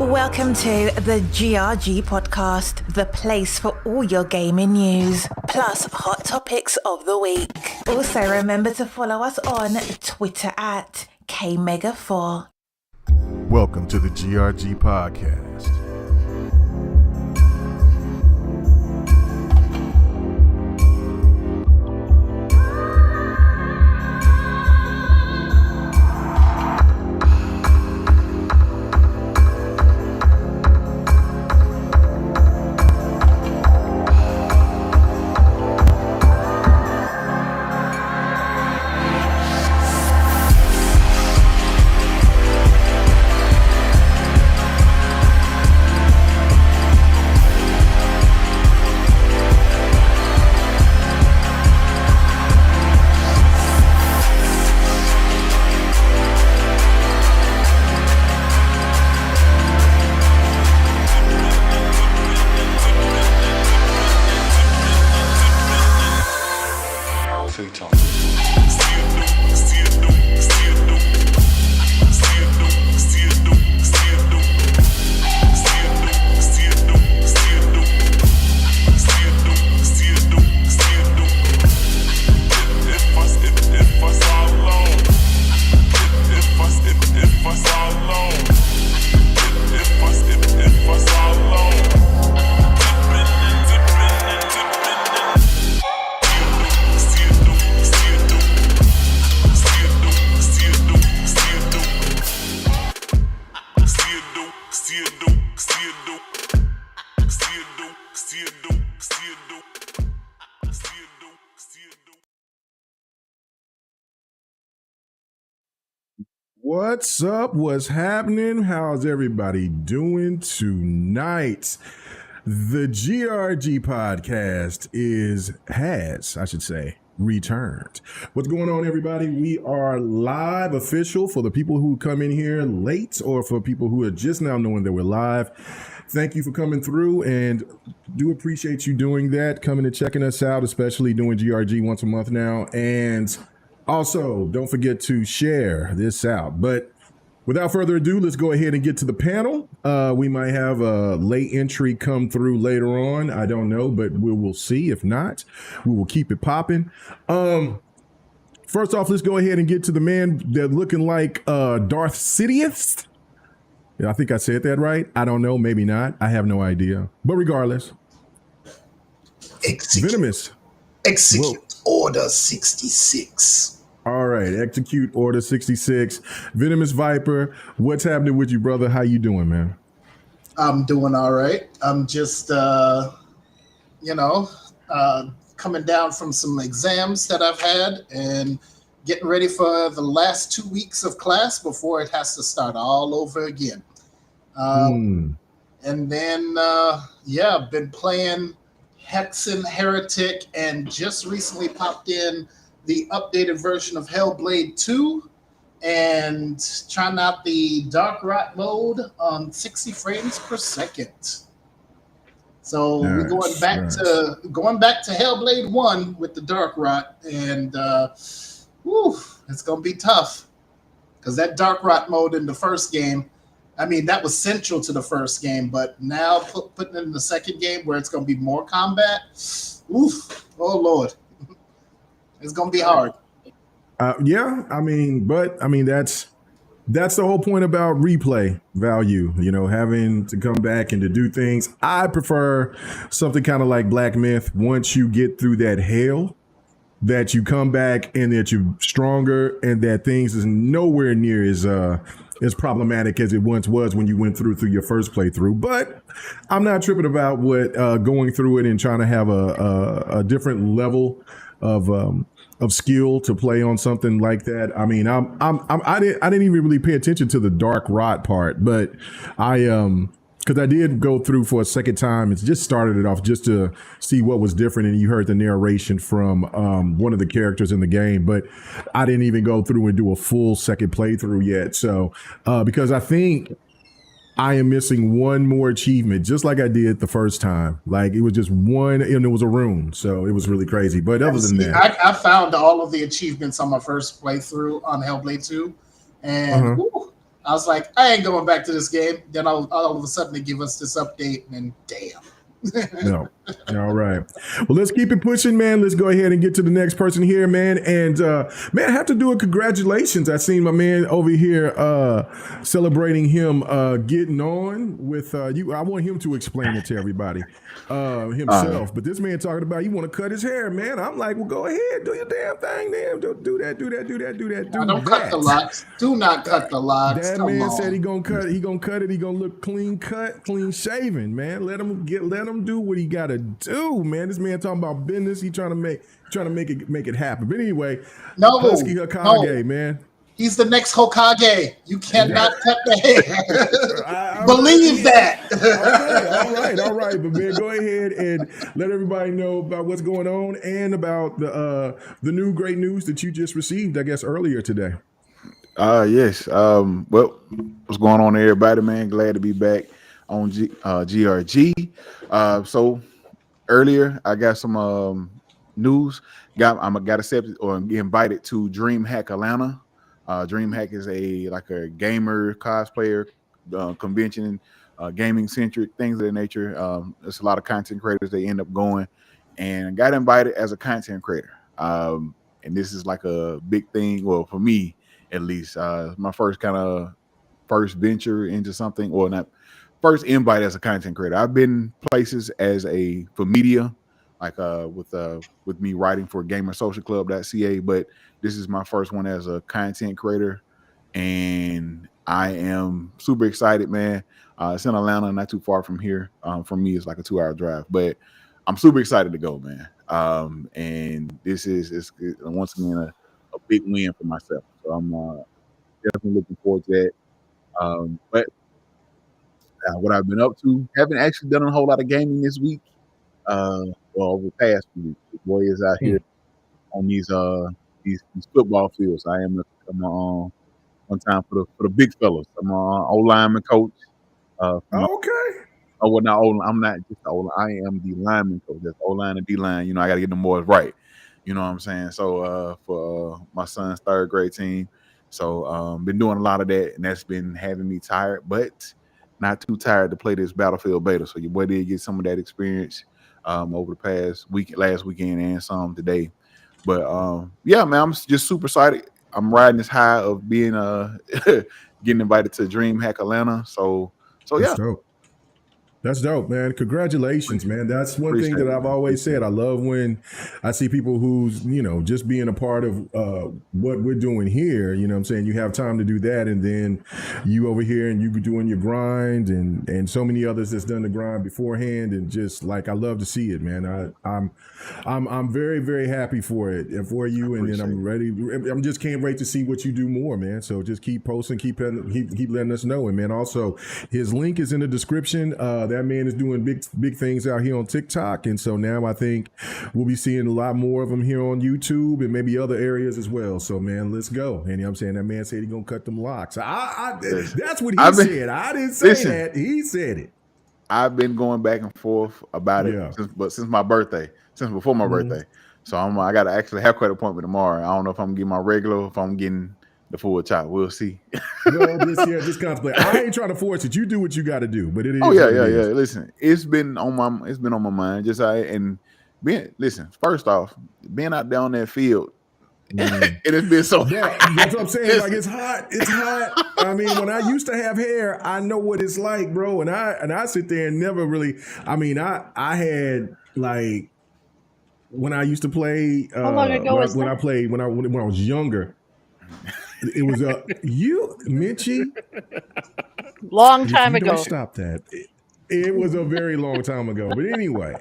Welcome to the GRG podcast, the place for all your gaming news, plus hot topics of the week. Also remember to follow us on Twitter at KMega4. Welcome to the GRG podcast. What's up? What's happening? How's everybody doing tonight? The GRG podcast has returned. What's going on, everybody? We are live official for the people who come in here late or for people who are just now knowing that we're live. Thank you for coming through and do appreciate you doing that, coming and checking us out, especially doing GRG once a month now. And also, don't forget to share this out. But without further ado, let's go ahead and get to the panel. We might have a late entry come through later on. I don't know, but we will see. If not, we will keep it popping. First off, let's go ahead and get to the man that looking like Darth Sidious. Yeah, I think I said that right. I don't know. Maybe not. I have no idea. But regardless. Venomous. Execute Order 66. All right, execute Order 66. Venomous Viper, what's happening with you, brother? How you doing, man? I'm doing all right. I'm just, coming down from some exams that I've had and getting ready for the last 2 weeks of class before it has to start all over again. And then, I've been playing Hexen Heretic and just recently popped in the updated version of Hellblade 2 and trying out the Dark Rot mode on 60 frames per second. So we're going back to Hellblade 1 with the Dark Rot, and it's gonna be tough because that Dark Rot mode in the first game, I mean, that was central to the first game, but now putting it in the second game where it's gonna be more combat, oh Lord. It's gonna be hard. That's the whole point about replay value, having to come back and to do things. I prefer something kind of like Black Myth. Once you get through that hell, that you come back and that you're stronger and that things is nowhere near as problematic as it once was when you went through your first playthrough. But I'm not tripping about what going through it and trying to have a different level of skill to play on something like that. I mean, I didn't even really pay attention to the Dark Rot part, but because I did go through for a second time and just started it off just to see what was different. And you heard the narration from one of the characters in the game, but I didn't even go through and do a full second playthrough yet. So because I think I am missing one more achievement, just like I did the first time. Like it was just one, and it was a room, so it was really crazy. But other than that, I found all of the achievements on my first playthrough on Hellblade 2, and I was like, I ain't going back to this game. Then all of a sudden they give us this update, and then damn. No. All right. Well, let's keep it pushing, man. Let's go ahead and get to the next person here, man. And man, I have to do a congratulations. I seen my man over here celebrating him getting on with you. I want him to explain it to everybody himself. But this man talking about he want to cut his hair, man. I'm like, well, go ahead, do your damn thing, man. Do that. Don't cut the locks. Do not cut the locks. That man said he gonna cut it. He gonna cut it. He gonna look clean cut, clean shaven, man. Let him do what he gotta do, man. This man talking about business. He trying to make it happen. But anyway, Husky Hokage, man. He's the next Hokage. You cannot cut the hair. Believe that. Okay, all right. But man, go ahead and let everybody know about what's going on and about the new great news that you just received, I guess, earlier today. Yes. Well, what's going on, everybody, man? Glad to be back on GRG. So earlier I got some news. I got accepted or invited to DreamHack Atlanta. DreamHack is a gamer cosplayer convention, gaming centric things of that nature. There's a lot of content creators they end up going, and got invited as a content creator. And this is like a big thing. Well, for me at least, my first venture into something, or not. First invite as a content creator. I've been places for media, like with me writing for gamersocialclub.ca, but this is my first one as a content creator, and I am super excited, man. It's in Atlanta, not too far from here. From me, it's like a 2-hour drive, but I'm super excited to go, man. And this is once again a big win for myself. So I'm definitely looking forward to that. But what I've been up to, haven't actually done a whole lot of gaming this week. Over the past few weeks, the boy is out here on these football fields. I'm one time for the big fellas. I'm an O-lineman coach. Okay. Oh, well, not O. I'm not just O. I am the lineman coach. That's O-line and D-line. You know, I got to get them boys right. You know what I'm saying? So for my son's third grade team, so been doing a lot of that, and that's been having me tired, but not too tired to play this Battlefield beta. So your boy did get some of that experience over the last weekend and some today. But yeah, man, I'm just super excited. I'm riding this high of being getting invited to DreamHack Atlanta. So yeah. That's dope, man. Congratulations, man. That's one thing that I've always said. I love when I see people who's, just being a part of what we're doing here. You know what I'm saying? You have time to do that, and then you over here and you doing your grind, and so many others that's done the grind beforehand, and just like I love to see it, man. I'm very, very happy for it and for you, and then I'm ready. I'm just can't wait to see what you do more, man. So just keep posting, keep letting us know, and man, also his link is in the description. That man is doing big things out here on TikTok, and so now I think we'll be seeing a lot more of him here on YouTube and maybe other areas as well. So man, let's go. And I'm saying that man said he's gonna cut them locks. That's what he said. I didn't say that. He said it. I've been going back and forth about it since my birthday, since before my birthday. So I got to actually have quite an appointment tomorrow. I don't know if I'm getting my regular, or if I'm getting the full chop. We'll see. Well, just contemplate. I ain't trying to force it. You do what you got to do, but it is. Oh yeah. Listen, it's been on my mind. First off, being out there on that field, it has been so. That's what I'm saying. Like it's hot. I mean, when I used to have hair, I know what it's like, bro. And I sit there and never really. I mean, I had like when I used to play. How long ago was that? When I played when I was younger. It was you, Mitchie. Long time ago. Don't stop that. It was a very long time ago. But anyway,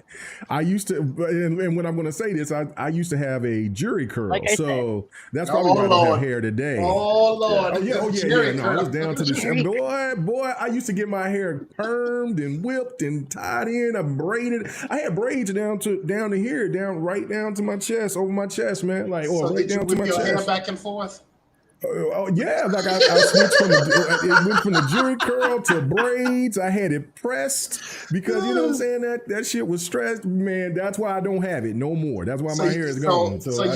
I used to, and when I'm going to say this, I used to have a jury curl. Like so that's probably why I don't have hair today. Oh, Lord. Yeah. No, I was down to the boy, I used to get my hair permed and whipped and tied in. I braided. I had braids down to here, right down to my chest, over my chest, man. Like, so right down to my chest. Hair back and forth? Oh yeah, like I switched from it went from the Jerry curl to braids. I had it pressed because you know what I'm saying, that shit was stressed, man. That's why I don't have it no more. That's why my hair is gone. I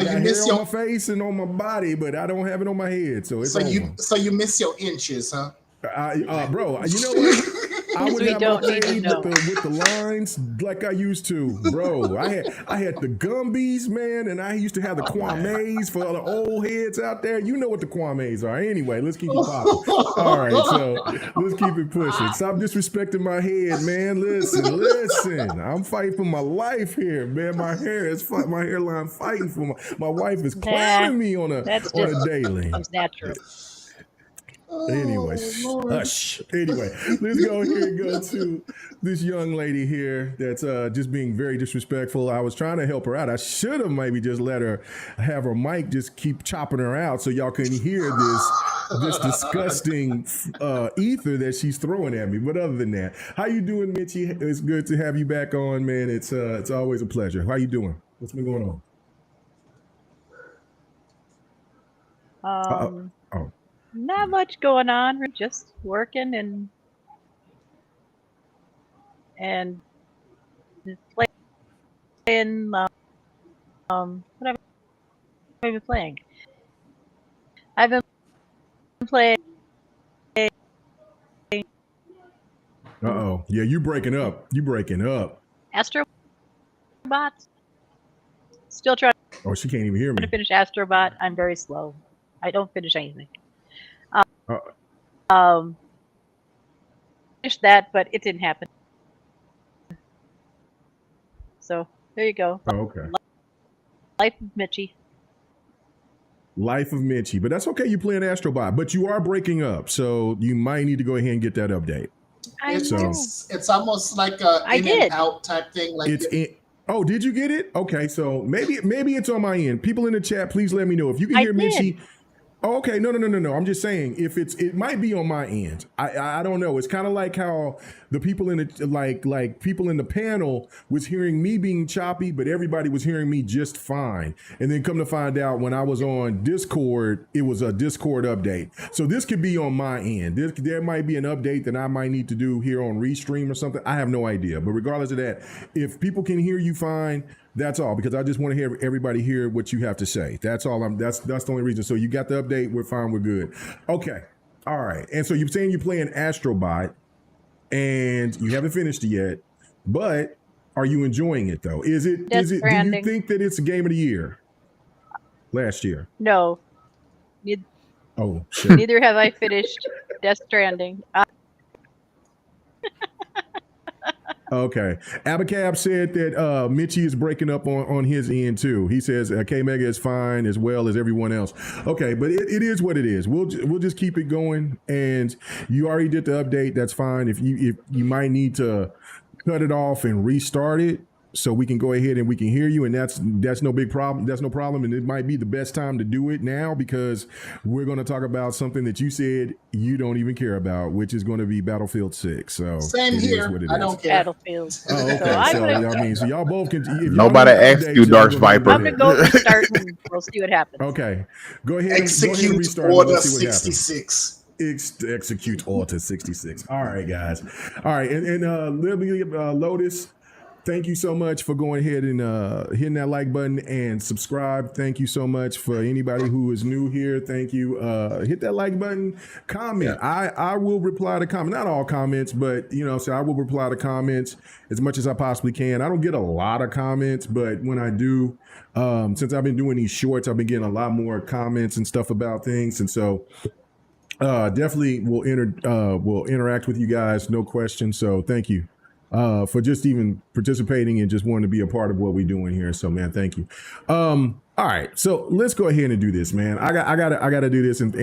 got hair on my face and on my body, but I don't have it on my head. So it's you miss your inches, huh? Bro, you know what? I would have my fade with the lines like I used to, bro. I had the Gumbies, man, and I used to have the Kwames for all the old heads out there. You know what the Kwames are. Anyway, let's keep it popping. All right, so let's keep it pushing. Stop disrespecting my head, man. Listen. I'm fighting for my life here, man. My hairline fighting for my wife is clowning me on a daily. It's natural. Anyway, hush. Anyway, let's go here and go to this young lady here that's just being very disrespectful. I was trying to help her out. I should have maybe just let her have her mic just keep chopping her out so y'all can hear this disgusting ether that she's throwing at me. But other than that, how you doing, Mitchie? It's good to have you back on, man. It's always a pleasure. How you doing? What's been going on? Not much going on. We're just working and playing. What have I been playing? I've been playing. Yeah, you breaking up. Astrobot. Still trying. Oh, she can't even hear me. To finish Astrobot, I'm very slow. I don't finish anything. Finished that, but it didn't happen. So there you go. Oh, okay. Life of Mitchie. Life of Mitchie, but that's okay. You're playing Astrobot, but you are breaking up, so you might need to go ahead and get that update. It's almost like a in and out type thing. Like oh, did you get it? Okay, so maybe it's on my end. People in the chat, please let me know if you can hear Mitchie. Oh, okay, no. I'm just saying it might be on my end. I don't know. It's kind of like how the people in the like people in the panel was hearing me being choppy, but everybody was hearing me just fine. And then come to find out when I was on Discord, it was a Discord update. So this could be on my end. There might be an update that I might need to do here on Restream or something. I have no idea. But regardless of that, if people can hear you fine, that's all, because I just want to hear everybody hear what you have to say. That's all. That's the only reason. So you got the update. We're fine. We're good. Okay. All right. And so you're saying you're playing Astrobot, and you haven't finished it yet. But are you enjoying it though? Is it? Do you think that it's a game of the year? Last year? No. Oh shit. Neither have I finished Death Stranding. Okay. Abacab said that Mitchie is breaking up on his end too. He says K-Mega is fine as well as everyone else. Okay, but it is what it is. We'll just keep it going. And you already did the update. That's fine. If you might need to cut it off and restart it, so we can go ahead and we can hear you, and that's no big problem. That's no problem, and it might be the best time to do it now, because we're going to talk about something that you said you don't even care about, which is going to be Battlefield 6. So same here. I don't care. Battlefield. Oh, okay. So y'all both can. If nobody asked you, Dark Viper. I'm gonna go restart and we'll see what happens. Okay, go ahead. Execute and restart. Order 66. Execute Order 66. All right, guys. All right, and Lotus, thank you so much for going ahead and hitting that like button and subscribe. Thank you so much for anybody who is new here. Thank you. Hit that like button. Comment. Yeah. I will reply to comments. Not all comments, but so I will reply to comments as much as I possibly can. I don't get a lot of comments, but when I do, since I've been doing these shorts, I've been getting a lot more comments and stuff about things, and so definitely will interact with you guys, no question. So thank you. For just even participating and just wanting to be a part of what we're doing here. So, man, thank you. All right, so let's go ahead and do this, man. I gotta do this, and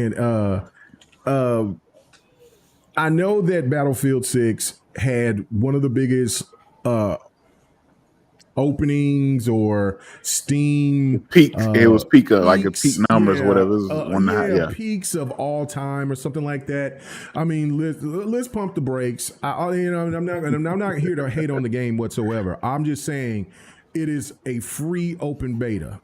I know that Battlefield 6 had one of the biggest openings or Steam peak. It was peak like a peak numbers, whatever. Peaks of all time or something like that. I mean, let's pump the brakes. I'm not here to hate on the game whatsoever. I'm just saying it is a free open beta.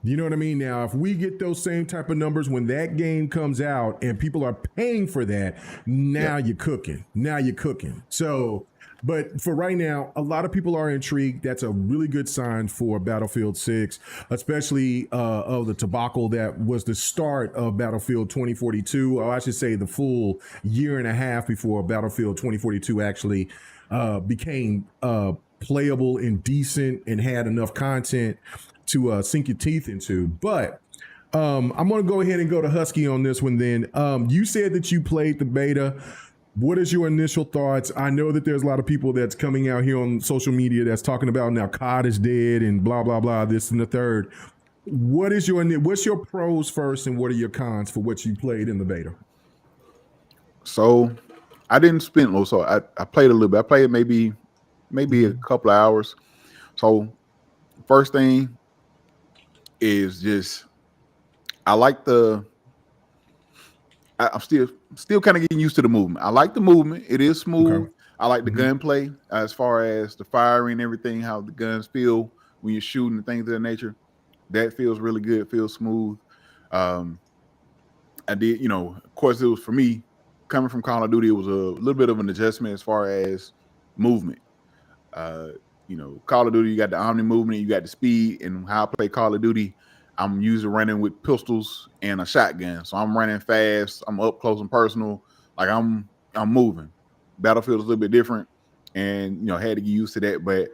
You know what I mean? Now, if we get those same type of numbers when that game comes out and people are paying for that, now you're cooking. Now you're cooking. So, but for right now, a lot of people are intrigued. That's a really good sign for Battlefield 6, especially of the debacle that was the start of Battlefield 2042, or I should say the full year and a half before Battlefield 2042 actually became playable and decent and had enough content to sink your teeth into. But I'm going to go ahead and go to Husky on this one then. You said that you played the beta. What is your initial thoughts? I know that there's a lot of people that's coming out here on social media that's talking about now COD is dead and blah, blah, blah, this and the third. What's your pros first and what are your cons for what you played in the beta? So I didn't spend, so I played a little bit. I played maybe a couple of hours. So first thing is just I like I'm still kind of getting used to the movement. I like the movement. It is smooth. Okay. I like the gunplay as far as the firing and everything, how the guns feel when you're shooting and things of that nature. That feels really good. It feels smooth. I did, of course, it was for me coming from Call of Duty, it was a little bit of an adjustment as far as movement. Call of Duty, you got the omni movement, you got the speed, and how I play Call of Duty, I'm usually running with pistols and a shotgun. So I'm running fast, I'm up close and personal, like I'm moving. Battlefield is a little bit different, and had to get used to that. But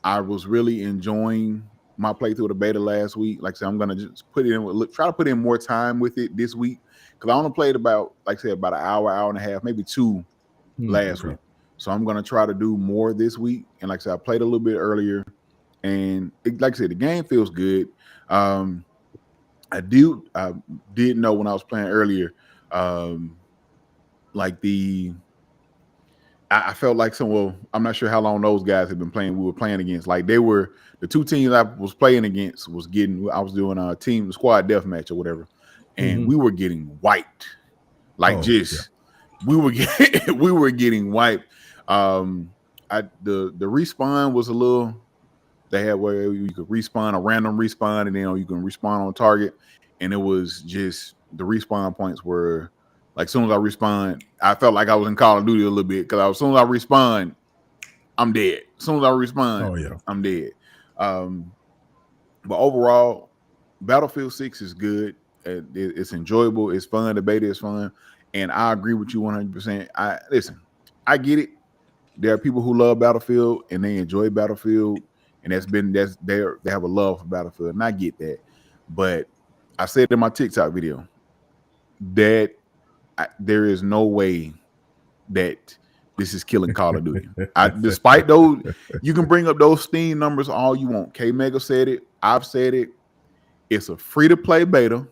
I was really enjoying my playthrough of the beta last week. Like I said, I'm gonna just try to put in more time with it this week because I only played about an hour and a half, maybe two last week. So I'm going to try to do more this week. And like I said, I played a little bit earlier. And like I said, the game feels good. I did know when I was playing earlier, I felt like I'm not sure how long those guys have been playing. We were playing against. Like they were, the two teams I was playing against I was doing a team squad deathmatch or whatever. And we were getting wiped. We were getting wiped. The respawn was a little, they had where you could respawn, a random respawn, and then you can respawn on target. And it was just the respawn points were like, as soon as I respawn, I felt like I was in Call of Duty a little bit because as soon as I respawn, I'm dead. As soon as I respawn, I'm dead. But overall, Battlefield 6 is good. It's enjoyable. It's fun. The beta is fun. And I agree with you 100%. I get it. There are people who love Battlefield and they enjoy Battlefield, and they have a love for Battlefield, and I get that. But I said in my TikTok video that there is no way that this is killing Call of Duty. Despite those, you can bring up those Steam numbers all you want. K Mega said it. I've said it. It's a free-to-play beta.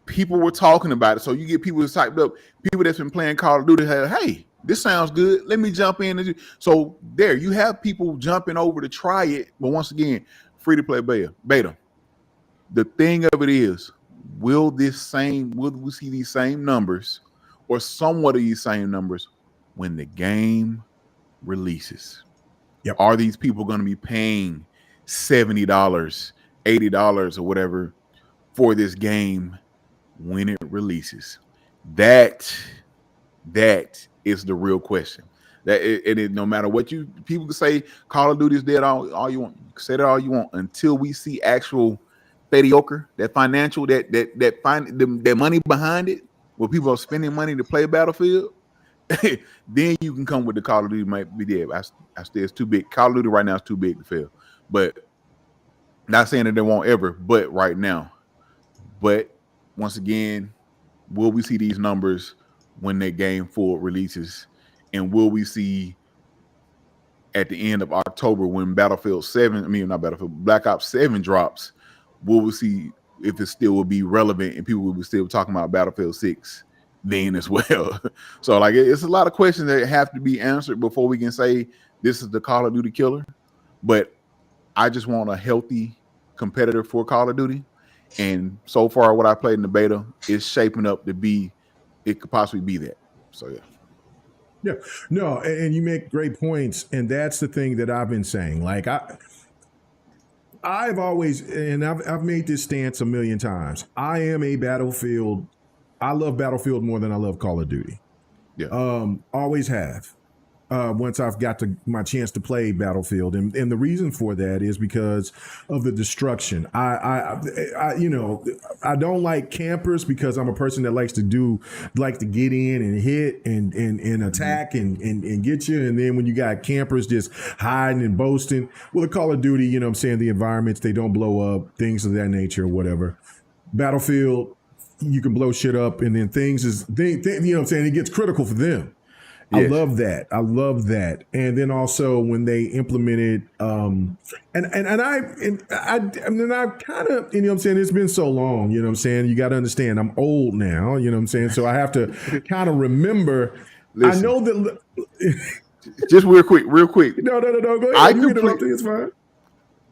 People were talking about it. So you get people who's typed up, people that's been playing Call of Duty, hey, this sounds good. Let me jump in. So there, you have people jumping over to try it. But once again, free-to-play beta. The thing of it is, will we see these same numbers or somewhat of these same numbers when the game releases? Yep. Are these people going to be paying $70, $80 or whatever for this game when it releases? That is the real question. No matter what people can say, Call of Duty is dead. All you want, say that all you want until we see actual mediocre, that financial, that money behind it, where people are spending money to play Battlefield. Then you can come with the Call of Duty might be dead. I still, it's too big. Call of Duty right now is too big to fail. But not saying that they won't ever, but right now. But once again, will we see these numbers when that game full releases? And will we see at the end of October when Black Ops 7 drops, will we see if it still will be relevant and people will be still talking about Battlefield 6 then as well? So like it's a lot of questions that have to be answered before we can say this is the Call of Duty killer. But I just want a healthy competitor for Call of Duty. And so far what I played in the beta is shaping up to be, it could possibly be that. So yeah. Yeah, no, and you make great points, and that's the thing that I've been saying. Like I've always, and I've made this stance a million times. I am a Battlefield. I love Battlefield more than I love Call of Duty. Yeah. Always have. Once I've got my chance to play Battlefield, and the reason for that is because of the destruction. I don't like campers because I'm a person that likes to get in and hit and attack and get you. And then when you got campers just hiding and boasting, well, the Call of Duty, you know what I'm saying, the environments, they don't blow up, things of that nature or whatever. Battlefield, you can blow shit up, and then you know what I'm saying, it gets critical for them. Yes. I love that. And then also when they implemented, and I kind of, you know what I'm saying, it's been so long, you know what I'm saying, you got to understand, I'm old now, you know what I'm saying, so I have to kind of remember. Listen, I know that. Just real quick. No, go ahead. It's fine.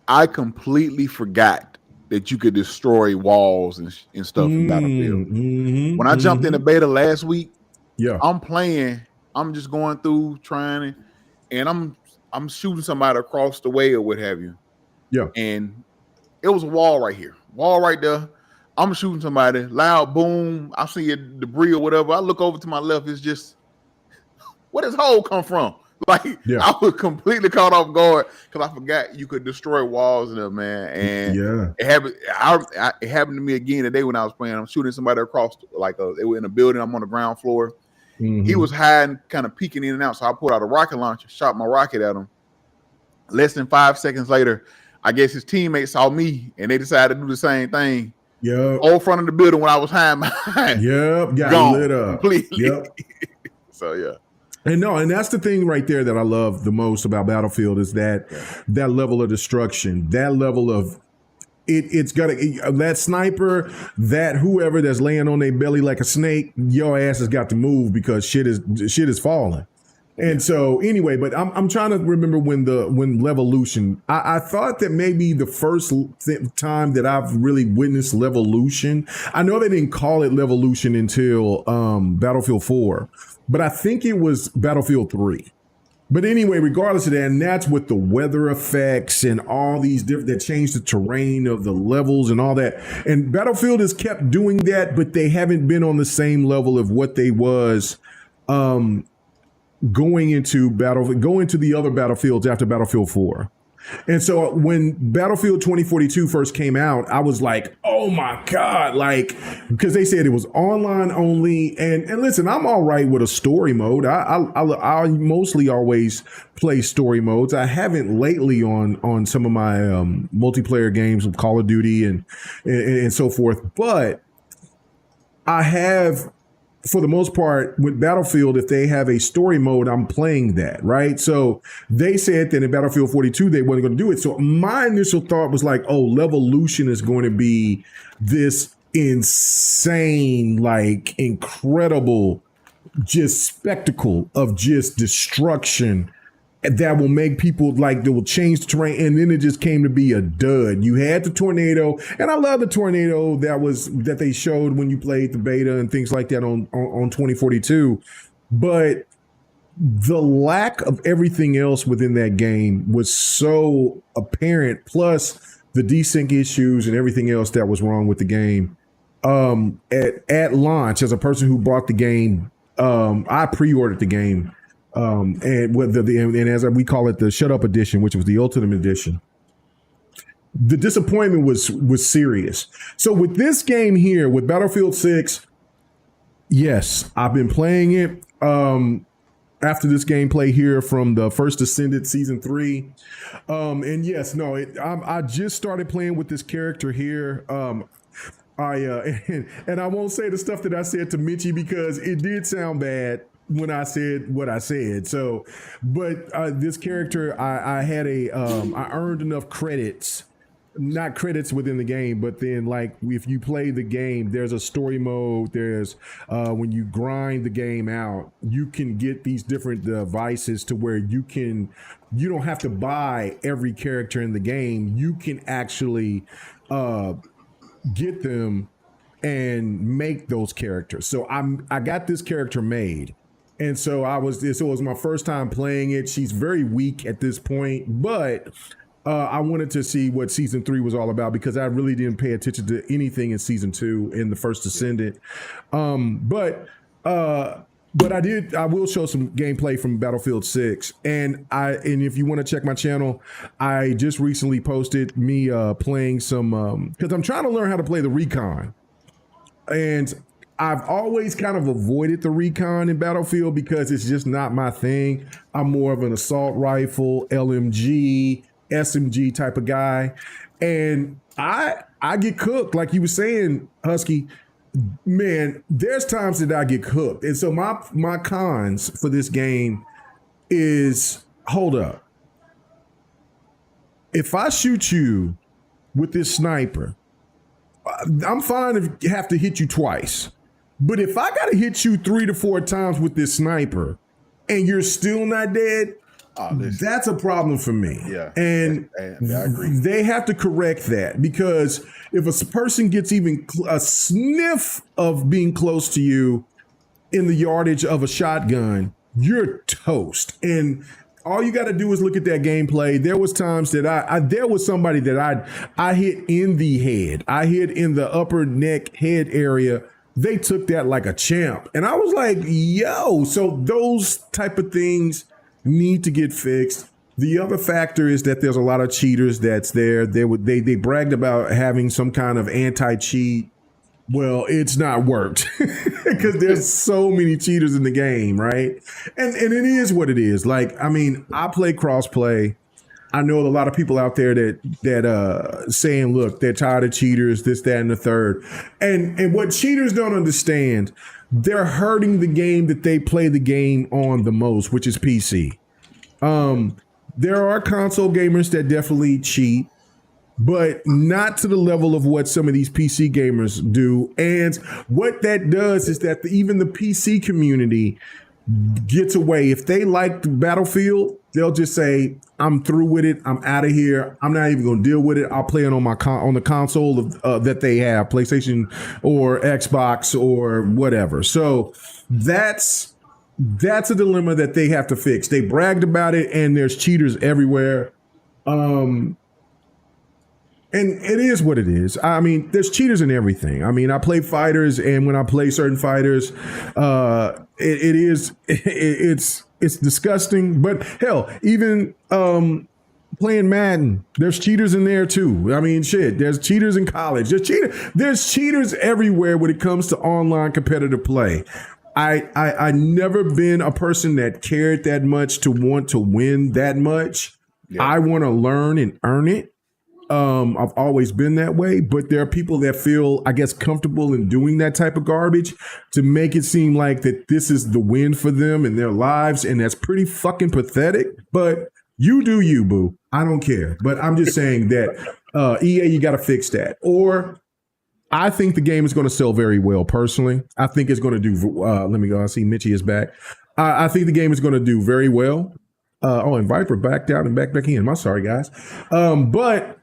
I completely forgot that you could destroy walls and stuff in Battlefield. When I jumped in the beta last week, I'm playing. I'm just going through trying, and I'm shooting somebody across the way or what have you. Yeah. And it was a wall right here, wall right there. I'm shooting somebody, loud boom. I see a debris or whatever. I look over to my left. It's just, where does hole come from? Like, I was completely caught off guard because I forgot you could destroy walls in there, man. And it happened to me again today when I was playing. I'm shooting somebody across, they were in a building. I'm on the ground floor. Mm-hmm. He was hiding, kind of peeking in and out. So I pulled out a rocket launcher, shot my rocket at him. Less than 5 seconds later, I guess his teammates saw me and they decided to do the same thing. Yeah. All front of the building when I was hiding behind. Yep. Got gone lit up. Completely. Yep. So, yeah. And that's the thing right there that I love the most about Battlefield is that level of destruction, that level of it's got that sniper, that whoever that's laying on their belly like a snake, your ass has got to move because shit is falling. And so anyway, but I'm trying to remember when Levolution. I thought that maybe the first time that I've really witnessed Levolution. I know they didn't call it Levolution until Battlefield 4, but I think it was Battlefield 3. But anyway, regardless of that, and that's with the weather effects and all these different that change the terrain of the levels and all that. And Battlefield has kept doing that, but they haven't been on the same level of what they was going into the other Battlefields after Battlefield 4. And so when Battlefield 2042 first came out, I was like, oh my God, because they said it was online only. And listen, I'm all right with a story mode. I mostly always play story modes. I haven't lately on some of my multiplayer games of Call of Duty and so forth. But I have, for the most part, with Battlefield, if they have a story mode, I'm playing that, right? So they said that in Battlefield 42, they weren't going to do it. So my initial thought was like, oh, Levolution is going to be this insane, incredible, just spectacle of just destruction that will make people that will change the terrain. And then it just came to be a dud. You had the tornado, and I love the tornado that they showed when you played the beta and things like that on 2042. But the lack of everything else within that game was so apparent, plus the desync issues and everything else that was wrong with the game. At launch, as a person who bought the game, I pre-ordered the game. And as we call it, the Shut Up Edition, which was the Ultimate Edition. The disappointment was serious. So with this game here, with Battlefield 6, yes, I've been playing it after this gameplay here from the First Ascended Season 3. And yes, no, I just started playing with this character here. And I won't say the stuff that I said to Mitchie because it did sound bad when I said what I said. So, but this character, I earned enough credits, not credits within the game, but then if you play the game, there's a story mode. There's when you grind the game out, you can get these different devices to where you don't have to buy every character in the game. You can actually get them and make those characters. So I got this character made. And so it was my first time playing it. She's very weak at this point, but I wanted to see what season 3 was all about because I really didn't pay attention to anything in season 2 in the first Descendant. But I will show some gameplay from Battlefield 6. And if you want to check my channel, I just recently posted me playing some, because I'm trying to learn how to play the Recon. And I've always kind of avoided the Recon in Battlefield because it's just not my thing. I'm more of an assault rifle, LMG, SMG type of guy. And I get cooked. Like you were saying, Husky, man, there's times that I get cooked. And so my cons for this game is, hold up. If I shoot you with this sniper, I'm fine if I have to hit you twice. But if I got to hit you 3 to 4 times with this sniper and you're still not dead, that's a problem for me. Yeah. And I agree. They have to correct that, because if a person gets even a sniff of being close to you in the yardage of a shotgun, you're toast. And all you got to do is look at that gameplay. There was times that there was somebody that I hit in the head. I hit in the upper neck head area. They took that like a champ. And I was like, yo, so those type of things need to get fixed. The other factor is that there's a lot of cheaters that's there. They bragged about having some kind of anti-cheat. Well, it's not worked because there's so many cheaters in the game, right? And it is what it is. Like, I mean, I play crossplay. I know a lot of people out there that saying, look, they're tired of cheaters, this, that, and the third. And what cheaters don't understand, they're hurting the game that they play the game on the most, which is PC. There are console gamers that definitely cheat, but not to the level of what some of these PC gamers do. And what that does is that even the PC community gets away. If they like the Battlefield, they'll just say, I'm through with it. I'm out of here. I'm not even going to deal with it. I'll play it on on the console that they have, PlayStation or Xbox or whatever. So that's a dilemma that they have to fix. They bragged about it, and there's cheaters everywhere. And it is what it is. I mean, there's cheaters in everything. I mean, I play fighters, and when I play certain fighters, it's disgusting. But hell, even playing Madden, there's cheaters in there too. I mean, shit, there's cheaters in college. There's cheaters everywhere when it comes to online competitive play. I never been a person that cared that much to want to win that much. Yeah. I want to learn and earn it. I've always been that way, but there are people that feel, I guess, comfortable in doing that type of garbage to make it seem like that this is the win for them in their lives. And that's pretty fucking pathetic, but you do you, boo. I don't care. But I'm just saying that EA, you got to fix that. Or I think the game is going to sell very well, personally. I think it's going to do, let me go. I see Mitchie is back. I think the game is going to do very well. And Viper backed out and back in. I'm sorry, guys. But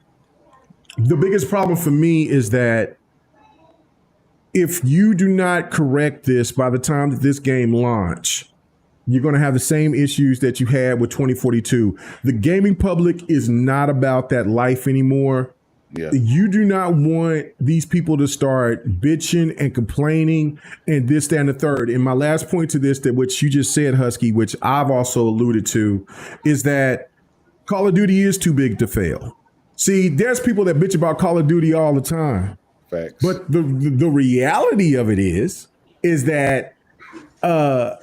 the biggest problem for me is that if you do not correct this by the time that this game launch, you're going to have the same issues that you had with 2042. The gaming public is not about that life anymore. Yeah. You do not want these people to start bitching and complaining and this, that, and the third. And my last point to this, that which you just said, Husky, which I've also alluded to, is that Call of Duty is too big to fail. See, there's people that bitch about Call of Duty all the time. Facts. But the reality of it is that, and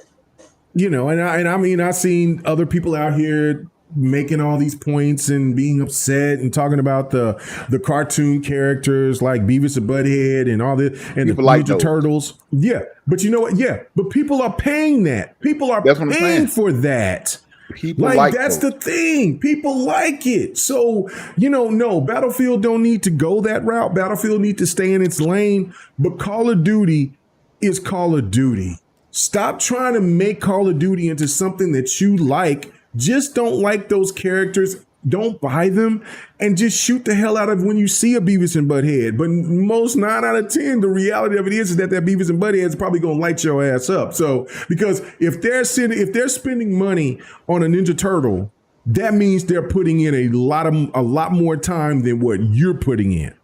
I mean, I've seen other people out here making all these points and being upset and talking about the cartoon characters like Beavis and Butthead and all this, and people the like Ninja Turtles. Yeah, but you know what? Yeah, but people are paying that. People are paying for that. People like that's the thing. People like it. So, no, Battlefield don't need to go that route. Battlefield need to stay in its lane. But Call of Duty is Call of Duty. Stop trying to make Call of Duty into something that you like. Just don't like those characters. Don't buy them, and just shoot the hell out of when you see a Beavis and Butthead. But most 9 out of 10, the reality of it is that Beavis and Butthead is probably going to light your ass up. So, because if they're spending money on a Ninja Turtle that means they're putting in a lot more time than what you're putting in.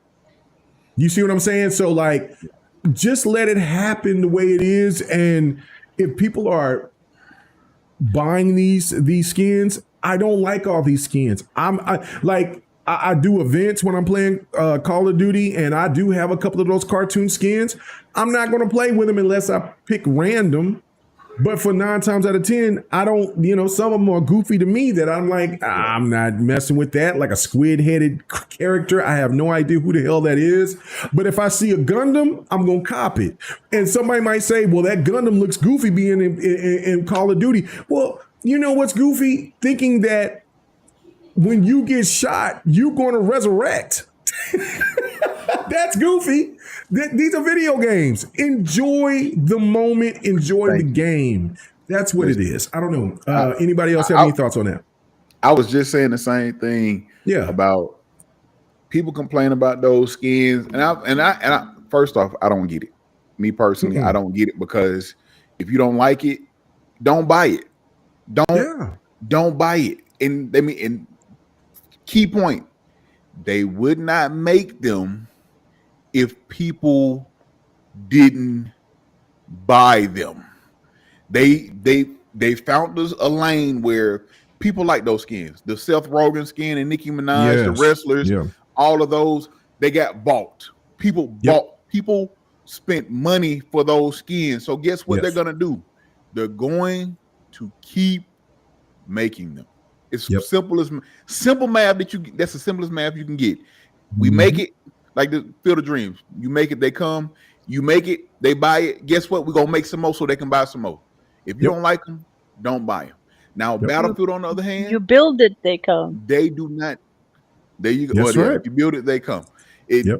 You see what I'm saying? So like, just let it happen the way it is. And if people are buying these skins, I don't like all these skins. I do events when I'm playing Call of Duty, and I do have a couple of those cartoon skins. I'm not going to play with them unless I pick random. But for 9 times out of 10, I don't, some of them are goofy to me that I'm like, I'm not messing with that. Like a squid-headed character. I have no idea who the hell that is. But if I see a Gundam, I'm going to cop it. And somebody might say, well, that Gundam looks goofy being in Call of Duty. Well, you know what's goofy? Thinking that when you get shot, you're going to resurrect. That's goofy. These are video games. Enjoy the moment. Enjoy the game. That's what it is. I don't know. Anybody else have any thoughts on that? I was just saying the same thing. Yeah. About people complain about those skins, and I first off, I don't get it. Me personally, I don't get it, because if you don't like it, don't buy it. Don't buy it. And key point, they would not make them if people didn't buy them. They found us a lane where people like those skins. The Seth Rogen skin and Nicki Minaj, the wrestlers, all of those, they got bought. People spent money for those skins. So guess what they're gonna do? They're to keep making them. It's simple math that's the simplest math you can get. We make it like the Field of Dreams. You make it, they come. You make it, they buy it. Guess what? We're gonna make some more so they can buy some more. If you don't like them, don't buy them. Now, Battlefield, on the other hand, you build it, they come. They do not. There you go. That's right. If you build it, they come.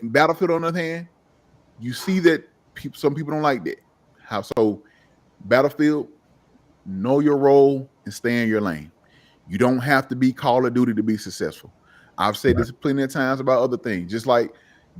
Battlefield, on the other hand, you see that some people don't like that. So Battlefield, know your role and stay in your lane. You don't have to be Call of Duty to be successful. I've said this plenty of times about other things. Just like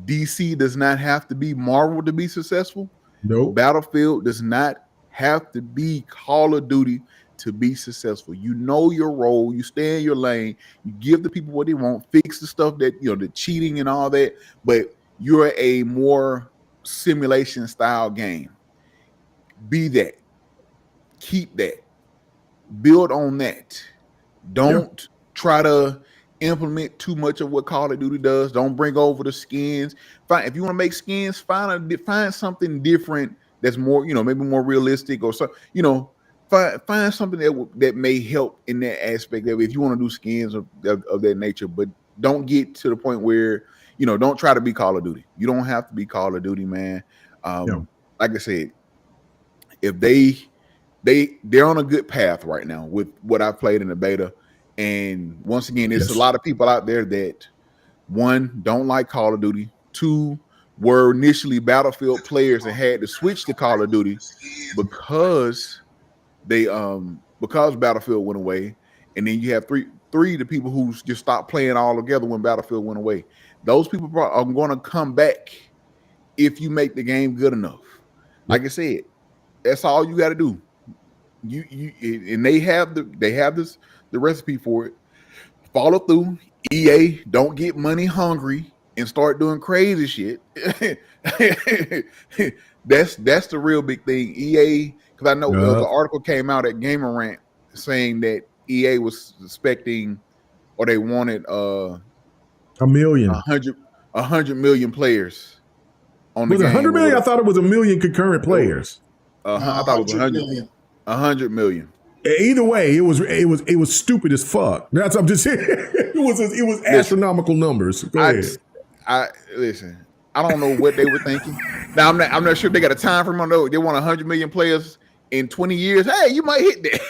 DC does not have to be Marvel to be successful. No. Battlefield does not have to be Call of Duty to be successful. You know your role. You stay in your lane. You give the people what they want. Fix the stuff that, the cheating and all that. But you're a more simulation style game. Be that. Keep that. Build on that. Don't try to implement too much of what Call of Duty does. Don't bring over the skins. If you want to make skins, find something different that's more, maybe more realistic, or so, find something that may help in that aspect of it, if you want to do skins of that nature. But don't get to the point where, don't try to be Call of Duty. You don't have to be Call of Duty, man. Like I said, if they're on a good path right now with what I've played in the beta. And once again, there's a lot of people out there that, 1, don't like Call of Duty, 2, were initially Battlefield players and had to switch to Call of Duty because Battlefield went away. And then you have three the people who just stopped playing all together when Battlefield went away. Those people are going to come back if you make the game good enough. Like I said, that's all you got to do. And they have the recipe for it. Follow through. EA, don't get money hungry and start doing crazy shit. That's the real big thing. EA, because I know the article came out at Gamer Rant saying that EA was expecting, or they wanted 100 million players on the game. Was it 100 million? I thought it was 1 million concurrent players. I thought it was 100 million. Either way, it was stupid as fuck. That's I'm just saying. It was astronomical numbers. Go ahead. I listen. I don't know what they were thinking. Now I'm not sure if they got a time frame on those. They want 100 million players in 20 years. Hey, you might hit that.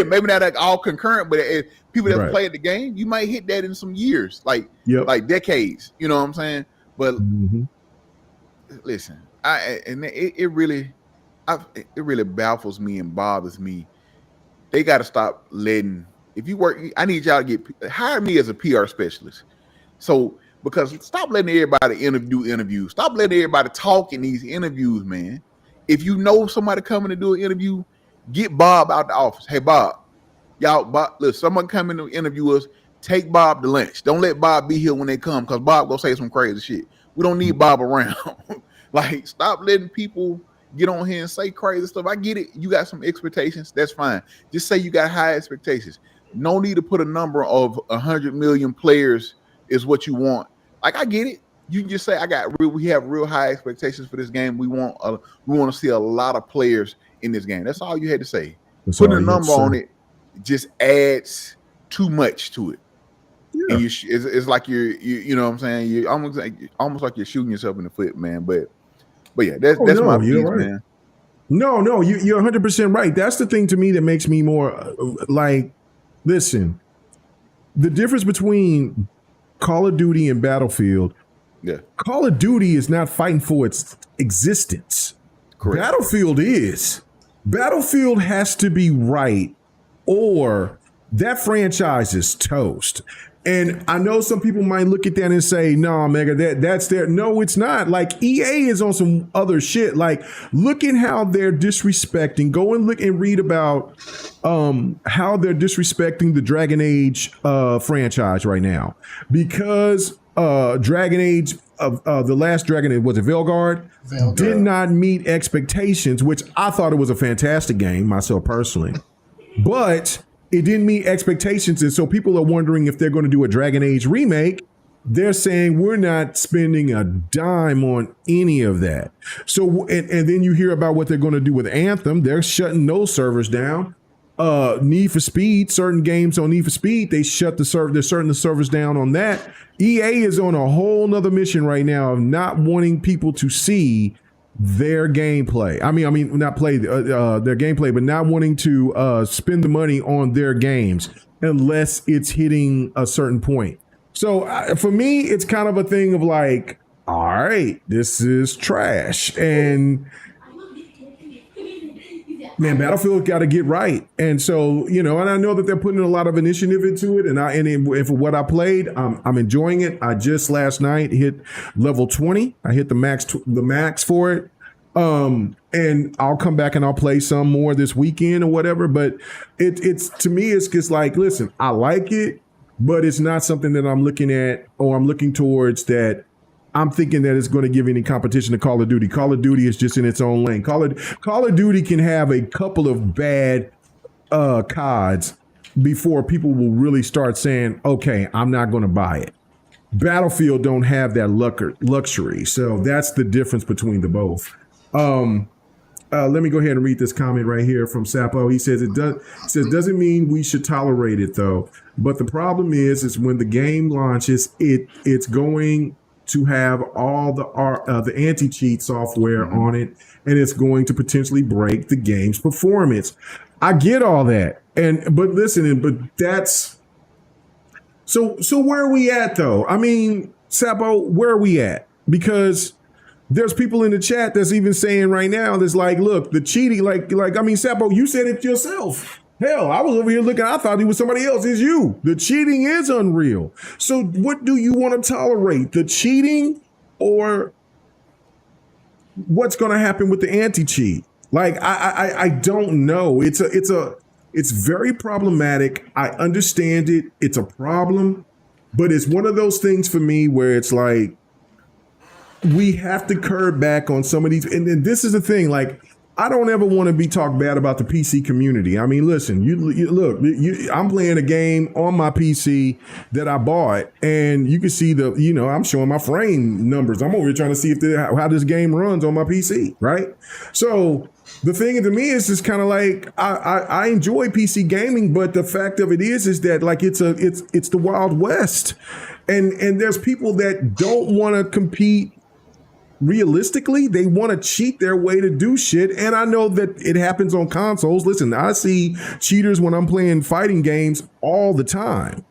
Maybe not like all concurrent, but if people that played the game, you might hit that in some years, like decades. You know what I'm saying? But listen, it really baffles me and bothers me. They got to stop letting. If you work, I need y'all to hire me as a PR specialist. So because stop letting everybody do interviews. Stop letting everybody talk in these interviews, man. If you know somebody coming to do an interview, get Bob out the office. Hey, Bob, Y'all, Bob, look, someone come in to interview us. Take Bob to lunch. Don't let Bob be here when they come, because Bob gonna say some crazy shit. We don't need Bob around. Like, stop letting people get on here and say crazy stuff. I get it. You got some expectations. That's fine. Just say you got high expectations. No need to put a number of 100 million players is what you want. Like, I get it. You can just say we have real high expectations for this game. We want to see a lot of players in this game. That's all you had to say. Putting a number on it just adds too much to it. Yeah. And it's like you know what I'm saying? You're almost like you're shooting yourself in the foot, man. But yeah, that's my piece, right, man. No, you're 100% right. That's the thing to me that makes me more like, listen, the difference between Call of Duty and Battlefield. Yeah. Call of Duty is not fighting for its existence. Correct. Battlefield is. Battlefield has to be right, or that franchise is toast. And I know some people might look at that and say, "No, Mega, that's their." No, it's not. Like, EA is on some other shit. Like, look at how they're disrespecting. Go and look and read about how they're disrespecting the Dragon Age franchise right now, because Dragon Age the last Dragon Age, was it Veilguard? Did not meet expectations, which I thought it was a fantastic game myself personally, but it didn't meet expectations. And so people are wondering if they're going to do a Dragon Age remake. They're saying we're not spending a dime on any of that. So, and then you hear about what they're going to do with Anthem. They're shutting those servers down. Need for Speed, certain games on Need for Speed, they shut the server. They're shutting the servers down on that. EA is on a whole nother mission right now of not wanting people to see their gameplay. I mean, not play their gameplay, but not wanting to spend the money on their games unless it's hitting a certain point. So for me, it's kind of a thing of like, all right, this is trash. And man, Battlefield got to get right. And so, you know, and I know that they're putting a lot of initiative into it. And for what I played, I'm enjoying it. I just last night hit level 20. I hit the max for it. And I'll come back and I'll play some more this weekend or whatever. But it's to me, it's just like, listen, I like it, but it's not something that I'm looking at or I'm looking towards that I'm thinking that it's going to give any competition to Call of Duty. Call of Duty is just in its own lane. Call of Duty can have a couple of bad CODs before people will really start saying, okay, I'm not going to buy it. Battlefield don't have that luxury. So that's the difference between the both. Let me go ahead and read this comment right here from Sapo. He says, doesn't mean we should tolerate it though. But the problem is when the game launches, it's going to have all the anti-cheat software on it, and it's going to potentially break the game's performance. I get all that, but that's so where are we at though? I mean, Sapo, where are we at? Because there's people in the chat that's even saying right now, that's like, look, the cheating, like I mean, Sapo, you said it yourself. Hell, I was over here looking, I thought he was somebody else. It's you. The cheating is unreal. So what do you want to tolerate? The cheating or what's going to happen with the anti-cheat? Like, I don't know. It's very problematic. I understand it. It's a problem, but it's one of those things for me where it's like, we have to curb back on some of these. And this is the thing, like, I don't ever want to be talked bad about the PC community. I mean, listen, you look, I'm playing a game on my PC that I bought, and you can see I'm showing my frame numbers. I'm over here trying to see how this game runs on my PC, right? So the thing to me is just kind of like, I enjoy PC gaming, but the fact of it is that like it's the Wild West, and there's people that don't want to compete. Realistically, they want to cheat their way to do shit. And I know that it happens on consoles. Listen, I see cheaters when I'm playing fighting games all the time,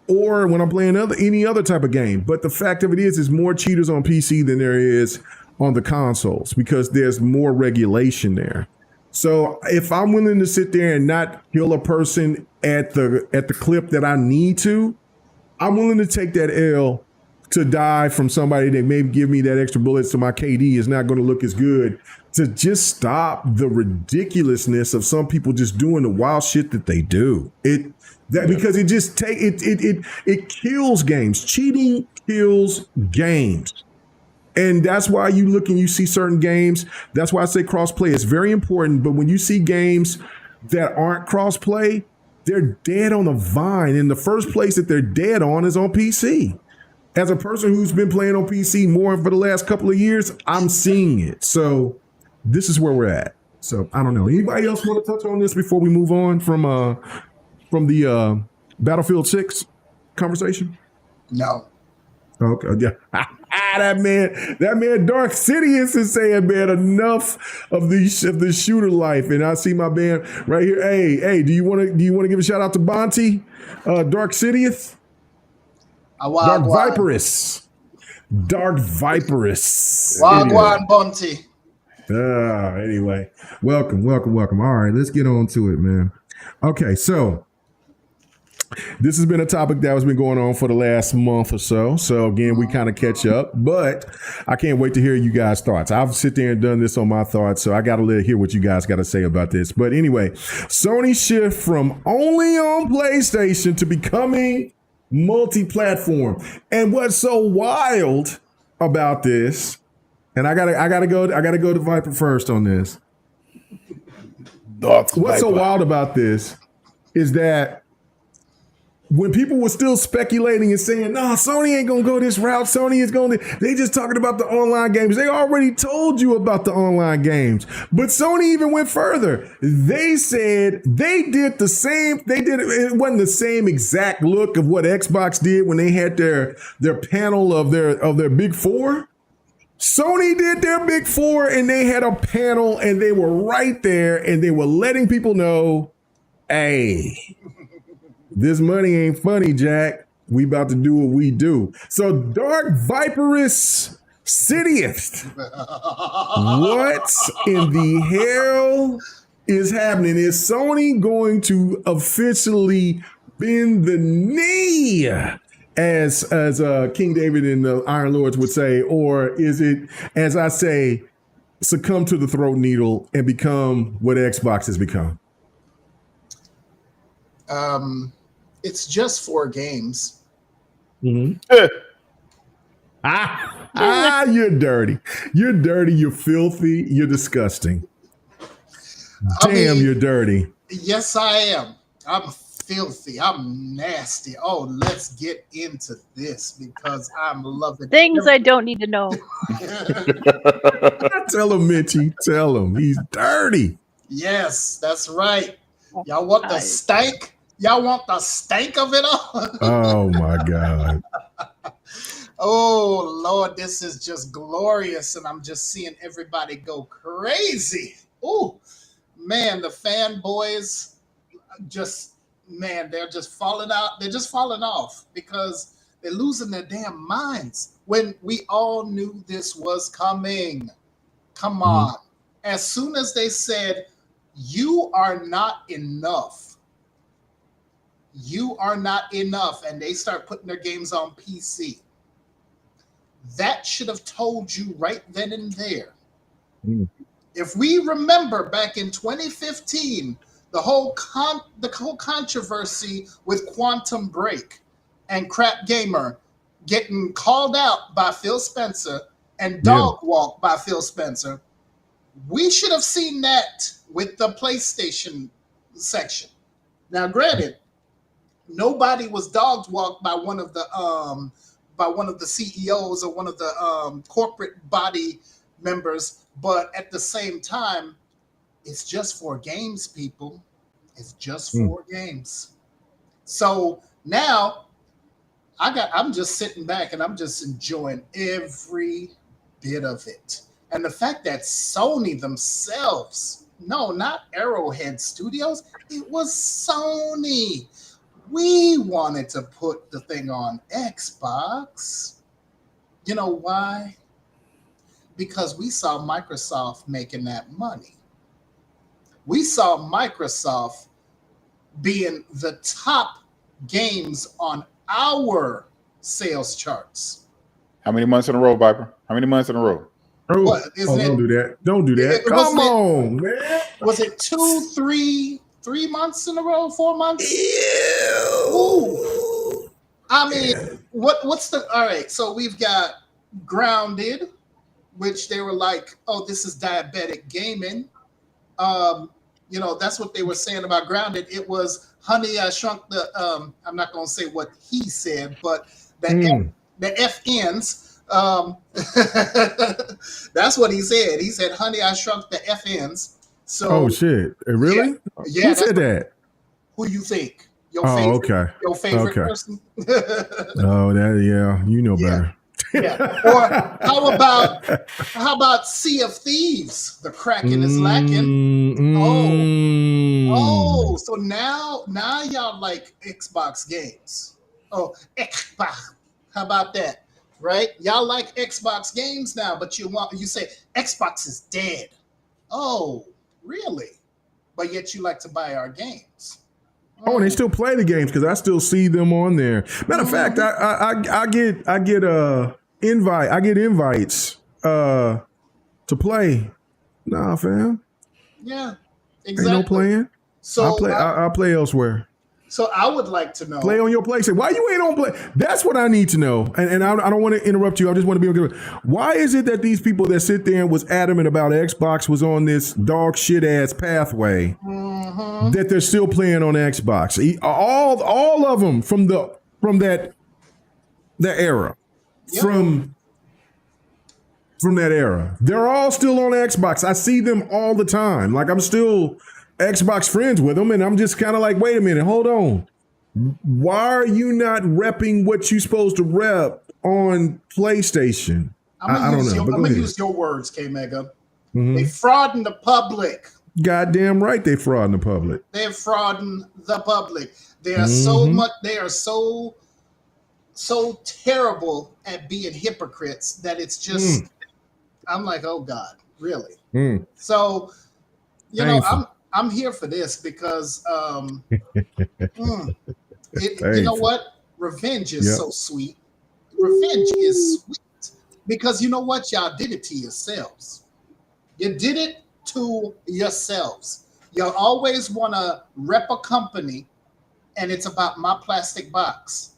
or when I'm playing any other type of game. But the fact of it is more cheaters on PC than there is on the consoles because there's more regulation there. So if I'm willing to sit there and not kill a person at the clip that I need to, I'm willing to take that L to die from somebody that may give me that extra bullets so my KD is not going to look as good, to just stop the ridiculousness of some people just doing the wild shit that they do. Because it just it kills games. Cheating kills games. And that's why you look and you see certain games. That's why I say cross-play is very important. But when you see games that aren't cross-play, they're dead on the vine. And the first place that they're dead on is on PC. As a person who's been playing on PC more for the last couple of years, I'm seeing it. So this is where we're at. So I don't know. Anybody else want to touch on this before we move on from the Battlefield 6 conversation? No. Okay, yeah. that man Dark Sidious is saying, man, enough of the shooter life. And I see my man right here. Hey, do you want to give a shout out to Bonte? Dark Sidious? Dark Viperous. Wagwan Bonte. Anyway, welcome. All right, let's get on to it, man. Okay, so this has been a topic that has been going on for the last month or so. So again, we kind of catch up, but I can't wait to hear you guys' thoughts. I've sit there and done this on my thoughts, so I got to hear what you guys got to say about this. But anyway, Sony shift from only on PlayStation to becoming multi-platform. And what's so wild about this, and I gotta go to Viper first on this. What's so wild about this is that when people were still speculating and saying, no, Sony ain't going to go this route. Sony is going to, they just talking about the online games. They already told you about the online games. But Sony even went further. They said they did the same. It wasn't the same exact look of what Xbox did when they had their panel of their big four. Sony did their big four and they had a panel and they were right there and they were letting people know, hey, this money ain't funny, Jack. We about to do what we do. So Dark Viperous Sidious. What in the hell is happening? Is Sony going to officially bend the knee, as King David and the Iron Lords would say, or is it, as I say, succumb to the throat needle and become what Xbox has become? It's just 4 games. Mm-hmm. You're dirty. You're dirty. You're filthy. You're disgusting. You're dirty. Yes, I am. I'm filthy. I'm nasty. Oh, let's get into this because I'm loving things I don't need to know. Tell him, Mitchie. Tell him. He's dirty. Yes, that's right. Y'all want the stank? Y'all want the stank of it all? Oh, my God. Oh, Lord, this is just glorious, and I'm just seeing everybody go crazy. Oh, man, the fanboys they're just falling out. They're just falling off because they're losing their damn minds when we all knew this was coming. Come on. As soon as they said, you are not enough, and they start putting their games on PC. That should have told you right then and there. If we remember back in 2015, the whole controversy with Quantum Break and Crap Gamer getting called out by Phil Spencer and dog walked by Phil Spencer, we should have seen that with the PlayStation section. Now, granted, nobody was dog walked by one of the CEOs or one of the corporate body members, but at the same time, it's just 4 games, people. It's just 4 games. So now I'm just sitting back and I'm just enjoying every bit of it. And the fact that Sony themselves, no, not Arrowhead Studios, it was Sony. We wanted to put the thing on Xbox. You know why? Because we saw Microsoft making that money. We saw Microsoft being the top games on our sales charts. How many months in a row, Viper? How many months in a row? Oh, What, isn't don't do that. Don't do that. Come on, man. Was it 3 months in a row? 4 months? Ew. Ooh. I mean, what's the all right? So we've got Grounded, which they were like, oh, this is diabetic gaming. That's what they were saying about Grounded. It was Honey, I Shrunk the I'm not gonna say what he said, but the FNs. That's what he said. He said, Honey, I Shrunk the FNs. So oh shit. Really? Yeah, who said that? Who you think? Your favorite person? Oh, you know better. Yeah. Or how about Sea of Thieves? The Kraken is lacking. Oh, so now y'all like Xbox games. Oh, Xbox. How about that? Right? Y'all like Xbox games now, but you say Xbox is dead. Oh, really? But yet you like to buy our games. Oh, and they still play the games because I still see them on there. Matter of fact, I get invites to play. Nah, fam. Yeah, exactly. Ain't no playing. So I play elsewhere. So I would like to know. Play on your PlayStation. Why you ain't on play? That's what I need to know. And I don't want to interrupt you. I just want to be okay. Why is it that these people that sit there and was adamant about Xbox was on this dog shit ass pathway that they're still playing on Xbox? All of them from that era. Yep. From that era. They're all still on Xbox. I see them all the time. Like I'm still Xbox friends with them, and I'm just kind of like, wait a minute, hold on. Why are you not repping what you're supposed to rep on PlayStation? I don't know. I'm going to use your words, K-Mega. Mm-hmm. They frauding the public. Goddamn right they frauding the public. They're frauding the public. They are they are so terrible at being hypocrites that it's just, I'm like, oh God, really? So, I'm here for this because, you know what? Revenge is so sweet. Revenge is sweet because you know what? Y'all did it to yourselves. You did it to yourselves. You always want to rep a company and it's about my plastic box.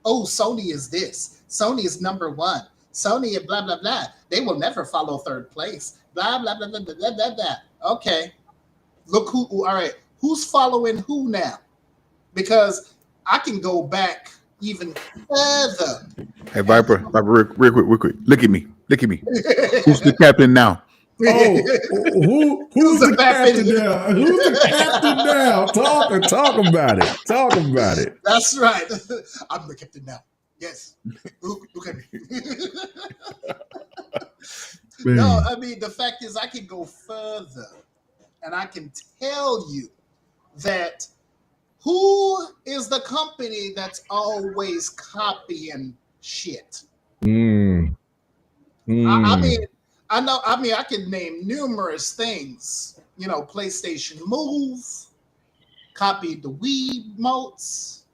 Oh, Sony is this. Sony is number one. Sony and blah, blah, blah. They will never follow third place. Blah, blah, blah, blah, blah, blah, blah, blah. Okay. Look all right. Who's following who now? Because I can go back even further. Hey, Viper, real quick. Look at me. Who's the captain now? Oh, who's the captain now? Who's the captain now? Talk about it. That's right. I'm the captain now. Yes. Look at me. No, I mean, the fact is I can go further and I can tell you that who is the company that's always copying shit? I mean, I can name numerous things. PlayStation Move, copied the Wii motes.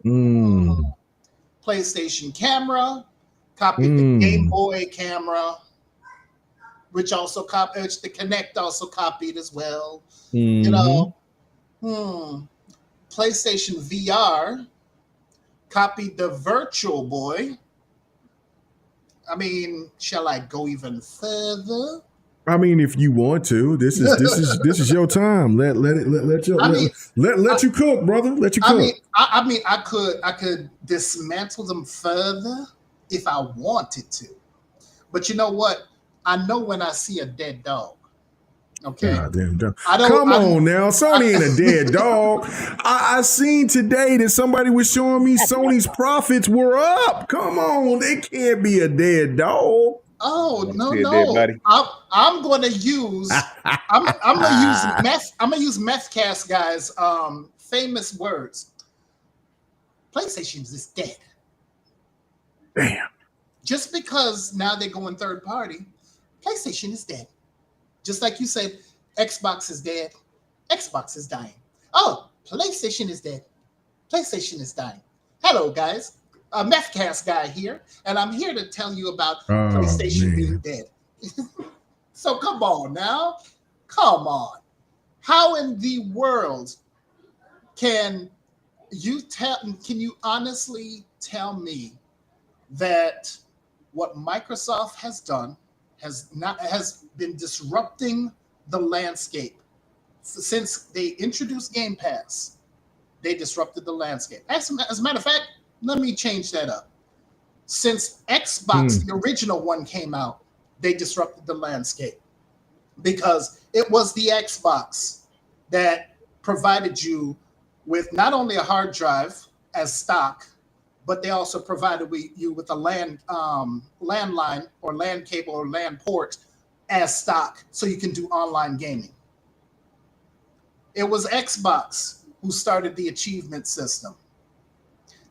PlayStation Camera, copied the Game Boy camera, which the Kinect also copied as well. PlayStation VR copied the Virtual Boy. I mean, shall I go even further? I mean, if you want to, this is your time. Let you cook, brother. Let you cook. I could dismantle them further if I wanted to, but you know what? I know when I see a dead dog. Okay. Come on now. Sony ain't a dead dog. I seen today that somebody was showing me Sony's profits were up. Come on. They can't be a dead dog. Oh, no. I'm going to use Methcast guys famous words. PlayStation is dead. Damn. Just because now they're going third party, PlayStation is dead. Just like you said, Xbox is dead. Xbox is dying. Oh, PlayStation is dead. PlayStation is dying. Hello, guys. Methcast guy here, and I'm here to tell you about Oh, PlayStation man. being dead. So come on now, come on. How in the world can can you honestly tell me that what Microsoft has done has been disrupting the landscape since they introduced Game Pass? They disrupted the landscape. As a matter of fact, let me change that up. Since Xbox, the original one, came out, they disrupted the landscape because it was the Xbox that provided you with not only a hard drive as stock, but they also provided you with a landline or LAN cable or LAN port as stock so you can do online gaming. It was Xbox who started the achievement system.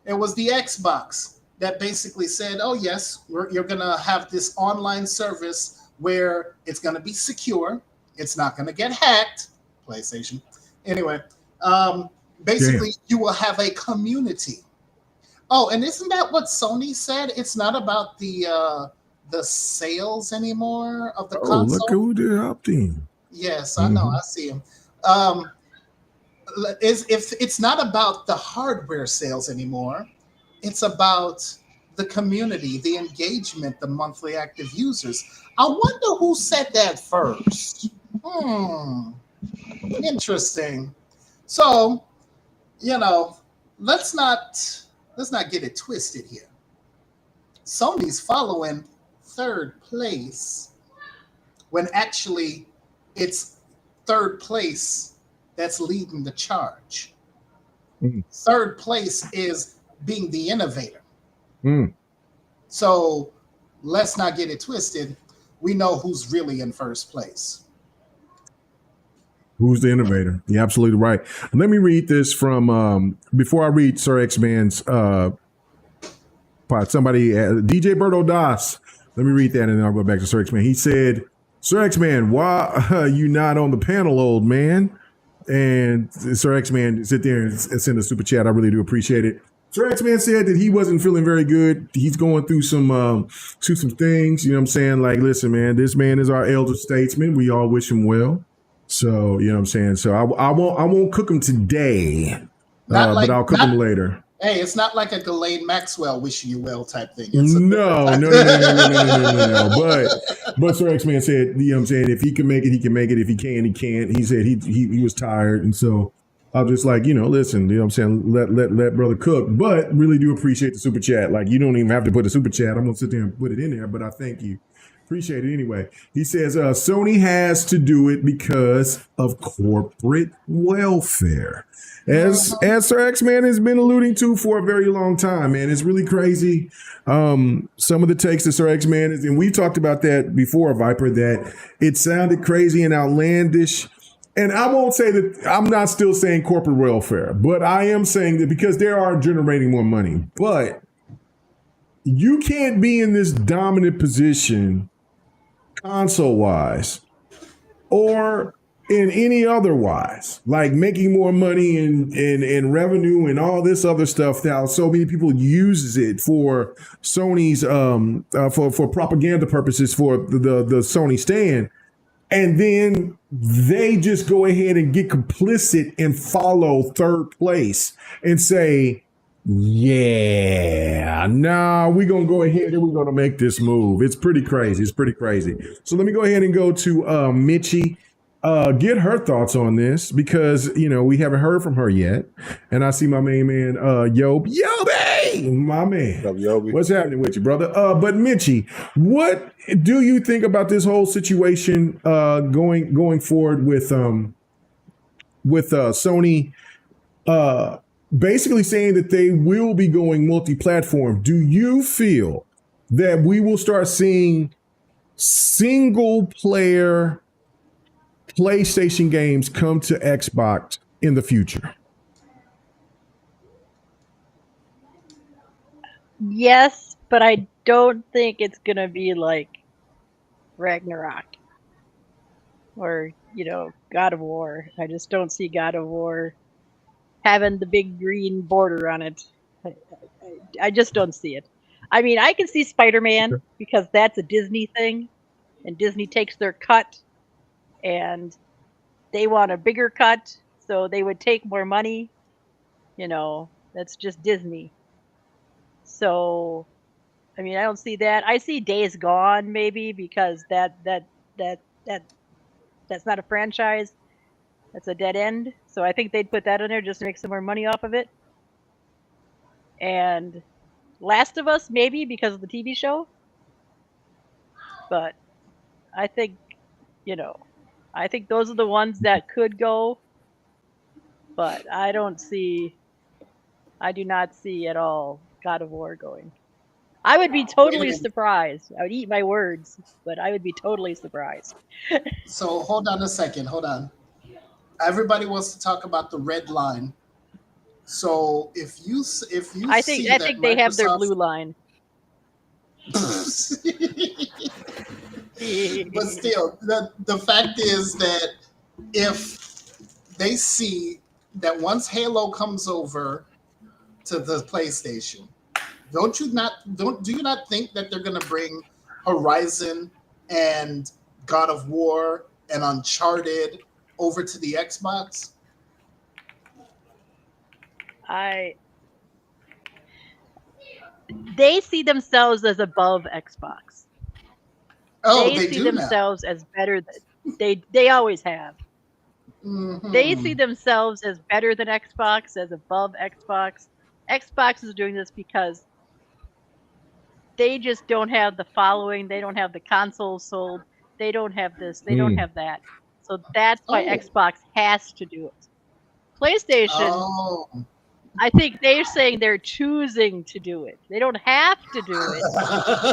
It was the Xbox that basically said, oh, yes, you're going to have this online service where it's going to be secure. It's not going to get hacked. PlayStation. Anyway, basically, you will have a community. Oh, and isn't that what Sony said? It's not about the sales anymore of the console. Look who they're opting. Yes, I know. I see him. If it's not about the hardware sales anymore, it's about the community, the engagement, the monthly active users. I wonder who said that first. Interesting. So, let's not get it twisted here. Sony's following third place when actually it's third place that's leading the charge. Third place is being the innovator. So let's not get it twisted. We know who's really in first place. Who's the innovator? You're absolutely right. Let me read this from, before I read Sir X-Man's part, somebody, DJ Berto Das. Let me read that and then I'll go back to Sir X-Man. He said, Sir X-Man, why are you not on the panel, old man? And Sir X-Man sit there and send a super chat. I really do appreciate it. Sir X-Man said that he wasn't feeling very good. He's going through some things. You know what I'm saying? Like, listen, man, this man is our elder statesman. We all wish him well. So, you know what I'm saying? So I won't cook him today, but I'll cook him later. Hey, it's not like a Ghislaine Maxwell wishing you well type thing. No. But Sir X-Man said, you know what I'm saying? If he can make it, he can make it. If he can't, he can't. He said he was tired. And so I'm just like, listen, you know what I'm saying? Let brother cook. But really do appreciate the super chat. Like, you don't even have to put a super chat. I'm going to sit there and put it in there, but I thank you. Appreciate it anyway. He says, Sony has to do it because of corporate welfare. As Sir X-Man has been alluding to for a very long time, man. It's really crazy. Some of the takes that Sir X-Man is, and we talked about that before, Viper, that it sounded crazy and outlandish. And I won't say that, I'm not still saying corporate welfare, but I am saying that because they are generating more money. But you can't be in this dominant position console-wise or in any other wise, like making more money and revenue and all this other stuff that so many people uses it for Sony's for propaganda purposes for the Sony stand, and then they just go ahead and get complicit and follow third place and say, yeah, we're going to go ahead and we're going to make this move. It's pretty crazy. So let me go ahead and go to Mitchie, get her thoughts on this because, we haven't heard from her yet. And I see my main man, Yobi, my man. What's up, Yobi? What's happening with you, brother? But Mitchie, what do you think about this whole situation going forward with Sony basically saying that they will be going multi-platform? Do you feel that we will start seeing single-player PlayStation games come to Xbox in the future? Yes, but I don't think it's going to be like Ragnarok or, God of War. I just don't see God of War having the big green border on it. I just don't see it. I mean, I can see Spider-Man because that's a Disney thing, and Disney takes their cut, and they want a bigger cut, so they would take more money. You know, that's just Disney. So, I mean, I don't see that. I see Days Gone maybe because that's not a franchise. That's a dead end. So I think they'd put that in there just to make some more money off of it. And Last of Us maybe because of the TV show. But I think, I think those are the ones that could go. But I do not see at all God of War going. I would be totally surprised. I would eat my words, but I would be totally surprised. So hold on a second. Hold on. Everybody wants to talk about the red line. So if you I think they have their blue line. But still, the fact is that if they see that once Halo comes over to the PlayStation, do you not think that they're going to bring Horizon and God of War and Uncharted over to the Xbox? They see themselves as above Xbox. Oh, they see themselves as better than they always have. Mm-hmm. They see themselves as better than Xbox, as above Xbox. Xbox is doing this because they just don't have the following. They don't have the consoles sold. They don't have this. They don't have that. So that's why Xbox has to do it. PlayStation, I think they're saying they're choosing to do it. They don't have to do it.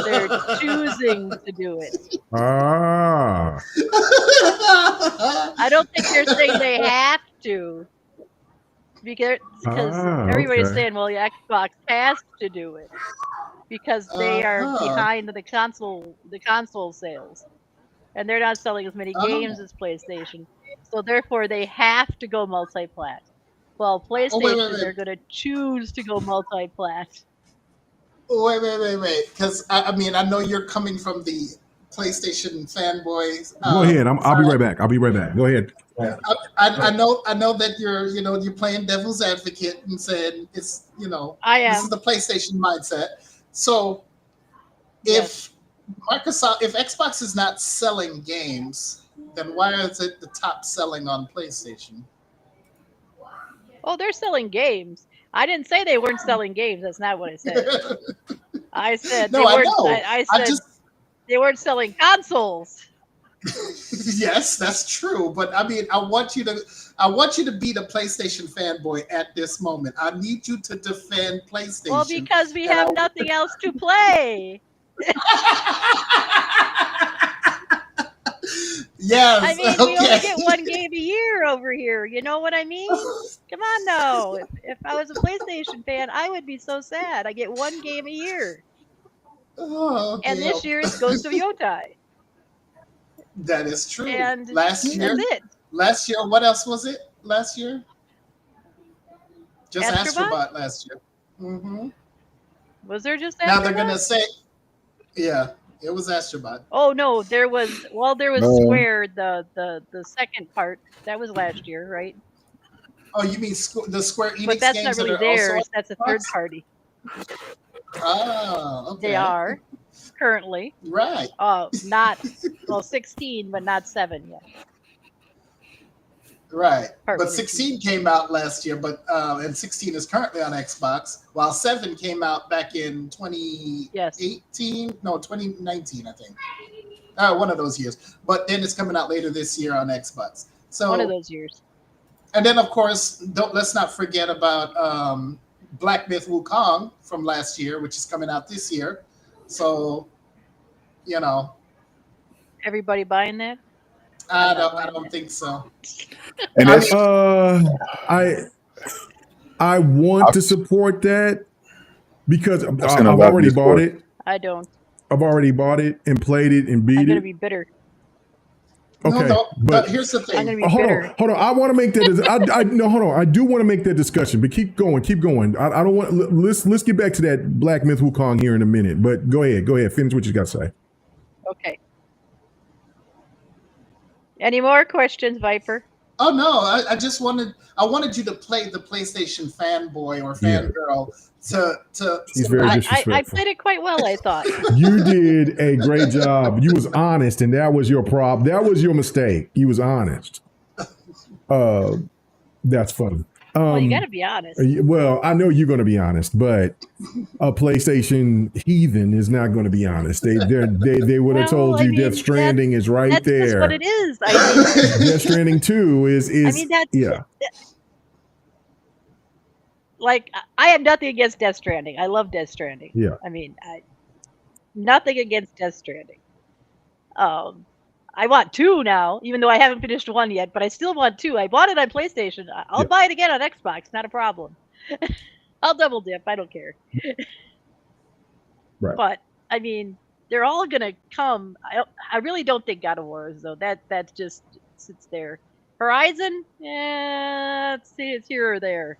They're choosing to do it. I don't think they're saying they have to. Because everybody's saying, well, the Xbox has to do it. Because they are behind the console sales. And they're not selling as many games as PlayStation. So therefore they have to go multi-plat. Well, PlayStation, they're going to choose to go multi-plat. Wait. Because, I mean, I know you're coming from the PlayStation fanboys. Go ahead. I'll be right back. Go ahead. I know that you're playing devil's advocate and saying it's, I am. This is the PlayStation mindset. So if Xbox is not selling games, then why is it the top selling on PlayStation? Oh, they're selling games. I didn't say they weren't selling games. That's not what I said. I said they weren't. I said they weren't selling consoles. Yes, that's true. But I mean, I want you to be the PlayStation fanboy at this moment. I need you to defend PlayStation. Well, because we have nothing else to play. Yes. I mean, we only get one game a year over here. You know what I mean? Come on, now. If I was a PlayStation fan, I would be so sad. I get one game a year. And this year it's Ghost of Yotai. That is true. And last year, that's it. Last year, what else was it? Last year, just Astrobot last year. Mm-hmm. Was there just Astrobot? Now they're gonna say, yeah, it was Astrobot. Oh no, there was Square, the second part. That was last year, right? Oh, you mean the Square Enix games? But that's not really theirs. That's a third party. Oh, okay. They are currently right. Not 16, but not 7 yet. Right, but 16 came out last year, and 16 is currently on Xbox, while 7 came out back in 2018, no, 2019, I think. One of those years. But then it's coming out later this year on Xbox. So one of those years. And then, of course, let's not forget about Black Myth Wukong from last year, which is coming out this year. So, everybody buying that? I don't think so. And that's, I want to support that because I've already bought it. I don't. I've already bought it and played it and beat it. I'm gonna be bitter. Okay, but here's the thing. I'm gonna be bitter. Hold on. I want to make that. No, hold on. I do want to make that discussion, but keep going. I don't want. Let's get back to that Black Myth Wukong here in a minute. But go ahead. Finish what you got to say. Okay. Any more questions, Viper? Oh no, I just wanted you to play the PlayStation fanboy or fangirl to He's very disrespectful. I played it quite well, I thought. You did a great job. You was honest, and that was your problem. That was your mistake. You was honest. That's funny. Well, you got to be honest. Well, I know you're going to be honest, but a PlayStation heathen is not going to be honest. They would have told you Death Stranding is right there. That's what it is. I mean, Death Stranding 2 is. I mean, that's like, I have nothing against Death Stranding. I love Death Stranding. Yeah. I mean, nothing against Death Stranding. I want 2 now, even though I haven't finished 1 yet, but I still want 2. I bought it on PlayStation. I'll buy it again on Xbox. Not a problem. I'll double dip. I don't care. Right. But, I mean, they're all going to come. I really don't think God of War is, though. That just sits there. Horizon? It's here or there.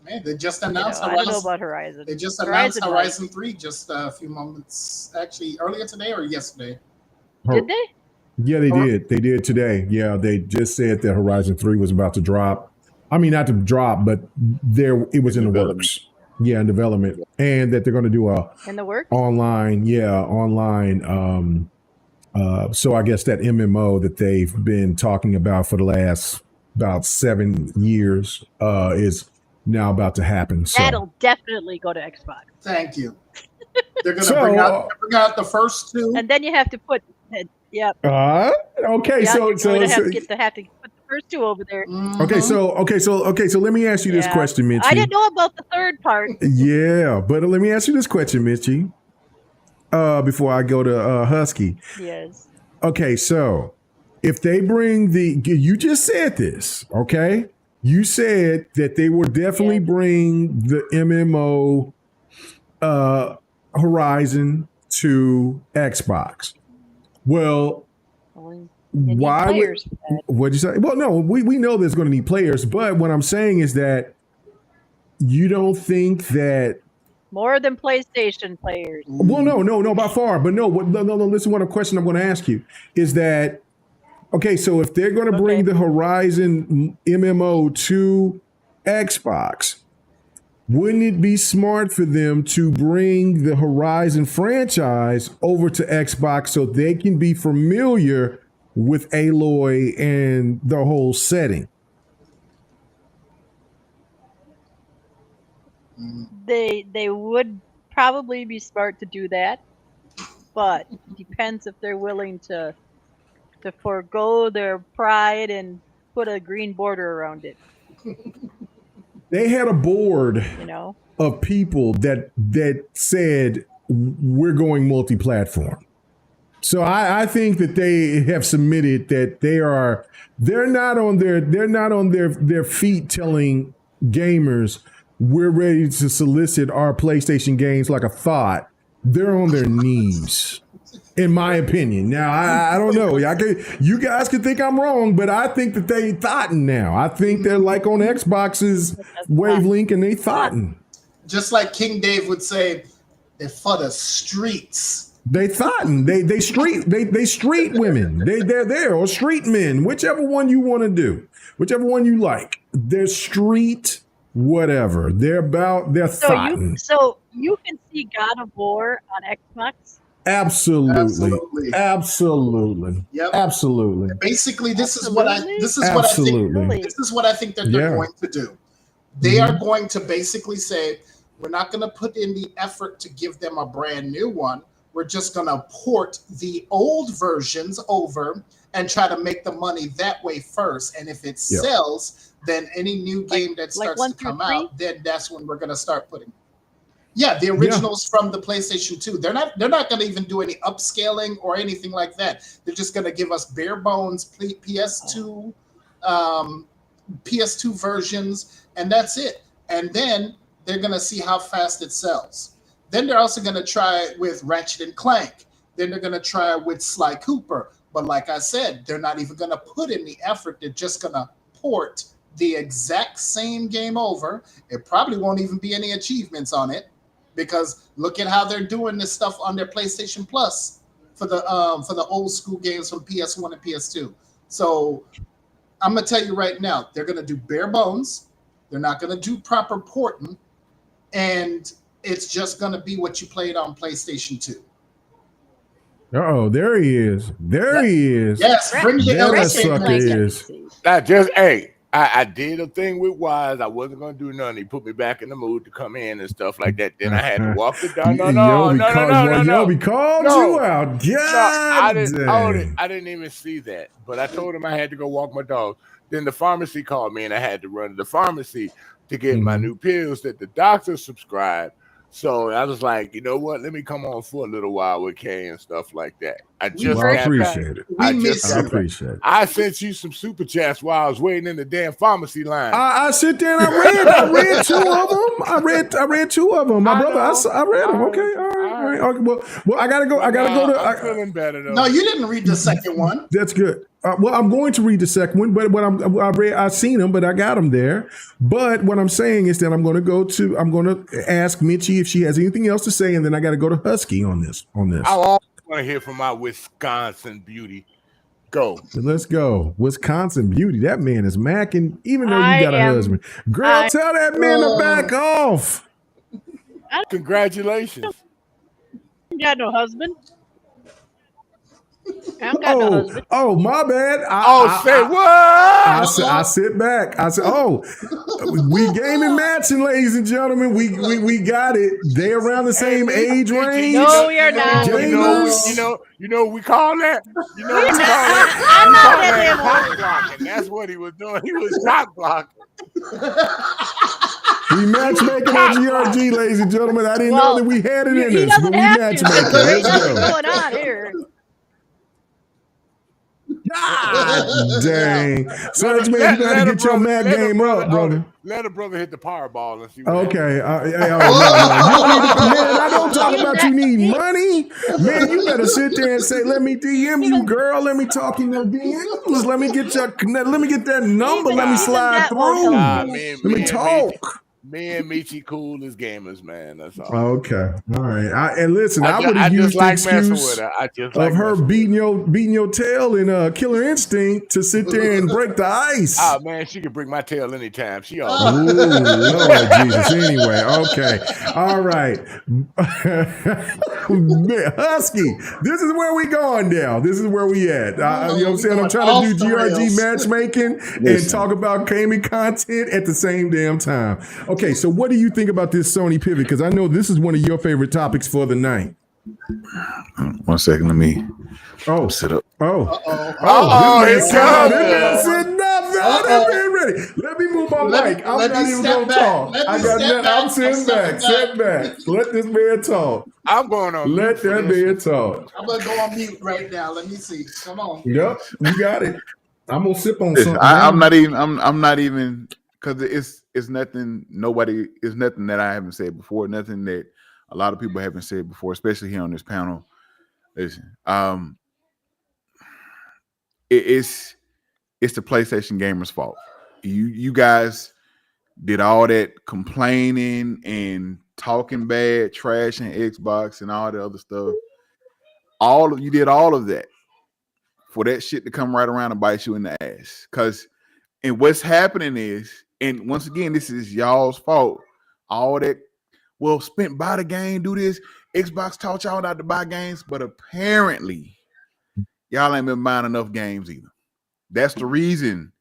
Man, they just announced I don't know about Horizon. They just announced Horizon 3 just a few moments, actually, earlier today or yesterday. Did they? Yeah, they did. They did today. Yeah, they just said that Horizon 3 was about to drop. I mean, not to drop, but it was in the works. Yeah, in development. And that they're going to do in the works? online. So I guess that MMO that they've been talking about for the last about 7 years is now about to happen. So. That'll definitely go to Xbox. Thank you. They're going to bring out the first 2. And then you have to put... Yep. Okay. Yeah, So have to put the first 2 over there. Mm-hmm. Okay. So let me ask you this question, Mitchie. I didn't know about the third part. Yeah, but let me ask you this question, Mitchie. Before I go to Husky. Yes. Okay. So if they bring you just said this, okay? You said that they will definitely bring the MMO Horizon to Xbox. Well, why what'd you say? Well, no, we know there's going to need players, but what I'm saying is that you don't think that more than PlayStation players. Well, no, by far, but no. Listen, what a question I'm going to ask you is that okay? So if they're going to bring the Horizon MMO to Xbox, wouldn't it be smart for them to bring the Horizon franchise over to Xbox so they can be familiar with Aloy and the whole setting? They would probably be smart to do that, but it depends if they're willing to forego their pride and put a green border around it. They had a board, of people that said we're going multi-platform. So I think that they have submitted that they're not on their feet telling gamers we're ready to solicit our PlayStation games like a thought. They're on their knees, in my opinion. Now, I don't know. You guys could think I'm wrong, but I think that they thoughting now. I think they're like on Xbox's wavelength and they thoughting. Just like King Dave would say, they're for the streets. They thoughting. They street women. They're there, or street men, whichever one you want to do, whichever one you like. They're street whatever. They're thoughting. So you can see God of War on Xbox? Absolutely. Yep. Absolutely. Basically, this is what I think that they're going to do. They are going to basically say, we're not going to put in the effort to give them a brand new one. We're just going to port the old versions over and try to make the money that way first. And if it sells, then any new game that starts to come out, then that's when we're going to start putting. Yeah, the originals from the PlayStation 2. They're not going to even do any upscaling or anything like that. They're just going to give us bare bones PS2 versions, and that's it. And then they're going to see how fast it sells. Then they're also going to try it with Ratchet and Clank. Then they're going to try it with Sly Cooper. But like I said, they're not even going to put in the effort. They're just going to port the exact same game over. It probably won't even be any achievements on it, because look at how they're doing this stuff on their PlayStation Plus for the old school games from PS1 and PS2. So I'm going to tell you right now, they're going to do bare bones. They're not going to do proper porting, and it's just going to be what you played on PlayStation 2. Oh, there he is. There he is. Yes, bring the There that elephant sucker is. I did a thing with Wise. I wasn't gonna do nothing. He put me back in the mood to come in and stuff like that. Then I had to walk it down. No. We called you out. I didn't even see that. But I told him I had to go walk my dog. Then the pharmacy called me and I had to run to the pharmacy to get my new pills that the doctor subscribed. So I was like, you know what? Let me come on for a little while with Kay and stuff like that. I appreciate it. I sent you some super chats while I was waiting in the damn pharmacy line. I sit there and I read two of them. I read two of them. My brother, I read them. Okay, all right. Well, I gotta go. I'm feeling better though. No, you didn't read the second one. That's good. Well, I'm going to read the second one, but I've seen them, but I got them there. But what I'm saying is that I'm going to ask Mitchie if she has anything else to say, and then I got to go to Husky on this. I always want to hear from my Wisconsin beauty. Go. Let's go. Wisconsin beauty. That man is macking, even though you got a husband. Girl, tell that man to back off. Congratulations. You got no husband? I don't got no husband. Oh, my bad. What? I sit back. I said, we gaming matching, ladies and gentlemen. We got it. They're around the same age range. No, you're not. You know we call that? We call that cock blocking. That's what he was doing. He was cock blocking. We matchmaking on GRG, ladies and gentlemen. I didn't know that we had it in us, but we matchmaking. Let's go. What's going on here? God dang. Serge, man, you got to get your mad game up, brother. Let a brother hit the Powerball and see what okay. Man, I don't talk about you need money. Man, you better sit there and say, let me DM you, girl. Let me talk in your DMs. Let me get that number. Let me slide through. Let me talk. Me and Michi cool as gamers, man. That's all. Okay, all right. And listen, I would have used the excuse of her beating your tail in Killer Instinct to sit there and break the ice. Oh man, she can break my tail anytime. She all Lord Jesus. Anyway, okay, all right. Husky, this is where we going now. This is where we at. You know what I'm saying? I'm trying to do GRG matchmaking and talk about gaming content at the same damn time. Okay, so what do you think about this Sony pivot? Because I know this is one of your favorite topics for the night. 1 second, let me sit up. This man sitting up. Ready. Let me move my mic. I'm not even going to talk. I'm sitting back. Sit back. Let this man talk. I'm going on. Let that man talk. I'm going to go on mute right now. Let me see. Come on. Yep, you got it. I'm going to sip on something. I'm not even because it's nothing. It's nothing that I haven't said before. Nothing that a lot of people haven't said before, especially here on this panel. Listen, it's the PlayStation gamers' fault. You guys did all that complaining and talking bad, trashing Xbox and all the other stuff. You did all of that for that shit to come right around and bite you in the ass. And what's happening is, and once again, this is y'all's fault. All that, spent by the game, do this. Xbox taught y'all not to buy games, but apparently y'all ain't been buying enough games either. That's the reason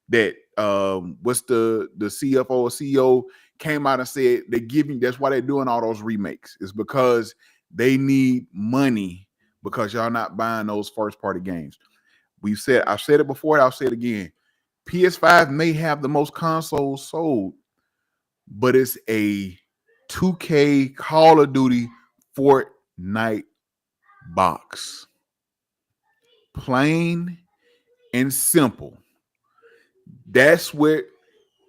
that what's the CFO or CEO came out and said that's why they're doing all those remakes. It's because they need money because y'all not buying those first party games. I've said it before, I'll say it again. PS5 may have the most consoles sold, but it's a 2K Call of Duty Fortnite box. Plain and simple. That's why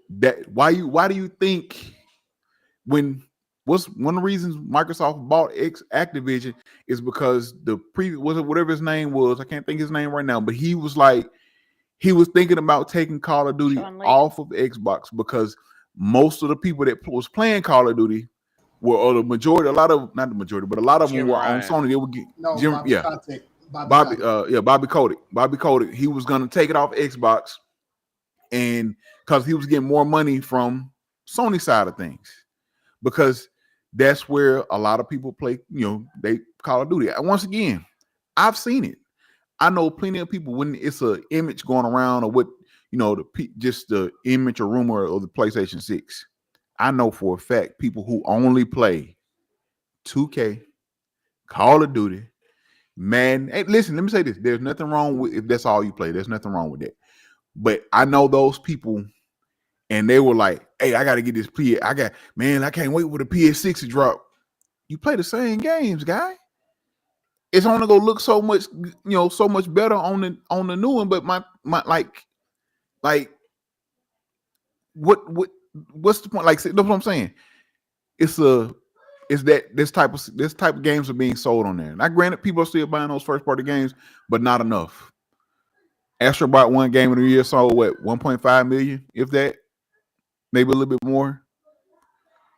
do you think when what's one of the reasons Microsoft bought Activision is because the previous whatever his name was, I can't think his name right now, but he was thinking about taking Call of Duty off of Xbox because most of the people that was playing Call of Duty were, or the majority, not the majority, but a lot of them were on Sony. They would get Bobby Kotick. He was gonna take it off Xbox, and because he was getting more money from Sony side of things, because that's where a lot of people play. They Call of Duty. And once again, I've seen it. I know plenty of people when it's an image going around, or what just the image or rumor of the PlayStation 6. I know for a fact people who only play 2K, Call of Duty, Madden. Hey, listen, let me say this: there's nothing wrong with if that's all you play. There's nothing wrong with that. But I know those people, and they were like, "Hey, I got to get this I can't wait for the PS6 to drop." You play the same games, guy. It's only gonna look so much better on the new one. But my what's the point? Like, that's what I'm saying. It's that this type of games are being sold on there. Now, granted, people are still buying those first party games, but not enough. Astro bought one game in a year, sold 1.5 million, if that, maybe a little bit more.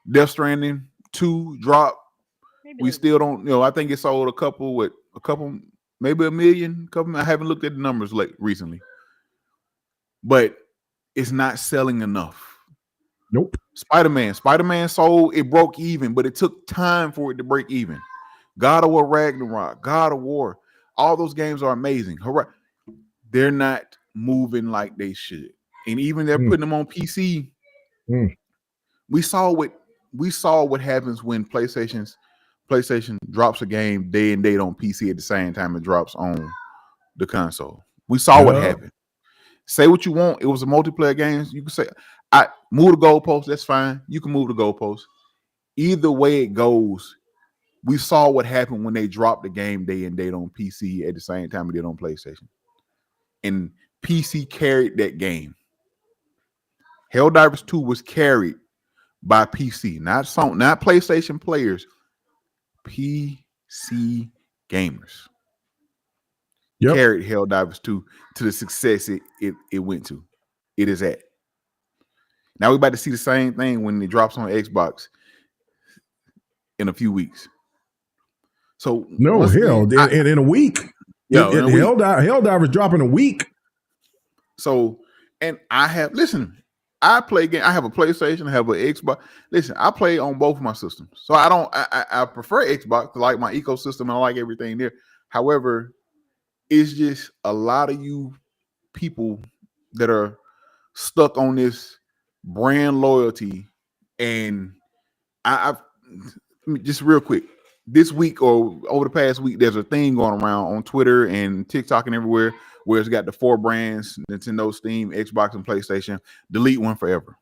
Death Stranding 2 dropped. We still don't, I think it sold a couple, maybe a million. I haven't looked at the numbers recently, but it's not selling enough. Nope. Spider-Man sold, it broke even, but it took time for it to break even. God of War Ragnarok, God of War, all those games are amazing. They're not moving like they should, and even they're putting them on PC. We saw what happens when PlayStation drops a game day and date on PC at the same time it drops on the console. We saw what happened. Say what you want. It was a multiplayer game. You can say, I move the goalpost. That's fine. You can move the goalpost. Either way it goes, we saw what happened when they dropped the game day and date on PC at the same time it did on PlayStation. And PC carried that game. Helldivers 2 was carried by PC, not PlayStation players. PC gamers carried Helldivers 2 to the success it went to. It is at. Now we're about to see the same thing when it drops on Xbox in a few weeks. So in a week. Helldivers dropping a week. So, and I play game. I have a PlayStation. I have an Xbox. Listen, I play on both of my systems. So I prefer Xbox to like my ecosystem and I like everything there. However, it's just a lot of you people that are stuck on this brand loyalty. And I've just real quick, this week or over the past week, there's a thing going around on Twitter and TikTok and everywhere where it's got the 4 brands: Nintendo, Steam, Xbox, and PlayStation. Delete one forever.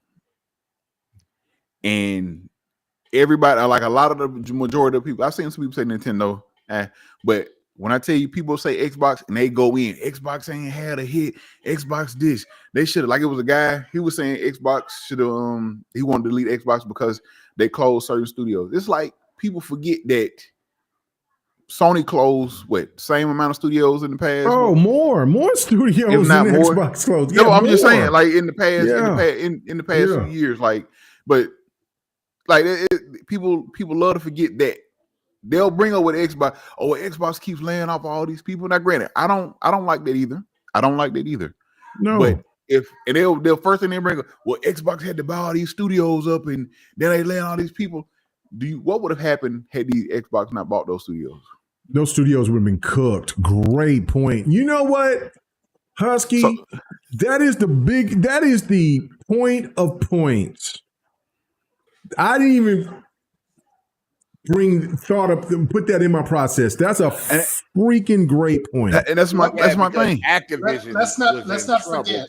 And everybody, like a lot of the majority of people, I've seen some people say Nintendo, but when I tell you people say Xbox and they go in, Xbox ain't had a hit, Xbox this, they should have, like it was a guy, he was saying Xbox should have, he wanted to delete Xbox because they closed certain studios. It's like people forget that Sony closed same amount of studios in the past. Oh, more studios, if not more. Xbox closed. No, I'm just saying, like in the past, in the past few years, people love to forget that. They'll bring up with Xbox. Oh, Xbox keeps laying off all these people. Now, granted, I don't like that either. No, but they'll first thing they bring up, well, Xbox had to buy all these studios up, and then they laying all these people. What would have happened had these Xbox not bought those studios? Those studios would have been cooked. Great point. You know what, Husky? That is the point of points. I didn't even put that in my process. That's a freaking great point. And that's my thing. Activision. Let's not forget.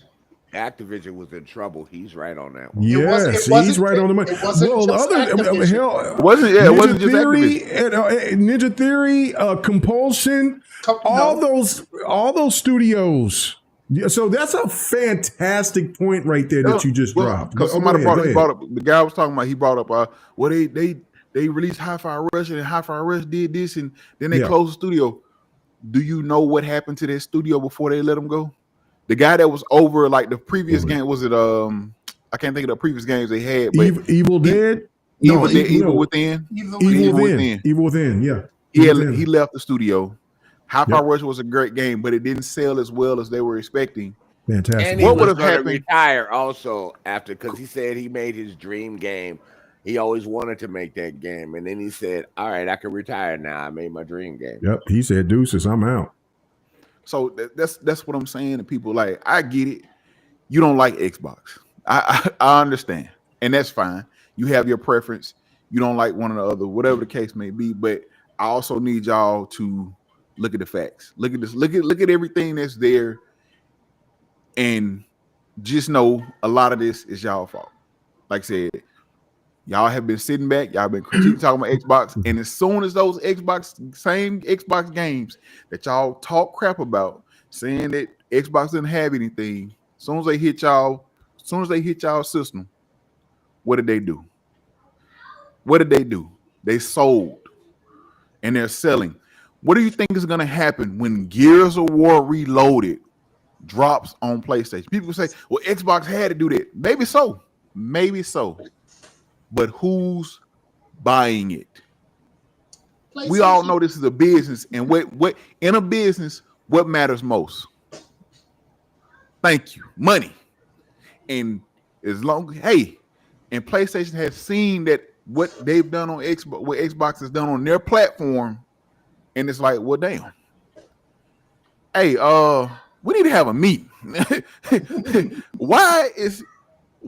Activision was in trouble. He's right on that one. Yes, he's right on the money. It wasn't just Activision. It wasn't just Ninja Theory, Compulsion, all those studios. Yeah, so that's a fantastic point right there that you just dropped. Because somebody brought up. The guy was talking about. He brought up. they released Hi-Fi Rush, and Hi-Fi Rush did this, and then they closed the studio. Do you know what happened to their studio before they let them go? The guy that was over like the previous game, was it I can't think of the previous games they had, but Evil Dead? Evil Within. Evil Within, yeah. He left the studio. Hi-Fi Rush was a great game, but it didn't sell as well as they were expecting. Fantastic. And what would have happened? Retire also after, because he said he made his dream game. He always wanted to make that game, and then he said, "All right, I can retire now. I made my dream game." Yep, he said, "Deuces, I'm out." So that's what I'm saying to people. Like, I get it. You don't like Xbox. I understand, and that's fine. You have your preference. You don't like one or the other, whatever the case may be. But I also need y'all to look at the facts. Look at this. Look at everything that's there, and just know a lot of this is y'all fault. Like I said, y'all have been sitting back. Y'all been critiquing talking about Xbox, and as soon as those same Xbox games that y'all talk crap about, saying that Xbox didn't have anything, as soon as they hit y'all system, what did they do? They sold, and they're selling. What do you think is going to happen when Gears of War Reloaded drops on PlayStation? People say, "Well, Xbox had to do that." Maybe so. But who's buying it? We all know this is a business, and what in a business, what matters most? Thank you, money. And as long and PlayStation has seen that what they've done on Xbox, what Xbox has done on their platform, and it's like, well, damn. Hey, we need to have a meeting. Why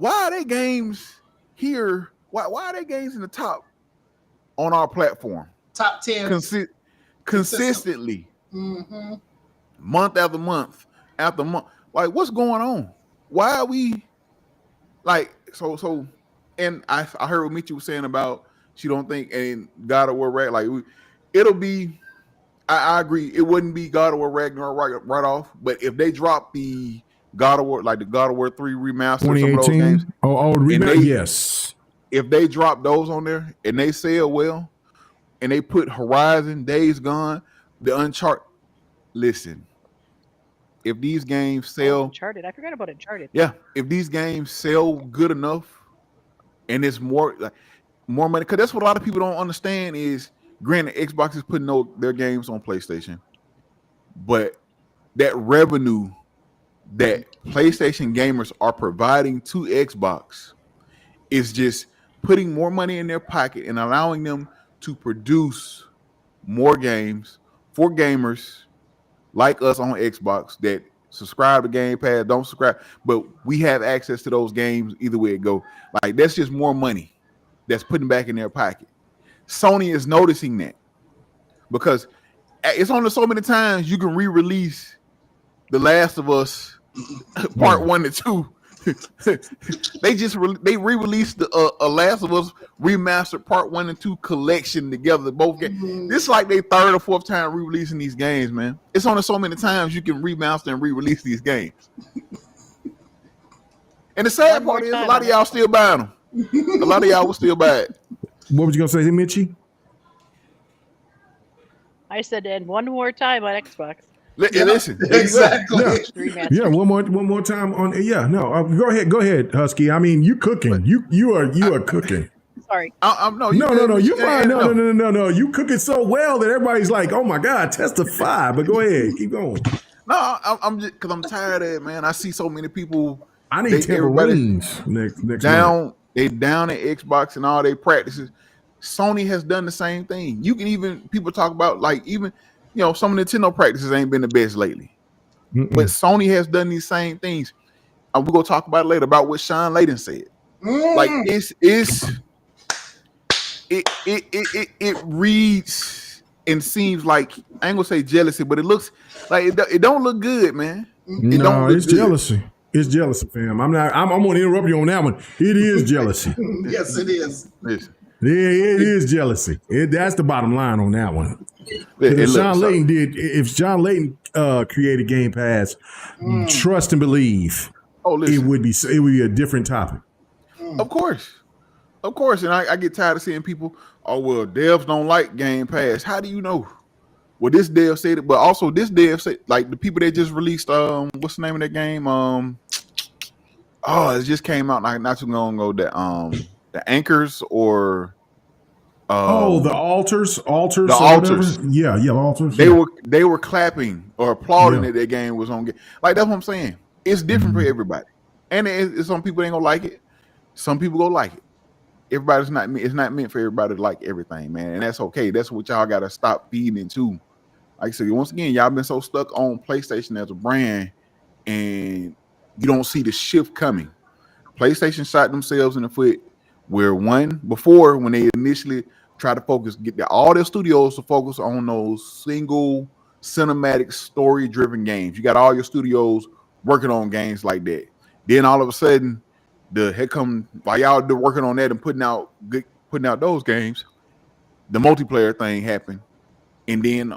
are they games here? Why are they games in the top on our platform? Top 10 consistently, month after month after month. Like, what's going on? Why are we like so? And I heard what Michi was saying about she don't think and God of War it'll be. I agree. It wouldn't be God of War Ragnarok right off, but if they drop the God of War, like the God of War 3 remaster, 2018, some of those games, remaster, yes. If they drop those on there and they sell well, and they put Horizon, Days Gone, the Uncharted, listen. If these games sell, Uncharted, I forgot about Uncharted. Yeah, if these games sell good enough, and it's more money, because that's what a lot of people don't understand is. Granted, Xbox is putting their games on PlayStation, but that revenue that PlayStation gamers are providing to Xbox is just putting more money in their pocket and allowing them to produce more games for gamers like us on Xbox that subscribe to Game Pass, don't subscribe, but we have access to those games either way it go. Like, that's just more money that's putting back in their pocket. Sony is noticing that because it's only so many times you can re-release The Last of Us Part 1 and 2. they re-released the Last of Us remastered Part 1 and 2 collection together. Both games. This is like their third or fourth time re-releasing these games, man. It's only so many times you can remaster and re-release these games. And the sad part is a lot of y'all still buying them. A lot of y'all will still buy it. What was you gonna say, Mitchie? I said, and one more time on Xbox. Listen, exactly. Yeah, one more time on. Yeah, no. Go ahead, Husky. I mean, you cooking. You are cooking. Sorry. No. You're fine. No. You cooking so well that everybody's like, oh my God, testify. But go ahead, keep going. No, I'm just because I'm tired of it, man. I see so many people. I need tambourines next down. month. They down at Xbox and all their practices. Sony has done the same thing. You can people talk about some of Nintendo practices ain't been the best lately. But Sony has done these same things. And we're gonna talk about it later about what Shawn Layden said. Like it reads and seems like, I ain't gonna say jealousy, but it looks like it don't look good, man. It's jealousy. It's jealousy, fam. I'm gonna interrupt you on that one. It is jealousy. Yes, it is. Listen. Yeah, it is jealousy. That's the bottom line on that one. If Shawn Layden created Game Pass, trust and believe, it would be a different topic. Of course, and I get tired of seeing people. oh well, devs don't like Game Pass. How do you know? Well, this dev said it, but also this dev said, like the people that just released what's the name of that game? It just came out not too long ago. The Anchors or the altars, the or altars. Whatever. Yeah, altars. They were clapping or applauding that their game was on. Like that's what I'm saying. It's different for everybody, and it's some people ain't gonna like it. Some people gonna like it. Everybody's not. It's not meant for everybody to like everything, man, and that's okay. That's what y'all gotta stop feeding into. Like I said, once again, y'all been so stuck on PlayStation as a brand, and you don't see the shift coming. PlayStation shot themselves in the foot. Where before when they initially tried to get all their studios to focus on those single cinematic story-driven games. You got all your studios working on games like that. Then all of a sudden, while y'all working on that and putting out those games, the multiplayer thing happened. And then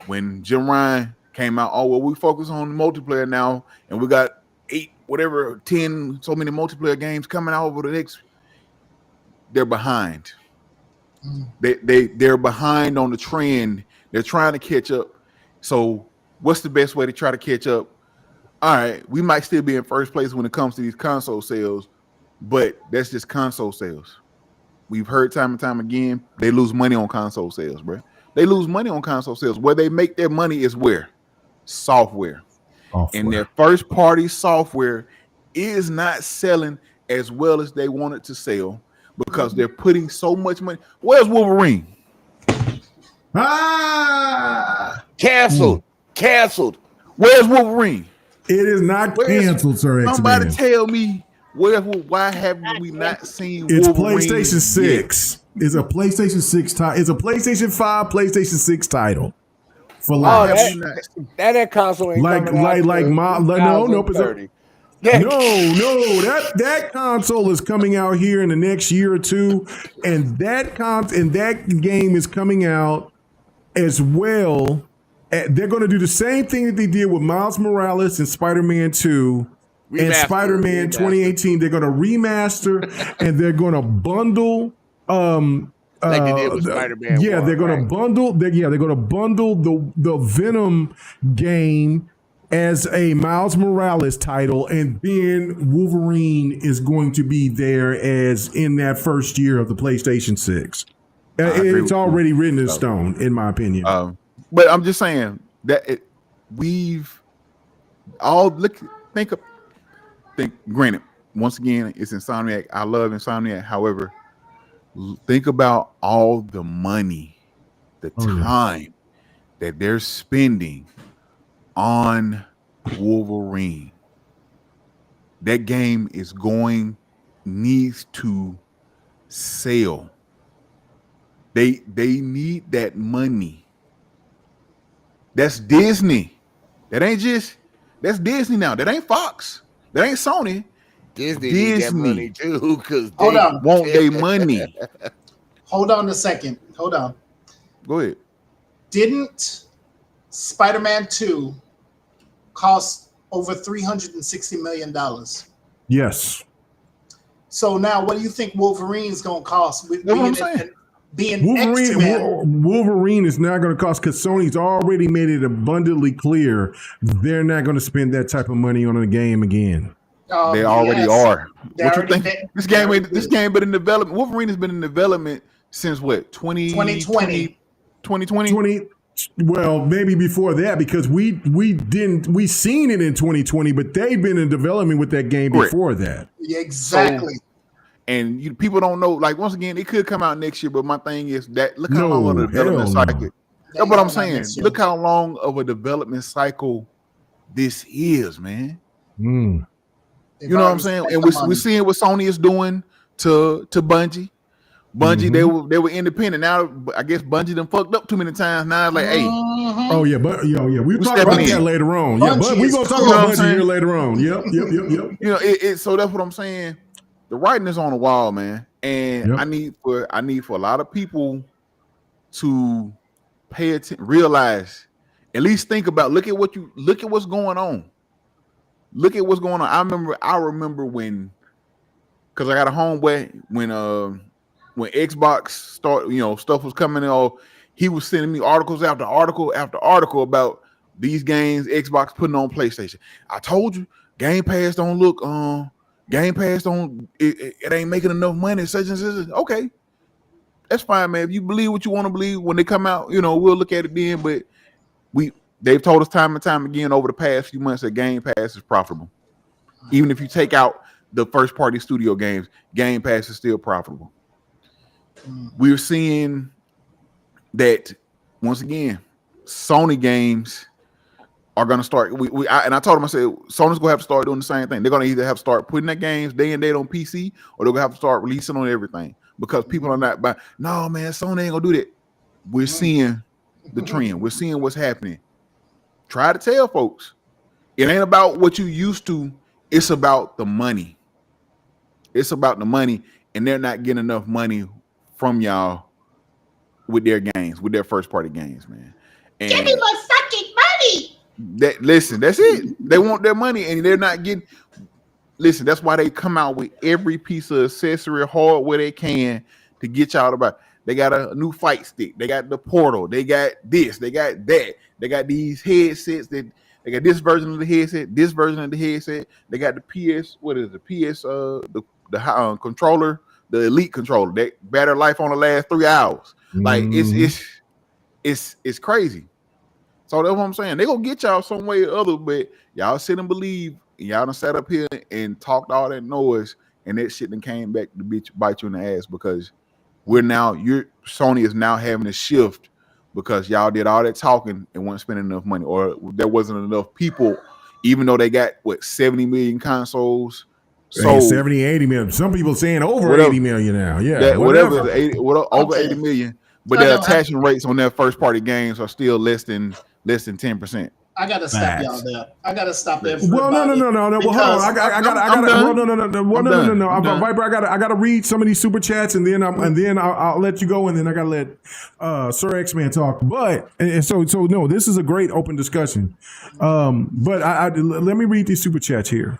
when Jim Ryan came out, we focus on the multiplayer now, and we got 10, so many multiplayer games coming out over the next. They're behind. They're behind on the trend. They're trying to catch up. So what's the best way to try to catch up? All right, we might still be in first place when it comes to these console sales, but that's just console sales. We've heard time and time again, they lose money on console sales, bro. They lose money on console sales. Where they make their money is where? Software. And their first party software is not selling as well as they want it to sell. Because they're putting so much money. Where's Wolverine? Canceled. Where's Wolverine? It is not canceled, sir. Somebody tell me why haven't we not seen it's Wolverine? It's PlayStation 6. Yet? It's a PlayStation 6 title. It's a PlayStation 5, PlayStation 6 title. For life. That console ain't that console is coming out here in the next year or two, and that game is coming out as well. They're going to do the same thing that they did with Miles Morales and Spider-Man 2 and Spider-Man 2018. They're going to remaster and they're going to bundle. Like they did with Spider-Man. They're going to bundle. They're going to bundle the Venom game as a Miles Morales title, and then Wolverine is going to be there as in that first year of the PlayStation 6. It's already written in stone, in my opinion. But I'm just saying that we've all think. Granted, once again, it's Insomniac. I love Insomniac. However, think about all the money, the time that they're spending on Wolverine. That game needs to sell. They need that money. That's Disney. That's Disney now. That ain't Fox. That ain't Sony. Disney need that money too, because they want their money. Hold on a second. Hold on. Go ahead. Didn't Spider-Man 2 cost over $360 million? Yes. So now what do you think Wolverine's going to cost? With being Wolverine is not going to cost, because Sony's already made it abundantly clear they're not going to spend that type of money on a game again. They already are. What you think? This game been in development. Wolverine has been in development since what? 2020. 2020? Well, maybe before that, because we seen it in 2020, but they've been in development with that game before that. Yeah, exactly. And people don't know. Like, once again, it could come out next year, but my thing is that look how long of a development cycle. That's what I'm saying. Look how long of a development cycle this is, man. Mm. You know what I'm saying? And we're seeing what Sony is doing to Bungie. Bungie, they were independent. Now I guess Bungie done fucked up too many times. Now it's like, hey, we talk about that later on. Bungie, but we're gonna talk about Bungie here later on. Yep. You know, so that's what I'm saying. The writing is on the wall, man, and I need for a lot of people to pay attention, realize, at least think about, look at what's going on. Look at what's going on. I remember when, because I got a homeboy when when Xbox stuff was coming in, he was sending me articles after article after article about these games Xbox putting on PlayStation. I told you, Game Pass don't look Game Pass don't it ain't making enough money, such and such. Okay. That's fine, man. If you believe what you want to believe when they come out, we'll look at it then. But they've told us time and time again over the past few months that Game Pass is profitable. Even if you take out the first party studio games, Game Pass is still profitable. We're seeing that once again, Sony games are going to start. I told them, I said, Sony's going to have to start doing the same thing. They're going to either have to start putting their games day and date on PC, or they're going to have to start releasing on everything, because people are not buying. No, man, Sony ain't going to do that. We're seeing the trend. We're seeing what's happening. Try to tell folks, it ain't about what you used to. It's about the money. It's about the money, and they're not getting enough money from y'all with their games, with their first party games, man. And give me my fucking money. That's it. They want their money, and they're not getting. Listen, that's why they come out with every piece of accessory hardware they can to get y'all to buy. They got a new fight stick. They got the Portal. They got this. They got that. They got these headsets that they got this version of the headset, this version of the headset. They got the PS. What is it? The PS? The controller, the Elite controller. That battery life on the last 3 hours. Like it's crazy. So that's what I'm saying. They gonna get y'all some way or other, but y'all sit and believe. And y'all done sat up here and talked all that noise, and that shit then came back to bite you in the ass, because Sony is now having a shift because y'all did all that talking and weren't spending enough money, or there wasn't enough people, even though they got 70 million consoles. So 70, 80 million. Some people saying over 80 million now. Yeah, whatever. Over 80 million, but their attachment rates on their first party games are still less than 10%. I gotta stop y'all there. I gotta stop there. Well, no. Well, hold on. I gotta. Viper, I gotta read some of these super chats, and then I'll let you go, and then I gotta let Sir X-Man talk. But so no, this is a great open discussion. But I let me read these super chats here.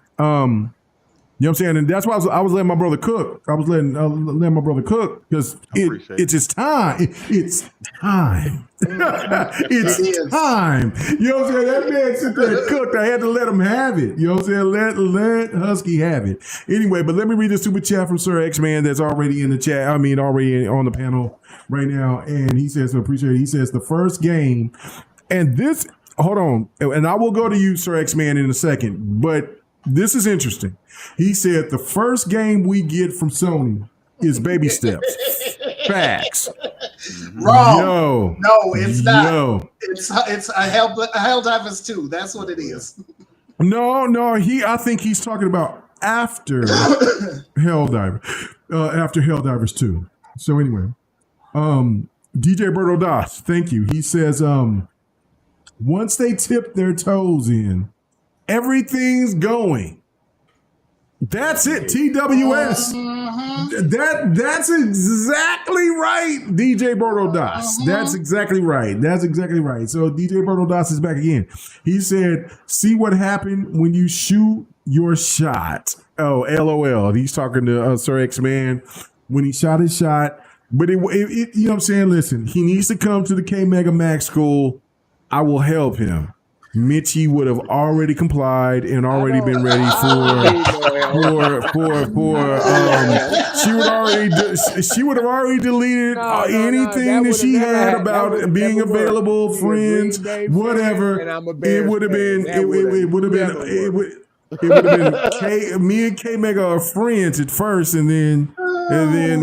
You know what I'm saying? And that's why I was letting my brother cook. I was letting my brother cook because it's his time. It's time. It's time. You know what I'm saying? That man sit there and cooked. I had to let him have it. You know what I'm saying? Let Husky have it. Anyway, but let me read the super chat from Sir X-Man that's already in the chat. I mean, already on the panel right now. And he says, appreciate it. He says the first game, and this, hold on. And I will go to you, Sir X-Man, in a second. But this is interesting. He said the first game we get from Sony is Baby Steps. Facts. Wrong. No, it's not. It's Helldivers 2. That's what it is. No. I think he's talking about after Helldivers. After Helldivers 2. So anyway, DJ Berto Das, thank you. He says, once they tip their toes in, everything's going. That's it. TWS. That's exactly right, DJ Berto Das. That's exactly right. So DJ Berto Das is back again. He said, see what happened when you shoot your shot. Oh, LOL. He's talking to Sir X-Man when he shot his shot. But you know what I'm saying? Listen, he needs to come to the K Mega Max school. I will help him. Mitchie would have already complied and already been ready she would have already deleted anything that she had about being available, friends, whatever. It would have been me and K Mega are friends at first, and then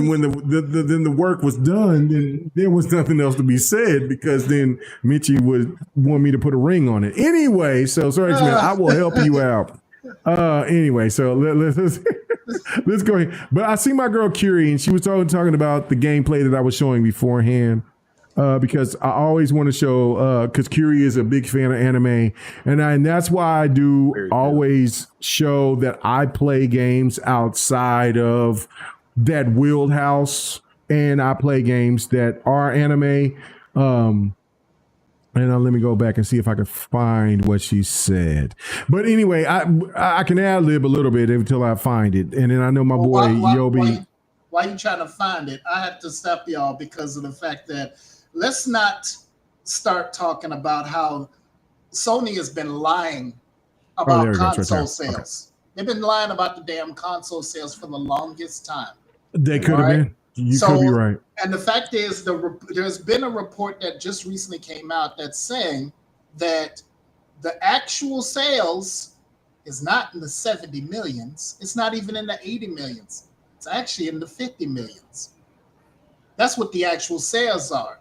when the work was done, then there was nothing else to be said, because then Mitchie would want me to put a ring on it. Anyway, so sorry, man, I will help you out. Anyway, so let's go ahead. But I see my girl Curie, and she was talking about the gameplay that I was showing beforehand. Because I always want to show, because Curie is a big fan of anime, and that's why I do always show that I play games outside of that wheelhouse, and I play games that are anime. And let me go back and see if I can find what she said. But anyway, I can ad-lib a little bit until I find it, and then I know my boy Yobi. while you're trying to find it, I had to stop y'all because of the fact that let's not start talking about how Sony has been lying about console sales. Okay. They've been lying about the damn console sales for the longest time. They could have been. You could be right. And the fact is, there's been a report that just recently came out that's saying that the actual sales is not in the 70 millions. It's not even in the 80 millions. It's actually in the 50 millions. That's what the actual sales are.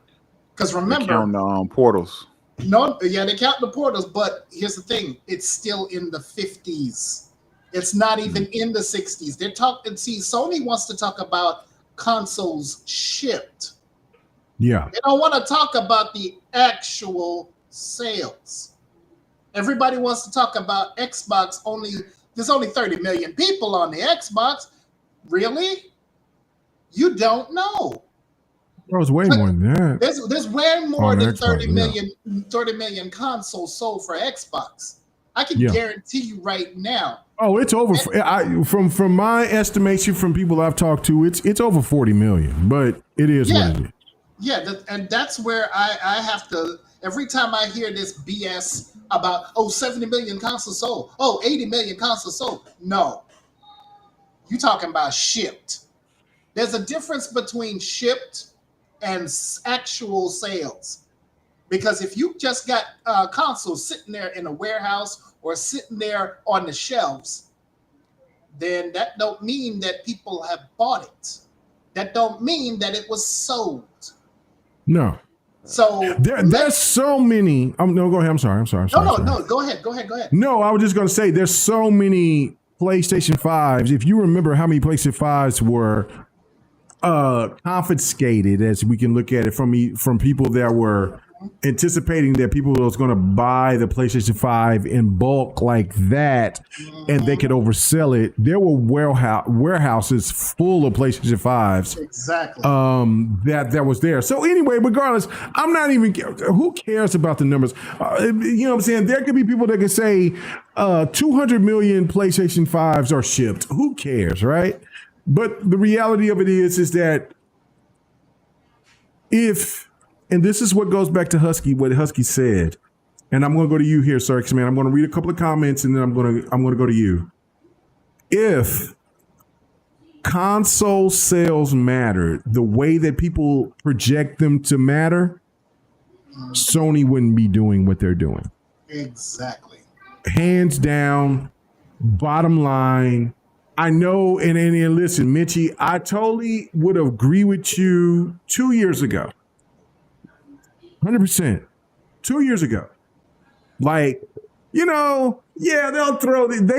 Because remember, they count the portals. No, yeah, they count the portals, but here's the thing: it's still in the 50s. It's not even in the 60s. They're talking. See, Sony wants to talk about consoles shipped. Yeah, they don't want to talk about the actual sales. Everybody wants to talk about Xbox. There's only 30 million people on the Xbox. Really? You don't know. Bro, it's way more than that. There's way more than 30 million consoles sold for Xbox. I can guarantee you right now. Oh, it's over. From my estimation, from people I've talked to, it's over 40 million. But it is what it is. Yeah, and that's where I have to. Every time I hear this BS about 70 million consoles sold, 80 million consoles sold. No, you talking about shipped. There's a difference between shipped and actual sales, because if you just got consoles sitting there in a warehouse or sitting there on the shelves, then that don't mean that people have bought it. That don't mean that it was sold. No. So there's so many. No, go ahead. I'm sorry. No. Go ahead. No, I was just going to say there's so many PlayStation 5s. If you remember how many PlayStation 5s were confiscated, as we can look at it from people that were anticipating that people was going to buy the PlayStation 5 in bulk like that, and they could oversell it. There were warehouses full of PlayStation 5s. Exactly. That was there. So anyway, regardless, I'm not even. Who cares about the numbers? You know what I'm saying? There could be people that could say 200 million PlayStation 5s are shipped. Who cares, right? But the reality of it is that and this is what goes back to Husky, what Husky said, and I'm going to go to you here, Sir X-Man. I'm going to read a couple of comments, and then I'm going to go to you. If console sales matter the way that people project them to matter, Sony wouldn't be doing what they're doing. Exactly. Hands down, bottom line. I know, and listen, Mitchie, I totally would agree with you 2 years ago. 100%. 2 years ago. Like, they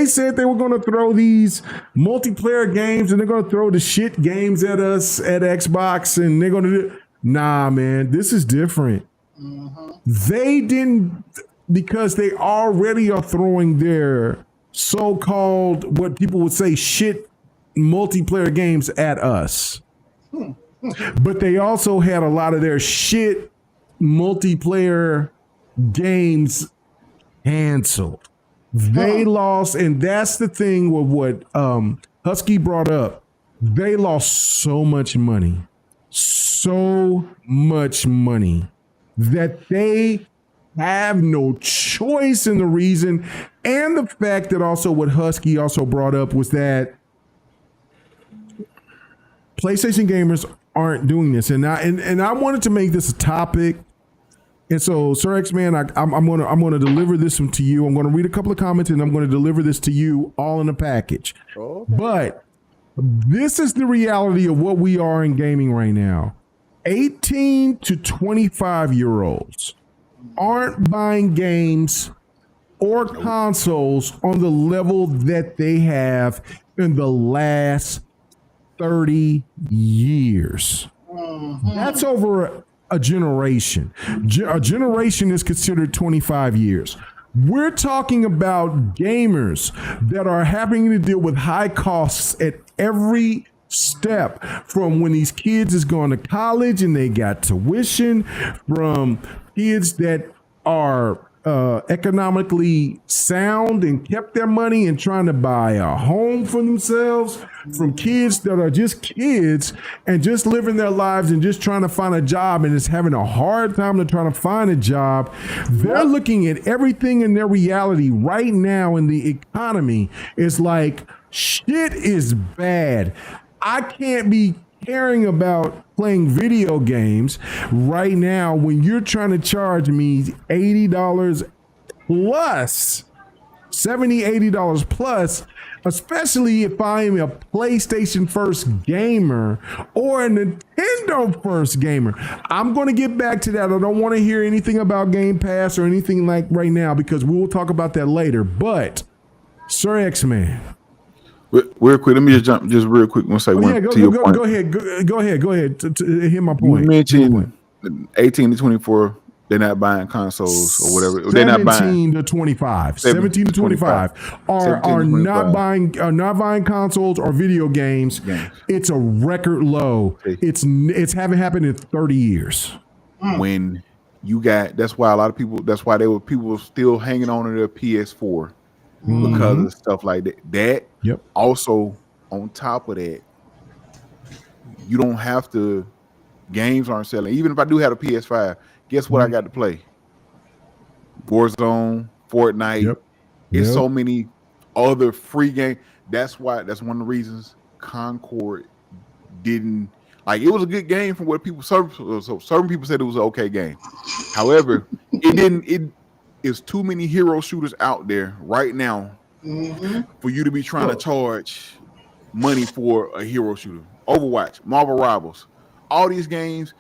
said they were going to throw these multiplayer games and they're going to throw the shit games at us at Xbox, and they're going to do. Nah, man, this is different. Mm-hmm. They didn't, because they already are throwing their so-called, what people would say, shit multiplayer games at us. But they also had a lot of their shit multiplayer games canceled. They lost, and that's the thing with what Husky brought up. They lost so much money that they have no choice in the reason. And the fact that also what Husky also brought up was that PlayStation gamers aren't doing this. And I wanted to make this a topic. And so, Sir X-Man, I'm gonna deliver this one to you. I'm gonna read a couple of comments and I'm gonna deliver this to you all in a package. Okay. But this is the reality of what we are in gaming right now. 18 to 25-year-olds aren't buying games or consoles on the level that they have in the last 30 years. Mm-hmm. That's over a generation. A generation is considered 25 years. We're talking about gamers that are having to deal with high costs at every step, from when these kids is going to college and they got tuition, from kids that are economically sound and kept their money and trying to buy a home for themselves, from kids that are just kids and just living their lives and just trying to find a job and is having a hard time to try to find a job. They're looking at everything in their reality right now in the economy is like, shit is bad. I can't be caring about playing video games right now when you're trying to charge me $80 plus, $70, $80 plus, especially if I am a PlayStation first gamer or a Nintendo first gamer. I'm going to get back to that. I don't want to hear anything about Game Pass or anything like right now because we will talk about that later. But Sir X-Man, real quick, let me just jump just real quick. One second. Go ahead. To hit my point. You mentioned 18 to 24. They're not buying consoles or whatever. They're not buying 17 to 25 are not buying consoles or video games. It's a record low. It's haven't happened in 30 years. When you got, that's why people were still hanging on to their PS4 because of stuff like that. Also, on top of that, you don't have to. Games aren't selling. Even if I do have a PS5, guess what I got to play? Warzone, Fortnite. There's so many other free games. That's one of the reasons Concord didn't like. It was a good game from what people certain people said it was an okay game. However, it didn't. It's too many hero shooters out there right now for you to be trying to charge money for a hero shooter. Overwatch, Marvel Rivals, all these games.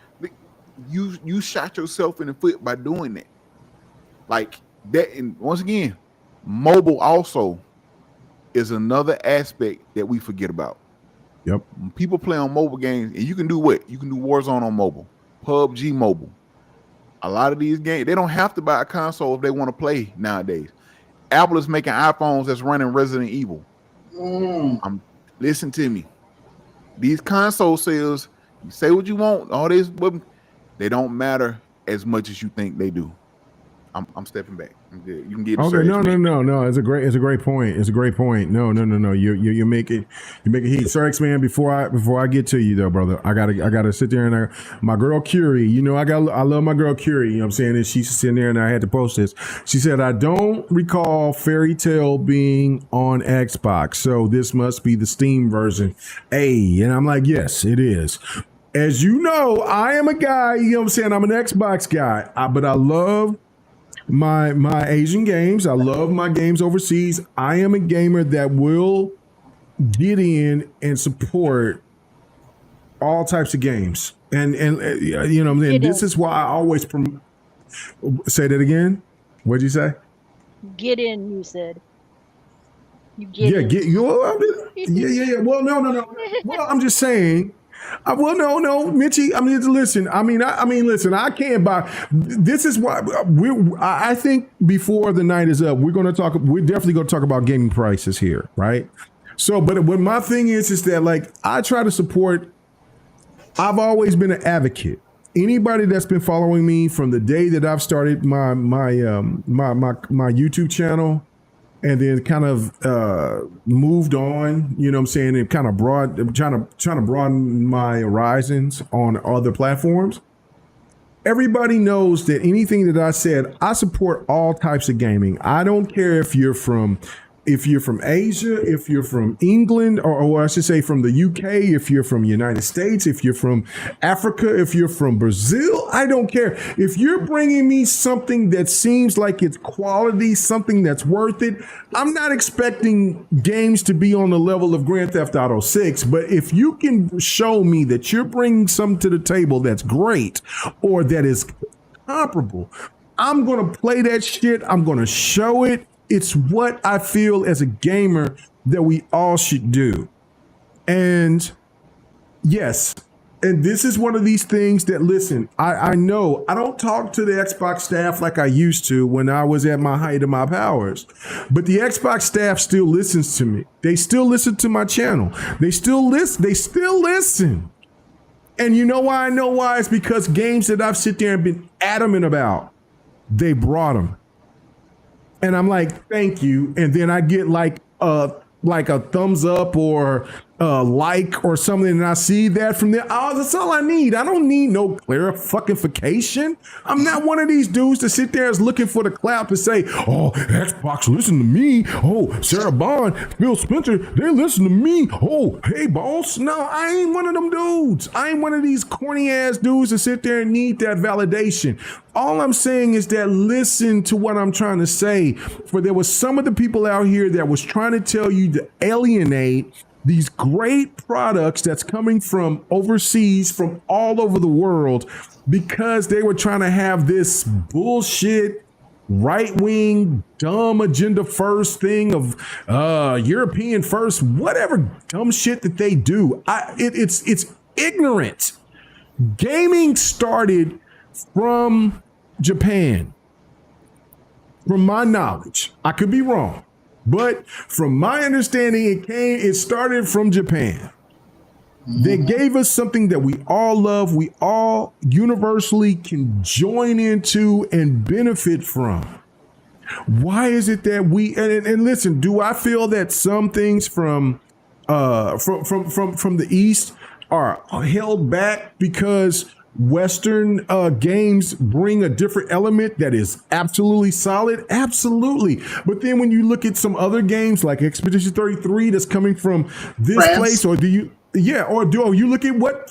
You shot yourself in the foot by doing that. Like that, and once again, mobile also is another aspect that we forget about. When people play on mobile games, and you can do what? You can do Warzone on mobile, PUBG mobile. A lot of these games, they don't have to buy a console if they want to play nowadays. Apple is making iPhones that's running Resident Evil. Listen to me. These console sales, you say what you want, all this, they don't matter as much as you think they do. I'm stepping back. I'm good. You can get okay. No. It's a great point. No. You make it heat. Sir X-Man, before I get to you though, brother, I gotta sit there and my girl Curie, I love my girl Curie, you know what I'm saying? And she's sitting there and I had to post this. She said, I don't recall Fairy Tail being on Xbox, so this must be the Steam version. And I'm like, yes, it is. As you know, I am a guy, you know what I'm saying? I'm an Xbox guy, but I love my Asian games. I love my games overseas. I am a gamer that will get in and support all types of games. And you know, and this is why I always say that again. What'd you say? Get in, you said. You get in. Yeah. Well, no. Well, I'm just saying. No, Mitchie. I mean, listen. Listen. I can't buy. This is why I think before the night is up, we're definitely going to talk about gaming prices here, right? So, but what my thing is that like I try to support. I've always been an advocate. Anybody that's been following me from the day that I've started my YouTube channel. And then kind of moved on, you know what I'm saying, and kind of trying to broaden my horizons on other platforms. Everybody knows that anything that I said, I support all types of gaming. I don't care if you're from Asia, if you're from England, or I should say from the UK, if you're from the United States, if you're from Africa, if you're from Brazil, I don't care. If you're bringing me something that seems like it's quality, something that's worth it, I'm not expecting games to be on the level of Grand Theft Auto 6, but if you can show me that you're bringing something to the table that's great or that is comparable, I'm going to play that shit. I'm going to show it. It's what I feel as a gamer that we all should do. And yes, and this is one of these things that, listen, I know I don't talk to the Xbox staff like I used to when I was at my height of my powers, but the Xbox staff still listens to me. They still listen to my channel. They still listen. And you know why I know why? It's because games that I've sit there and been adamant about, they brought them. And I'm like, thank you. And then I get like a thumbs up or a like or something, and I see that from there. Oh, that's all I need. I don't need no clarification. I'm not one of these dudes to sit there and is looking for the clout to say, oh, Xbox, listen to me. Oh, Sarah Bond, Phil Spencer, they listen to me. Oh, hey, boss. No, I ain't one of them dudes. I ain't one of these corny ass dudes to sit there and need that validation. All I'm saying is that listen to what I'm trying to say. For there was some of the people out here that was trying to tell you to alienate these great products that's coming from overseas, from all over the world, because they were trying to have this bullshit right-wing dumb agenda first thing of European first, whatever dumb shit that they do. It's ignorant. Gaming started from Japan, from my knowledge. I could be wrong, but from my understanding, it started from Japan. They gave us something that we all love, we all universally can join into and benefit from. Why is it that we and listen, do I feel that some things from the East are held back because Western games bring a different element that is absolutely solid? Absolutely. But then when you look at some other games like Expedition 33 that's coming from this place, or do you you look at what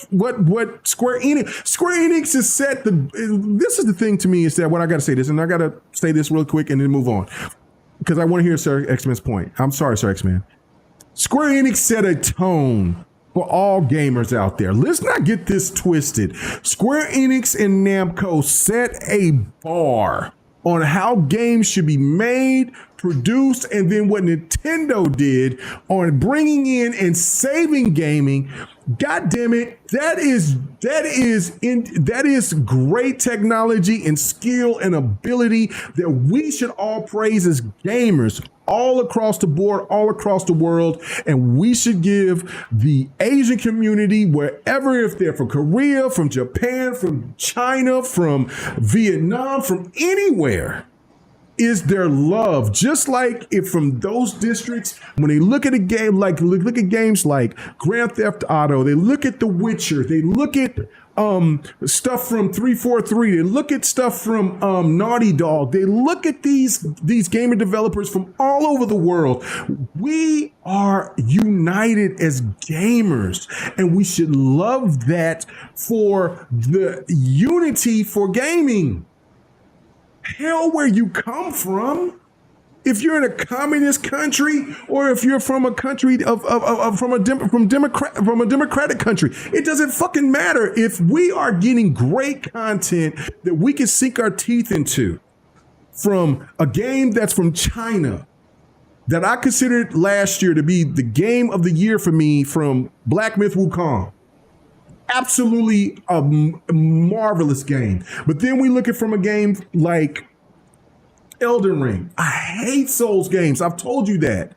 Square Enix has set this is the thing to me, is that what I got to say this, and I got to say this real quick and then move on, because I want to hear Sir X-Man's point. I'm sorry, Sir X-Man. Square Enix set a tone for all gamers out there. Let's not get this twisted. Square Enix and Namco set a bar on how games should be made, produced, and then what Nintendo did on bringing in and saving gaming. God damn it, that is great technology and skill and ability that we should all praise as gamers all across the board, all across the world. And we should give the Asian community, wherever, if they're from Korea, from Japan, from China, from Vietnam, from anywhere, is their love. Just like if from those districts, when they look at a game, like look at games like Grand Theft Auto, they look at The Witcher, they look at stuff from 343, they look at stuff from Naughty Dog, they look at these gaming developers from all over the world. We are united as gamers, and we should love that for the unity for gaming. Hell, where you come from. If you're in a communist country, or if you're from a country from a democratic country, it doesn't fucking matter. If we are getting great content that we can sink our teeth into from a game that's from China, that I considered last year to be the game of the year for me, from Black Myth Wukong. Absolutely a marvelous game. But then we look at from a game like Elden Ring. I hate Souls games. I've told you that.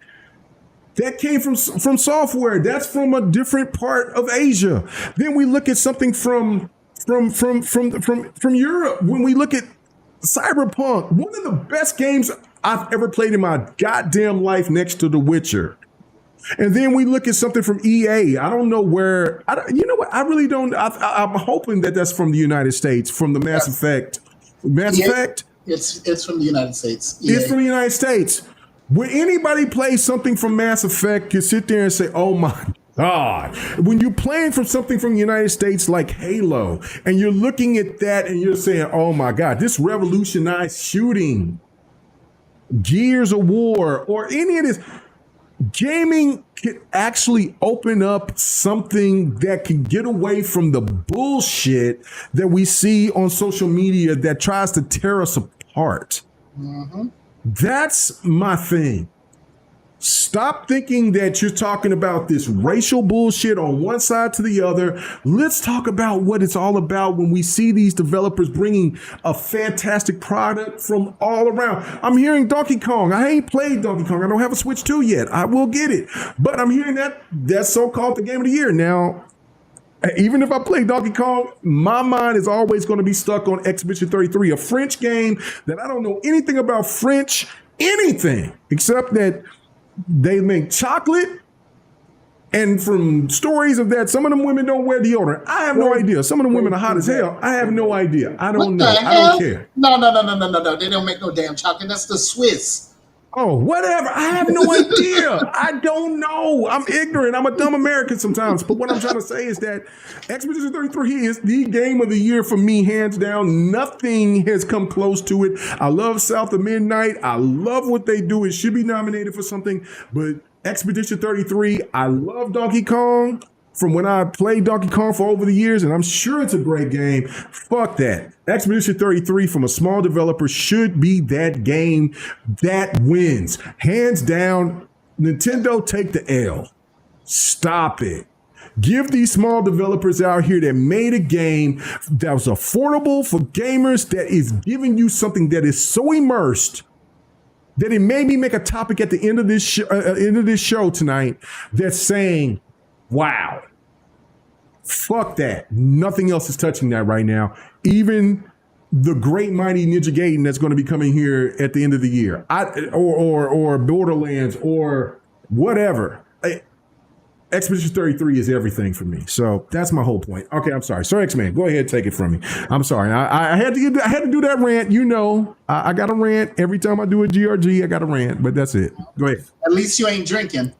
That came from software. That's from a different part of Asia. Then we look at something from Europe. When we look at Cyberpunk, one of the best games I've ever played in my goddamn life, next to The Witcher. And then we look at something from EA. I don't know where. You know what? I really don't. I'm hoping that that's from the United States, from the Mass Effect. Mass Effect. It's from the United States. EA. It's from the United States. When anybody plays something from Mass Effect, you sit there and say, "Oh my God!" When you're playing from something from the United States like Halo, and you're looking at that and you're saying, "Oh my God, this revolutionized shooting, Gears of War, or any of this." Gaming can actually open up something that can get away from the bullshit that we see on social media that tries to tear us apart. Mm-hmm. That's my thing. Stop thinking that you're talking about this racial bullshit on one side to the other. Let's talk about what it's all about when we see these developers bringing a fantastic product from all around. I'm hearing Donkey Kong. I ain't played Donkey Kong. I don't have a Switch 2 yet. I will get it. But I'm hearing that's so-called the game of the year. Now, even if I play Donkey Kong, my mind is always going to be stuck on Expedition 33, a French game that I don't know anything about French, anything except that they make chocolate. And from stories of that, some of them women don't wear deodorant. I have no idea. Some of them women are hot as hell. I have no idea. I don't know. I don't care. No. They don't make no damn chocolate. That's the Swiss. Oh, whatever. I have no idea. I don't know. I'm ignorant. I'm a dumb American sometimes. But what I'm trying to say is that Expedition 33 is the game of the year for me, hands down. Nothing has come close to it. I love South of Midnight. I love what they do. It should be nominated for something. But Expedition 33, I love Donkey Kong from when I played Donkey Kong for over the years, and I'm sure it's a great game. Fuck that. Expedition 33 from a small developer should be that game that wins. Hands down, Nintendo, take the L. Stop it. Give these small developers out here that made a game that was affordable for gamers, that is giving you something that is so immersed that it made me make a topic at the end of this show tonight that's saying, wow, fuck that. Nothing else is touching that right now. Even the great mighty Ninja Gaiden that's going to be coming here at the end of the year, or Borderlands or whatever. Expedition 33 is everything for me. So that's my whole point. Okay, I'm sorry. Sir X-Man, go ahead, take it from me. I'm sorry. I had to do that rant. You know, I got a rant every time I do a GRG. I got a rant, but that's it. Go ahead. At least you ain't drinking.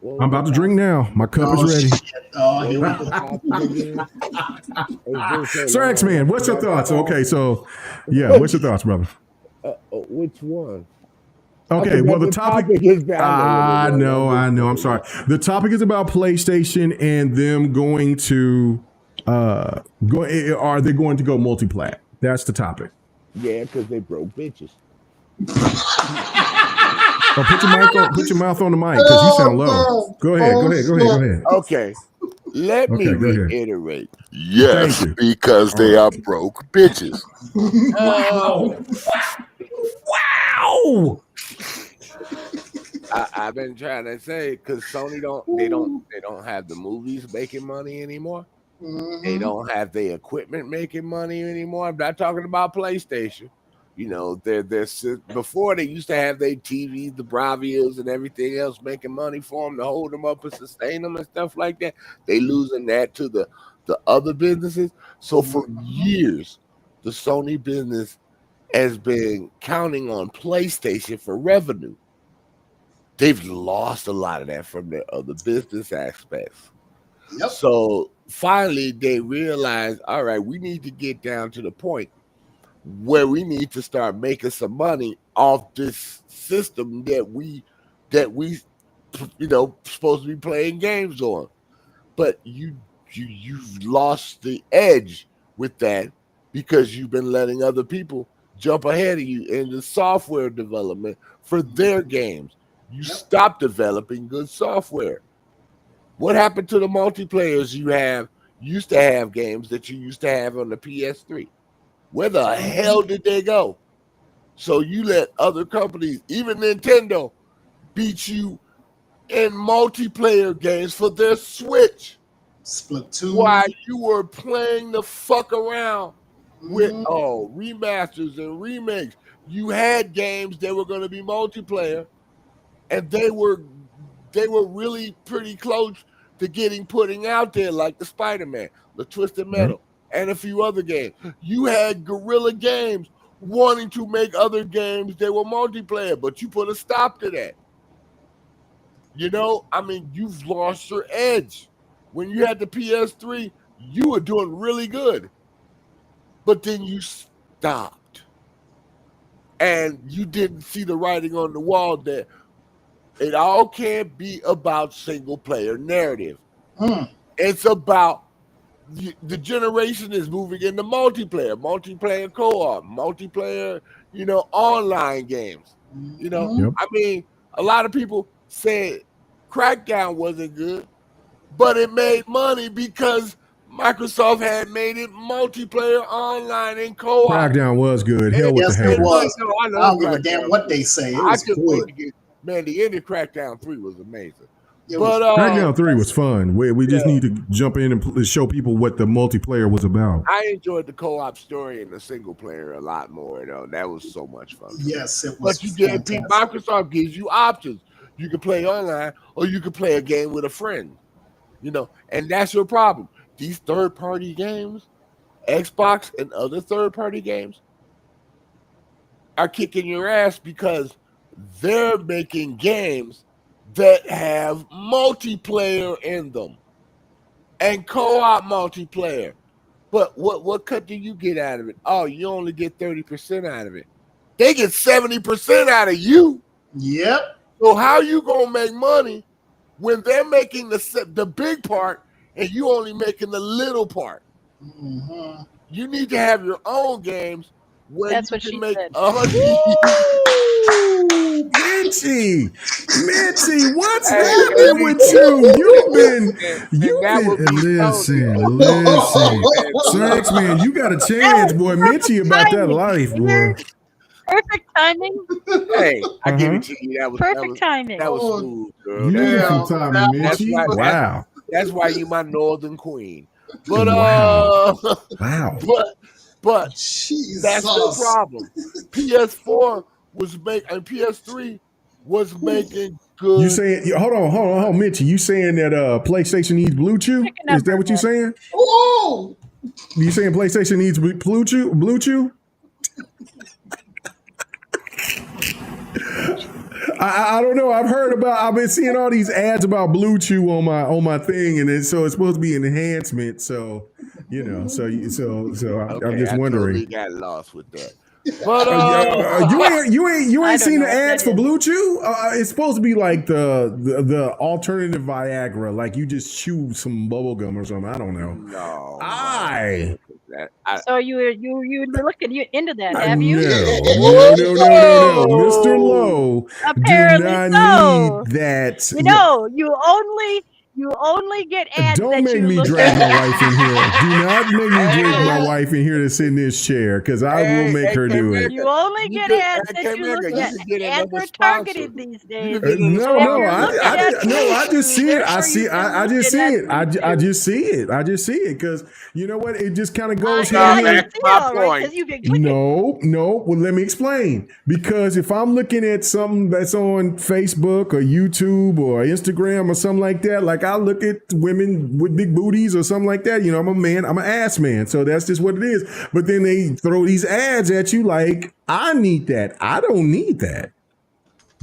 I'm about to drink now. My cup is ready. Shit. Oh, here we go. Sir X-Man, what's your thoughts? Okay, so yeah, what's your thoughts, brother? Which one? Okay, well, the topic is I know. I'm sorry. The topic is about PlayStation and them going to are they going to go multi-plat? That's the topic. Yeah, because they broke bitches. Oh, put your mouth on the mic because you sound low. Go ahead. Okay. Let me reiterate. Yes, because they are broke bitches. Wow. I've been trying to say because Sony don't have the movies making money anymore. Mm-hmm. They don't have the equipment making money anymore. I'm not talking about PlayStation. You know, they're before they used to have their TVs, the Bravios, and everything else making money for them to hold them up and sustain them and stuff like that. They losing that to the other businesses. So for years, the Sony business has been counting on PlayStation for revenue. They've lost a lot of that from their other business aspects. Yep. So finally, they realized, all right, we need to get down to the point where we need to start making some money off this system that we supposed to be playing games on. But you've lost the edge with that because you've been letting other people jump ahead of you in the software development for their games. You stopped developing good software. What happened to the multiplayers used to have games that you used to have on the PS3? Where the hell did they go? So you let other companies, even Nintendo, beat you in multiplayer games for their Switch. Splatoon. While you were playing the fuck around with remasters and remakes. You had games that were going to be multiplayer, and they were really pretty close to putting out there, like the Spider-Man, the Twisted Metal, and a few other games. You had Guerrilla Games wanting to make other games that were multiplayer, but you put a stop to that. You know, I mean, you've lost your edge. When you had the PS3, you were doing really good. But then you stopped. And you didn't see the writing on the wall that it all can't be about single-player narrative. It's about the generation is moving into multiplayer co-op, multiplayer, online games. I mean, a lot of people said Crackdown wasn't good, but it made money because Microsoft had made it multiplayer online and co-op. Crackdown was good. Hell with the haters. It was. I don't give a damn what they say. It was good. Man, the end of Crackdown 3 was amazing. Crackdown 3 was fun. We just need to jump in and show people what the multiplayer was about. I enjoyed the co-op story and the single player a lot more. Though that was so much fun. Yes, it was. But you get Microsoft gives you options. You can play online, or you can play a game with a friend. And that's your problem. These third-party games, Xbox and other third-party games, are kicking your ass because they're making games that have multiplayer in them and co-op multiplayer. But what cut do you get out of it? Oh, you only get 30% out of it. They get 70% out of you. Yep. So how you gonna make money when they're making the big part and you only making the little part? Mm-hmm. You need to have your own games where That's you what can she make said. Mitchie, what's happening with you? You've been listen. Thanks, man. You got a chance, boy. Mitchie about that life, boy. Perfect timing. Hey, I give it to you. That was perfect timing. That was smooth, girl. Beautiful timing, Mitchie. Wow. That's why you my northern queen. But wow. But Jesus. That's the problem. PS4 was and PS3 was making good. You saying? Hold on, Mitchie. You saying that PlayStation needs Blue Chew? Is that what you saying? Oh, you saying PlayStation needs Blue Chew? Blue Chew? I don't know. I've been seeing all these ads about Blue Chew on my thing, and so it's supposed to be an enhancement. So I'm just wondering. Totally got lost with that. But you ain't seen the ads for Blue Chew? It's supposed to be like the alternative Viagra, like you just chew some bubble gum or something. I don't know. No. So you looking into that, have you? No, Mr. Lowe. Apparently do not so. Need that. You only get ads. Don't make me drag my wife in here. Do not make me drag my wife in here to sit in this chair, because I will make her do it. You only get ads that you look at. Ads are targeted these days. No, I just see it. I just see it. Because you know what? It just kind of goes hand in hand. No. Well, let me explain. Because if I'm looking at something that's on Facebook or YouTube or Instagram or something like that, like I look at women with big booties or something like that. I'm a man. I'm an ass man. So that's just what it is. But then they throw these ads at you like, I need that. I don't need that.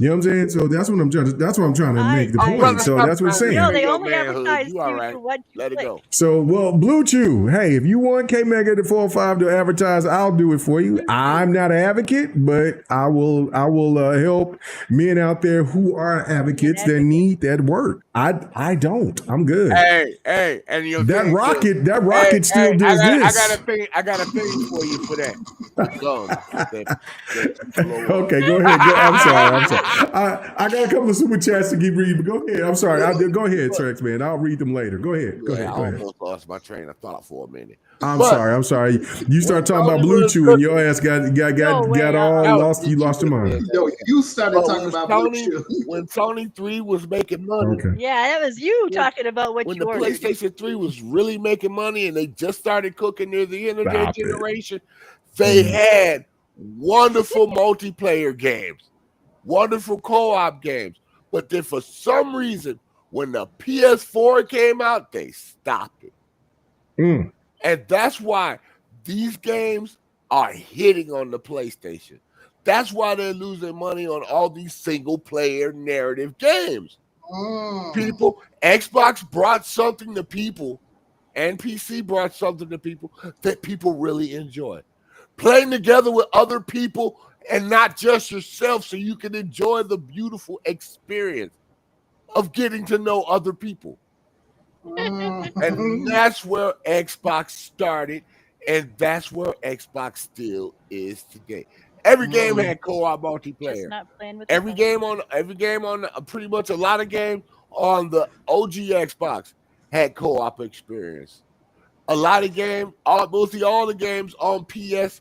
You know what I'm saying? So that's what I'm trying to make the point. So that's what I'm saying. No, they only advertise you for what you Let it go. So, Blue Chew, hey, if you want K-Mega the 405 to advertise, I'll do it for you. I'm not an advocate, but I will help men out there who are advocates that need that work. I don't. I'm good. Hey, and that rocket still does this. I got a thing for you for that. Okay, go ahead. I'm sorry. I got a couple of super chats to keep reading, but go ahead. I'm sorry. Go ahead, Trex, man. I'll read them later. Go ahead. I almost lost my train of thought for a minute. I'm sorry. You start talking about Blue Chew and your ass got all lost. You lost your mind. No, you started talking about Blue Chew when Sony 3 was making money. Okay. Yeah, that was you talking about what you ordered. When the PlayStation 3 was really making money and they just started cooking near the end of their generation, they had wonderful multiplayer games, wonderful co-op games. But then for some reason, when the PS4 came out, they stopped it. And that's why these games are hitting on the PlayStation. That's why they're losing money on all these single-player narrative games. Xbox brought something to people, and PC brought something to people that people really enjoy. Playing together with other people and not just yourself, so you can enjoy the beautiful experience of getting to know other people. And that's where Xbox started, and that's where Xbox still is today. Every game had co-op multiplayer. Every game on pretty much a lot of games on the OG Xbox had co-op experience. A lot of games, mostly all the games on PS.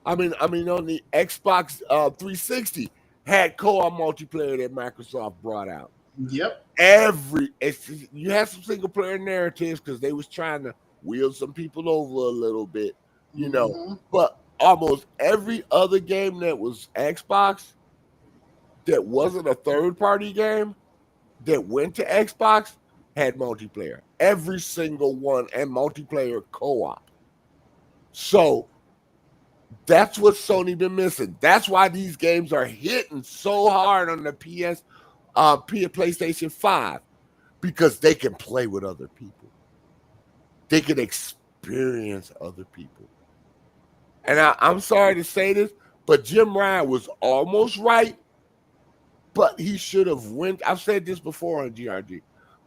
I mean on the Xbox 360 had co-op multiplayer that Microsoft brought out. Yep. You have some single player narratives because they was trying to wheel some people over a little bit, you know. But almost every other game that was Xbox that wasn't a third party game that went to Xbox had multiplayer. Every single one, and multiplayer co-op. So that's what Sony been missing. That's why these games are hitting so hard on the PlayStation 5, because they can play with other people. They can experience other people. And I'm sorry to say this, but Jim Ryan was almost right, but he should have went. I've said this before on GRG,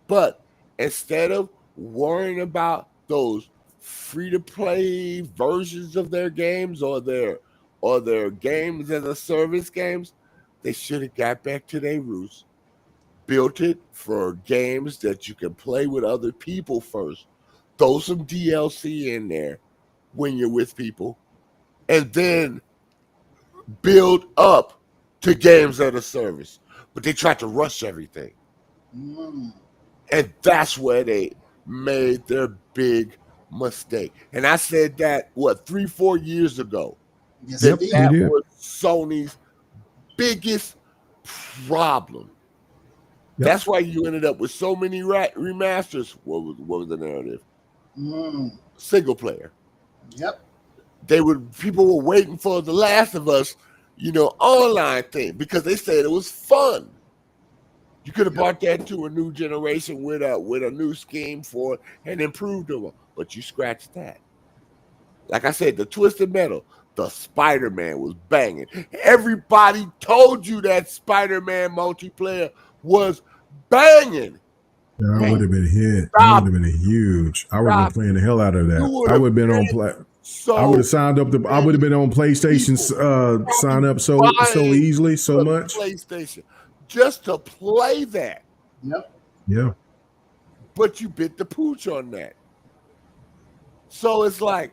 but instead of worrying about those free-to-play versions of their games or their games as a service games, they should have got back to their roots. Built it for games that you can play with other people first. Throw some DLC in there when you're with people, and then build up to games as a service. But they tried to rush everything. And that's where they made their big mistake. And I said that, 3-4 years ago. Yes, Yep, that was Sony's biggest problem. Yep. That's why you ended up with so many remasters. What was the narrative? Single player. Yep. People were waiting for The Last of Us, online thing, because they said it was fun. You could have brought that to a new generation with a new scheme for it and improved them, but you scratched that. Like I said, the Twisted Metal, the Spider-Man was banging. Everybody told you that Spider-Man multiplayer was banging. Yeah, I would have been hit. That would have been huge. I would have been playing the hell out of that. I would have been on play. I would have signed up. I would have been on PlayStation. Sign up so easily, so much. PlayStation just to play that. Yep. Yeah. But you bit the pooch on that. So it's like,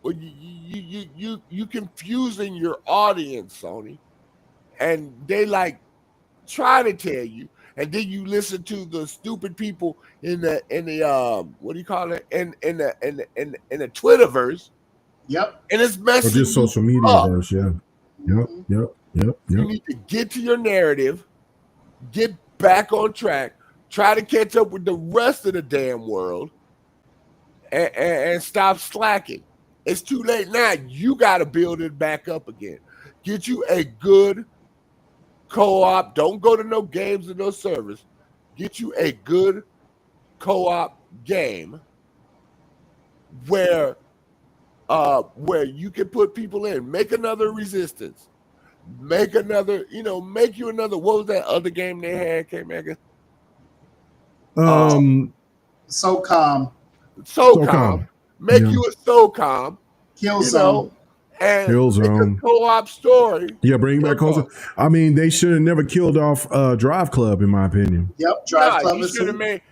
well, you confusing your audience, Sony, and they try to tell you, and then you listen to the stupid people in the what do you call it, in the Twitterverse. Yep. And it's messing. Or just social media verse, yeah. Yep. You need to get to your narrative, get back on track, try to catch up with the rest of the damn world, and stop slacking. It's too late now. You got to build it back up again. Get you a good co-op. Don't go to no games or no service. Get you a good co-op game where you can put people in. Make another Resistance. Make another, make you another. What was that other game they had, K-Mega? SOCOM. Make you a SOCOM. Killzone. And Killzone. Co-op story. Yeah, bring back Killzone. I mean, they should have never killed off Drive Club, in my opinion. Yep, Drive Club.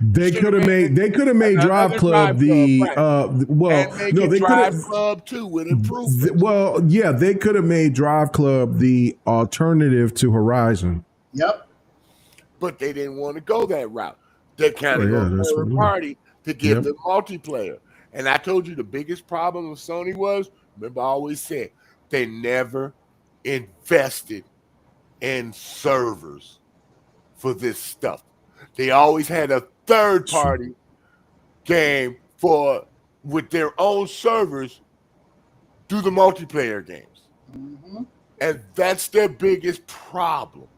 They could have made Drive Club They Drive Club 2 with improvements. They could have made Drive Club the alternative to Horizon. Yep. But they didn't want to go that route. They kind of go third party to give them multiplayer. And I told you the biggest problem of Sony was, remember I always said, they never invested in servers for this stuff. They always had a third party game with their own servers do the multiplayer games. And that's their biggest problem.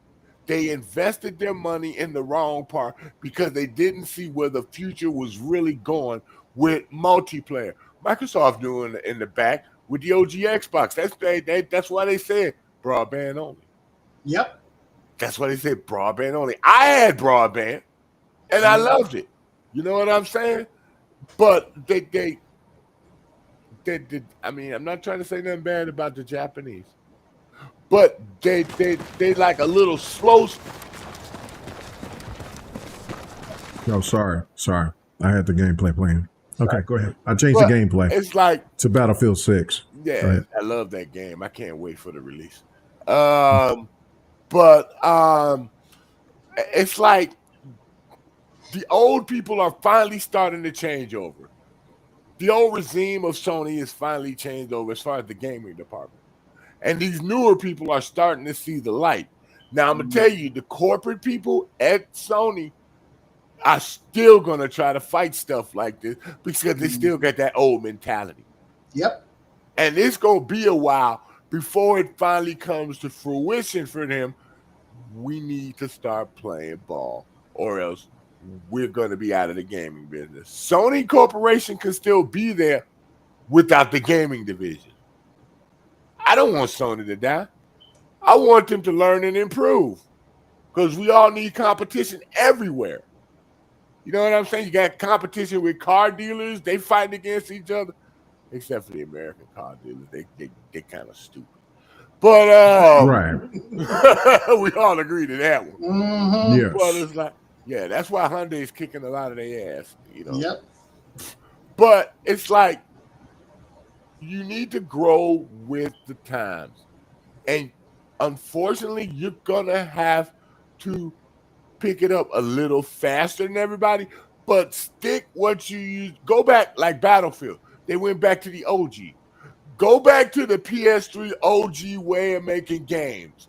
They invested their money in the wrong part because they didn't see where the future was really going with multiplayer. Microsoft doing in the back with the OG Xbox. That's why they said broadband only. Yep. That's why they said broadband only. I had broadband and I loved it. You know what I'm saying? But they did. I mean, I'm not trying to say nothing bad about the Japanese, but they like a little slow. No, sorry. I had the gameplay playing. Okay, go ahead. I changed the gameplay. It's like to Battlefield 6. Yeah, I love that game. I can't wait for the release. it's like the old people are finally starting to change over. The old regime of Sony is finally changed over as far as the gaming department. And these newer people are starting to see the light. Now, I'm going to tell you, the corporate people at Sony are still going to try to fight stuff like this because they still got that old mentality. Yep. And it's going to be a while before it finally comes to fruition for them. We need to start playing ball or else we're going to be out of the gaming business. Sony Corporation can still be there without the gaming division. I don't want Sony to die. I want them to learn and improve because we all need competition everywhere. You know what I'm saying? You got competition with car dealers. They fighting against each other, except for the American car dealers. They kind of stupid. But right. We all agree to that one. Mm-hmm. Yes. But it's like, yeah, that's why Hyundai's kicking a lot of their ass, you know. Yep. But it's like you need to grow with the times. And unfortunately, you're gonna have to pick it up a little faster than everybody, but stick what you use. Go back like Battlefield. They went back to the OG. Go back to the PS3 OG way of making games.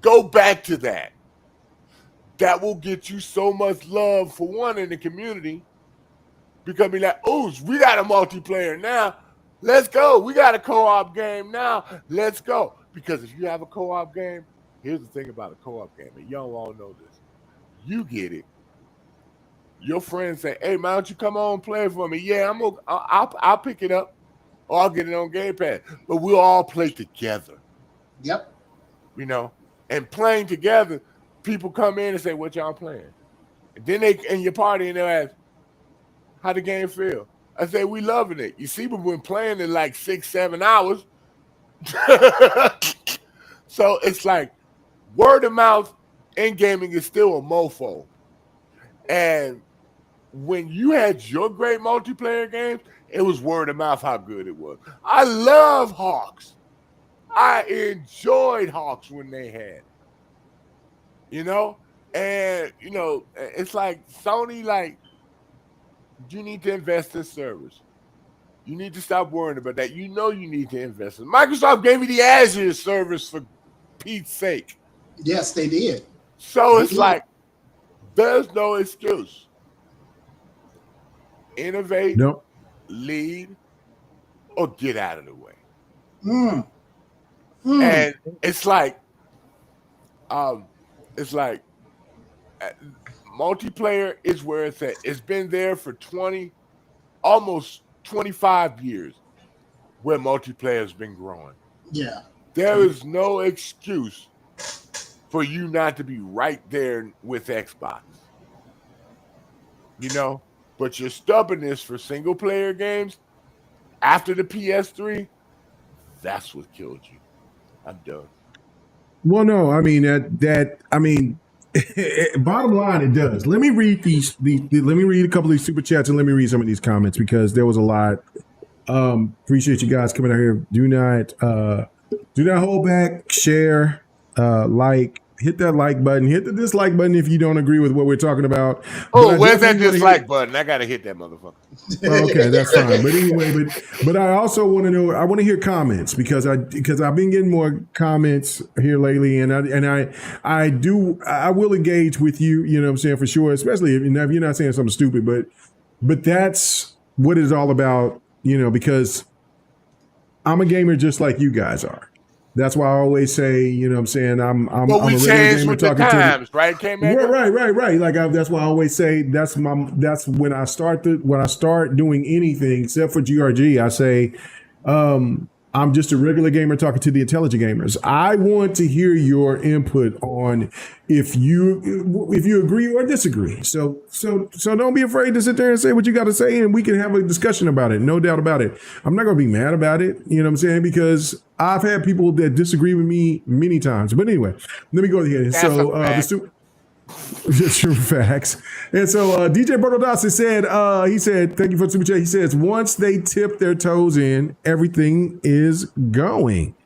Go back to that. That will get you so much love for one in the community. Because be like, oh, we got a multiplayer now. Let's go. We got a co-op game now. Let's go. Because if you have a co-op game, here's the thing about a co-op game, and y'all all know this. You get it. Your friends say, hey, man, why don't you come on and play for me? Yeah, I'll pick it up. Or I'll get it on Game Pass. But we'll all play together. Yep. You know? And playing together, people come in and say, what y'all playing? And then they in your party and they'll ask, how the game feel? I say, we loving it. You see, we've been playing in like 6-7 hours. So it's like word of mouth in gaming is still a mofo. And when you had your great multiplayer games, it was word of mouth how good it was. I love Hawks. I enjoyed Hawks when they had. You know? And, you know, it's like Sony, like, you need to invest in servers. You need to stop worrying about that. You know you need to invest in. Microsoft gave me the Azure service for Pete's sake. Yes, they did. So it's like, there's no excuse. Innovate, lead, or get out of the way. And it's like multiplayer is where it's at. It's been there for almost 25 years where multiplayer has been growing. Yeah. There is no excuse for you not to be right there with Xbox. You know? But your stubbornness for single player games after the PS3, that's what killed you. I'm done. Well, no, I mean bottom line, it does. Let me read let me read a couple of these super chats and let me read some of these comments because there was a lot. Appreciate you guys coming out here. Do not hold back. Share, like, hit that like button. Hit the dislike button if you don't agree with what we're talking about. Oh, where's that dislike button? I gotta hit that motherfucker. Okay, that's fine. But anyway, but I also want to know. I want to hear comments because I've been getting more comments here lately, and I will engage with you. You know what I'm saying, for sure. Especially if you're not saying something stupid, but that's what it's all about. You know, because I'm a gamer just like you guys are. That's why I always say, you know what I'm saying, I'm a regular gamer talking times, right? Right. Like that's why I always say that's when I start doing anything except for GRG, I say I'm just a regular gamer talking to the intelligent gamers. I want to hear your input on if you agree or disagree. So don't be afraid to sit there and say what you got to say, and we can have a discussion about it. No doubt about it. I'm not going to be mad about it. You know what I'm saying? Because I've had people that disagree with me many times. But anyway, let me go ahead. True facts. And so DJ Berto Dawson said, he said, thank you for the super chat. He says, once they tip their toes in, everything is going.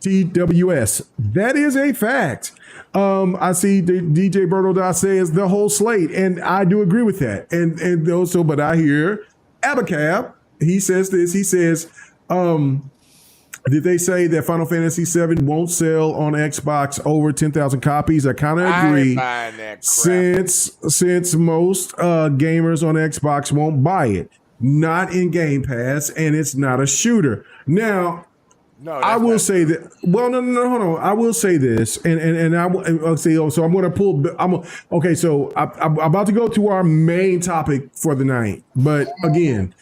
TWS. That is a fact. I see DJ Berto says the whole slate, and I do agree with that. And also, but I hear Abacab. He says this. He says, did they say that Final Fantasy VII won't sell on Xbox over 10,000 copies? I kind of agree. Since most gamers on Xbox won't buy it, not in Game Pass, and it's not a shooter. Now, I will say that. Well, no, hold on. I will say this, and I will say. So I'm going to pull. Okay. So I'm about to go to our main topic for the night. But again,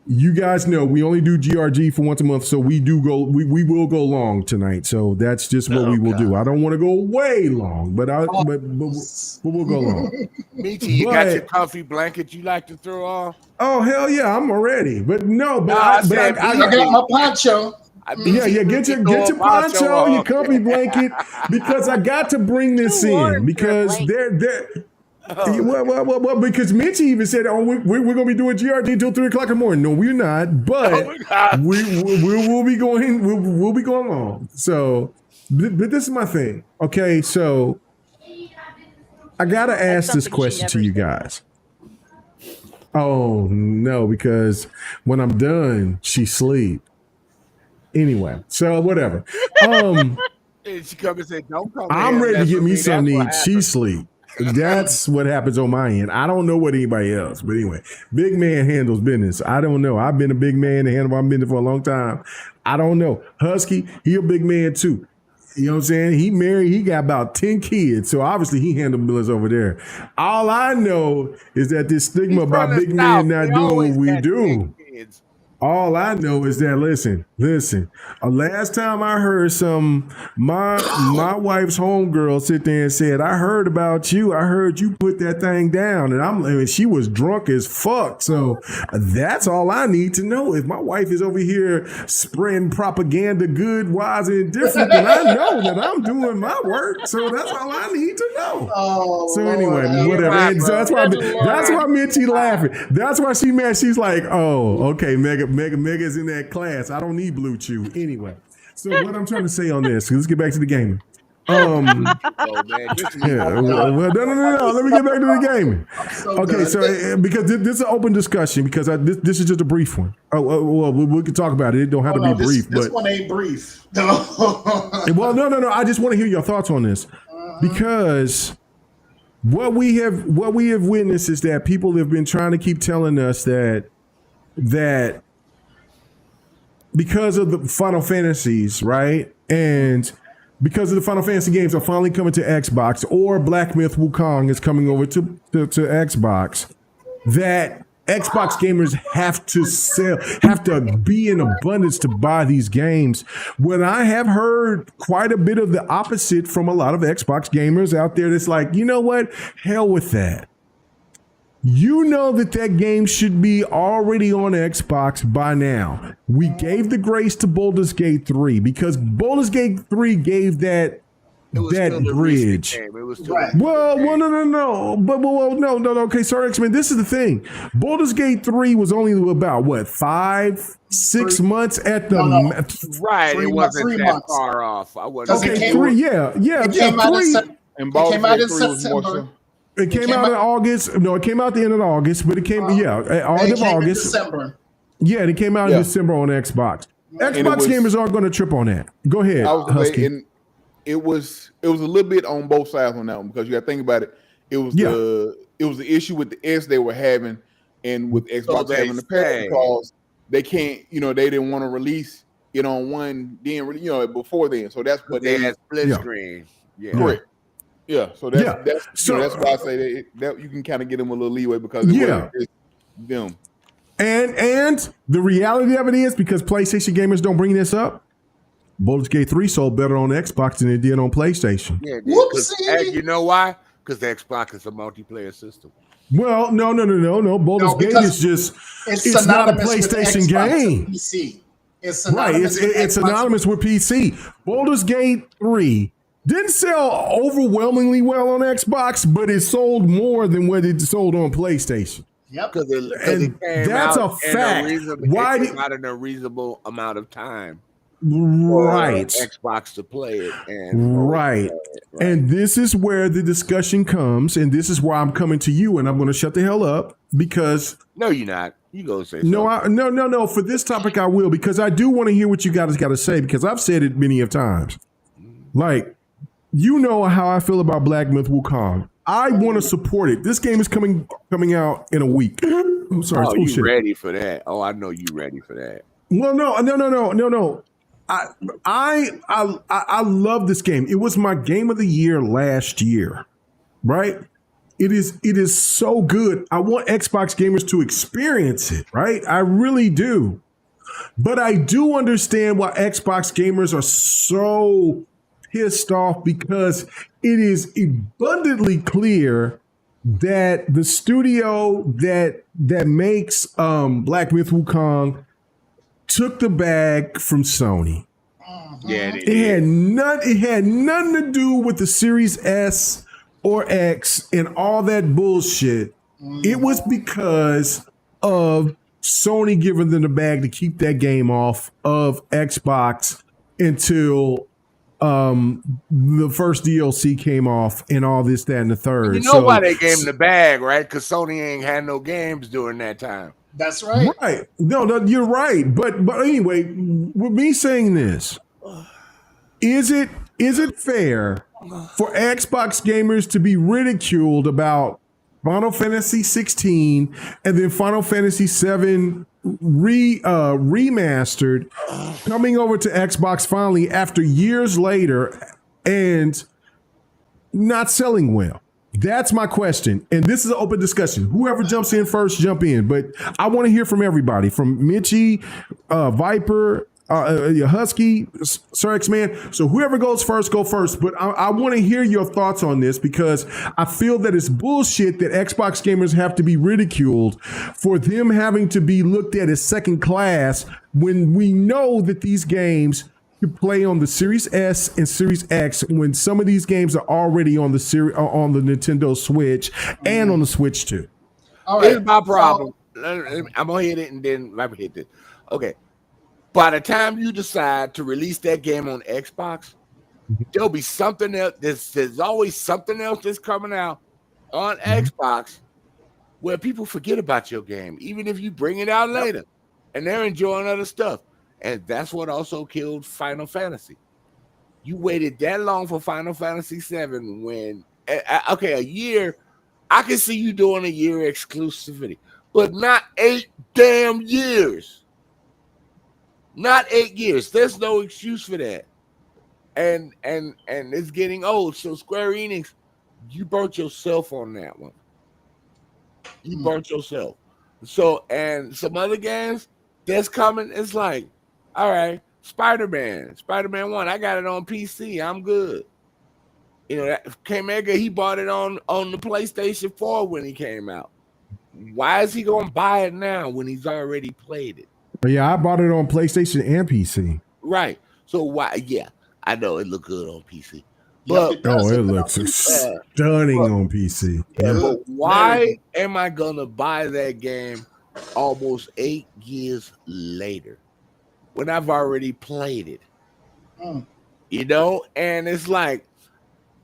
you guys know we only do GRG for once a month, so we do go. We will go long tonight. So that's just what we will do. I don't want to go way long, but we'll go long. Meaty, you got your comfy blanket you like to throw off? Oh hell yeah, I'm ready. But no, I got my poncho. Get your poncho, your comfy blanket, because I got to bring this in because they're. Well, because Mitchie even said, "Oh, we're going to be doing GRG until 3:00 in the morning." No, we're not, but we'll be going. We'll be going on. So, but this is my thing. Okay, so I got to ask this question to you guys. Oh no, because when I'm done, she sleep. Anyway, so whatever. And she come and say, "Don't come." I'm ready to get me something to eat. She sleep. That's what happens on my end. I don't know what anybody else, but anyway, big man handles business. I don't know. I've been a big man and handle my business for a long time. I don't know. Husky, he a big man too. You know what I'm saying? He married, he got about 10 kids. So obviously he handled business over there. All I know is that this stigma about big men not doing what we do. All I know is that, listen, last time I heard my wife's homegirl sit there and said, I heard about you. I heard you put that thing down. And she was drunk as fuck. So that's all I need to know. If my wife is over here spreading propaganda good, wise, and different, then I know that I'm doing my work. So that's all I need to know. So anyway, whatever. And so that's why Mitchie laughing. That's why she mad. She's like, oh, okay, Mega's in that class. I don't need Blue Chew. Anyway, so what I'm trying to say on this, let's get back to the gaming. No. Let me get back to the gaming. Okay, so because this is an open discussion, because this is just a brief one. Well, we can talk about it. It don't have to be brief. This one ain't brief. Well, no. I just want to hear your thoughts on this, because what we have witnessed is that people have been trying to keep telling us that because of the Final Fantasies, right? And because of the Final Fantasy games are finally coming to Xbox, or Black Myth Wukong is coming over to Xbox, that Xbox gamers have to be in abundance to buy these games. When I have heard quite a bit of the opposite from a lot of Xbox gamers out there that's like, you know what? Hell with that. You know that game should be already on Xbox by now. We gave the grace to Baldur's Gate 3 because Baldur's Gate 3 gave that bridge. Well, no. But no. Okay, sorry, X-Men. This is the thing. Baldur's Gate 3 was only about what, 5-6 months at the right. It wasn't that far off. I wasn't. Okay, 3. Yeah. It came out in September. It came out in August. No, it came out the end of August, but it came, all of August. December. Yeah, it came out in December on Xbox. Xbox gamers aren't going to trip on that. Go ahead, Husky. It was a little bit on both sides on that one, because you got to think about it. It was the issue with the S they were having, and with Xbox having the past, because they can't, they didn't want to release it on one, before then. So that's what they had split screen. Yeah, correct. Yeah, so that's why I say that you can kind of get them a little leeway, because it's them. And the reality of it is, because PlayStation gamers don't bring this up, Baldur's Gate 3 sold better on Xbox than it did on PlayStation. Yeah, whoopsie. You know why? Because the Xbox is a multiplayer system. Well, no. Baldur's Gate is just it's not a PlayStation game. PC. It's synonymous with PC. Baldur's Gate 3 didn't sell overwhelmingly well on Xbox, but it sold more than what it sold on PlayStation. Yep, because that's a fact. Why not in a reasonable amount of time? Right. Xbox to play it. And right. And this is where the discussion comes, and this is why I'm coming to you, and I'm going to shut the hell up because. No, you're not. You go say no, something. No. For this topic, I will, because I do want to hear what you guys got to say, because I've said it many of times. Like, you know how I feel about Black Myth Wukong. I want to support it. This game is coming out in a week. I'm sorry. Oh, you ready for that? Oh, I know you ready for that. Well, no. I love this game. It was my game of the year last year, right? It is so good. I want Xbox gamers to experience it, right? I really do. But I do understand why Xbox gamers are so pissed off, because it is abundantly clear that the studio that makes Black Myth Wukong took the bag from Sony. Yeah, it had nothing to do with the Series S or X and all that bullshit. It was because of Sony giving them the bag to keep that game off of Xbox until the first DLC came off and all this, that, and the third. You know why they gave them the bag, right? Because Sony ain't had no games during that time. That's right. Right. No, you're right. But anyway, with me saying this, is it fair for Xbox gamers to be ridiculed about Final Fantasy 16 and then Final Fantasy 7 remastered coming over to Xbox finally after years later and not selling well? That's my question. And this is an open discussion. Whoever jumps in first, jump in. But I want to hear from everybody, from Mitchie, Viper, Husky, Sir X-Man. So whoever goes first, go first. But I want to hear your thoughts on this, because I feel that it's bullshit that Xbox gamers have to be ridiculed for them having to be looked at as second class when we know that these games could play on the Series S and Series X, when some of these games are already on the Nintendo Switch and on the Switch too. All right. Here's my problem. I'm gonna hit it and then let me hit this. Okay. By the time you decide to release that game on Xbox, there'll be something else. There's always something else that's coming out on Xbox where people forget about your game, even if you bring it out later, and they're enjoying other stuff. And that's what also killed Final Fantasy. You waited that long for Final Fantasy 7 when, a year, I can see you doing a year exclusivity, but not 8 damn years. Not 8 years. There's no excuse for that. And it's getting old. So Square Enix, you burnt yourself on that one. You burnt yourself. So, and some other games that's coming, it's like, all right, Spider-Man 1, I got it on PC. I'm good. You know, K-Mega, he bought it on the PlayStation 4 when he came out. Why is he going to buy it now when he's already played it? Yeah, I bought it on PlayStation and PC. Right. So why? Yeah, I know it looked good on PC. But it looks stunning on PC. Yeah, but why am I going to buy that game almost 8 years later when I've already played it? You know, and it's like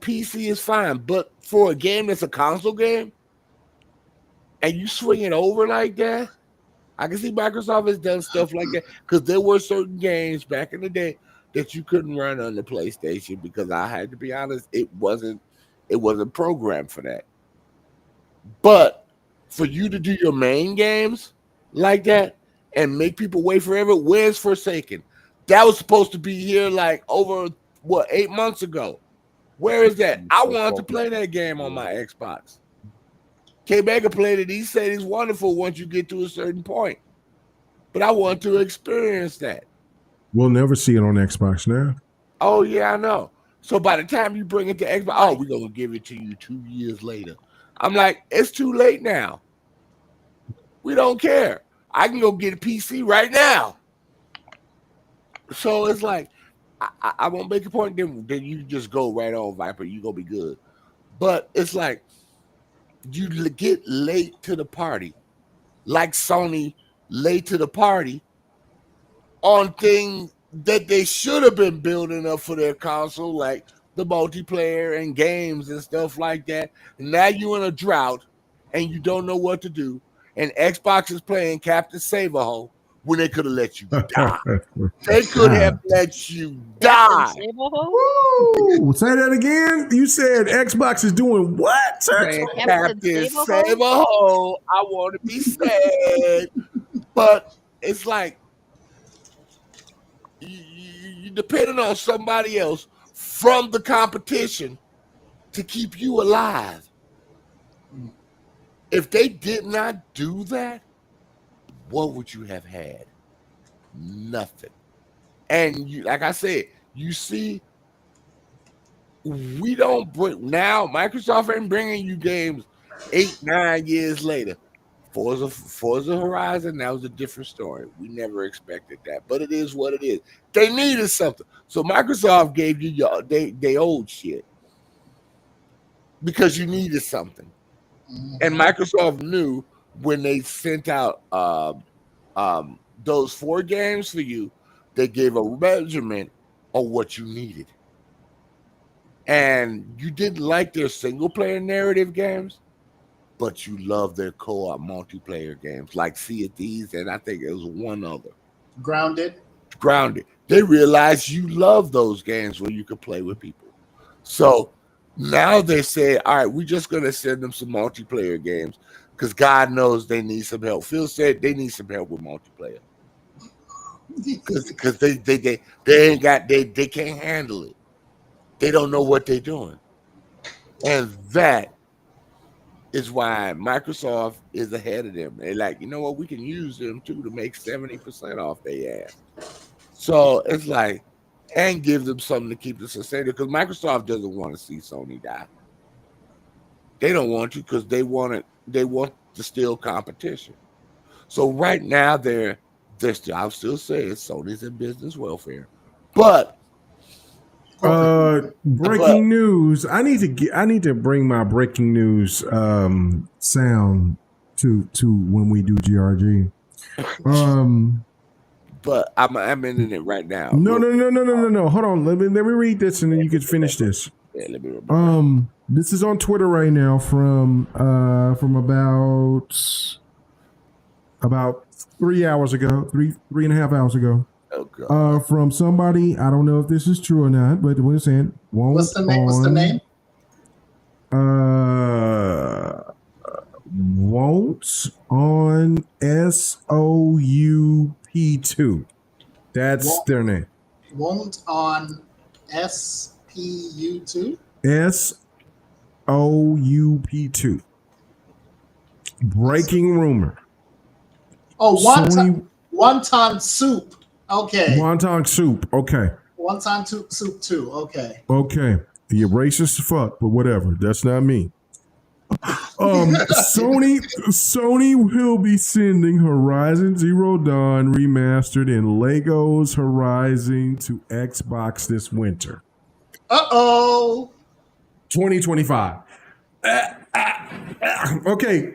PC is fine, but for a game that's a console game and you swing it over like that, I can see Microsoft has done stuff like that, because there were certain games back in the day that you couldn't run on the PlayStation, because I had to be honest, it wasn't programmed for that. But for you to do your main games like that and make people wait forever, where's Forsaken? That was supposed to be here like over 8 months ago. Where is that? I wanted to play that game on my Xbox. K-Mega played it. He said it's wonderful once you get to a certain point. But I want to experience that. We'll never see it on Xbox now. Oh, yeah, I know. So by the time you bring it to Xbox, we're going to give it to you 2 years later. I'm like, it's too late now. We don't care. I can go get a PC right now. So it's like, I won't make a point, then you just go right on, Viper. You're going to be good. But it's like, you get late to the party, like Sony late to the party on things that they should have been building up for their console, like the multiplayer and games and stuff like that. And now you're in a drought and you don't know what to do. And Xbox is playing Captain Save-A-Ho when they could have let you die. They could have let you die. Woo! Say that again. You said Xbox is doing what, sir? Captain Save-A-Ho. I want to be sad. But it's like you depending on somebody else from the competition to keep you alive. If they did not do that, what would you have had? Nothing. And you, like I said, you see, we don't bring now. Microsoft ain't bringing you games 8-9 years later. Forza Horizon, that was a different story. We never expected that, but it is what it is. They needed something, so Microsoft gave you they old shit because you needed something. And Microsoft knew when they sent out those 4 games for you, they gave a measurement of what you needed. And you didn't like their single-player narrative games, but you love their co-op multiplayer games like Sea of Thieves, and I think it was one other. Grounded. They realized you love those games where you could play with people. So now they say, all right, we're just going to send them some multiplayer games because God knows they need some help. Phil said they need some help with multiplayer because they can't handle it. They don't know what they're doing. And that is why Microsoft is ahead of them. They're like, you know what? We can use them too to make 70% off their ass. So it's like, and give them something to keep it sustainable because Microsoft doesn't want to see Sony die. They don't want to because they want to steal competition. So right now they're still, I'll still say it, Sony's in business welfare. But breaking news. I need to bring my breaking news sound to when we do GRG. But I'm in it right now. No. Hold on. Let me read this and then you can finish this. Yeah, let me this is on Twitter right now from about 3 hours ago, three and a half hours ago. Oh God. From somebody, I don't know if this is true or not, but we're saying What's the name? Won't on SOUP2. That's their name. Won't on SPU2? SOUP2. Breaking rumor. Oh, wonton soup. Okay. Wonton soup. Okay. Wonton soup too. Okay. Okay. You're racist as fuck, but whatever. That's not me. Sony will be sending Horizon Zero Dawn remastered and Lego's Horizon to Xbox this winter. 2025. Okay.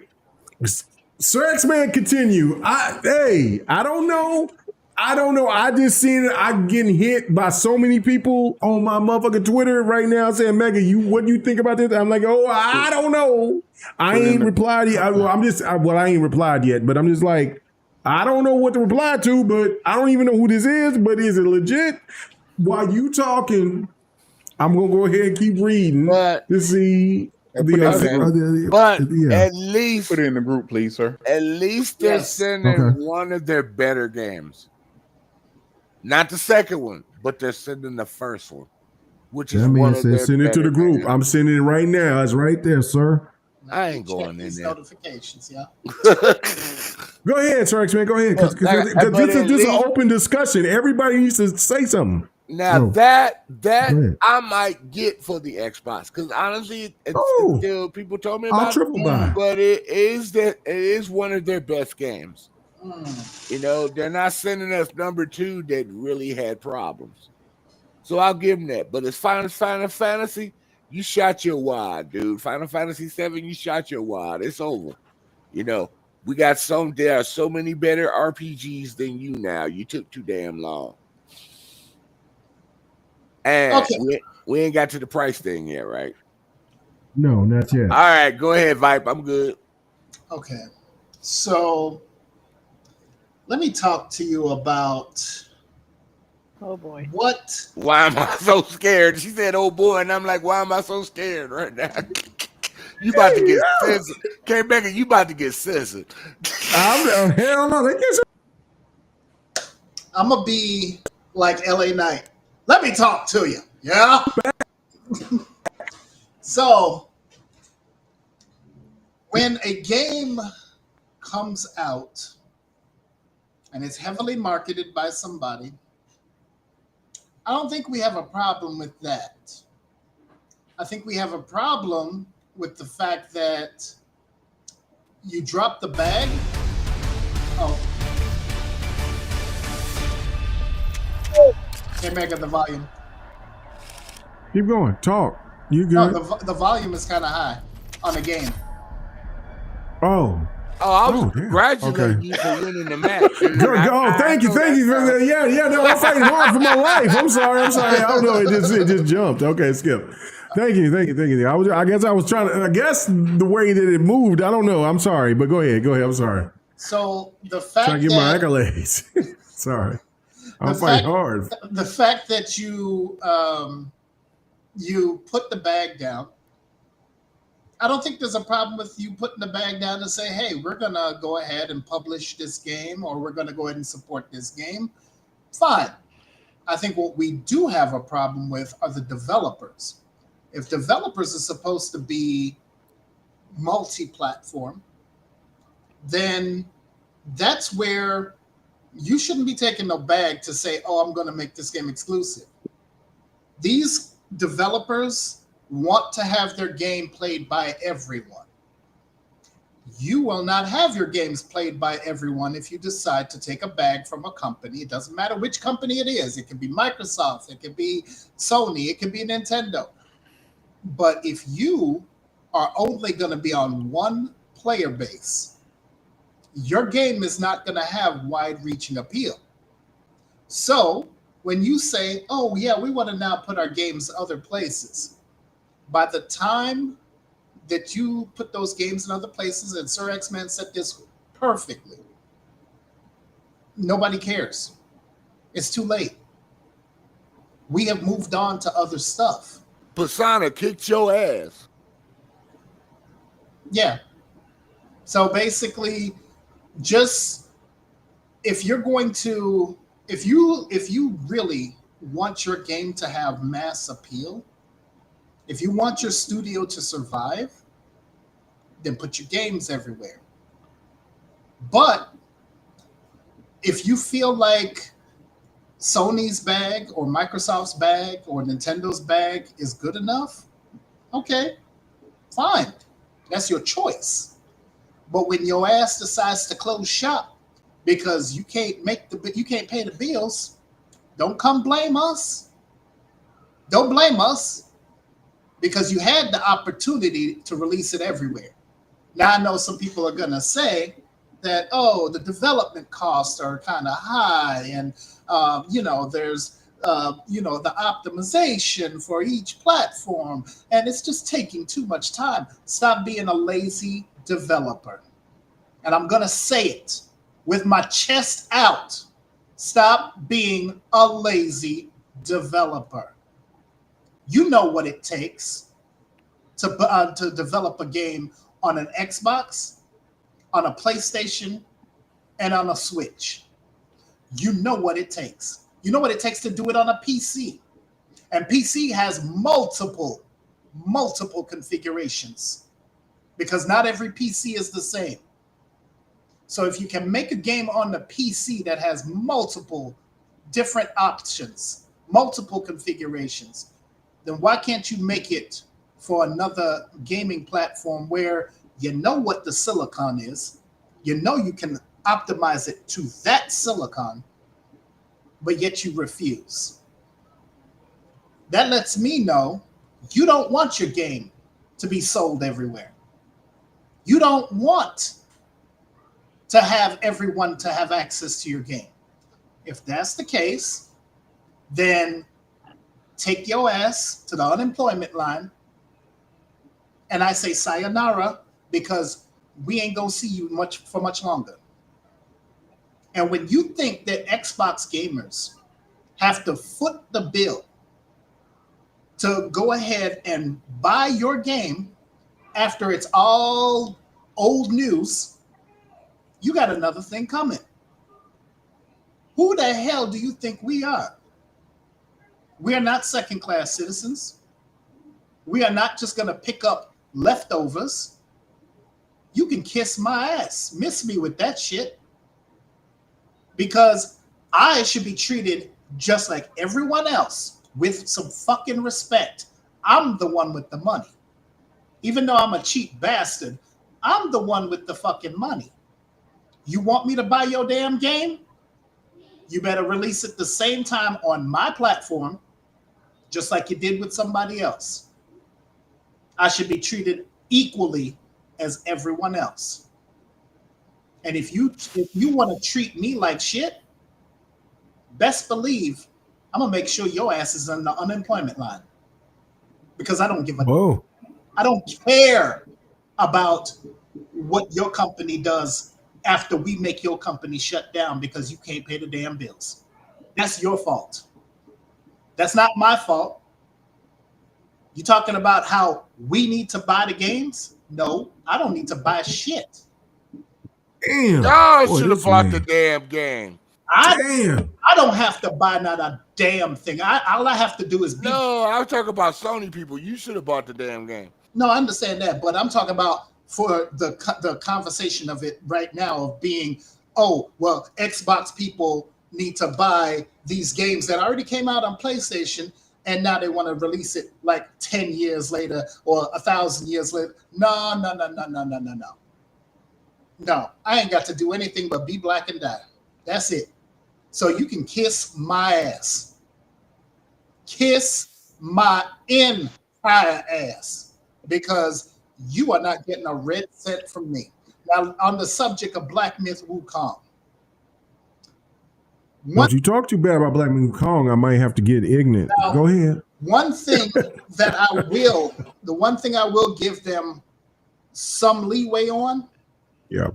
Sir X-Man, continue. I don't know. I just seen it. I'm getting hit by so many people on my motherfucking Twitter right now saying, Mega, what do you think about this? I'm like, I don't know. I ain't replied yet. I ain't replied yet, but I'm just like, I don't know what to reply to, but I don't even know who this is, but is it legit? While you talking, I'm going to go ahead and keep reading to see. At least put it in the group, please, sir. At least they're sending one of their better games. Not the second one, but they're sending the first one, which is one of their send it to the group. Games. I'm sending it right now. It's right there, sir. I ain't going in there. Notifications, yeah. Go ahead, Sir X-Man. Go ahead, because this is an open discussion. Everybody needs to say something. Now that I might get for the Xbox because honestly, it's still people told me about it, but it is one of their best games. You know, they're not sending us number 2 that really had problems, so I'll give them that. But as Final Fantasy, you shot your wad, dude. Final Fantasy 7, you shot your wad. It's over. You know, there are so many better RPGs than you now. You took too damn long. And we ain't got to the price thing yet, right? No, not yet. All right, go ahead, Vipe. I'm good. Okay. So let me talk to you about Oh boy. what. Why am I so scared? She said, "Oh boy," and I'm like, "Why am I so scared right now?" You about to get censored. K-Becker, you about to get censored. Hell no, they get. I'm gonna be like LA Knight. Let me talk to you. Yeah. So when a game comes out and it's heavily marketed by somebody, I don't think we have a problem with that. I think we have a problem with the fact that you drop the bag. Oh. Can't make it the volume. Keep going. Talk. You good? No, the volume is kind of high on the game. Oh, I was congratulating you for winning the match. Thank you for that. Yeah. No, I'm fighting hard for my life. I'm sorry. I don't know. It just jumped. Okay, Skip. Thank you. I guess I was trying to. I guess the way that it moved. I don't know. I'm sorry, but go ahead. I'm sorry. So the fact trying to get my accolades. Sorry, I'm fighting hard. The fact that you put the bag down. I don't think there's a problem with you putting the bag down and say, hey, we're going to go ahead and publish this game, or we're going to go ahead and support this game. Fine. I think what we do have a problem with are the developers. If developers are supposed to be multi-platform, then that's where you shouldn't be taking no bag to say, oh, I'm going to make this game exclusive. These developers want to have their game played by everyone. You will not have your games played by everyone if you decide to take a bag from a company. It doesn't matter which company it is. It could be Microsoft, it could be Sony, it could be Nintendo. But if you are only going to be on one player base, your game is not going to have wide-reaching appeal. So when you say, oh, yeah, we want to now put our games other places, by the time that you put those games in other places, and Sir X-Man said this perfectly, nobody cares. It's too late. We have moved on to other stuff. Persona kicked your ass. Yeah. So basically, just if you're going to, if you really want your game to have mass appeal, if you want your studio to survive, then put your games everywhere. But if you feel like Sony's bag or Microsoft's bag or Nintendo's bag is good enough, okay, fine. That's your choice. But when your ass decides to close shop because you can't pay the bills, don't come blame us. Don't blame us. Because you had the opportunity to release it everywhere. Now, I know some people are going to say that, oh, the development costs are kind of high, and, there's, the optimization for each platform, and it's just taking too much time. Stop being a lazy developer. And I'm going to say it with my chest out. Stop being a lazy developer. You know what it takes to develop a game on an Xbox, on a PlayStation, and on a Switch. You know what it takes. You know what it takes to do it on a PC. And PC has multiple configurations because not every PC is the same. So if you can make a game on the PC that has multiple different options, multiple configurations, then why can't you make it for another gaming platform where you know what the silicon is, you know you can optimize it to that silicon, but yet you refuse? That lets me know you don't want your game to be sold everywhere. You don't want to have everyone to have access to your game. If that's the case, then take your ass to the unemployment line, and I say sayonara, because we ain't gonna see you for much longer. And when you think that Xbox gamers have to foot the bill to go ahead and buy your game after it's all old news, you got another thing coming. Who the hell do you think we are? We are not second-class citizens. We are not just going to pick up leftovers. You can kiss my ass. Miss me with that shit. Because I should be treated just like everyone else with some fucking respect. I'm the one with the money. Even though I'm a cheap bastard, I'm the one with the fucking money. You want me to buy your damn game? You better release it the same time on my platform, just like you did with somebody else. I should be treated equally as everyone else. And if you want to treat me like shit, best believe I'm gonna make sure your ass is on the unemployment line. Because I don't give a I don't care about what your company does after we make your company shut down because you can't pay the damn bills. That's your fault. That's not my fault. You talking about how we need to buy the games? No, I don't need to buy shit. Damn. Y'all should have bought the damn game. I don't have to buy not a damn thing. All I have to do is be. No, I'm talking about Sony people. You should have bought the damn game. No, I understand that, but I'm talking about for the conversation of it right now of being, oh, well, Xbox people need to buy these games that already came out on PlayStation, and now they want to release it like 10 years later or 1,000 years later. No. No, I ain't got to do anything but be black and die. That's it. So you can kiss my ass. Kiss my entire ass. Because you are not getting a red cent from me. Now, on the subject of Black Myth Wukong. If you talk too bad about Black Myth Wukong, I might have to get ignorant. Now, go ahead. The one thing I will give them some leeway on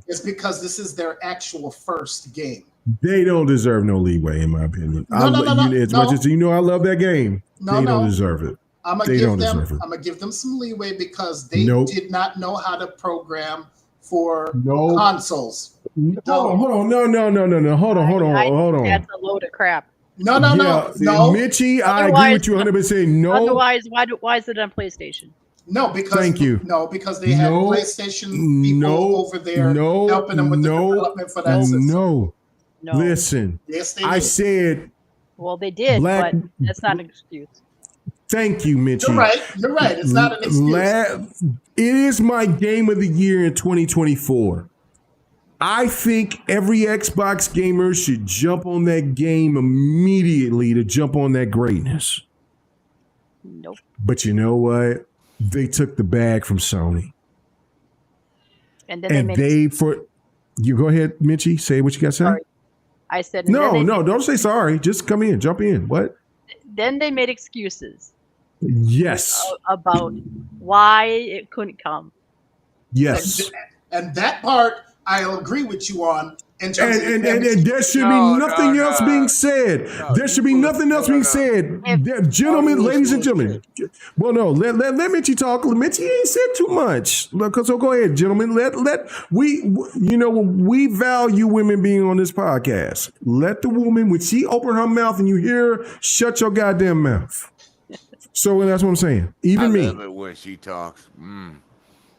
is because this is their actual first game. They don't deserve no leeway, in my opinion. As much as you know I love that game, they don't deserve it. I'm gonna give them some leeway because they did not know how to program for consoles. Hold on. No. Hold on. That's a load of crap. No. Mitchie, I agree with you 100%. No. Otherwise, why is it on PlayStation? No, because because they have PlayStation people over there helping them with the development for that system. No. Listen. Yes, they did. I said. Well, they did, but that's not an excuse. Thank you, Mitchie. You're right. It's not an excuse. It is my game of the year in 2024. I think every Xbox gamer should jump on that game immediately to jump on that greatness. Nope. But you know what? They took the bag from Sony. And then you go ahead, Mitchie. Say what you got to say. Sorry. I said no. Don't say sorry. Just jump in. What? Then they made excuses. Yes. About why it couldn't come. Yes. And that part I'll agree with you on. And there should be nothing else being said. There should be nothing else being said. Gentlemen, ladies and gentlemen. Well, no, let Mitchie talk. Mitchie ain't said too much. So go ahead, gentlemen. We value women being on this podcast. Let the woman, when she open her mouth and you hear her, shut your goddamn mouth. So that's what I'm saying. Even me. I love it when she talks.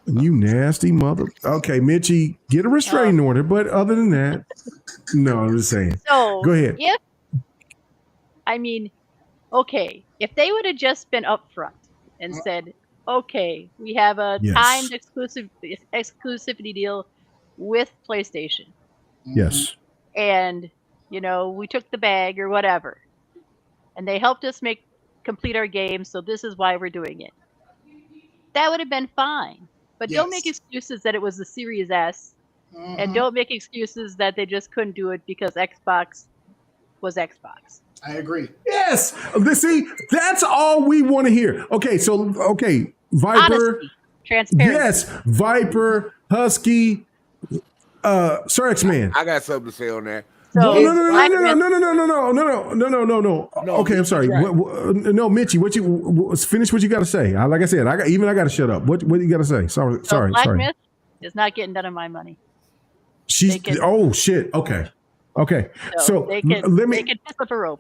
You nasty mother. Okay, Mitchie, get a restraining order. But other than that, no, I'm just saying. So go ahead. If they would have just been upfront and said, okay, we have a timed exclusivity deal with PlayStation. Yes. And, we took the bag or whatever. And they helped us complete our game, so this is why we're doing it. That would have been fine. But don't make excuses that it was the Series S, and don't make excuses that they just couldn't do it because Xbox was Xbox. I agree. Yes. See, that's all we want to hear. Okay, Viper. Honesty, transparency. Yes, Viper, Husky, Sir X-Man. I got something to say on that. So no. Okay, I'm sorry. Right. No, Mitchie, finish what you got to say. Like I said, I got to shut up. What you got to say? Sorry. Black Myth is not getting none of my money. Oh shit. Okay. So they can piss up a rope.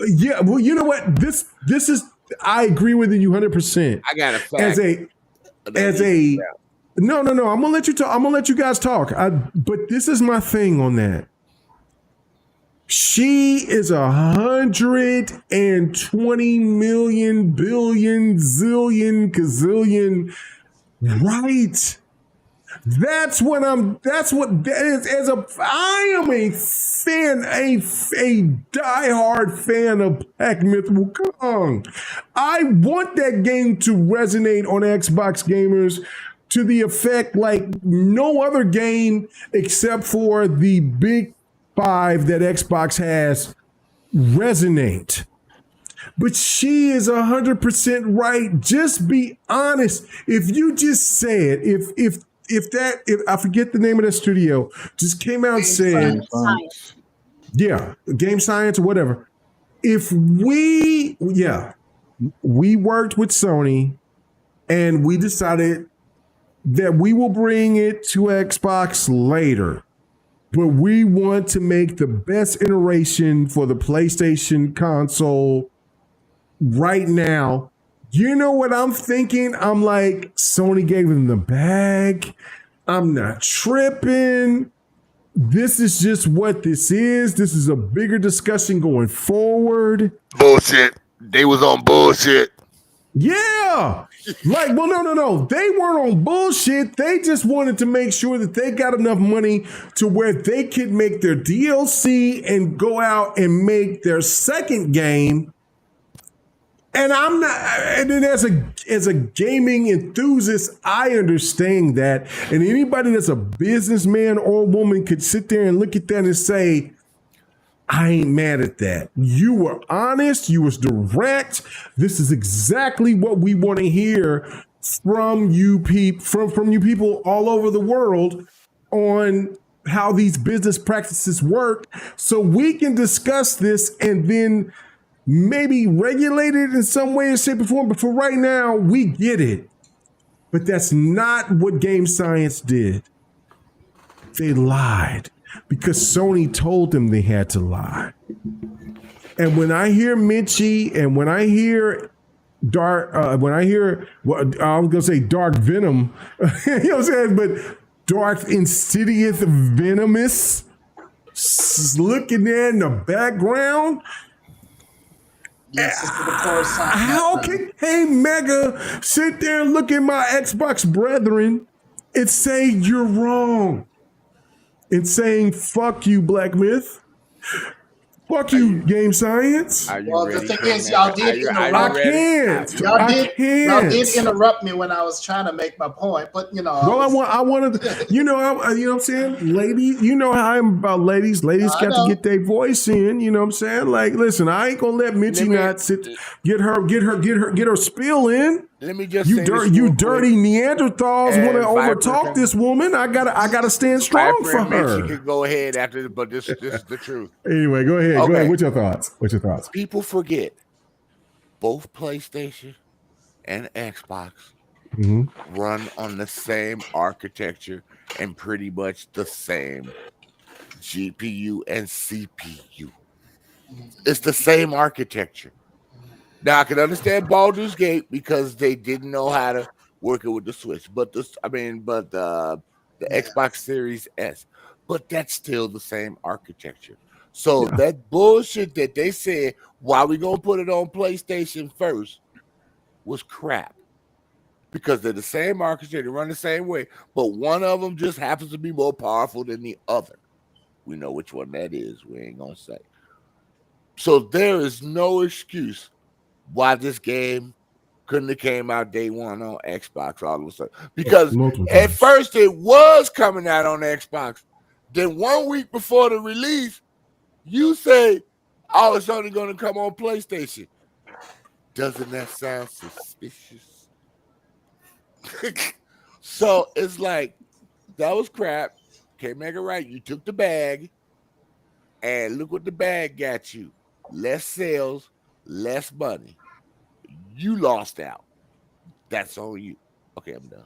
Yeah. Well, you know what? This is. I agree with you 100%. I got a fact. No. I'm gonna let you talk. I'm gonna let you guys talk. But this is my thing on that. She is 120 million billion zillion gazillion right. That's what that is. I am a fan, a diehard fan of Black Myth Wukong. I want that game to resonate on Xbox gamers to the effect like no other game except for the big five that Xbox has resonate. But she is 100% right. Just be honest. If you just said, if I forget the name of that studio, just came out and said, Game Science or whatever. If we worked with Sony and we decided that we will bring it to Xbox later, but we want to make the best iteration for the PlayStation console right now. You know what I'm thinking? I'm like, Sony gave them the bag. I'm not tripping. This is just what this is. This is a bigger discussion going forward. Bullshit. They was on bullshit. Yeah. Like, well, no. They weren't on bullshit. They just wanted to make sure that they got enough money to where they could make their DLC and go out and make their second game. And I'm not, and then as a gaming enthusiast, I understand that. And anybody that's a businessman or woman could sit there and look at that and say, I ain't mad at that. You were honest. You was direct. This is exactly what we want to hear from you from you people all over the world on how these business practices work, so we can discuss this and then maybe regulate it in some way or shape or form. But for right now, we get it. But that's not what Game Science did. They lied because Sony told them they had to lie. And when I hear Mitchie and when I hear Dark Venom, you know what I'm saying? But Dark Insidious Venomous looking there in the background. Yes, it's for the Coruscant. How can Mega sit there and look at my Xbox brethren and say you're wrong? And saying, fuck you, Black Myth. Fuck you, Game Science. Well, the thing is, y'all did interrupt me. Y'all did interrupt me when I was trying to make my point, but you know. Well, I wanted, you know what I'm saying, lady. You know how I'm about ladies. Ladies got to get their voice in. You know what I'm saying? Like, listen, I ain't gonna let Mitchie not sit. Get her spill in. Let me just you say dirty Neanderthals want to overtalk this woman. I gotta stand strong for her. You can go ahead after this, but this is the truth. Anyway, go ahead. Okay. Go ahead. What's your thoughts? People forget both PlayStation and Xbox run on the same architecture and pretty much the same GPU and CPU. It's the same architecture. Now I can understand Baldur's Gate because they didn't know how to work it with the Switch, but the Xbox Series S, but that's still the same architecture. So that bullshit that they said, why we gonna put it on PlayStation first, was crap. Because they're the same architecture, they run the same way, but one of them just happens to be more powerful than the other. We know which one that is. We ain't gonna say. So there is no excuse why this game couldn't have came out day one on Xbox all of a sudden. Because at first it was coming out on Xbox. Then 1 week before the release, you say Oh, it's only going to come on PlayStation. Doesn't that sound suspicious? So it's like, that was crap. Can't make it right. You took the bag, and look what the bag got you. Less sales, less money. You lost out. That's on you. Okay, I'm done.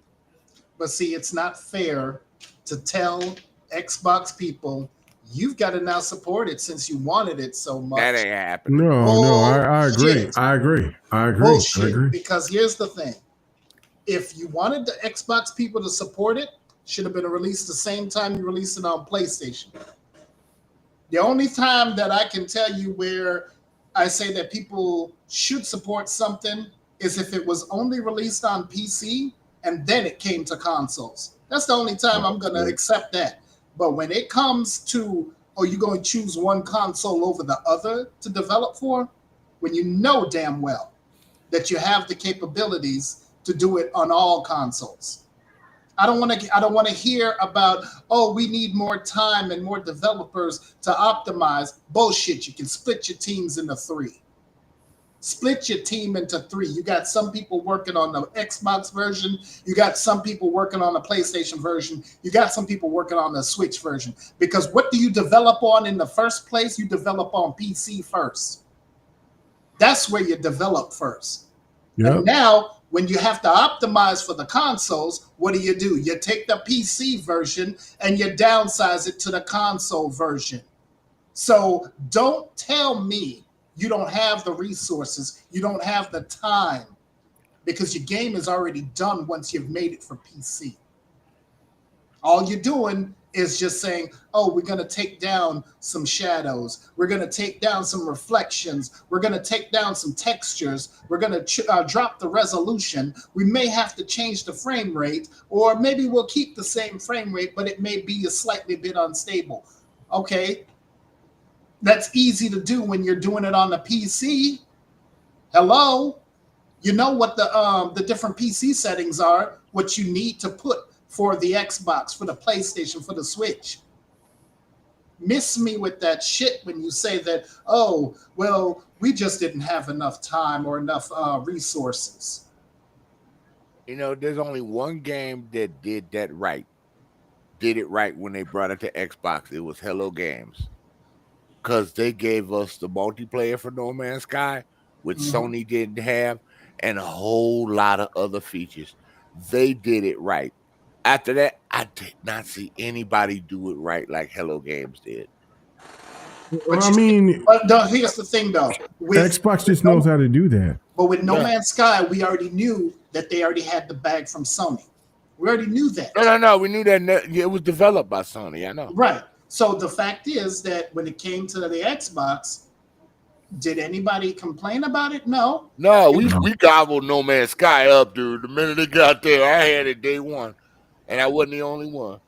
But see, it's not fair to tell Xbox people, you've got to now support it since you wanted it so much. That ain't happening. I agree. I agree. Bullshit. Because here's the thing. If you wanted the Xbox people to support it, should have been released the same time you released it on PlayStation. The only time that I can tell you where I say that people should support something is if it was only released on PC and then it came to consoles. That's the only time I'm going to accept that. But when it comes to, you're going to choose one console over the other to develop for, when you know damn well that you have the capabilities to do it on all consoles. I don't want to hear about, we need more time and more developers to optimize. Bullshit. You can split your teams into 3. Split your team into 3. You got some people working on the Xbox version. You got some people working on the PlayStation version. You got some people working on the Switch version. Because what do you develop on in the first place? You develop on PC first. That's where you develop first. Yep. And now, when you have to optimize for the consoles, what do? You take the PC version and you downsize it to the console version. So don't tell me you don't have the resources, you don't have the time, because your game is already done once you've made it for PC. All you're doing is just saying, we're going to take down some shadows. We're going to take down some reflections. We're going to take down some textures. We're going to drop the resolution. We may have to change the frame rate, or maybe we'll keep the same frame rate, but it may be a slightly bit unstable. Okay. That's easy to do when you're doing it on the PC. Hello. You know what the different PC settings are, what you need to put for the Xbox, for the PlayStation, for the Switch. Miss me with that shit when you say that, we just didn't have enough time or enough resources. There's only one game that did that right. Did it right when they brought it to Xbox. It was Hello Games. Because they gave us the multiplayer for No Man's Sky, which Sony didn't have, and a whole lot of other features. They did it right. After that, I did not see anybody do it right like Hello Games did. But here's the thing, though. Xbox just knows how to do that. But with No Man's Sky, we already knew that they already had the bag from Sony. We already knew that. No. We knew that it was developed by Sony. I know. Right. So the fact is that when it came to the Xbox, did anybody complain about it? No. No, we gobbled No Man's Sky up, dude. The minute it got there, I had it day one. And I wasn't the only one.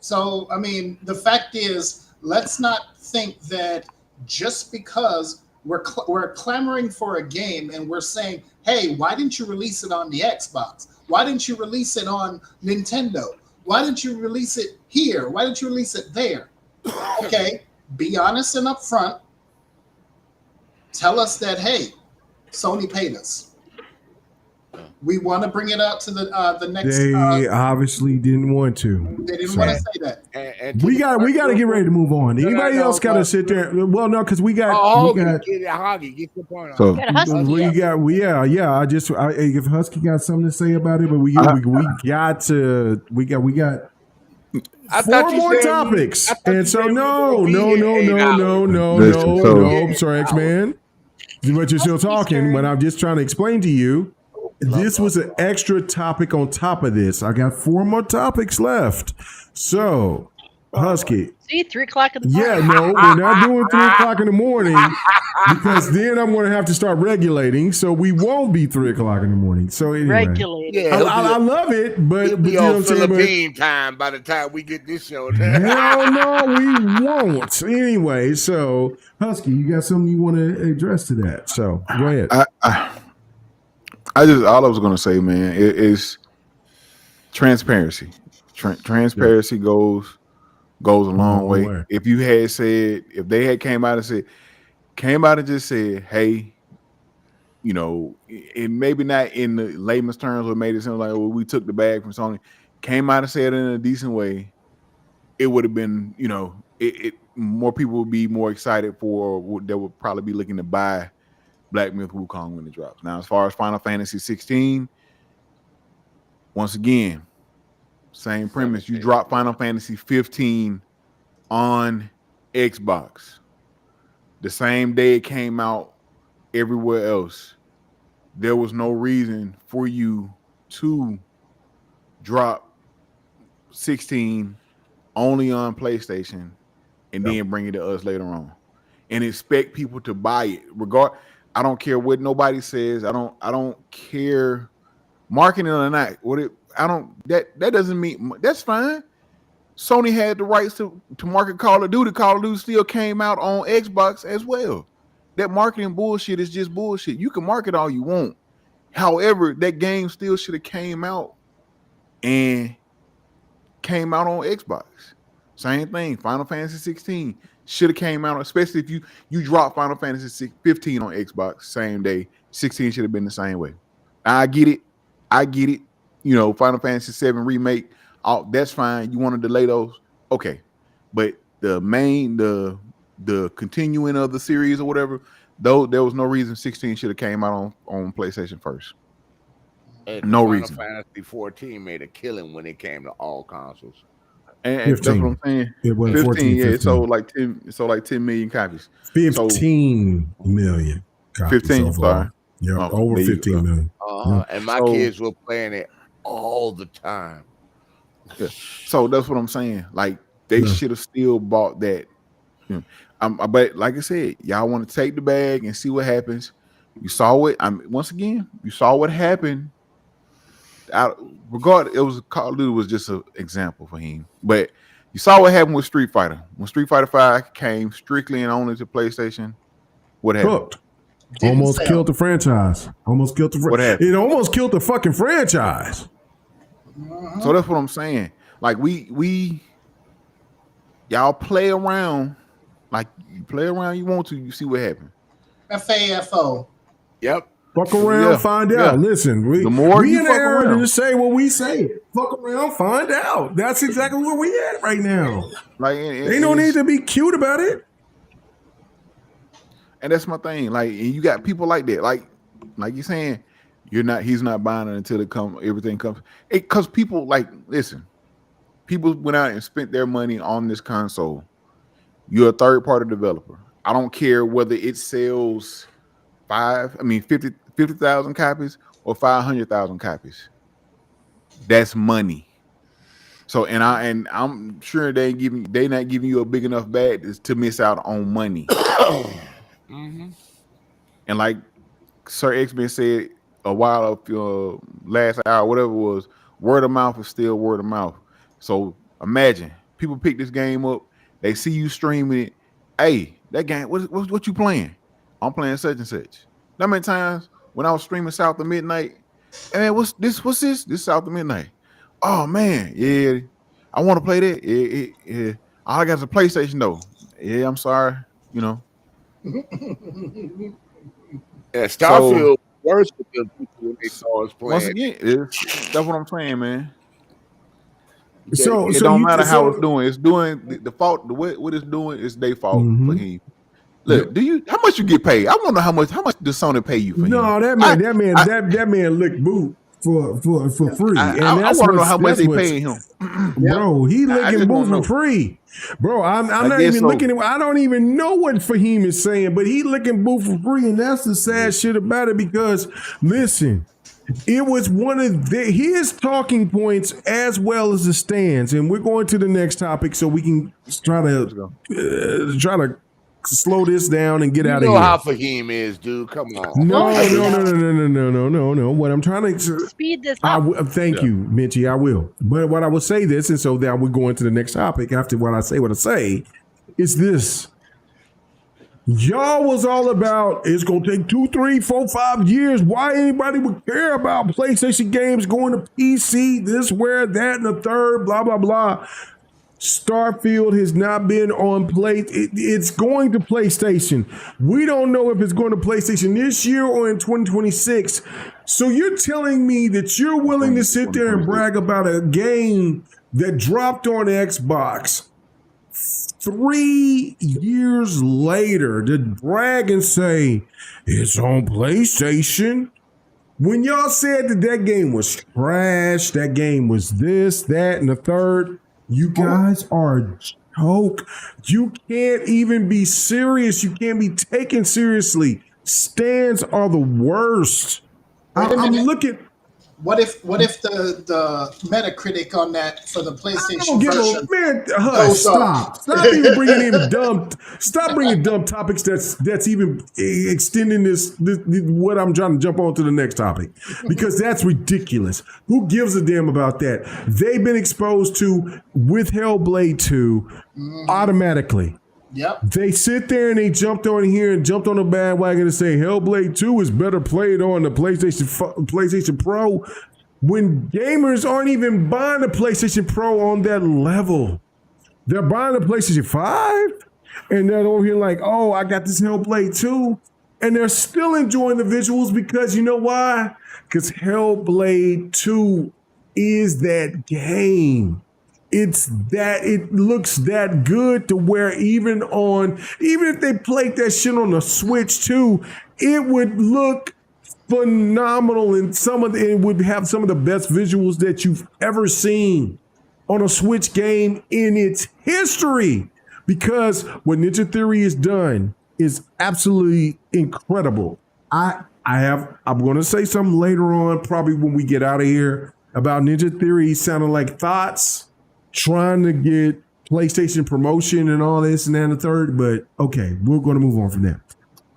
So, the fact is, let's not think that just because we're clamoring for a game and we're saying, hey, why didn't you release it on the Xbox? Why didn't you release it on Nintendo? Why didn't you release it here? Why didn't you release it there? Okay, be honest and upfront. Tell us that, hey, Sony paid us. We want to bring it out to the next. They obviously didn't want to. They didn't want to say that. And we got to get ready to move on. Anybody else got to sit there? Well, no, because we got. Hoggy, get the point. So if Husky got something to say about it, but we got 4 more topics, and so no, sorry, X-Man, but you're still talking. But I'm just trying to explain to you. This was an extra topic on top of this. I got 4 more topics left. So, Husky. See, 3 o'clock in the morning. Yeah, no, we're not doing 3 o'clock in the morning because then I'm going to have to start regulating. So we won't be 3 o'clock in the morning. So anyway, regulating. Yeah, I love it, but it'll be on Philippine time by the time we get this show. Hell no, we won't. Anyway, so Husky, you got something you want to address to that? So go ahead. All I was going to say, man, is transparency. Transparency goes a long way. If they had came out and said, came out and just said, hey, you know, and maybe not in the layman's terms, but made it sound like, well, we took the bag from Sony. Came out and said it in a decent way. It would have been, you know, it more people would be more excited for. They would probably be looking to buy Black Myth Wukong when it drops. Now, as far as Final Fantasy 16, once again, same premise. You drop Final Fantasy 15 on Xbox the same day it came out everywhere else. There was no reason for you to drop 16 only on PlayStation and then bring it to us later on and expect people to buy it. I don't care what nobody says. I don't care marketing or not. That doesn't mean that's fine. Sony had the rights to market Call of Duty. Call of Duty still came out on Xbox as well. That marketing bullshit is just bullshit. You can market all you want. However, that game still should have came out on Xbox. Same thing. Final Fantasy 16 should have came out, especially if you drop Final Fantasy 15 on Xbox same day. 16 should have been the same way. I get it. You know, Final Fantasy 7 remake. That's fine. You want to delay those? Okay. But the continuing of the series or whatever, though, there was no reason 16 should have came out on PlayStation first. And no Final reason. Fantasy 14 made a killing when it came to all consoles. And that's what I'm saying. It was 15, 14, yeah. 15. It sold like 10 million copies. 15 million copies. 15, overall. Yeah, over 15 million. And my kids were playing it all the time. Yeah. So that's what I'm saying. Like they should have still bought that. You know, but like I said, y'all want to take the bag and see what happens. You saw it. Once again, you saw what happened. It was Call of Duty was just an example for him. But you saw what happened with Street Fighter. When Street Fighter 5 came strictly and only to PlayStation, what happened? Cooked. Almost killed the franchise. What happened? It almost killed the fucking franchise. So that's what I'm saying. Like y'all play around. Like you play around, you want to, you see what happened. FAFO. Yep. Fuck around, find out. Listen, we in the era to just say what we say. Fuck around, find out. That's exactly where we at right now. Like, ain't no need to be cute about it. And that's my thing. Like, and you got people like that. Like you're saying, he's not buying it until everything comes. Because people listen, people went out and spent their money on this console. You're a third-party developer. I don't care whether it sells 50,000 copies or 500,000 copies. That's money. So I'm sure they not giving you a big enough bag to miss out on money. Mm-hmm. And like Sir X-Men said a while up last hour, whatever it was, word of mouth is still word of mouth. So imagine people pick this game up, they see you streaming it. Hey, that game, what you playing? I'm playing such and such. That many times when I was streaming South of Midnight, hey, what's this? This is South of Midnight. Oh man, yeah, I want to play that. Yeah. All I got is a PlayStation though. Yeah, I'm sorry, you know. Yeah, Starfield worse with the people when they saw us playing. Once again, that's what I'm saying, man. So it don't matter how it's doing. It's doing the fault. What it's doing is their fault for him. Look, how much you get paid? I want to know how much does Sony pay you for him? No, that man licked boot for free. I want to know how much they pay him. Bro, he licking boot for free. Bro, I'm not even looking at. I don't even know what Fahim is saying, but he licking boot for free, and that's the sad shit about it. Because listen, it was one of his talking points as well as the stands, and we're going to the next topic so we can try to slow this down and get out of here. You know how Fahim is, dude. Come on. No. What I'm trying to speed this up. Thank you, Minchie. I will. But what I will say this, and so that we're going to the next topic after what I say, is this. Y'all was all about it's gonna take 2, 3, 4, 5 years. Why anybody would care about PlayStation games going to PC, this, where, that, and the third, blah, blah, blah. Starfield has not been on it's going to PlayStation. We don't know if it's going to PlayStation this year or in 2026. So you're telling me that you're willing to sit there and brag about a game that dropped on Xbox 3 years later to brag and say it's on PlayStation? When y'all said that game was trash, that game was this, that, and the third, you guys are joke. You can't even be serious. You can't be taken seriously. Stands are the worst. I'm looking. What if the Metacritic on that for the PlayStation version? Stop even bringing in Stop bringing dumb topics. That's even extending this what I'm trying to jump on to the next topic, because that's ridiculous. Who gives a damn about that? They've been exposed to with Hellblade 2 automatically. Yep. They sit there and they jumped on here and jumped on the bandwagon and say Hellblade 2 is better played on the PlayStation Pro, when gamers aren't even buying the PlayStation Pro on that level. They're buying the PlayStation 5 and they're over here like, oh, I got this Hellblade 2. And they're still enjoying the visuals because you know why? Because Hellblade 2 is that game. It looks that good to where even if they played that shit on the Switch too, it would look phenomenal, and it would have some of the best visuals that you've ever seen on a Switch game in its history. Because what Ninja Theory has done is absolutely incredible. I'm going to say something later on, probably when we get out of here, about Ninja Theory sounding like thoughts, trying to get PlayStation promotion and all this and that and the third, but okay, we're going to move on from that.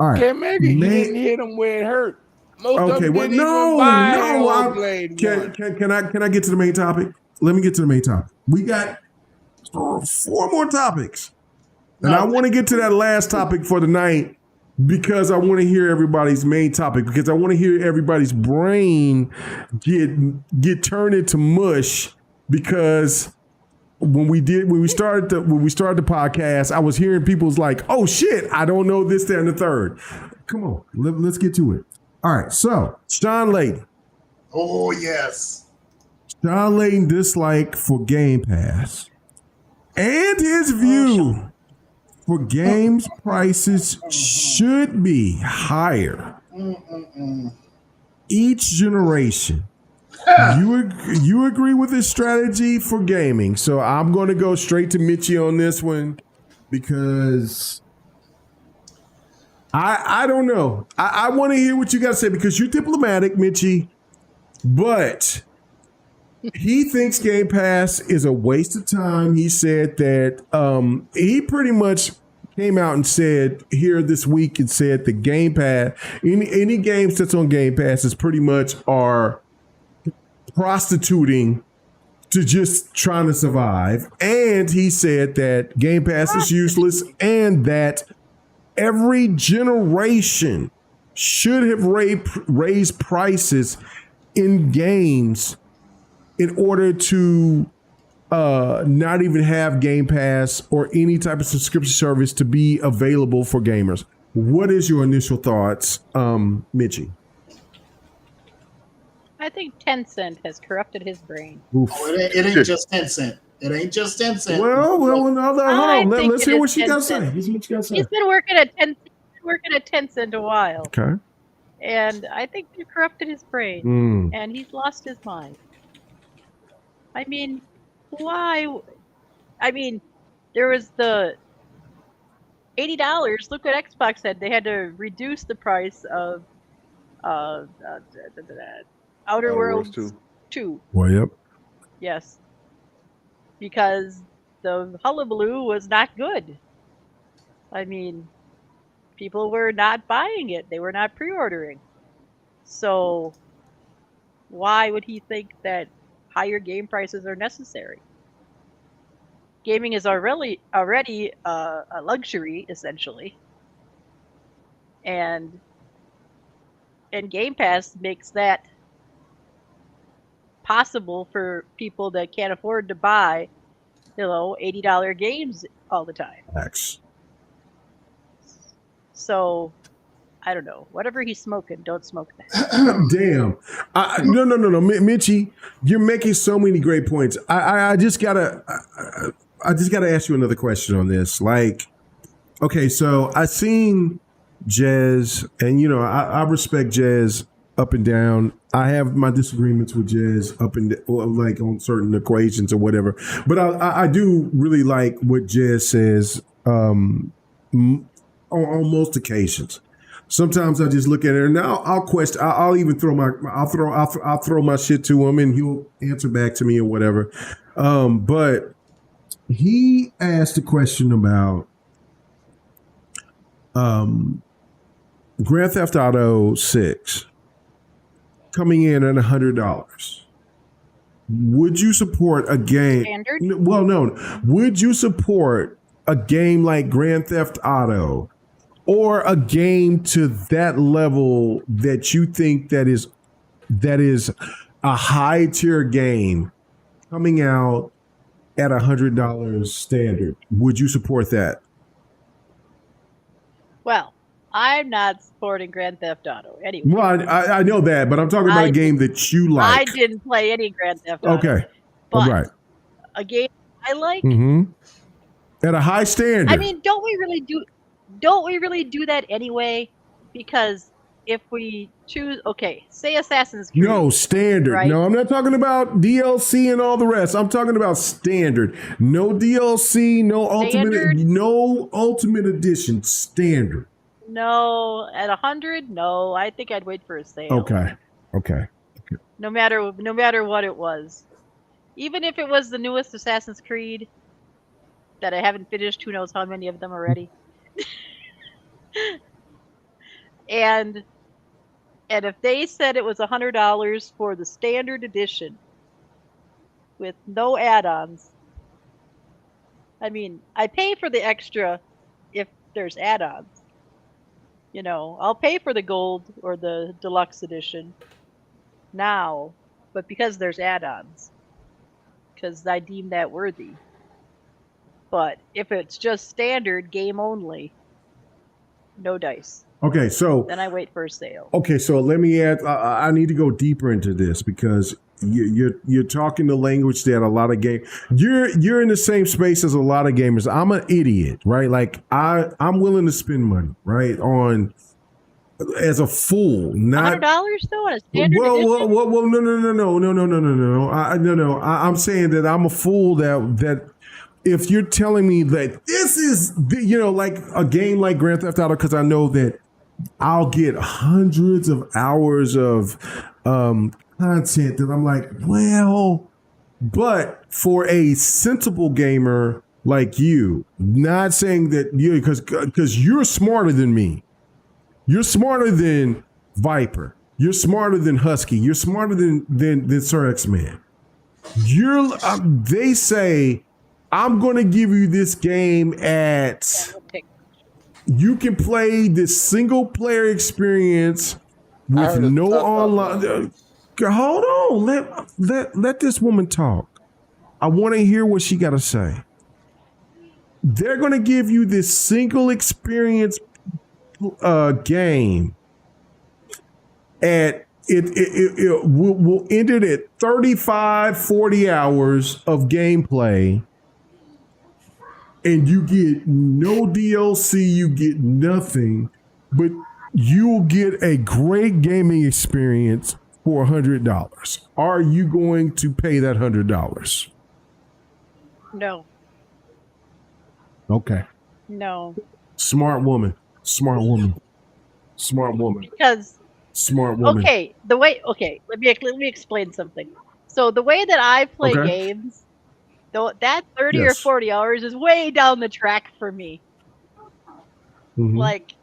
All right. Okay, maybe you didn't hit them where it hurt. Can I get to the main topic? Let me get to the main topic. We got 4 more topics. And I want to get to that last topic for tonight because I want to hear everybody's main topic, because I want to hear everybody's brain get turned into mush, because when we started the podcast, I was hearing people's like, oh shit, I don't know this, that, and the third. Come on, let's get to it. All right, so Shawn Layden. Oh yes. Shawn Layden dislike for Game Pass and his view for games prices should be higher each generation. You agree with this strategy for gaming? So I'm going to go straight to Mitchie on this one, because I don't know. I want to hear what you got to say, because you're diplomatic, Mitchie, but he thinks Game Pass is a waste of time. He said that he pretty much came out and said here this week and said the Game Pass, any games that's on Game Pass is pretty much are prostituting to just trying to survive. And he said that Game Pass is useless and that every generation should have raised prices in games in order to not even have Game Pass or any type of subscription service to be available for gamers. What is your initial thoughts, Mitchie? I think Tencent has corrupted his brain. Oh, it ain't just Tencent. It ain't just Tencent. Let's hear what she got to say. He's been working at Tencent a while. Okay. And I think they corrupted his brain. And he's lost his mind. I mean, why? I mean, there was the $80. Look what Xbox said. They had to reduce the price of Outer Worlds 2. Well, yep. Yes. Because the hullabaloo was not good. I mean, people were not buying it. They were not pre-ordering. So why would he think that higher game prices are necessary? Gaming is already a luxury, essentially. And Game Pass makes that possible for people that can't afford to buy $80 games all the time. X. So, I don't know. Whatever he's smoking, don't smoke that. Damn. No, Mitchie, you're making so many great points. I just gotta ask you another question on this. Like, okay, so I seen Jez, and I respect Jez up and down. I have my disagreements with Jez up and like on certain equations or whatever, but I do really like what Jez says on most occasions. Sometimes I just look at it and I'll question. I'll even throw my shit to him and he'll answer back to me or whatever. But he asked a question about Grand Theft Auto 6 coming in at $100. Would you support a game? Standard? Well, no. Would you support a game like Grand Theft Auto, or a game to that level that you think that is a high tier game coming out at $100 standard? Would you support that? Well, I'm not supporting Grand Theft Auto anyway. Well, I know that, but I'm talking about a game that you like. I didn't play any Grand Theft Auto. Okay. But all right. A game I like. Mm-hmm. At a high standard. I mean, don't we really do that anyway? Because if we choose, say Assassin's Creed. No, standard. Right? No, I'm not talking about DLC and all the rest. I'm talking about standard. No DLC, no ultimate edition. Standard. No, at 100, no. I think I'd wait for a sale. Okay. No matter what it was, even if it was the newest Assassin's Creed that I haven't finished, who knows how many of them already. And if they said it was $100 for the standard edition with no add-ons, I mean, I pay for the extra if there's add-ons. I'll pay for the gold or the deluxe edition now, but because there's add-ons, because I deem that worthy. But if it's just standard game only, no dice. Okay, so then I wait for a sale. Okay, so let me add. I need to go deeper into this because you're talking the language that a lot of you're in the same space as a lot of gamers. I'm an idiot, right? Like I'm willing to spend money, right, on as a fool, not $100 though on a standard edition. No. I'm saying that I'm a fool that. If you're telling me that this is, like a game like Grand Theft Auto, because I know that I'll get hundreds of hours of content that I'm like, well, but for a sensible gamer like you, not saying that because you're smarter than me. You're smarter than Viper. You're smarter than Husky. You're smarter than Sir X-Man. They say, I'm going to give you this game you can play this single player experience with no online. Hold on. Let this woman talk. I want to hear what she got to say. They're going to give you this single experience game we'll end it at 35, 40 hours of gameplay. And you get no DLC, you get nothing, but you'll get a great gaming experience for $100. Are you going to pay that $100? No. Okay. No. Smart woman. Because smart woman. Let me explain something. So the way that I play games, that 30 or 40 hours is way down the track for me. Mm-hmm. Like,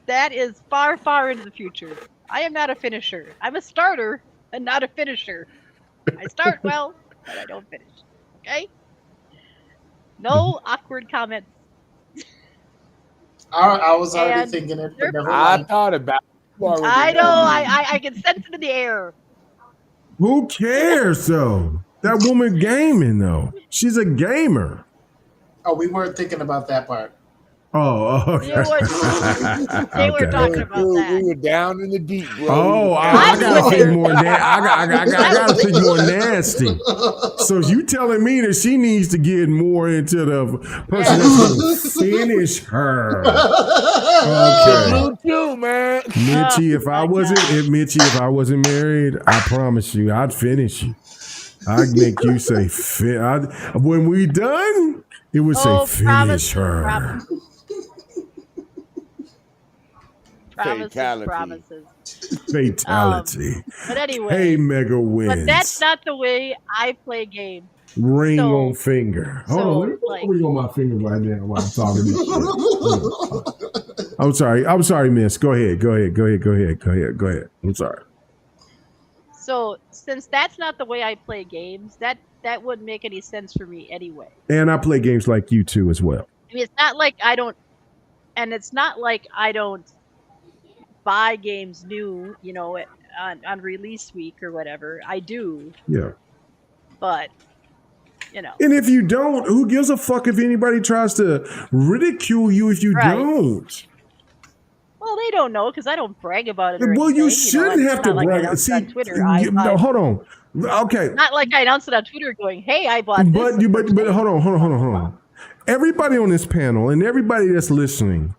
that is far, far into the future. I am not a finisher. I'm a starter and not a finisher. I start well, but I don't finish. Okay? No awkward comments. I was already thinking it. But never mind. I thought about it. I know. I can sense it in the air. Who cares, though? That woman gaming though. She's a gamer. Oh, we weren't thinking about that part. Oh, okay. They were talking about that. We were down in the deep, bro. Oh, I gotta think more. I gotta think more nasty. So you telling me that she needs to get more into the person that's gonna finish her? Okay, You too, man. Mitchie. If I wasn't married, I promise you, I'd finish you. I'd make you say, when we done, it would say, finish her. Promises. Fatality. But anyway, Hey, Mega wins. but that's not the way I play games. Ring on finger. Hold on, let me put a ring on my finger right now while I'm talking this shit. I'm sorry, miss. Go ahead. I'm sorry. So since that's not the way I play games, that wouldn't make any sense for me anyway. And I play games like you too as well. I mean, it's not like I don't buy games new, on release week or whatever. I do. Yeah. But, And if you don't, who gives a fuck if anybody tries to ridicule you if you don't? Well, they don't know because I don't brag about it. Or Well, anything, you shouldn't have to brag. See, on Twitter, hold on. Okay. Not like I announced it on Twitter going, hey, I bought this. But hold on. Everybody on this panel and everybody that's listening,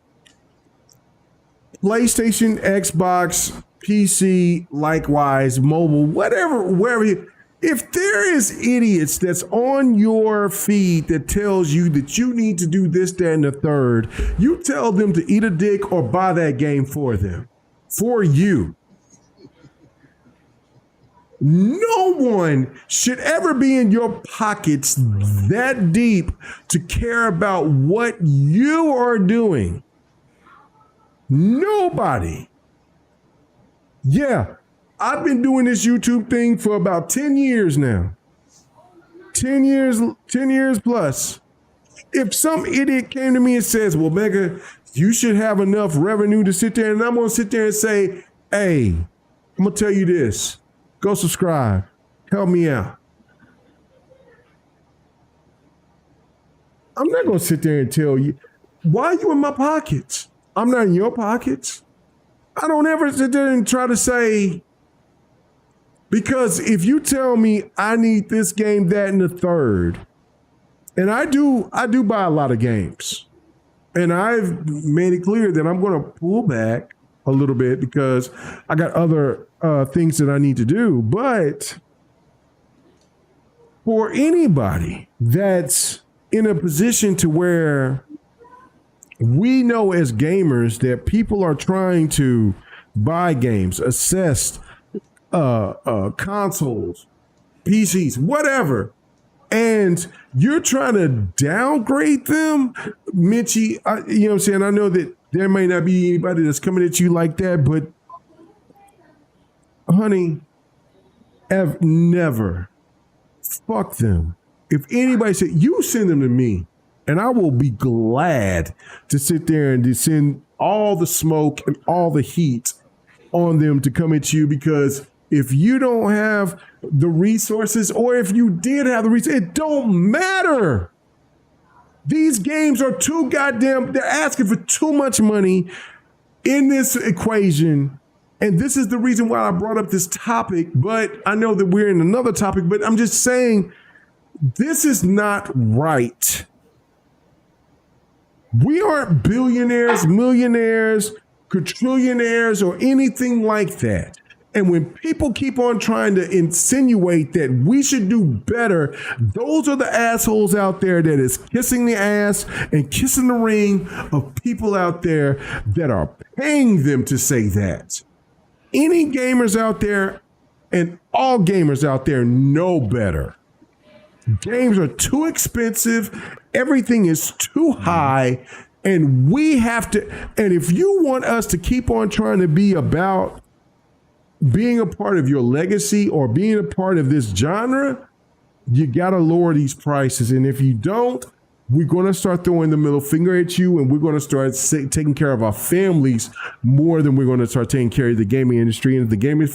PlayStation, Xbox, PC, likewise, mobile, wherever if there is idiots that's on your feed that tells you that you need to do this, that, and the third, you tell them to eat a dick or buy that game for them. For you. No one should ever be in your pockets that deep to care about what you are doing. Nobody. Yeah, I've been doing this YouTube thing for about 10 years now. 10 years plus. If some idiot came to me and says, well, Mega, you should have enough revenue to sit there, and I'm going to sit there and say, hey, I'm going to tell you this. Go subscribe. Help me out. I'm not going to sit there and tell you, why are you in my pockets? I'm not in your pockets. I don't ever sit there and try to say, because if you tell me I need this game, that, and the third, and I do buy a lot of games, and I've made it clear that I'm going to pull back a little bit because I got other things that I need to do. But for anybody that's in a position to where we know as gamers that people are trying to buy games, assess consoles, PCs, whatever, and you're trying to downgrade them, Mitchie, you know what I'm saying? I know that there may not be anybody that's coming at you like that, but honey, never. Fuck them. If anybody said, you send them to me, and I will be glad to sit there and to send all the smoke and all the heat on them to come at you, because if you don't have the resources, or if you did have the resources, it don't matter. These games are too goddamn, they're asking for too much money in this equation. And this is the reason why I brought up this topic, but I know that we're in another topic, but I'm just saying this is not right. We aren't billionaires, millionaires, quadrillionaires, or anything like that. And when people keep on trying to insinuate that we should do better, those are the assholes out there that is kissing the ass and kissing the ring of people out there that are paying them to say that. Any gamers out there and all gamers out there know better. Games are too expensive. Everything is too high. And we have to, and if you want us to keep on trying to be about being a part of your legacy or being a part of this genre, you got to lower these prices. And if you don't, we're going to start throwing the middle finger at you, and we're going to start taking care of our families more than we're going to start taking care of the gaming industry. And if the gaming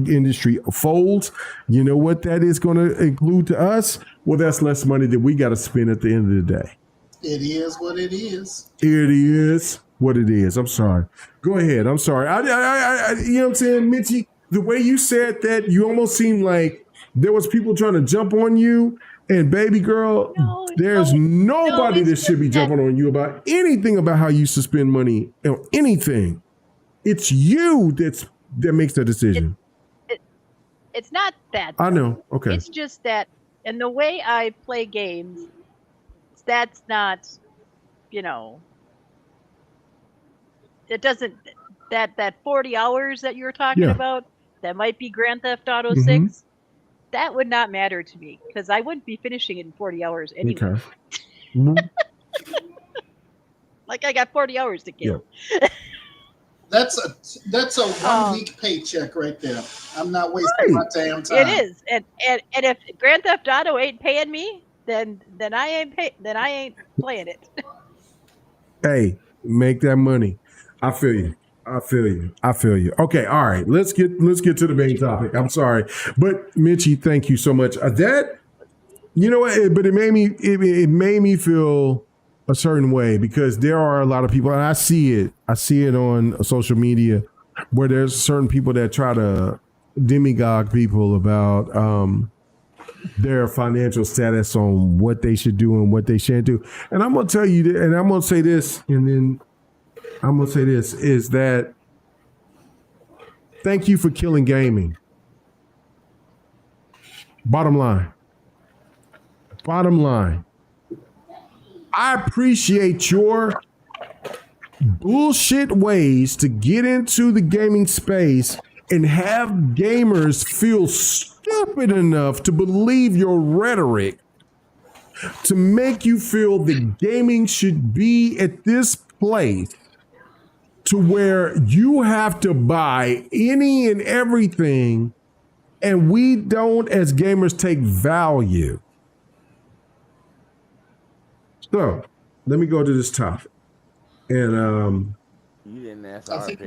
industry folds, you know what that is going to include to us? Well, that's less money that we got to spend at the end of the day. It is what it is. It is what it is. I'm sorry. Go ahead. I'm sorry. I you know what I'm saying, Mitchie? The way you said that, you almost seemed like there was people trying to jump on you. And baby girl, there's nobody that should be jumping on you about anything about how you spend money on anything. It's you that makes the decision. It's not that. I know. Okay. It's just that, and the way I play games, that's not, you know, it doesn't, that 40 hours that you were talking about, that might be Grand Theft Auto 6. That would not matter to me because I wouldn't be finishing it in 40 hours anyway. Okay. Like I got 40 hours to kill. Yeah. That's a 1 week paycheck right there. I'm not wasting my damn time. It is, and if Grand Theft Auto ain't paying me, then I ain't playing it. Hey, make that money. I feel you. Okay, all right. Let's get to the main topic. I'm sorry, but Mitchie, thank you so much. That, you know what? But it made me feel a certain way because there are a lot of people, and I see it on social media where there's certain people that try to demagogue people about their financial status on what they should do and what they shouldn't do. And I'm gonna tell you that, and I'm gonna say this, and then I'm going to say this, is that thank you for killing gaming. Bottom line. I appreciate your bullshit ways to get into the gaming space and have gamers feel stupid enough to believe your rhetoric to make you feel that gaming should be at this place to where you have to buy any and everything, and we don't, as gamers, take value. So, let me go to this topic. And you didn't ask. I think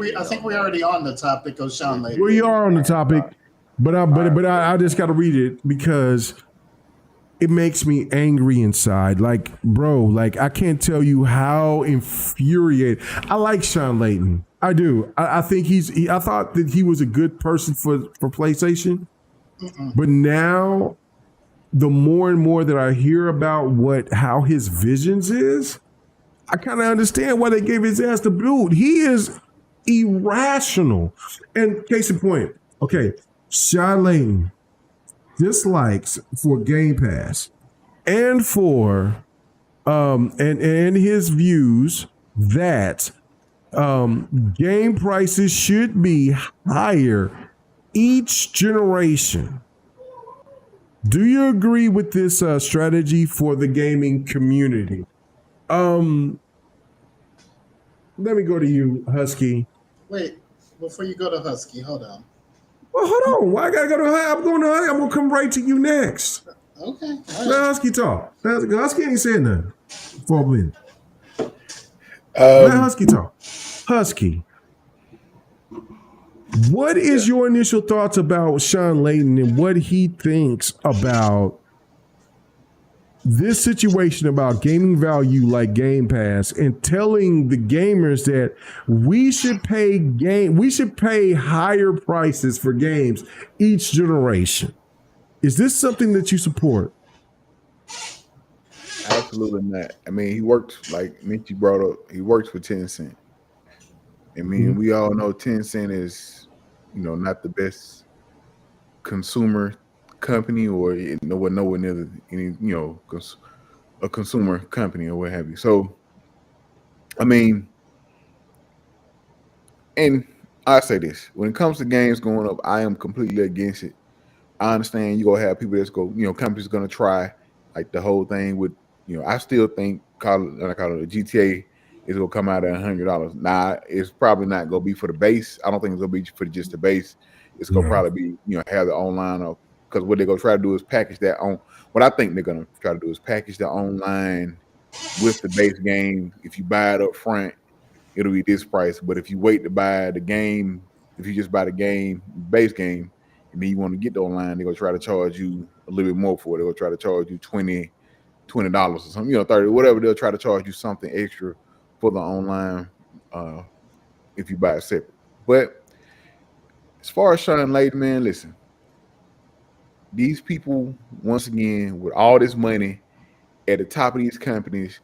we're already on the topic of Shawn Layden. We are on the topic, but I just got to read it because it makes me angry inside. Like, bro, like I can't tell you how infuriated. I like Shawn Layden. I do. I think I thought that he was a good person for PlayStation. But now the more and more that I hear about how his visions is, I kind of understand why they gave his ass the boot. He is irrational. And case in point, okay, Shawn Layden dislikes for Game Pass and for and his views that game prices should be higher each generation. Do you agree with this strategy for the gaming community? Let me go to you, Husky. Wait, before you go to Husky, hold on. Well, hold on. Why I gotta go to Husky? I'm going to Husky. I'm gonna come right to you next. Okay. All right. Let Husky talk. Husky ain't saying nothing for a minute. Let Husky talk. Husky, what is your initial thoughts about Shawn Layden and what he thinks about this situation about gaming value like Game Pass and telling the gamers that we should pay higher prices for games each generation? Is this something that you support? Absolutely not. I mean, he works, like Mitchie brought up, he works for Tencent. I mean, we all know Tencent is, not the best consumer company or nowhere near any, a consumer company or what have you. So, I mean, and I say this, when it comes to games going up, I am completely against it. I understand you're going to have people that's companies going to try like the whole thing with, I still think call it the GTA is going to come out at $100. Nah, it's probably not going to be for the base. I don't think it's going to be for just the base. It's going to probably be, have the online because what they're going to try to do is package that on. What I think they're going to try to do is package the online with the base game. If you buy it up front, it'll be this price. But if you wait to buy the game, if you just buy the game, base game, and then you want to get the online, they're gonna try to charge you a little bit more for it. They're gonna try to charge you $20 or something, 30, whatever. They'll try to charge you something extra for the online if you buy it separate. But as far as Shawn and Layden, man, listen, these people, once again, with all this money at the top of these companies,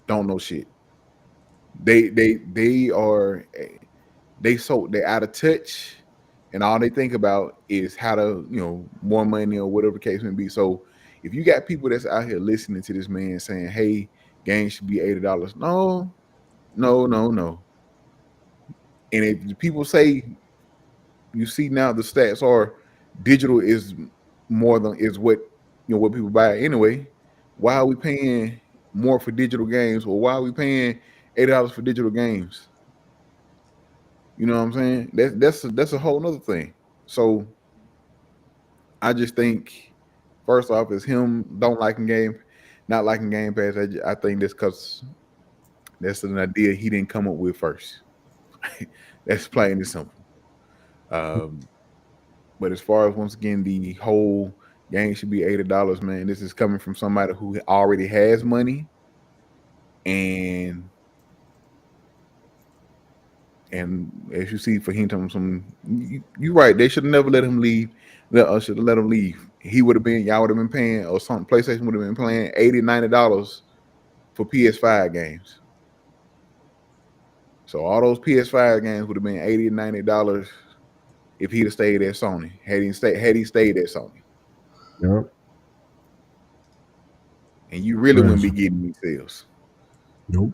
don't know shit. They're out of touch, and all they think about is how to, more money or whatever the case may be. So if you got people that's out here listening to this man saying, hey, games should be $80, no. And if people say, you see now the stats are digital is more than is what what people buy anyway. Why are we paying more for digital games, or why are we paying $80 for digital games? You know what I'm saying? That's a whole nother thing. So I just think, first off, is him not liking Game Pass. I think that's because that's an idea he didn't come up with first. That's plain and simple. But as far as, once again, the whole game should be $80, man, this is coming from somebody who already has money, and as you see, for him, you're right. They should have never let him leave. Should have let him leave. Y'all would have been paying, or something. PlayStation would have been paying $80-$90 for PS5 games. So all those PS5 games would have been $80-$90 if he'd have stayed at Sony. Had he stayed at Sony. Yep. And you really wouldn't be getting these sales. Nope.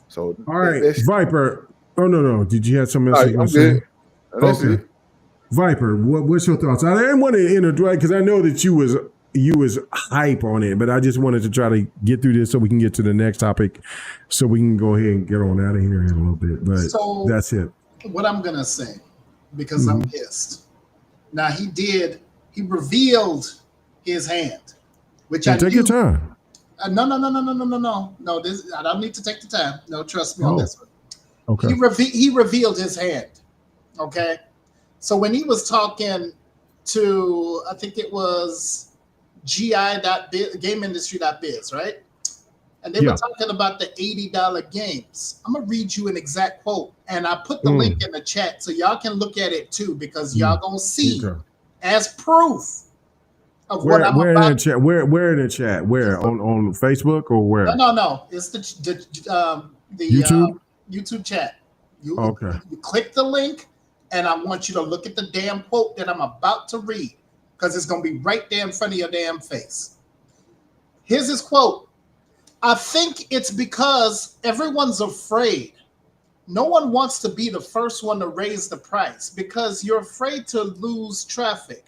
So all right, Viper. Oh no. Did you have something else you want to say? That's it. Viper, what's your thoughts? I didn't want to interrupt because I know that you was hype on it, but I just wanted to try to get through this so we can get to the next topic, so we can go ahead and get on out of here in a little bit. But that's it. What I'm gonna say, because I'm pissed. Now he revealed his hand, which I take your time. No. This, I don't need to take the time. No, trust me on this one. Okay. He revealed his hand. Okay. So when he was talking to, I think it was GameIndustry.biz, right? And they were talking about the $80 games. I'm gonna read you an exact quote, and I put the link in the chat so y'all can look at it too, because y'all gonna see as proof of what I'm about. In the chat? Where in the chat? Where on Facebook or where? No. It's the YouTube YouTube chat. You click the link, and I want you to look at the damn quote that I'm about to read, because it's gonna be right there in front of your damn face. Here's his quote. I think it's because everyone's afraid. No one wants to be the first one to raise the price because you're afraid to lose traffic.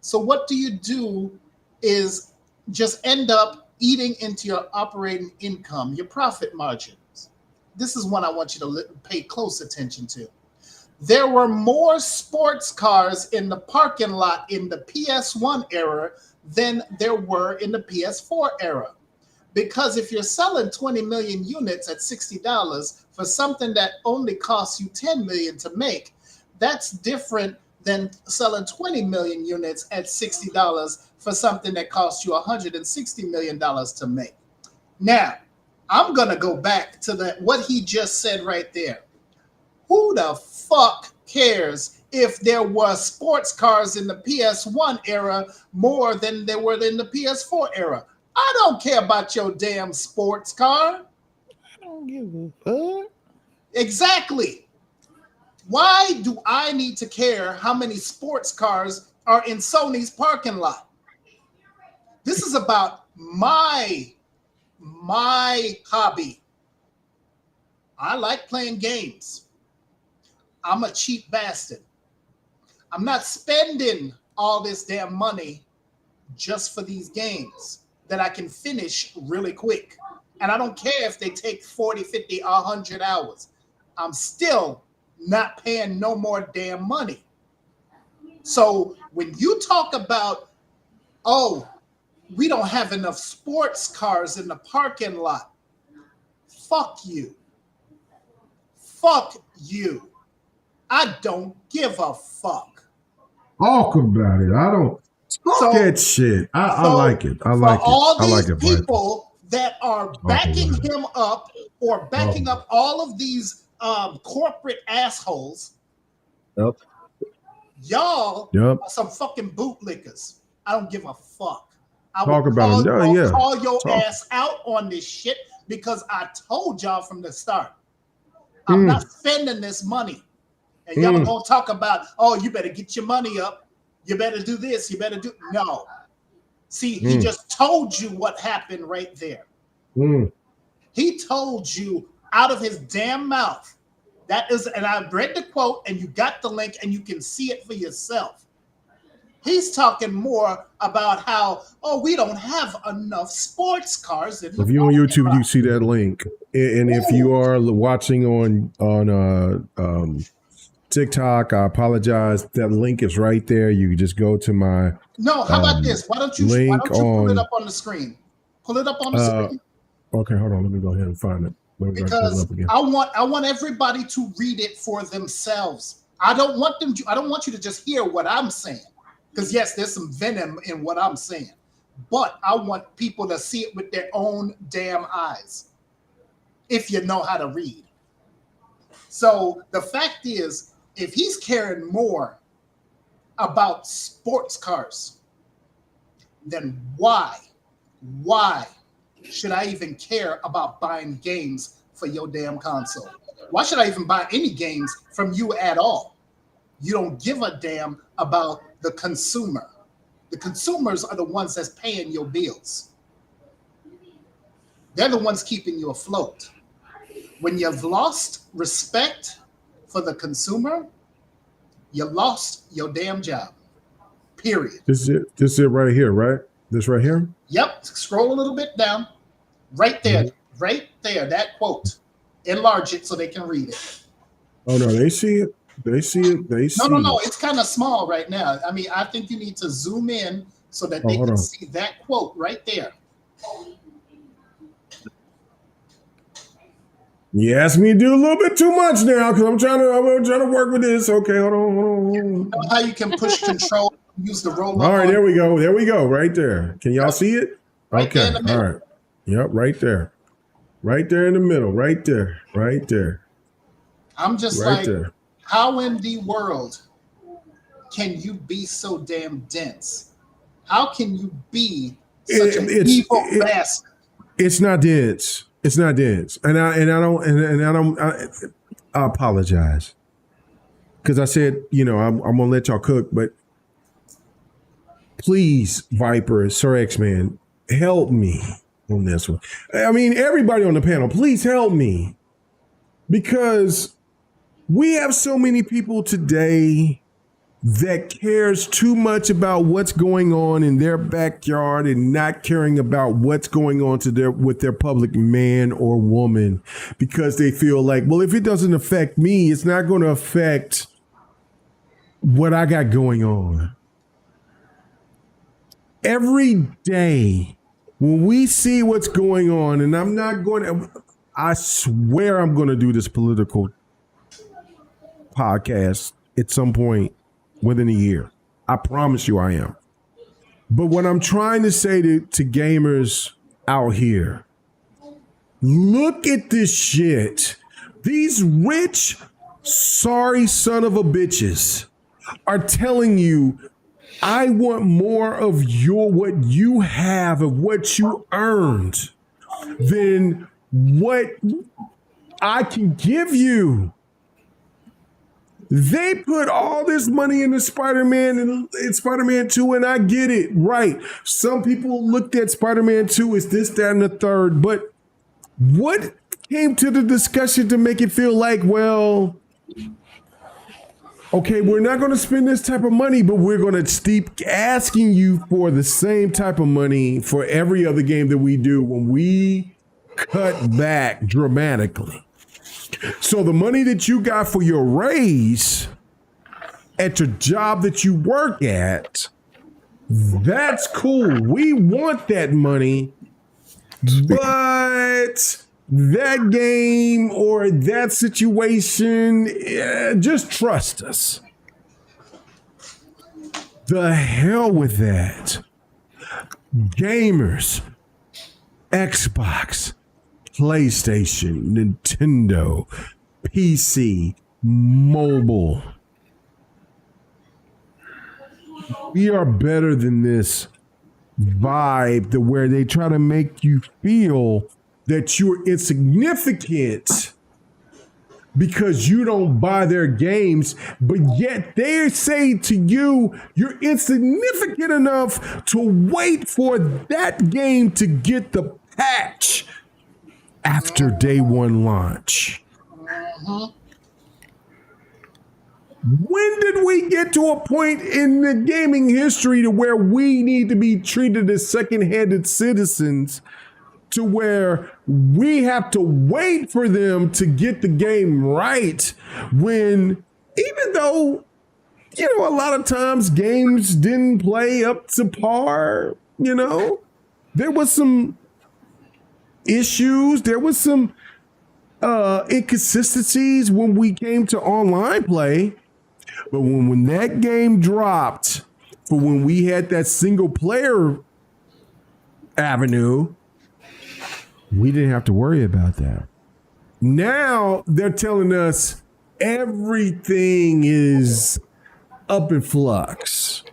So what you do is just end up eating into your operating income, your profit margins. This is one I want you to pay close attention to. There were more sports cars in the parking lot in the PS1 era than there were in the PS4 era. Because if you're selling 20 million units at $60 for something that only costs you 10 million to make, that's different than selling 20 million units at $60 for something that costs you $160 million to make. Now, I'm going to go back to what he just said right there. Who the fuck cares if there were sports cars in the PS1 era more than there were in the PS4 era? I don't care about your damn sports car. I don't give a fuck. Exactly. Why do I need to care how many sports cars are in Sony's parking lot? This is about my hobby. I like playing games. I'm a cheap bastard. I'm not spending all this damn money just for these games that I can finish really quick. And I don't care if they take 40, 50, or 100 hours. I'm still not paying no more damn money. So when you talk about, we don't have enough sports cars in the parking lot. Fuck you. Fuck you. I don't give a fuck. Talk about it. I don't talk that shit. I like it. I like it. All these I like it, people that are backing him up or backing up all of these corporate assholes. Yep. Y'all are some fucking bootlickers. I don't give a fuck. I will call your ass out on this shit because I told y'all from the start. I'm not spending this money. And y'all gonna talk about, oh, you better get your money up. You better do this. You better do. No. See, he just told you what happened right there. He told you out of his damn mouth. That is, and I read the quote, and you got the link, and you can see it for yourself. He's talking more about how, oh, we don't have enough sports cars. If you're on YouTube, you see that link. And if you are watching on TikTok, I apologize. That link is right there. You can just go to my No, how about this? Why don't you pull it up on the screen? Pull it up on the screen. Okay, hold on. Let me go ahead and find it. Because I want everybody to read it for themselves. I don't want you to just hear what I'm saying. Because yes, there's some venom in what I'm saying. But I want people to see it with their own damn eyes. If you know how to read. So the fact is, if he's caring more about sports cars, then why should I even care about buying games for your damn console? Why should I even buy any games from you at all? You don't give a damn about the consumer. The consumers are the ones that's paying your bills. They're the ones keeping you afloat. When you've lost respect for the consumer, you lost your damn job. Period. This is it right here, right? This right here? Yep. Scroll a little bit down. Right there. Right there. That quote. Enlarge it so they can read it. Oh, no. They see it. They see it. They see it. No. It's kind of small right now. I mean, I think you need to zoom in so that they can see that quote right there. You asked me to do a little bit too much now because I'm trying to work with this. Okay, hold on. You know how you can push control, use the roll. All right, there we go. Right there. Can y'all see it? Right okay. All right. Yep, right there. Right there in the middle. Right there. I'm just how in the world can you be so damn dense? How can you be such an evil bastard? It's not dense. And I apologize. Because I said, I'm gonna let y'all cook, but please, Viper, Sir X-Man, help me on this one. I mean, everybody on the panel, please help me. Because we have so many people today that cares too much about what's going on in their backyard and not caring about what's going on with their public man or woman because they feel like, well, if it doesn't affect me, it's not going to affect what I got going on. Every day when we see what's going on, and I swear I'm going to do this political podcast at some point within a year. I promise you I am. But what I'm trying to say to gamers out here, look at this shit. These rich, sorry son of a bitches are telling you, I want more of what you have, of what you earned, than what I can give you. They put all this money into Spider-Man and Spider-Man 2, and I get it, right. Some people looked at Spider-Man 2 as this, that, and the third, but what came to the discussion to make it feel like, well, okay, we're not going to spend this type of money, but we're going to keep asking you for the same type of money for every other game that we do when we cut back dramatically. So the money that you got for your raise at your job that you work at, That's cool. We want that money, but that game or that situation, just trust us. The hell with that. Gamers, Xbox, PlayStation, Nintendo, PC, mobile. We are better than this vibe to where they try to make you feel that you're insignificant because you don't buy their games, but yet they say to you, you're insignificant enough to wait for that game to get the patch after day one launch. When did we get to a point in the gaming history to where we need to be treated as second-handed citizens to where we have to wait for them to get the game right when, even though, a lot of times games didn't play up to par, there was some issues, there was some inconsistencies when we came to online play. But when that game dropped, for when we had that single player avenue, we didn't have to worry about that. Now they're telling us everything is up in flux.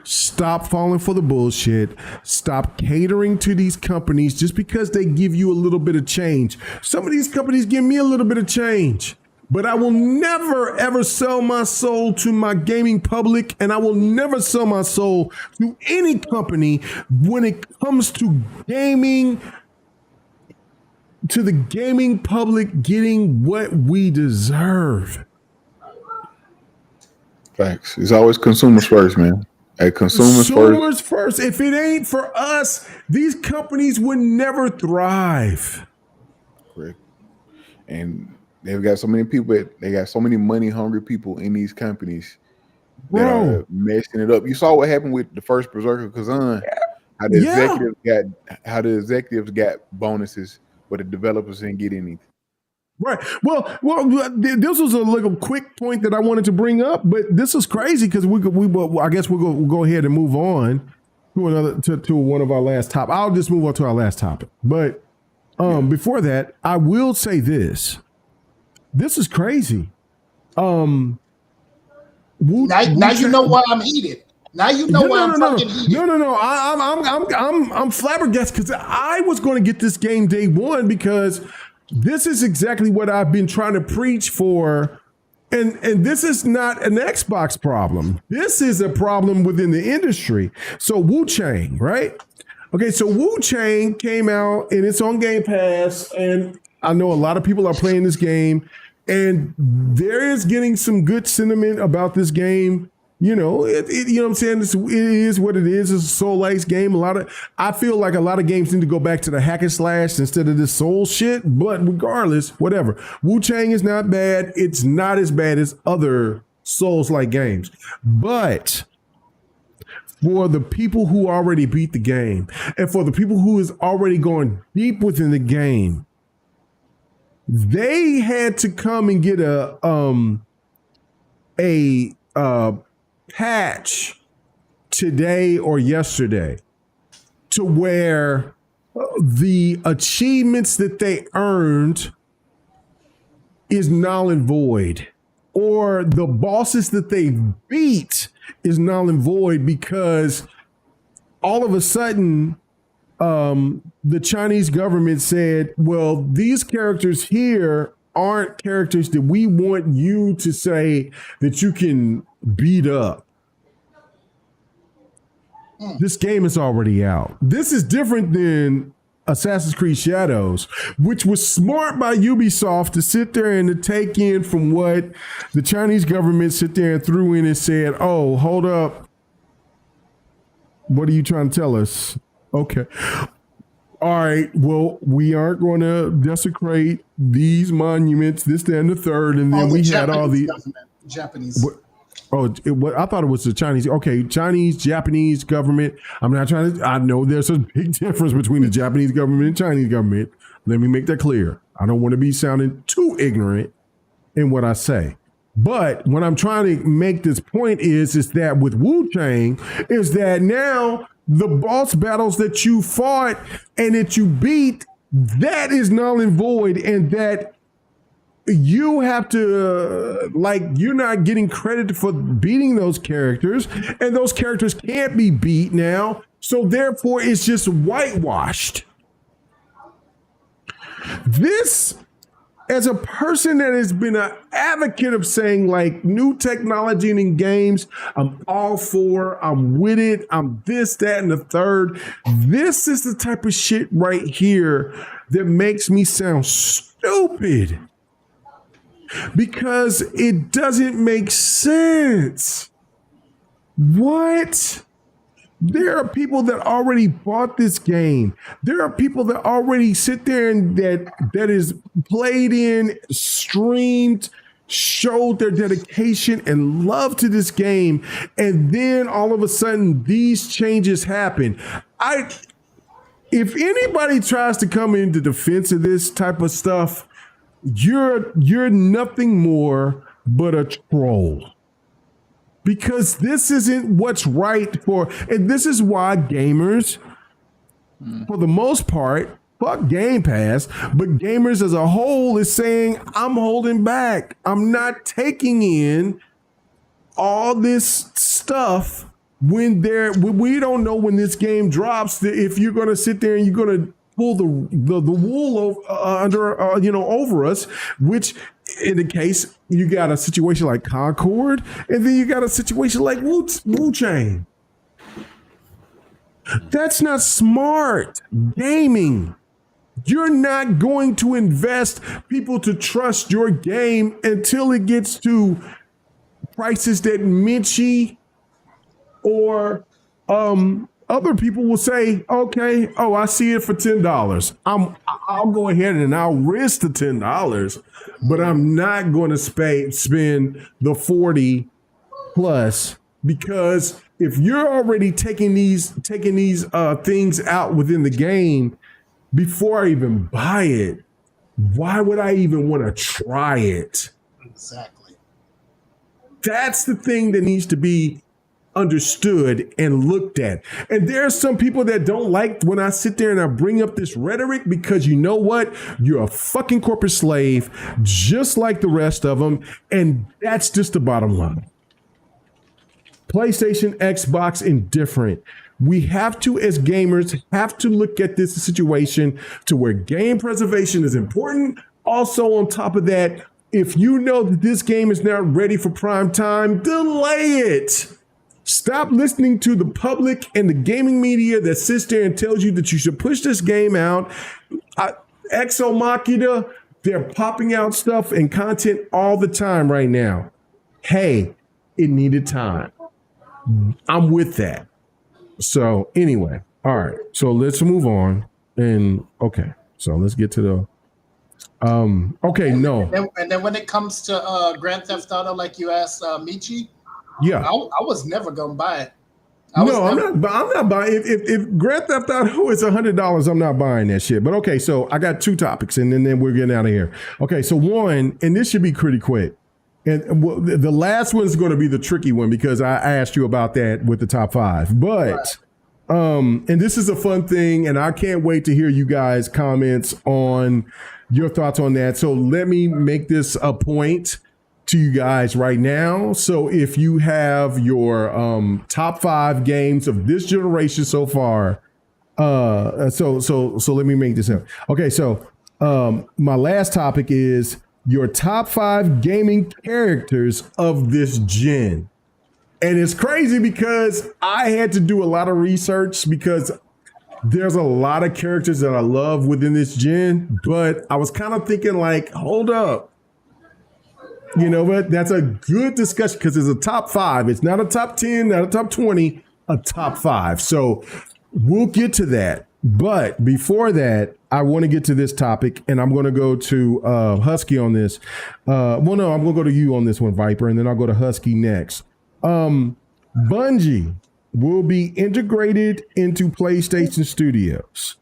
Stop falling for the bullshit. Stop catering to these companies just because they give you a little bit of change. Some of these companies give me a little bit of change. But I will never, ever sell my soul to my gaming public, and I will never sell my soul to any company when it comes to gaming, to the gaming public getting what we deserve. Facts. It's always consumers first, man. Hey, consumers first. If it ain't for us, these companies would never thrive. Correct. And they've got so many people. They got so many money-hungry people in these companies that are messing it up. You saw what happened with the first Berserker Kazan. How the executives got bonuses, but the developers didn't get anything. Right. Well, this was a little quick point that I wanted to bring up, but this is crazy because I guess we'll go ahead and move on to one of our last topics. I'll just move on to our last topic, but before that, I will say this. This is crazy. Now you know why I'm heated. Now you know why I'm fucking heated. No. I'm flabbergasted because I was going to get this game day one because this is exactly what I've been trying to preach for. And this is not an Xbox problem. This is a problem within the industry. So Wu-Chang, right? Okay, so Wu-Chang came out and it's on Game Pass, and I know a lot of people are playing this game, and there is getting some good sentiment about this game. You know what I'm saying? It is what it is. It's a soul-based game. I feel like a lot of games need to go back to the hack and slash instead of this soul shit. But regardless, whatever. Wu-Chang is not bad. It's not as bad as other Souls-like games. But for the people who already beat the game, and for the people who is already going deep within the game, they had to come and get a patch today or yesterday to where the achievements that they earned is null and void, or the bosses that they beat is null and void, because all of a sudden the Chinese government said, well, these characters here aren't characters that we want you to say that you can beat up. This game is already out. This is different than Assassin's Creed Shadows, which was smart by Ubisoft to sit there and to take in from what the Chinese government sit there and threw in and said, oh, hold up. What are you trying to tell us? Okay. All right, well, we aren't going to desecrate these monuments, this, that, and the third, and then we had all the Japanese. I thought it was the Chinese. Okay, Chinese, Japanese government. I'm not trying to. I know there's a big difference between the Japanese government and Chinese government. Let me make that clear. I don't want to be sounding too ignorant in what I say. But what I'm trying to make this point is that with Wu-Tang, is that now the boss battles that you fought and that you beat, that is null and void, and that you have to, you're not getting credit for beating those characters, and those characters can't be beat now. So therefore, it's just whitewashed. This, as a person that has been an advocate of saying new technology in games, I'm all for, I'm with it, I'm this, that, and the third. This is the type of shit right here that makes me sound stupid because it doesn't make sense. What? There are people that already bought this game. There are people that already sit there and that is played in, streamed, showed their dedication and love to this game. And then all of a sudden these changes happen. If anybody tries to come into defense of this type of stuff, you're nothing more but a troll. Because this isn't what's right for, and this is why gamers, for the most part, fuck Game Pass, but gamers as a whole is saying, I'm holding back. I'm not taking in all this stuff when we don't know when this game drops, if you're going to sit there and you're going to pull the wool over us, which in the case you got a situation like Concord, and then you got a situation like Wu-Tang. That's not smart gaming. You're not going to invest people to trust your game until it gets to prices that Minchie or other people will say, okay, I see it for $10. I'll go ahead and I'll risk the $10, but I'm not going to spend the 40 plus, because if you're already taking these things out within the game before I even buy it, why would I even want to try it? Exactly. That's the thing that needs to be understood and looked at. And there are some people that don't like when I sit there and I bring up this rhetoric, because you know what? You're a fucking corporate slave, just like the rest of them. And that's just the bottom line. PlayStation, Xbox, indifferent. We have to, as gamers, have to look at this situation to where game preservation is important. Also, on top of that, if you know that this game is not ready for prime time, delay it. Stop listening to the public and the gaming media that sits there and tells you that you should push this game out. Exo Machina, they're popping out stuff and content all the time right now. Hey, it needed time. I'm with that. So anyway, all right. So let's move on. And okay, so let's get to the And then when it comes to Grand Theft Auto, like you asked Michi, yeah, I was never gonna buy it. I'm not buying. If Grand Theft Auto is $100, I'm not buying that shit. But okay, so I got two topics, and then we're getting out of here. Okay, so one, and this should be pretty quick. And the last one is going to be the tricky one, because I asked you about that with the top 5. But and this is a fun thing, and I can't wait to hear you guys' comments on your thoughts on that. So let me make this a point to you guys right now. So if you have your top 5 games of this generation so far, so let me make this up. Okay, so my last topic is your top 5 gaming characters of this gen. And it's crazy because I had to do a lot of research, because there's a lot of characters that I love within this gen, but I was kind of thinking like, hold up. You know what? That's a good discussion, because it's a top 5. It's not a top 10, not a top 20, a top 5. So we'll get to that. But before that, I want to get to this topic, and I'm going to go to Husky on this. I'm going to go to you on this one, Viper, and then I'll go to Husky next. Bungie will be integrated into PlayStation Studios.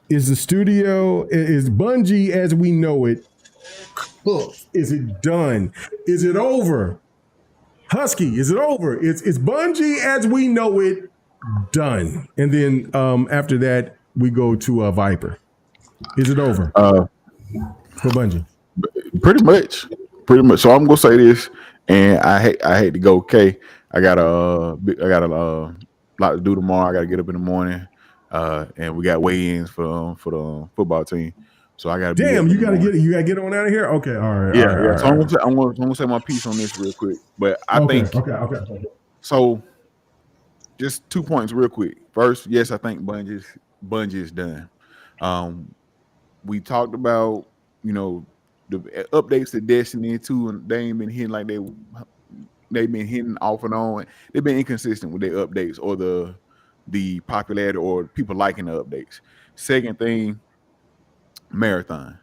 Is Bungie as we know it cooked? Is it done? Is it over? Husky, is it over? It's Bungie as we know it done. And then after that, we go to Viper. Is it over for Bungie? Pretty much. So I'm gonna say this, and I hate to go. Okay, I got a lot to do tomorrow. I got to get up in the morning, and we got weigh-ins for the football team. So I got to. Damn, you gotta get on out of here. Okay, all right. Yeah, all right, yeah. all So right. I'm gonna say my piece on this real quick, but I think okay. so. Just 2 points real quick. First, yes, I think Bungie is done. We talked about the updates to Destiny 2, and they ain't been hitting like they've been hitting off and on. They've been inconsistent with their updates or the popularity or people liking the updates. Second thing, Marathon.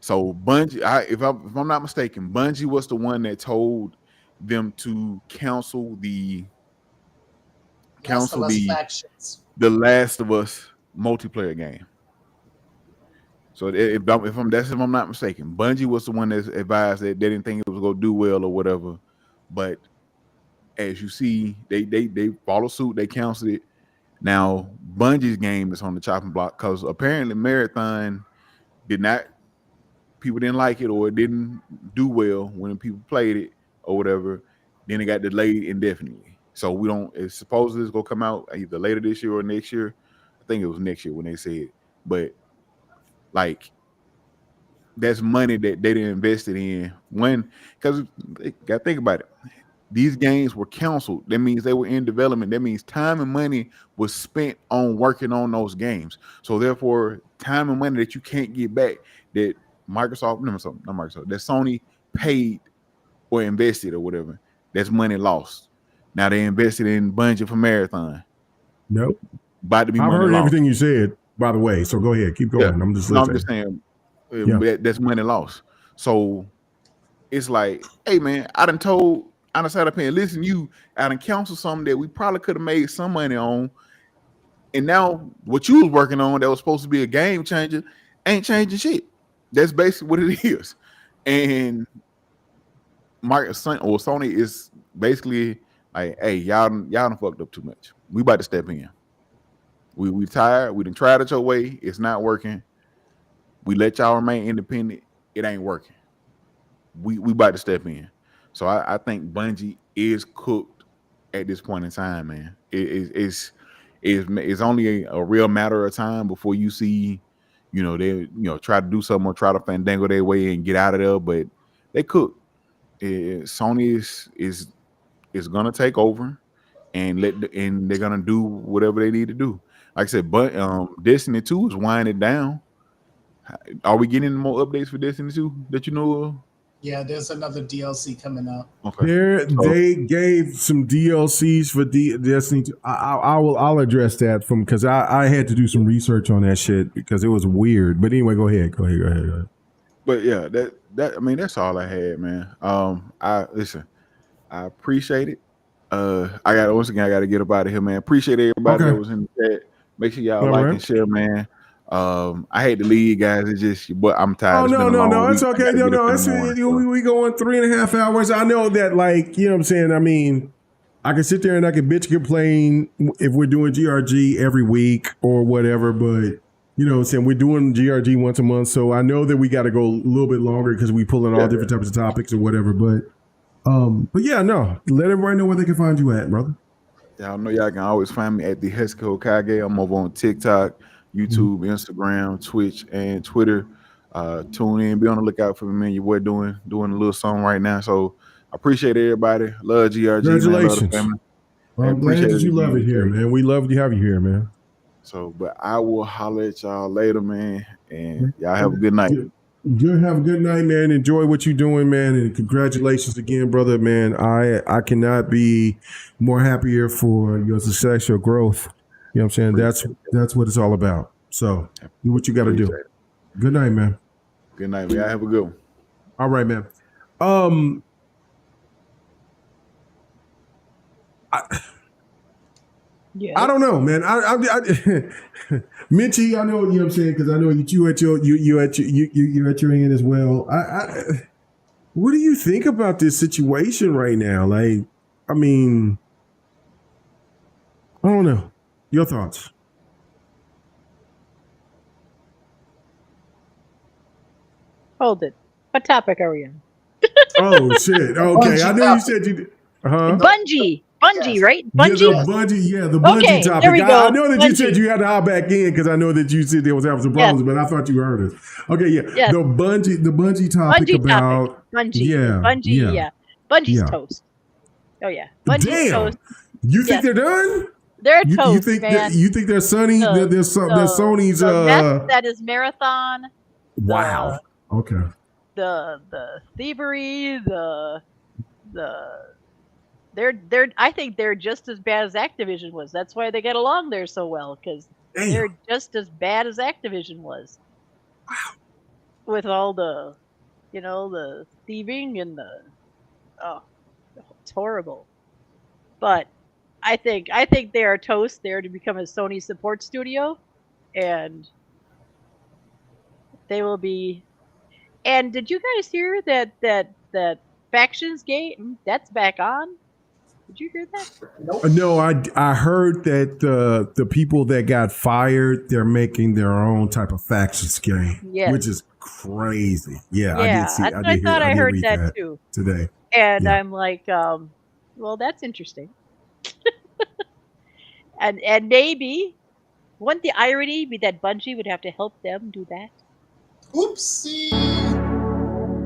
So Bungie, if I'm not mistaken, Bungie was the one that told them to cancel the factions. The Last of Us multiplayer game. So if I'm not mistaken, Bungie was the one that advised that they didn't think it was going to do well or whatever. But as you see, they follow suit. They canceled it. Now Bungie's game is on the chopping block because apparently Marathon people didn't like it or it didn't do well when people played it or whatever. Then it got delayed indefinitely. So it's supposedly it's gonna come out either later this year or next year. I think it was next year when they said, but like that's money that they didn't invested in because gotta think about it. These games were canceled. That means they were in development. That means time and money was spent on working on those games. So therefore, time and money that you can't get back that that Sony paid or invested or whatever, that's money lost. Now they invested in Bungie for Marathon. Nope. About to be money lost. I heard everything you said, by the way. So go ahead, keep going. Yeah. I'm just listening. I'm just saying that's money lost. So it's like, hey man, I done sat up here and listen to you. I done counseled something that we probably could have made some money on. And now what you was working on that was supposed to be a game changer ain't changing shit. That's basically what it is. And Sony is basically like, hey, y'all done fucked up too much. We about to step in. We tired. We done tried it your way. It's not working. We let y'all remain independent. It ain't working. We about to step in. So I think Bungie is cooked at this point in time, man. It's only a real matter of time before you see, they try to do something or try to fandangle their way and get out of there, but they cook. Sony is gonna take over and they're gonna do whatever they need to do. Like I said, but Destiny 2 is winding down. Are we getting more updates for Destiny 2 that you know of? Yeah, there's another DLC coming out. Okay. They gave some DLCs for Destiny 2. I'll address that because I had to do some research on that shit because it was weird. But anyway, go ahead. But yeah, that's all I had, man. I appreciate it. I got to get up out of here, man. Appreciate everybody that was in the chat. Make sure y'all like and share, man. I hate to leave, guys. It's just, but I'm tired. Oh no, it's okay. We go on 3.5 hours. I know that, like, you know what I'm saying. I mean, I can sit there and I can bitch and complain if we're doing GRG every week or whatever, but you know what I'm saying, we're doing GRG once a month, so I know that we got to go a little bit longer because we pull in all different types of topics or whatever. But yeah, no, let everybody know where they can find you at, brother. Y'all know y'all can always find me at the Husky Hokage. I'm over on TikTok, YouTube, Instagram, Twitch, and Twitter. Tune in, be on the lookout for me, man. Your boy doing a little song right now. So I appreciate everybody. Love GRG. Congratulations. Man, love the family. Well, I'm glad that you love it here, man. We love to have you here, man. So, but I will holler at y'all later, man. And y'all have a good night. You have a good night, man. Enjoy what you're doing, man. And congratulations again, brother, man. I cannot be more happier for your success, your growth. You know what I'm saying? That's what it's all about. So do what you got to do. Good night, man. Good night, man. I have a good one. All right, man. I don't know, man. Mitchie, I know, you know what I'm saying, because I know that you at your end as well. What do you think about this situation right now? Like, I mean, I don't know. Your thoughts? Hold it. What topic are we on? Oh shit! Okay, I know you said you did. Bungie, yes. right? Bungie. The Bungie topic. There we go. I know that Bungie. you said you had to hop back in because I know that you said there was having some problems, but I thought you heard us. Okay, yeah. Yes. The Bungie topic about Bungie. Bungie's toast. Oh yeah, Bungie's toast. You think they're done? They're toast, you think man. You think they're Sony? They're Sony's. The mess that is Marathon. Wow. Okay. The thievery, I think they're just as bad as Activision was. That's why they get along there so well, because they're just as bad as Activision was. Wow. With all the, the thieving and it's horrible. But I think they are toast there to become a Sony support studio, and they will be. And did you guys hear that Factions game that's back on? Did you hear that? Nope. No, I heard that the people that got fired, they're making their own type of Factions game, which is crazy. Yeah, I did see. I heard that too today. And I'm like, well, that's interesting. and maybe wouldn't the irony be that Bungie would have to help them do that? Oopsie.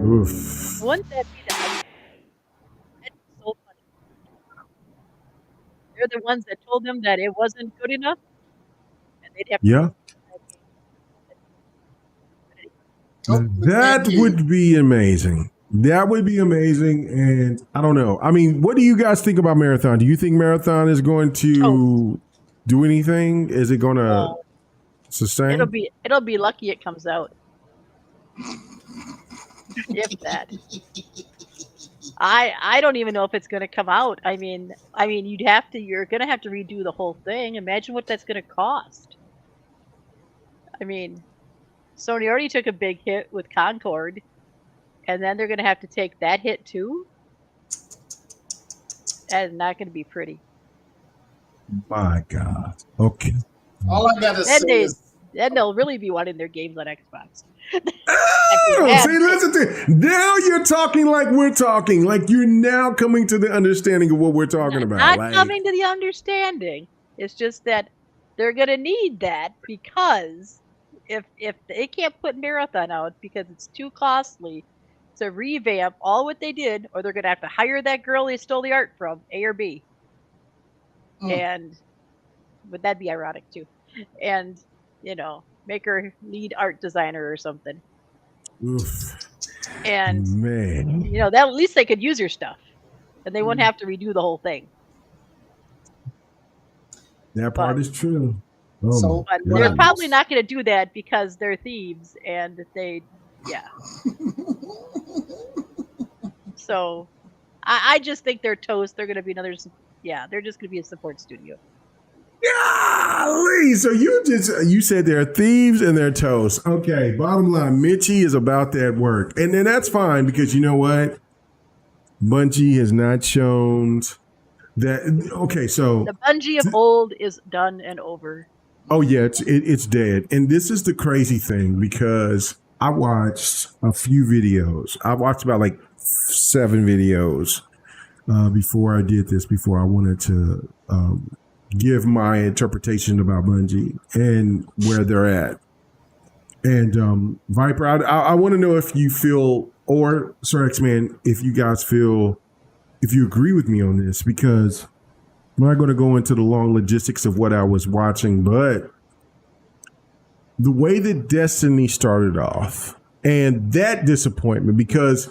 Oof. Wouldn't that be the irony? That's so funny. They're the ones that told them that it wasn't good enough, and they'd have to That would be amazing. That would be amazing. And I don't know. I mean, what do you guys think about Marathon? Do you think Marathon is going to do anything? Is it going to sustain? It'll be lucky it comes out. If that. I don't even know if it's going to come out. I mean, you're going to have to redo the whole thing. Imagine what that's going to cost. I mean, Sony already took a big hit with Concord, and then they're going to have to take that hit too. That is not going to be pretty. My God. Okay. All I gotta say is, then they'll really be wanting their games on Xbox. See, listen to now you're talking like we're talking. Like you're now coming to the understanding of what we're talking about. Not coming to the understanding. It's just that they're going to need that, because if they can't put Marathon out because it's too costly to revamp all what they did, or they're going to have to hire that girl they stole the art from, A or B. And would that be ironic too? And make her lead art designer or something. Oof. And man, that at least they could use her stuff, and they wouldn't have to redo the whole thing. That part is true. But they're probably not going to do that because they're thieves, and So I just think they're toast. They're going to be they're just going to be a support studio. Golly, so you said they're thieves and they're toast. Okay, bottom line, Mitchie is about that work. And then that's fine, because you know what? Bungie has not shown that. Okay, so the Bungie of old is done and over. Oh yeah, it's dead. And this is the crazy thing, because I watched a few videos. I watched about like 7 videos before I did this, before I wanted to give my interpretation about Bungie and where they're at. And Viper, I want to know if you feel, or Sir X-Man, if you guys feel, if you agree with me on this, because I'm not going to go into the long logistics of what I was watching, but the way that Destiny started off and that disappointment, because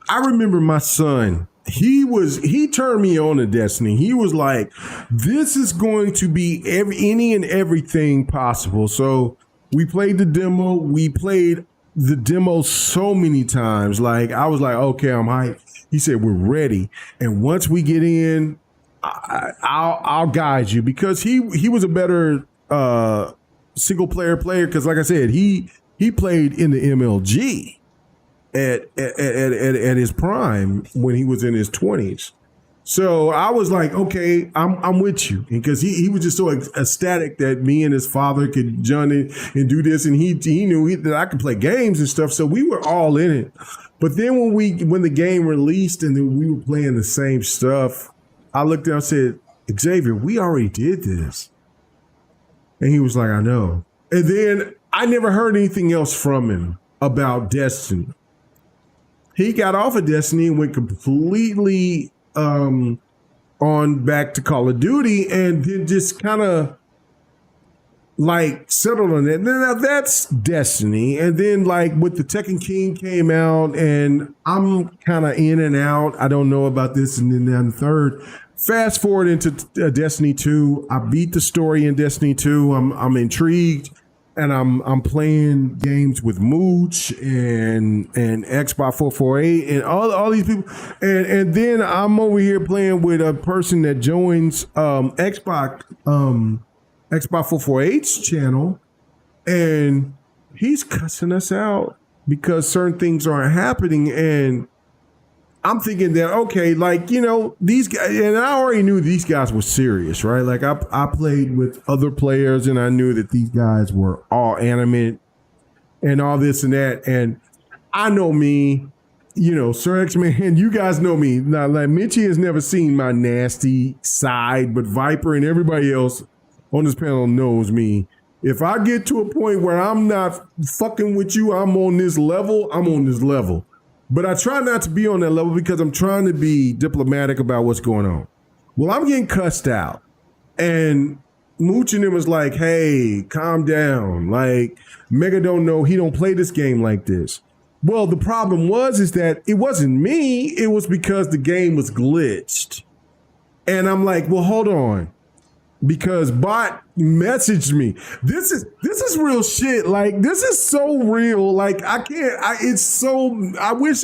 I remember my son, he turned me on to Destiny. He was like, this is going to be any and everything possible. So we played the demo. We played the demo so many times. Like, I was like, okay, I'm hyped. He said, we're ready. And once we get in, I'll guide you because he was a better single player. Because like I said, he played in the MLG at his prime when he was in his 20s. So I was like, okay, I'm with you, because he was just so ecstatic that me and his father could join in and do this, and he knew that I could play games and stuff. So we were all in it. But then when the game released and then we were playing the same stuff, I looked down and said, Xavier, we already did this. And he was like, I know. And then I never heard anything else from him about Destiny. He got off of Destiny and went completely on back to Call of Duty, and then just kind of like settled on that. Now that's Destiny. And then like with the Tekken King came out, and I'm kind of in and out. I don't know about this. And then the third, fast forward into Destiny 2. I beat the story in Destiny 2. I'm intrigued. And I'm playing games with Mooch and Xbox 448 and all these people. And then I'm over here playing with a person that joins Xbox 448's channel, and he's cussing us out because certain things aren't happening. And I'm thinking that, okay, like, you know, these guys, and I already knew these guys were serious, right? Like I played with other players and I knew that these guys were all animate and all this and that. And I know me, you know, Sir X-Man, you guys know me. Now, like Mitchie has never seen my nasty side, but Viper and everybody else on this panel knows me. If I get to a point where I'm not fucking with you, I'm on this level, I'm on this level. But I try not to be on that level because I'm trying to be diplomatic about what's going on. Well, I'm getting cussed out. And Mooch and him was like, hey, calm down. Like, Mega don't know, he don't play this game like this. Well, the problem is that it wasn't me. It was because the game was glitched. And I'm like, well, hold on. Because bot messaged me. This is real shit. Like, this is so real. Like, I wish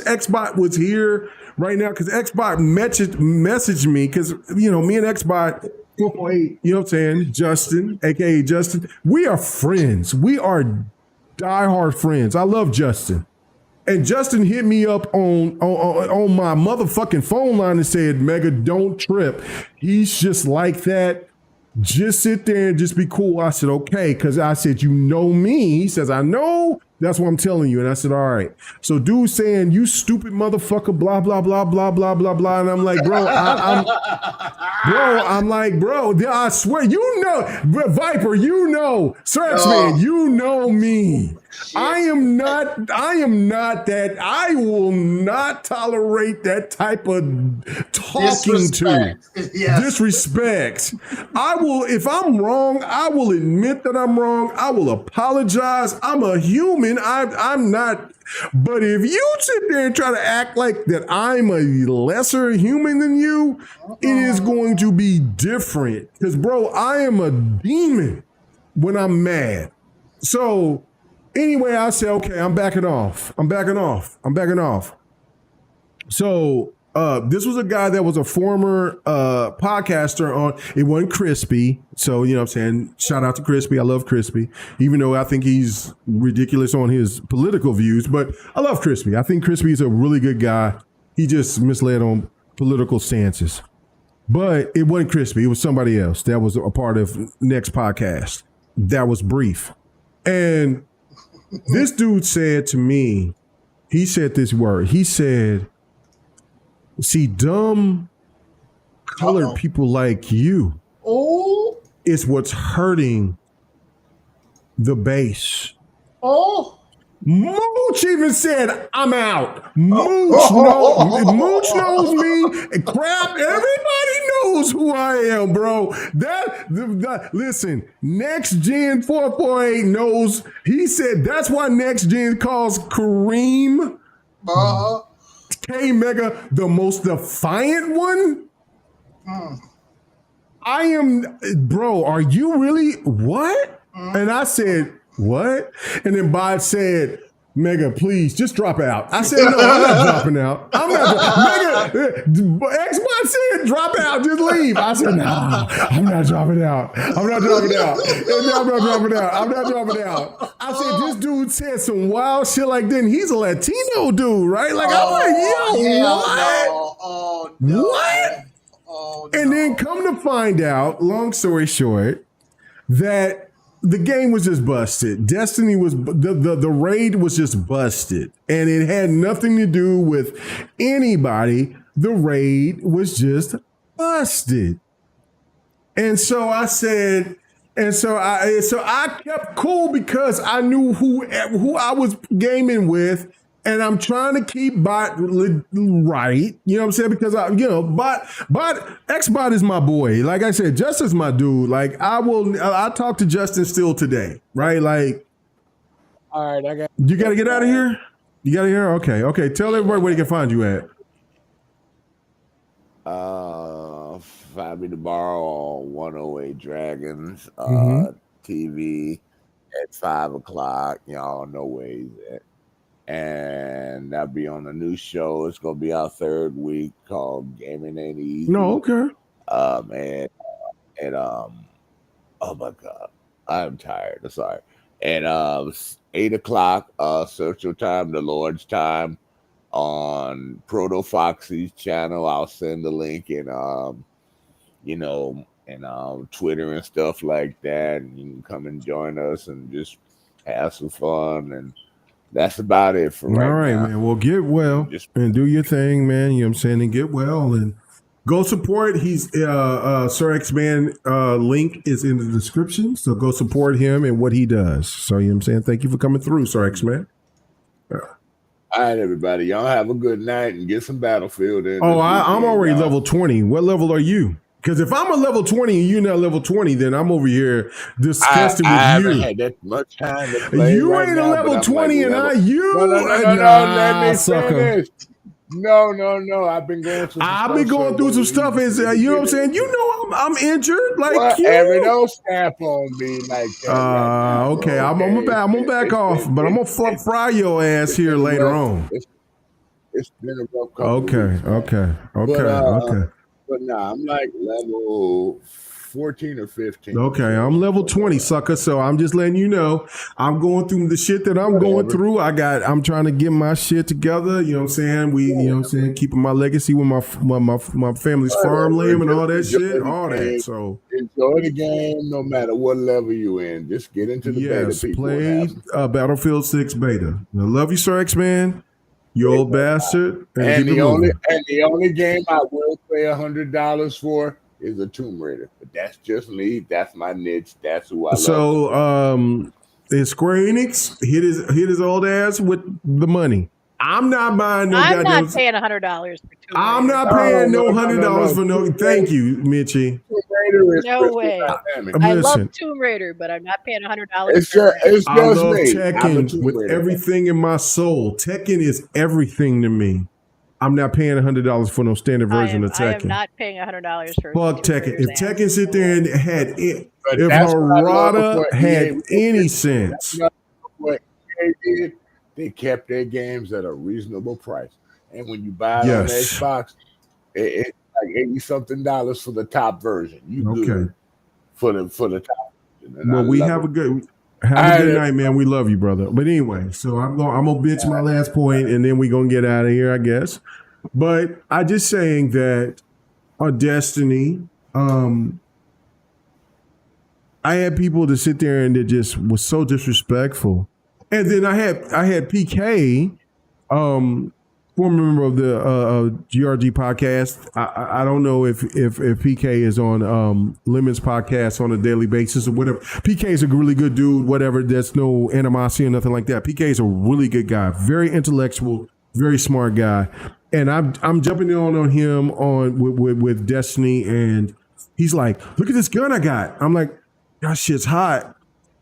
Xbot was here right now, because Xbot messaged me, because, you know, me and Xbot 448, you know what I'm saying, Justin, aka Justin, we are friends. We are diehard friends. I love Justin. And Justin hit me up on my motherfucking phone line and said, Mega, don't trip. He's just like that. Just sit there and just be cool. I said, okay, because I said, you know me. He says, I know. That's what I'm telling you. And I said, all right. So dude saying, you stupid motherfucker, blah, blah, blah, blah, blah, blah, blah. And I'm like, bro, I swear, you know, Viper, you know, Searchman, you know me. I am not that. I will not tolerate that type of talking to. Yes. Disrespect. I will, if I'm wrong, I will admit that I'm wrong. I will apologize. I'm a human. I'm not. But if you sit there and try to act like that I'm a lesser human than you, it is going to be different. Because, bro, I am a demon when I'm mad. So anyway, I said, okay, I'm backing off. So this was a guy that was a former podcaster on, it wasn't Crispy. So, you know what I'm saying? Shout out to Crispy. I love Crispy, even though I think he's ridiculous on his political views, but I love Crispy. I think Crispy is a really good guy. He just misled on political stances. But it wasn't Crispy. It was somebody else that was a part of next podcast. That was brief. And this dude said to me, he said this word. He said, see, dumb colored people like you is what's hurting the base. Mooch even said, I'm out. Mooch knows me. Crap, everybody knows who I am, bro. Listen, Next Gen 448 knows. He said that's why Next Gen calls Kareem K Mega the most defiant one. I am, bro, are you really, what? And I said, what? And then Bob said, Mega, please just drop out. I said, no, I'm not dropping out. I'm not. Mega, Xbox said, drop out, just leave. I said, nah, I'm not dropping out. I'm not dropping out. I'm not dropping out. I'm not dropping out. I said, this dude said some wild shit like that. And he's a Latino dude, right? Like, I'm like, yo, what? No. Oh, no. What? Oh, no. And then come to find out, long story short, that the game was just busted. Destiny was the raid was just busted, and it had nothing to do with anybody. The raid was just busted, and so I said, so I kept cool because I knew who I was gaming with. And I'm trying to keep bot right, you know what I'm saying? Because bot Xbot is my boy. Like I said, Justin's my dude. Like I talk to Justin still today, right? Like, all right, you got to get out of here. You got to hear? Okay. Tell everybody where they can find you at. Find me tomorrow on 108 Dragons TV at 5:00. Y'all know where he's at. And I'll be on a new show. It's gonna be our third week called Gaming Ain't Easy. No, okay. Man, and oh my God, I'm tired. I'm sorry. And 8:00 Central Time, the Lord's time, on Proto Foxy's channel. I'll send the link in, Twitter and stuff like that. And you can come and join us and just have some fun. And that's about it for right now. All right, man. Well, get well and do your thing, man. You know what I'm saying? And get well and go support. He's Sir X-Man link is in the description. So go support him and what he does. So you know what I'm saying? Thank you for coming through, Sir X-Man. All right, everybody. Y'all have a good night and get some Battlefield in. Oh, I'm already level 20. What level are you? Because if I'm a level 20 and you're not level 20, then I'm over here disgusted with you. I haven't had that much time to play. You right ain't now, a level 20 and No, let me sucker. finish. No. I've been going through some stuff. You know what I'm saying? You know I'm injured. Like you. Don't snap on me like that. Okay. I'm gonna back off, but I'm gonna fry your ass here later on. It's been a rough couple weeks. Okay. But nah, I'm like level 14 or 15. Okay, I'm level 20, sucker. So I'm just letting you know I'm going through the shit that I'm going through. I'm trying to get my shit together. You know what I'm saying? Keeping my legacy with my family's farmland and all that shit. All that. So enjoy the game no matter what level you in. Just get into the beta. People play Battlefield 6 beta. I love you, Sir X-Man. You old bastard. And the only game I will pay $100 for is a Tomb Raider. But that's just me. That's my niche. That's who I love. So is Square Enix hit his old ass with the money. I'm not buying no I'm not paying $100 for Tomb Raider. I'm not paying no $100 for no. Thank you, Mitchie. No way. I love Tomb Raider, but I'm not paying $100. It's just I love Tekken with everything in my soul. Tekken is everything to me. I'm not paying $100 for no standard version of Tekken. I am not paying $100 for fuck Tekken. If Tekken sit there and had it, if Harada had any sense. What EA did, they kept their games at a reasonable price. And when you buy it on Xbox, it's like $80-something for the top version. You good for the top. Well, we have a good night, man. We love you, brother. But anyway, so I'm gonna bitch my last point, and then we're gonna get out of here, I guess. But I just saying that on Destiny, I had people to sit there and that just was so disrespectful. And then I had PK, former member of the GRG podcast. I don't know if PK is on Lemon's podcast on a daily basis or whatever. PK is a really good dude. Whatever. There's no animosity or nothing like that. PK is a really good guy. Very intellectual. Very smart guy. And I'm jumping on him with Destiny, and he's like, "Look at this gun I got." I'm like, "That shit's hot,"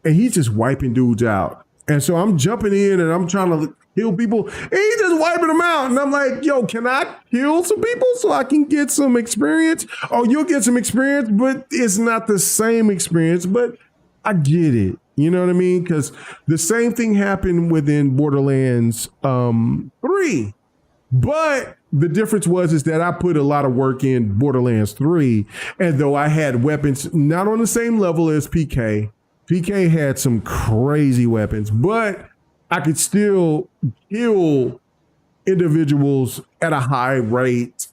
and he's just wiping dudes out. And so I'm jumping in and I'm trying to kill people. And he's just wiping them out. And I'm like, yo, can I kill some people so I can get some experience? Oh, you'll get some experience, but it's not the same experience. But I get it. You know what I mean? Because the same thing happened within Borderlands 3. But the difference is that I put a lot of work in Borderlands 3. And though I had weapons not on the same level as PK had some crazy weapons, but I could still kill individuals at a high rate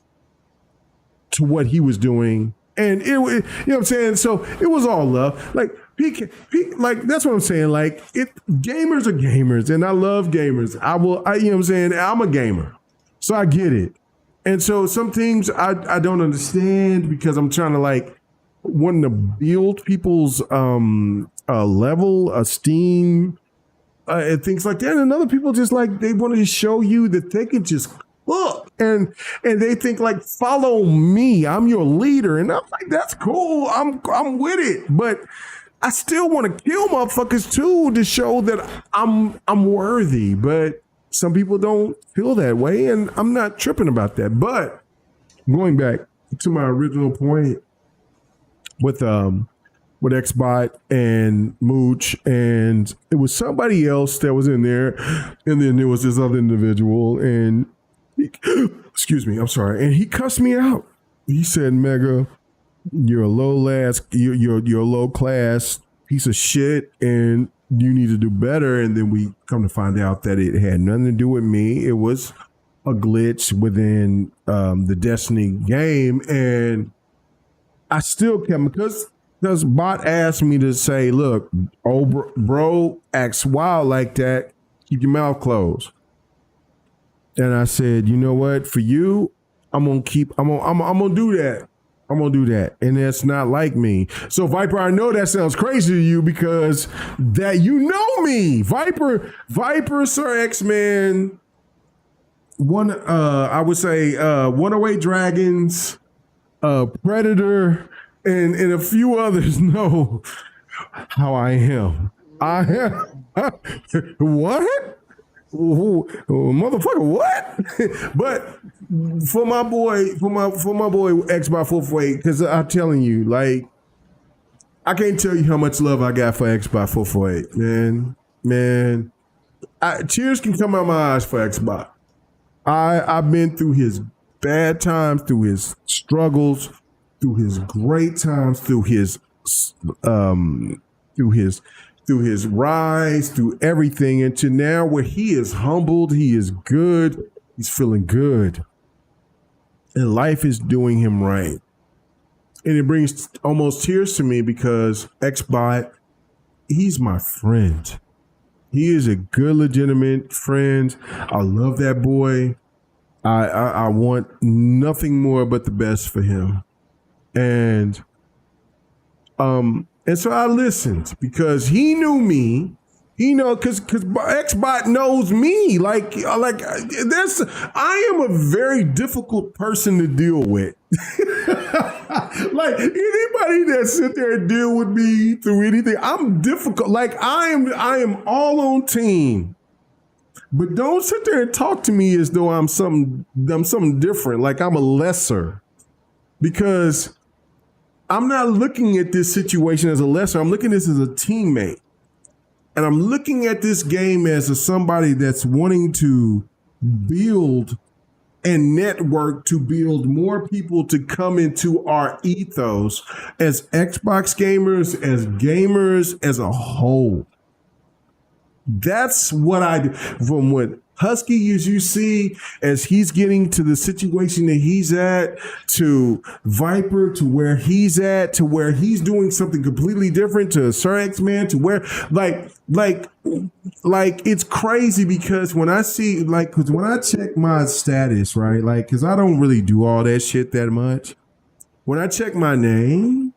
to what he was doing. And it, you know what I'm saying? So it was all love. Like PK, like that's what I'm saying. Like gamers are gamers, and I love gamers. You know what I'm saying? I'm a gamer, so I get it. And so some things I don't understand because I'm trying to like wanting to build people's level, esteem, and things like that. And other people just like they want to show you that they can just look, and they think like, follow me, I'm your leader, and I'm like, that's cool, I'm with it, but I still want to kill motherfuckers too to show that I'm worthy. But some people don't feel that way, and I'm not tripping about that. But going back to my original point with Xbot and Mooch, and it was somebody else that was in there, and then there was this other individual, and excuse me, I'm sorry. And he cussed me out. He said, Mega, you're a you're a low class piece of shit, and you need to do better. And then we come to find out that it had nothing to do with me. It was a glitch within the Destiny game. And I still kept, because Bot asked me to say, look, bro acts wild like that, keep your mouth closed. And I said, you know what? For you, I'm gonna do that. I'm gonna do that. And that's not like me. So Viper, I know that sounds crazy to you because that you know me. Viper, Sir X-Man, I would say 108 Dragons, Predator, and a few others know how I am. I am what? Motherfucker, what? But for my boy Xbox 448, because I'm telling you, like, I can't tell you how much love I got for Xbox 448, man. Tears can come out my eyes for Xbox. I've been through his bad times, through his struggles, through his great times, through his rise, through everything, and to now where he is humbled, he is good, he's feeling good, and life is doing him right. And it brings almost tears to me because Xbot, he's my friend. He is a good, legitimate friend. I love that boy. I want nothing more but the best for him. And so I listened because he knew me. Because Xbot knows me. Like I am a very difficult person to deal with. Like anybody that sit there and deal with me through anything, I'm difficult. Like I am all on team. But don't sit there and talk to me as though I'm something different. Like I'm a lesser, because I'm not looking at this situation as a lesser. I'm looking at this as a teammate. And I'm looking at this game as somebody that's wanting to build and network to build more people to come into our ethos as Xbox gamers, as a whole. That's what I do. From what Husky, as you see, as he's getting to the situation that he's at, to Viper, to where he's at, to where he's doing something completely different, to Sir X-Man, to where, like it's crazy because when I see, because when I check my status, right, because I don't really do all that shit that much. When I check my name,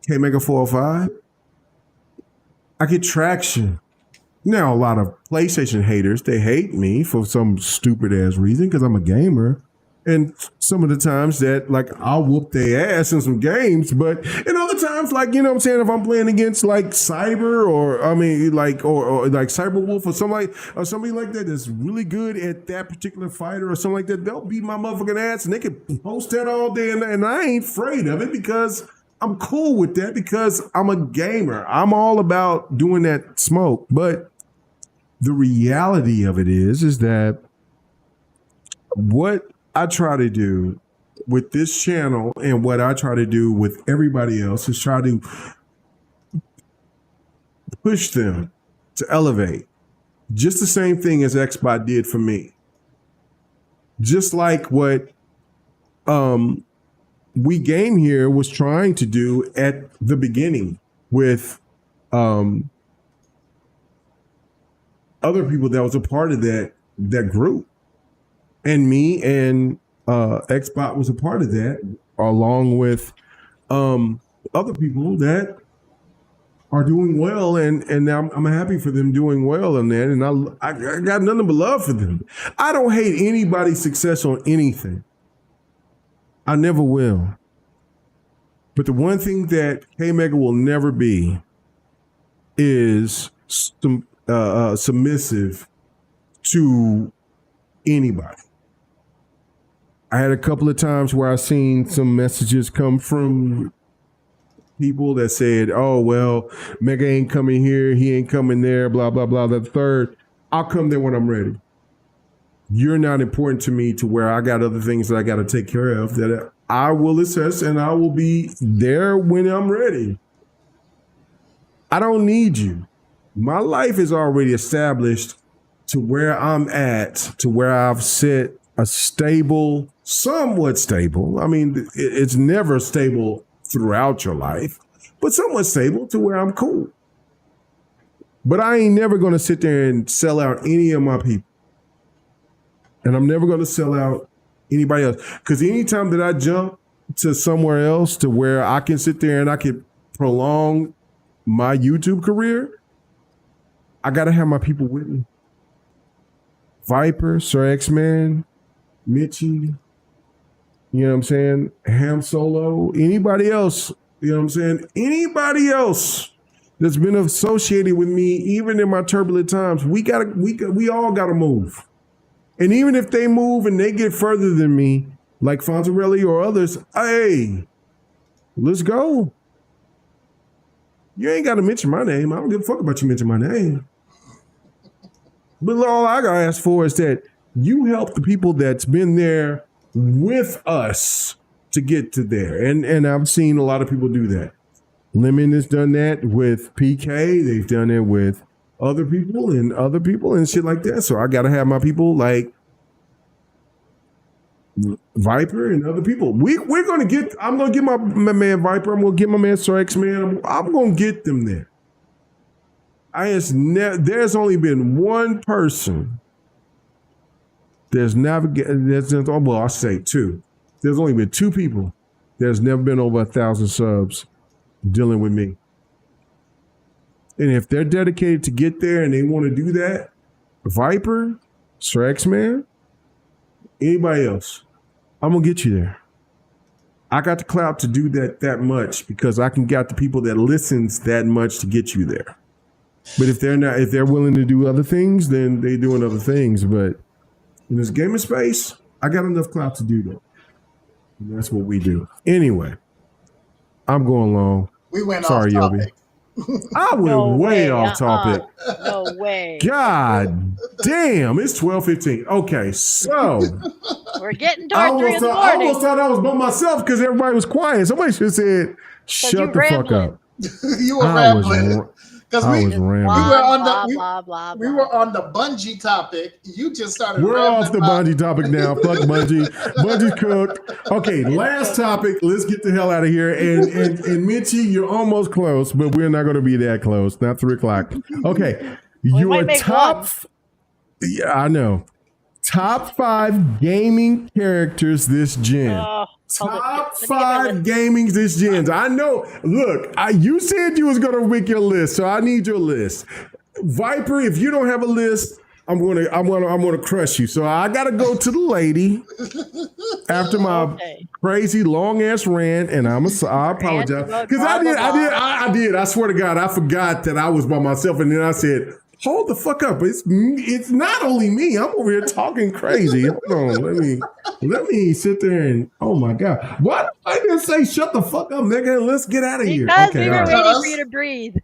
K-Mega405, I get traction. Now, a lot of PlayStation haters, they hate me for some stupid ass reason because I'm a gamer. And some of the times that, I'll whoop their ass in some games. But in other times, you know what I'm saying, if I'm playing against, Cyber or Cyberwolf or somebody like that that's really good at that particular fighter or something like that, they'll beat my motherfucking ass and they can post that all day. And I ain't afraid of it because I'm cool with that because I'm a gamer. I'm all about doing that smoke. But the reality of it is that what I try to do with this channel and what I try to do with everybody else is try to push them to elevate. Just the same thing as XBot did for me. Just like what We Game here was trying to do at the beginning with other people that was a part of that group. And me and XBot was a part of that, along with other people that are doing well, and I'm happy for them doing well in that, and I got nothing but love for them. I don't hate anybody's success on anything. I never will. But the one thing that K-Mega will never be is submissive to anybody. I had a couple of times where I seen some messages come from people that said, oh, well, Mega ain't coming here, he ain't coming there, blah, blah, blah. The third, I'll come there when I'm ready. You're not important to me to where I got other things that I got to take care of that I will assess, and I will be there when I'm ready. I don't need you. My life is already established to where I'm at, to where I've set a stable, somewhat stable. I mean, it's never stable throughout your life, but somewhat stable to where I'm cool. But I ain't never going to sit there and sell out any of my people. And I'm never going to sell out anybody else. Because anytime that I jump to somewhere else to where I can sit there and I can prolong my YouTube career, I got to have my people with me. Viper, Sir X-Man, Mitchie, you know what I'm saying? Ham Solo, anybody else, you know what I'm saying? Anybody else that's been associated with me, even in my turbulent times, we all gotta move. And even if they move and they get further than me, like Fontarelli or others, hey, let's go. You ain't gotta mention my name. I don't give a fuck about you mentioning my name. But all I gotta ask for is that you help the people that's been there with us to get to there. And I've seen a lot of people do that. Lemon has done that with PK. They've done it with other people and shit like that. So I got to have my people like Viper and other people. We're going to get, I'm going to get my man Viper. I'm going to get my man Sir X-Man. I'm going to get them there. There's only been one person. I'll say two. There's only been two people. There's never been over 1,000 subs dealing with me. And if they're dedicated to get there and they want to do that, Viper, Sir X-Man, anybody else, I'm going to get you there. I got the clout to do that much because I can get the people that listens that much to get you there. But if they're willing to do other things, then they're doing other things. But in this gaming space, I got enough clout to do that. And that's what we do. Anyway, I'm going long. We went Sorry, off topic. Yobi. I went way off topic. No way. God damn, it's 12:15. Okay, so we're getting dark 3 in the morning. I almost thought I was by myself because everybody was quiet. Somebody should have said, shut the fuck up. You were rambling. Because we were on the bungee topic. You just started. We're off the bungee topic now. Fuck bungee. Bungee cooked. Okay, last topic. Let's get the hell out of here. And Mitchie, you're almost close, but we're not going to be that close. Not 3:00. Okay, your top. Yeah, I know. Top 5 gaming characters this gen. Top 5 gaming this gens. I know. Look, you said you was gonna make your list, so I need your list. Viper, if you don't have a list, I'm gonna crush you. So I gotta go to the lady after my crazy long ass rant, and I apologize because I did. I swear to God, I forgot that I was by myself, and then I said, Hold the fuck up. It's not only me. I'm over here talking crazy. Hold on. Let me sit there and oh my God. What? I didn't say shut the fuck up, nigga. Let's get out of here. Because Okay, we were all right. waiting for you to breathe.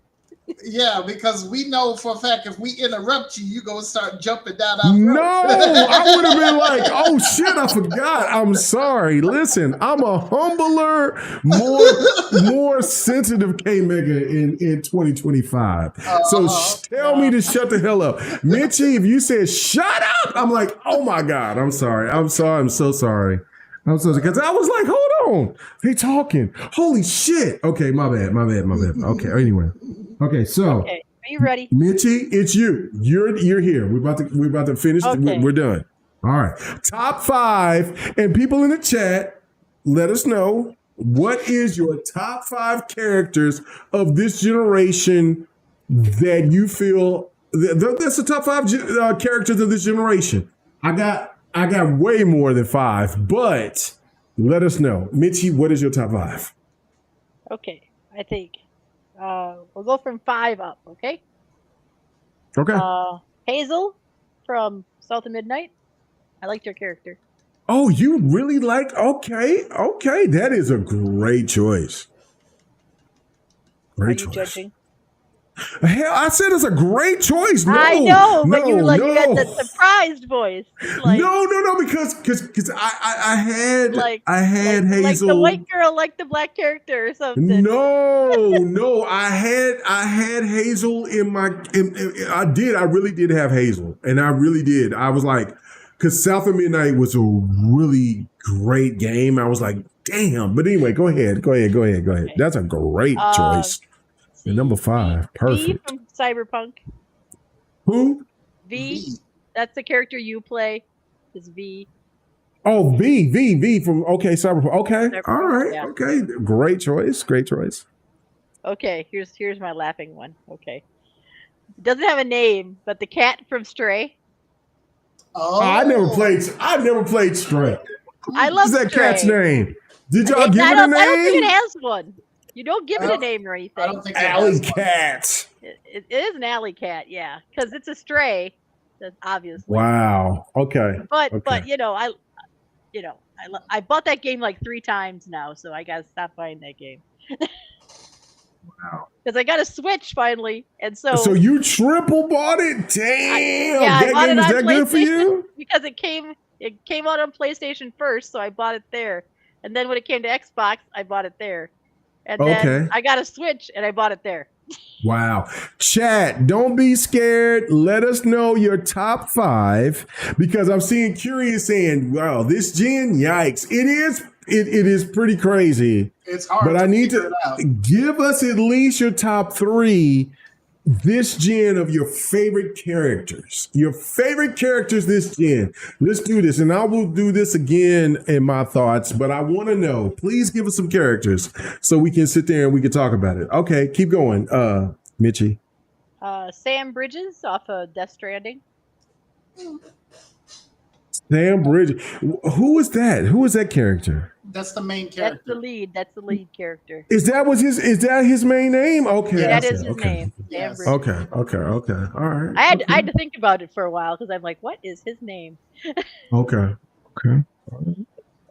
Yeah, because we know for a fact if we interrupt you, you're going to start jumping down our No, throats. I would have been like, oh shit, I forgot. I'm sorry. Listen, I'm a humbler, more sensitive K-Mega in 2025. So tell me to shut the hell up. Mitchie, if you said shut up, I'm like, oh my God, I'm sorry. I'm so sorry. I'm so sorry. Because I was like, hold on. They talking. Holy shit. Okay, my bad. Okay, anyway. Okay, so Okay, are you ready? Mitchie, it's you. You're here. We're about to finish. Okay. We're done. All right. Top 5, and people in the chat, let us know what is your top 5 characters of this generation that you feel that's the top 5 characters of this generation. I got way more than 5, but let us know. Mitchie, what is your top 5? Okay, I think we'll go from 5 up, okay? Okay. Hazel from South of Midnight. I liked your character. Oh, you really like? Okay. That is a great choice. Great choice. Judging? Hell, I said it's a great choice. No, I know, but you no. had that surprised voice. Like, no, because I had Hazel. Like the white girl, like the black character or something. No, I had Hazel in my. I really did have Hazel, and I really did. I was like, because South of Midnight was a really great game. I was like, damn. But anyway, go ahead. Okay. That's a great choice. And number 5, perfect. V from Cyberpunk. Who? V. That's the character you play. Is V. Oh, V from Cyberpunk. Okay, Cyberpunk, all right, yeah. okay, great choice. Okay, here's my laughing one. Okay, it doesn't have a name, but the cat from Stray. Oh, I never played Stray. I love What's that Stray. cat's name? Did y'all give it a I don't think name? it has one. You don't give it a name or anything. I don't think Alley cat. It is an alley cat, yeah, because it's a stray. That's obviously. Wow. Okay. But Okay. I bought that game like 3 times now, so I gotta stop buying that game. Wow. Because I got a Switch finally, and so. So you triple bought it? Damn. I bought that game it is on that good for you? because it came out on PlayStation first, so I bought it there, and then when it came to Xbox, I bought it there, and then I got a Switch and I bought it there. Wow. Chat, don't be scared. Let us know your top 5 because I'm seeing Curious saying, wow, this gen, yikes. It is pretty crazy. It's hard. But I need figure to it out. give us at least your top 3 this gen of your favorite characters. Your favorite characters this gen. Let's do this. And I will do this again in my thoughts, but I want to know. Please give us some characters so we can sit there and we can talk about it. Okay, keep going, Mitchie. Sam Bridges off of Death Stranding. Sam Bridges. Who is that? Who is that character? That's the main character. That's the lead character. Is that his main name? Okay. Yeah, that okay, is his okay. name. Sam Yes. Bridges. Okay. All right. I had to think about it for a while because I'm like, what is his name? Okay.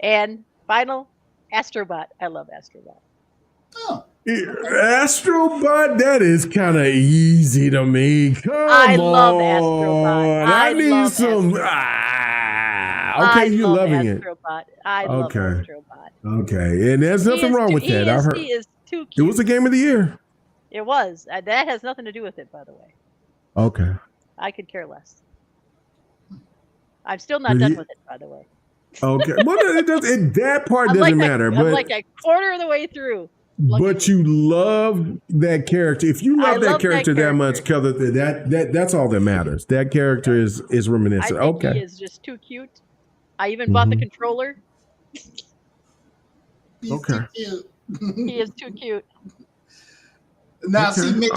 And final, Astrobot. I love Astrobot. Oh, Astrobot, that is kind of easy to me. Come I on. love Astrobot. I need love some. Okay, you're loving it. I love Okay. Astrobot. Okay, and there's nothing wrong with that. I heard He is too cute. it was the game of the year. It was. That has nothing to do with it, by the way. Okay. I could care less. I'm still not done with it, by the way. Okay. Well, that part doesn't matter. I'm But like a quarter of the way through. But you love that character. If you love that character that much, that's all that matters. That character is reminiscent. I think Okay. he is just too cute. I even bought the controller. he's Okay. too cute. He is too cute. Now, Okay. see, Mitch,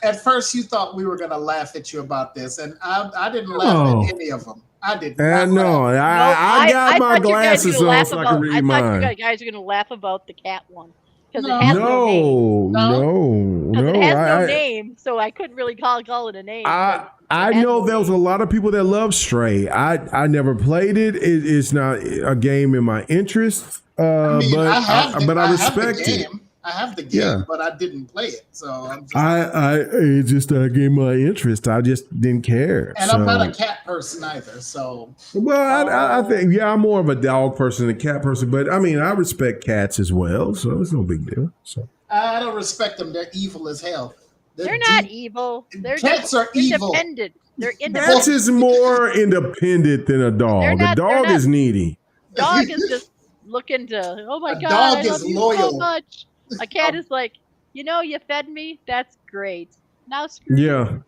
at first you thought we were going to laugh at you about this, and I didn't laugh at any of them. I did not. No, laugh. I got my thought you guys glasses were gonna on laugh so I about- can read I mine. thought you guys were going to laugh about the cat one. Because it has no name. No. Because it has no name, so I couldn't really call it a name. I know there was a lot of people that love Stray. I never played it. It's not a game in my interest. But I respect it. I have the game, but I didn't play it. So it's just a game of my interest. I just didn't care. And I'm not a cat person either. So I think I'm more of a dog person than a cat person. But I mean, I respect cats as well, so it's no big deal. So I don't respect them. They're evil as hell. They're not evil. Cats are independent. Evil. They're independent. Cats is more independent than a dog. A dog is needy. Dog is just looking to. Oh my God! Dog I love is you loyal. so much. A cat is like, you fed me. That's great. Now screw you.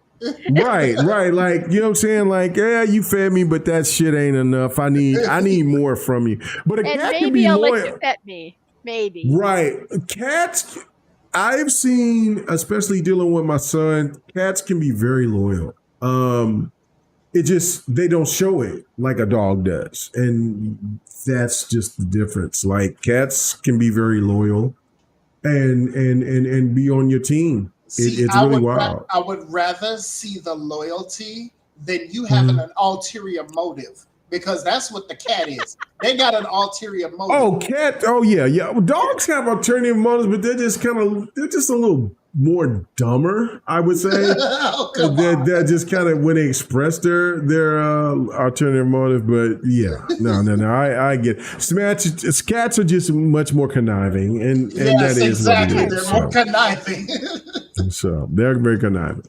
Right. Like, you know what I'm saying? Like, yeah, you fed me, but that shit ain't enough. I need more from you. But a cat can be I'll loyal. let you pet me. Maybe. Right. Cats, I've seen, especially dealing with my son, cats can be very loyal. They don't show it like a dog does. And that's just the difference. Like, cats can be very loyal and be on your team. It's really wild. I would rather see the loyalty than you having an ulterior motive, because that's what the cat is. They got an ulterior motive. Oh, cat. Oh, yeah. Well, dogs have ulterior motives, but they're just a little more dumber, I would say. They're just kind of when they express their ulterior motive. But yeah, no. I get it. Cats are just much more conniving, and that is exactly. What it is. They're more conniving. So they're very conniving.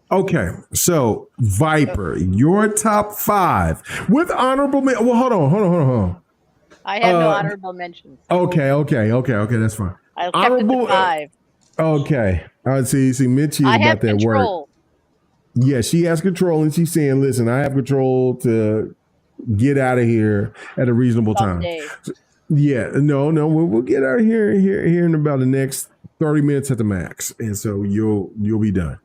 Okay, so Viper, your top 5 with honorable mention. Well, hold on. I have no honorable mentions. Okay, that's fine. I kept it to 5. Okay. See, Mitchie is about that control. Work. Yeah, she has control, and she's saying, listen, I have control to get out of here at a reasonable time. So, we'll get out of here in about the next 30 minutes at the max. And so you'll be done.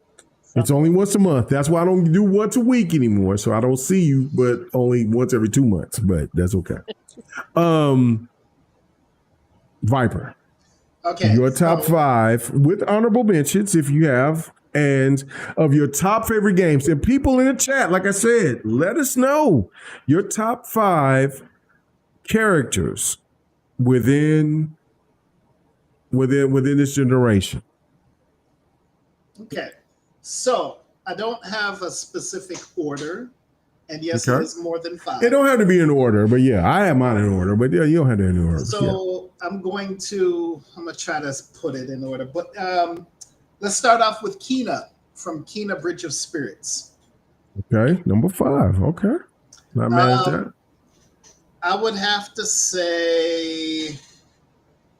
It's only once a month. That's why I don't do once a week anymore. So I don't see you, but only once every 2 months. But that's okay. Viper. Okay. Your top 5 with honorable mentions, if you have, and of your top favorite games. And people in the chat, like I said, let us know your top 5 characters within this generation. Okay. So I don't have a specific order. And yes, it is more than 5. It don't have to be in order, but yeah, I have mine in order. But yeah, you don't have to in order. So I'm gonna try to put it in order. But let's start off with Kina from Kina Bridge of Spirits. Okay, number 5. Okay, not mad at that. I would have to say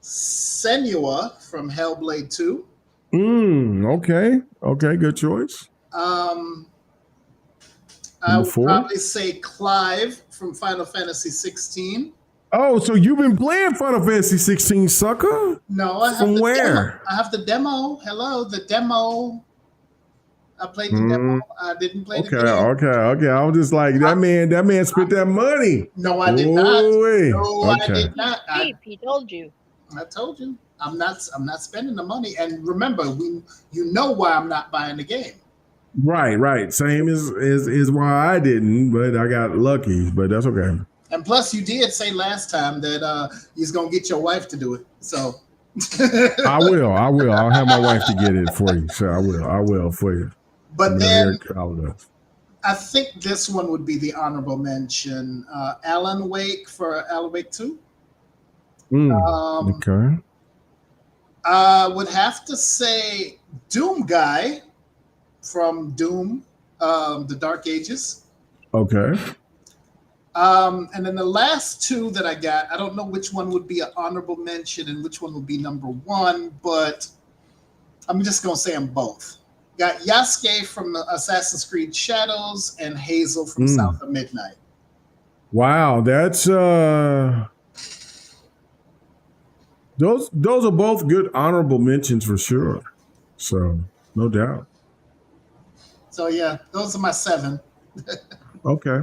Senua from Hellblade 2. Okay, good choice. I would probably say Clive from Final Fantasy 16. Oh, so you've been playing Final Fantasy 16, sucker? No, I have From where? I have the demo. Hello, the demo. I played the demo. I didn't play the game. Okay. I was just like, that man spent that money. No, I did not. I did not. He told you. I told you. I'm not spending the money. And remember, you know why I'm not buying the game. Right. Same is why I didn't, but I got lucky. But that's okay. And plus, you did say last time that he's gonna get your wife to do it. So I will. I'll have my wife to get it for you. So I will for you. But then I think this one would be the honorable mention. Alan Wake for Alan Wake 2. Okay. I would have to say Doom Guy from Doom, the Dark Ages. Okay. And then the last 2 that I got, I don't know which one would be an honorable mention and which one would be number 1, but I'm just going to say them both. Got Yasuke from Assassin's Creed Shadows and Hazel from South of Midnight. Wow, that's those are both good honorable mentions for sure. So no doubt. So yeah, those are my 7. Okay.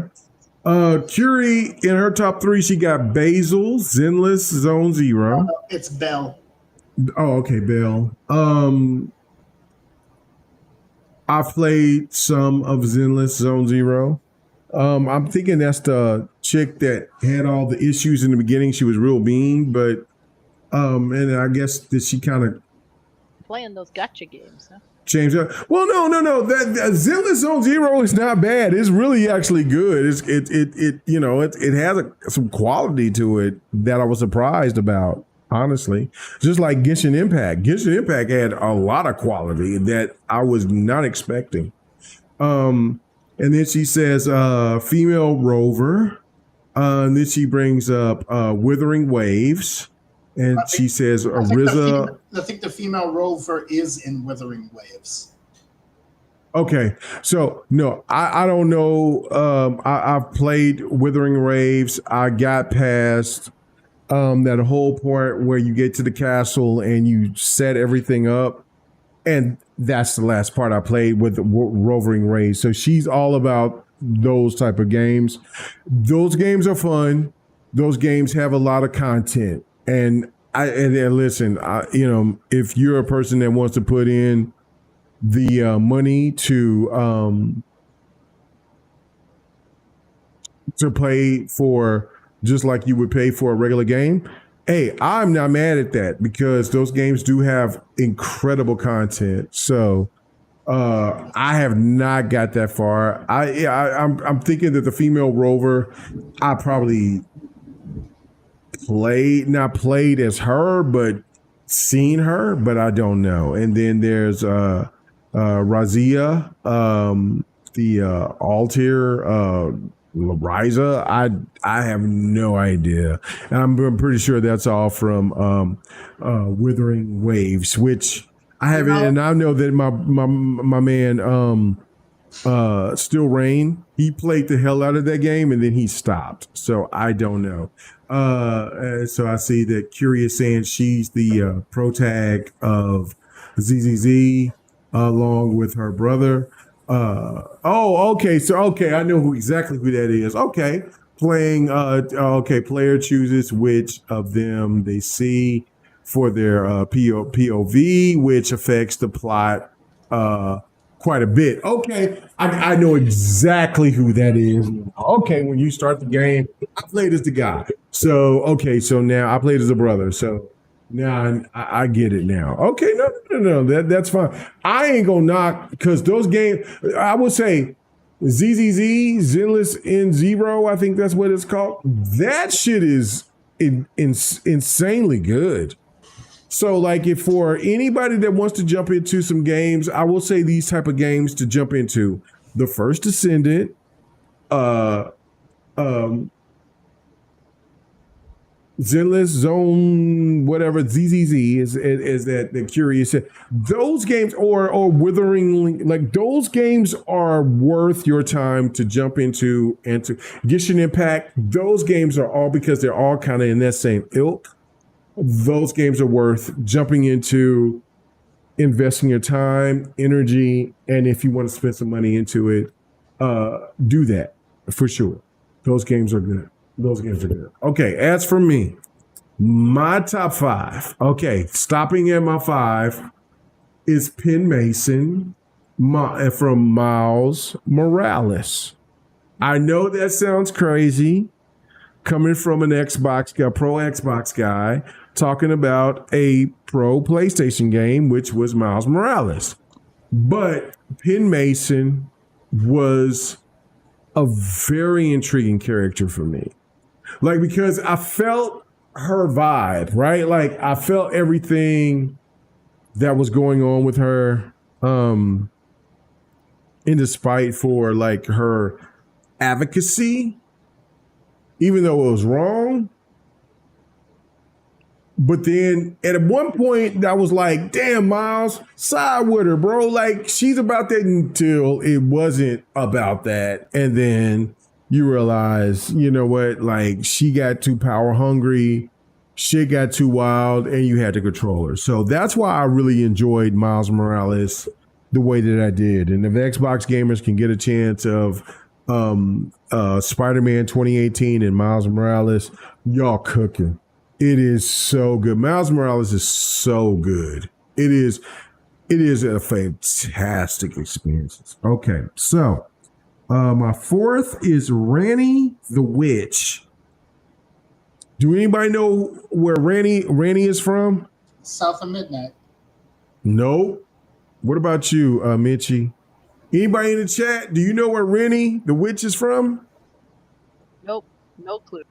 Curie in her top 3, she got Basil, Zenless, Zone Zero. It's Belle. Oh, okay, Belle. I've played some of Zenless Zone Zero. I'm thinking that's the chick that had all the issues in the beginning. She was real mean, but and I guess that she kind of playing those gotcha games, huh? Changed up. Well, no. That Zenless Zone Zero is not bad. It's really actually good. It has some quality to it that I was surprised about. Honestly, just like Genshin Impact. Genshin Impact had a lot of quality that I was not expecting. And then she says, female rover. And then she brings up Withering Waves. And she says, Riza. I think the female rover is in Withering Waves. Okay. So, no, I don't know. I've played Withering Waves. I got past that whole part where you get to the castle and you set everything up. And that's the last part I played with Rovering Waves. So she's all about those type of games. Those games are fun. Those games have a lot of content. And listen, if you're a person that wants to put in the money to play for just like you would pay for a regular game, hey, I'm not mad at that because those games do have incredible content. So I have not got that far. I'm thinking that the female rover, I probably not played as her, but seen her, but I don't know. And then there's Razia, the Altair, Riza. I have no idea. And I'm pretty sure that's all from Withering Waves, which I haven't. And I know that my man Still Rain, he played the hell out of that game and then he stopped. So I don't know. So I see that Curious saying she's the protag of ZZZ along with her brother. Okay. So, I know exactly who that is. Okay. Playing, player chooses which of them they see for their POV, which affects the plot quite a bit. Okay. I know exactly who that is. Okay. When you start the game, I played as the guy. So now I played as a brother. So now I get it now. Okay, no, that's fine. I ain't gonna knock because those games. I would say ZZZ, Zenless N Zero. I think that's what it's called. That shit is insanely good. So, like, if for anybody that wants to jump into some games, I will say these type of games to jump into: The First Descendant, Zenless Zone, whatever ZZZ is that the Curious. Those games or Withering, like those games are worth your time to jump into and to Genshin Impact. Those games are all because they're all kind of in that same ilk. Those games are worth jumping into, investing your time, energy, and if you want to spend some money into it, do that for sure. Those games are good. Okay, as for me, my top 5. Okay, stopping at my 5 is Pin Mason from Miles Morales. I know that sounds crazy coming from an Xbox guy, pro Xbox guy, talking about a pro PlayStation game, which was Miles Morales. But Pin Mason was a very intriguing character for me. Like, because I felt her vibe, right? Like, I felt everything that was going on with her, in despite for like her advocacy, even though it was wrong. But then at one point I was like, damn, Miles, side with her, bro. Like, she's about that until it wasn't about that. And then you realize, you know what, like she got too power hungry, shit got too wild, and you had to control her. So that's why I really enjoyed Miles Morales the way that I did. And if Xbox gamers can get a chance of Spider-Man 2018 and Miles Morales, y'all cooking. It is so good. Miles Morales is so good. It is. It is a fantastic experience. Okay, so my fourth is Ranny the Witch. Do anybody know where Ranny is from? South of Midnight. No. What about you, Mitchie? Anybody in the chat? Do you know where Ranny the Witch is from? Nope, no clue.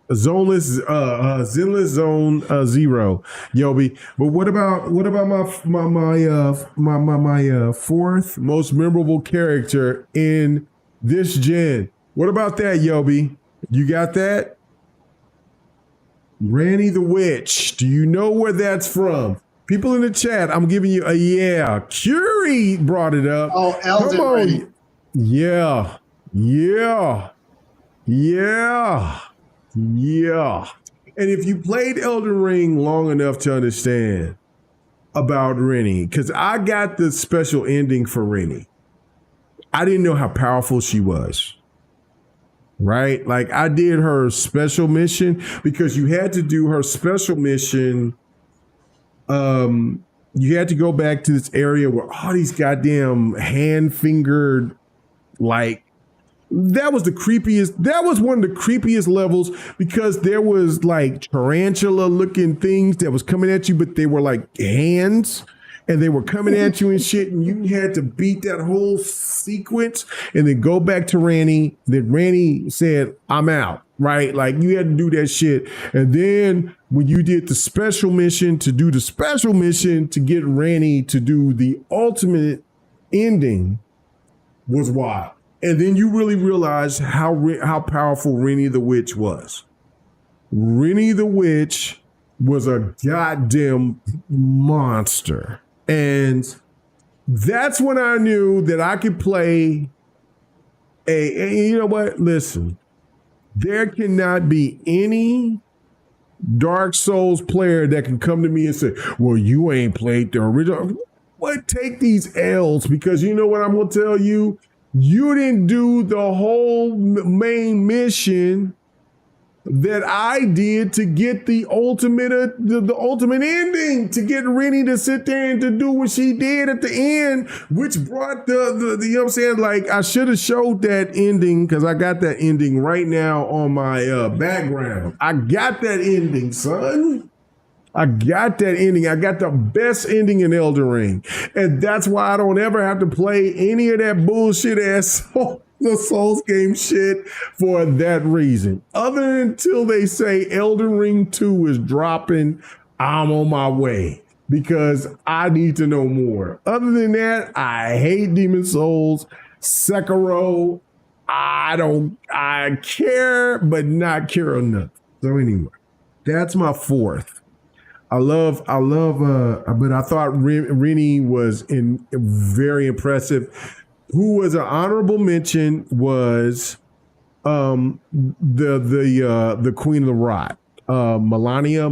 Zoneless, Zenless Zone Zero, Yobi. But what about my fourth most memorable character in this gen? What about that, Yobi? You got that? Ranny the Witch. Do you know where that's from? People in the chat, I'm giving you a yeah. Curie brought it up. Oh, Elden Ring. Yeah. And if you played Elden Ring long enough to understand about Rennie, because I got the special ending for Rennie. I didn't know how powerful she was. Right? Like I did her special mission because you had to do her special mission. You had to go back to this area where all these goddamn hand-fingered, like, that was one of the creepiest levels because there was like tarantula looking things that was coming at you, but they were like hands and they were coming at you and shit. And you had to beat that whole sequence and then go back to Ranny. Then Ranny said, I'm out, right? Like you had to do that shit. And then when you did the special mission to get Ranny to do the ultimate ending was wild. And then you really realize how powerful Rennie the Witch was. Rennie the Witch was a goddamn monster. And that's when I knew that I could play you know what? Listen, there cannot be any Dark Souls player that can come to me and say, well, you ain't played the original. What? Take these L's because you know what I'm going to tell you? You didn't do the whole main mission that I did to get the ultimate ending, to get Rennie to sit there and to do what she did at the end, which brought the you know what I'm saying? Like I should have showed that ending because I got that ending right now on my background. I got that ending, son. I got that ending. I got the best ending in Elden Ring. And that's why I don't ever have to play any of that bullshit ass the Souls game shit for that reason. Other until they say Elden Ring 2 is dropping, I'm on my way because I need to know more. Other than that, I hate Demon Souls, Sekiro. I care, but not care enough. So anyway, that's my fourth. I love, but I thought Rennie was very impressive. Who was an honorable mention was the Queen of the Rock, Melania,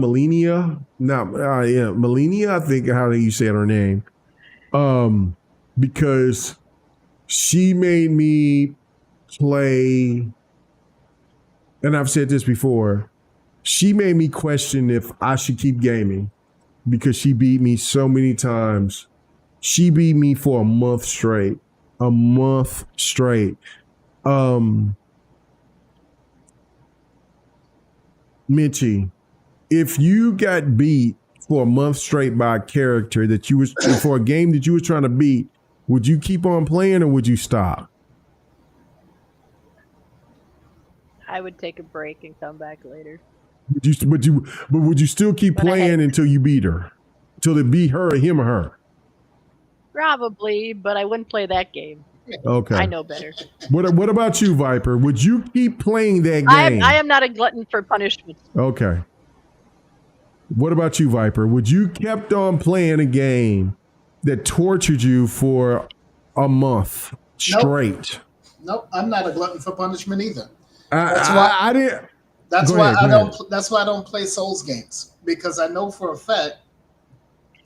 I think how you said her name, because she made me play, and I've said this before. She made me question if I should keep gaming because she beat me so many times. She beat me for a month straight. Mitchie, if you got beat for a month straight by a character that you was for a game that you was trying to beat, would you keep on playing or would you stop? I would take a break and come back later. Would you still keep playing until you beat her? Until it beat her or him or her? Probably, but I wouldn't play that game. Okay. I know better. What about you, Viper? Would you keep playing that game? I am not a glutton for punishment. Okay. What about you, Viper? Would you kept on playing a game that tortured you for a month straight? Nope, I'm not a glutton for punishment either. That's why I didn't. That's why I don't play Souls games because I know for a fact